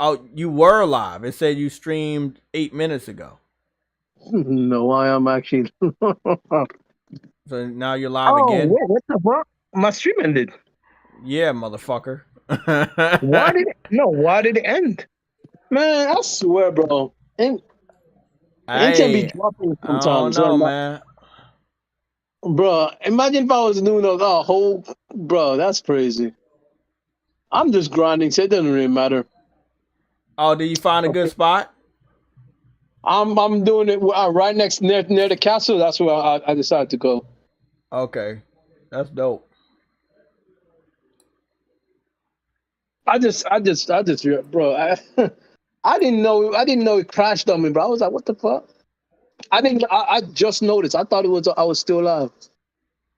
Oh, you were live. It said you streamed 8 minutes ago. No, I am actually. So now you're live again? Wait, what the fuck? My stream ended. Yeah, motherfucker. Why did it end? Man, I swear, bro. It can be dropping sometimes. I don't know, man. Bro, imagine if I was doing a whole... Bro, that's crazy. I'm just grinding, so it doesn't really matter. Oh, did you find a good spot? I'm doing it right near the castle. That's where I decided to go. Okay, that's dope. I just, bro. I didn't know it crashed on me, bro. I was like, what the fuck? I just noticed. I thought I was still alive.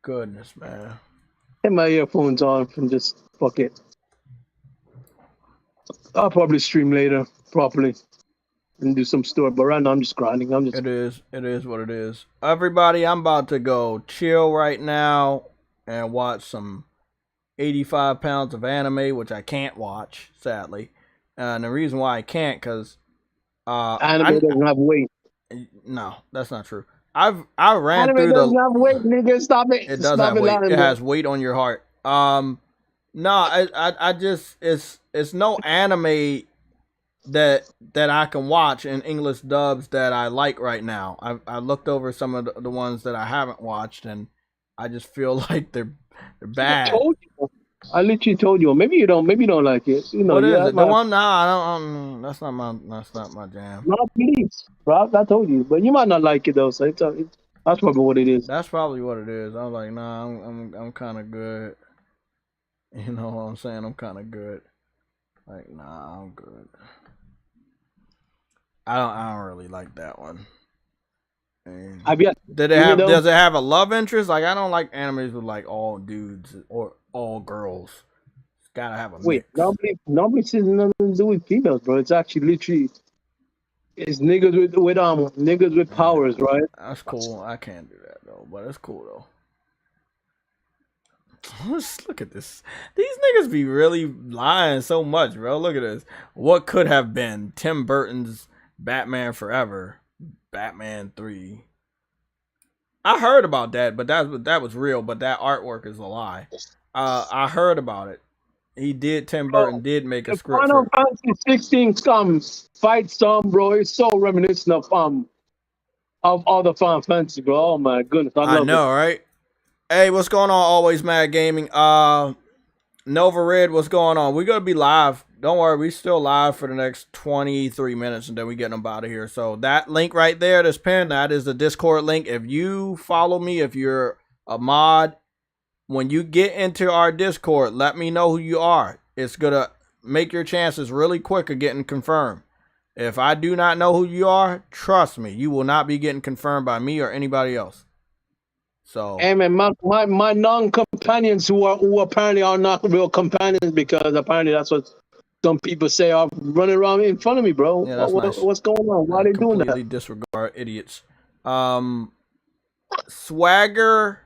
Goodness, man. Had my earphones on and just fuck it. I'll probably stream later properly. and do some store. But right now I'm just grinding. It is what it is. Everybody, I'm about to go chill right now and watch some 85 pounds of anime, which I can't watch, sadly. And the reason why I can't, because anime doesn't have weight. No, that's not true. I ran anime through doesn't have weight, nigga. Stop it. It does have weight. It has weight on your heart. No, I just it's no anime that I can watch in English dubs that I like right now. I looked over some of the ones that I haven't watched, and I just feel like they're bad. I literally told you. Maybe you don't like it. You know, what is it? The one? Nah, I don't. That's not my jam. No, please, bro. I told you, but you might not like it though. So that's probably what it is. That's probably what it is. I was like, nah, I'm kind of good. You know what I'm saying? I'm kind of good. Like, nah, I'm good. I don't really like that one. Does it have a love interest? Like, I don't like animes with like all dudes or all girls. It's gotta have a mix. Nobody says nothing to do with females, bro. It's actually literally it's niggas with powers, right? That's cool. I can't do that though, but it's cool though. Let's look at this. These niggas be really lying so much, bro. Look at this. What could have been Tim Burton's Batman Forever, Batman 3. I heard about that, but that was real. But that artwork is a lie. I heard about it. Tim Burton did make a script. Final Fantasy 16 fight song, bro. It's so reminiscent of other Final Fantasy, bro. Oh my goodness, I know, right? Hey, what's going on? Always Mad Gaming. Nova Red, what's going on? We're gonna be live. Don't worry, we still live for the next 23 minutes, and then we get them out of here. So that link right there, this pin, that is the Discord link. If you follow me, if you're a mod, when you get into our Discord, let me know who you are. It's gonna make your chances really quick of getting confirmed. If I do not know who you are, trust me, you will not be getting confirmed by me or anybody else. So, hey man, my non-companions who apparently are not real companions, because apparently that's what some people say are running around in front of me, bro. Yeah, that's nice. What's going on? Why are they doing that? Completely disregard idiots. Swaggering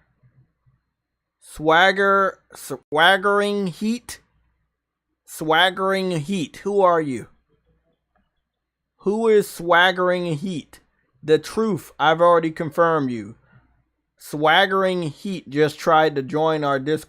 Heat. Who are you? Who is Swaggering Heat? The truth, I've already confirmed you. Swaggering Heat just tried to join our Discord.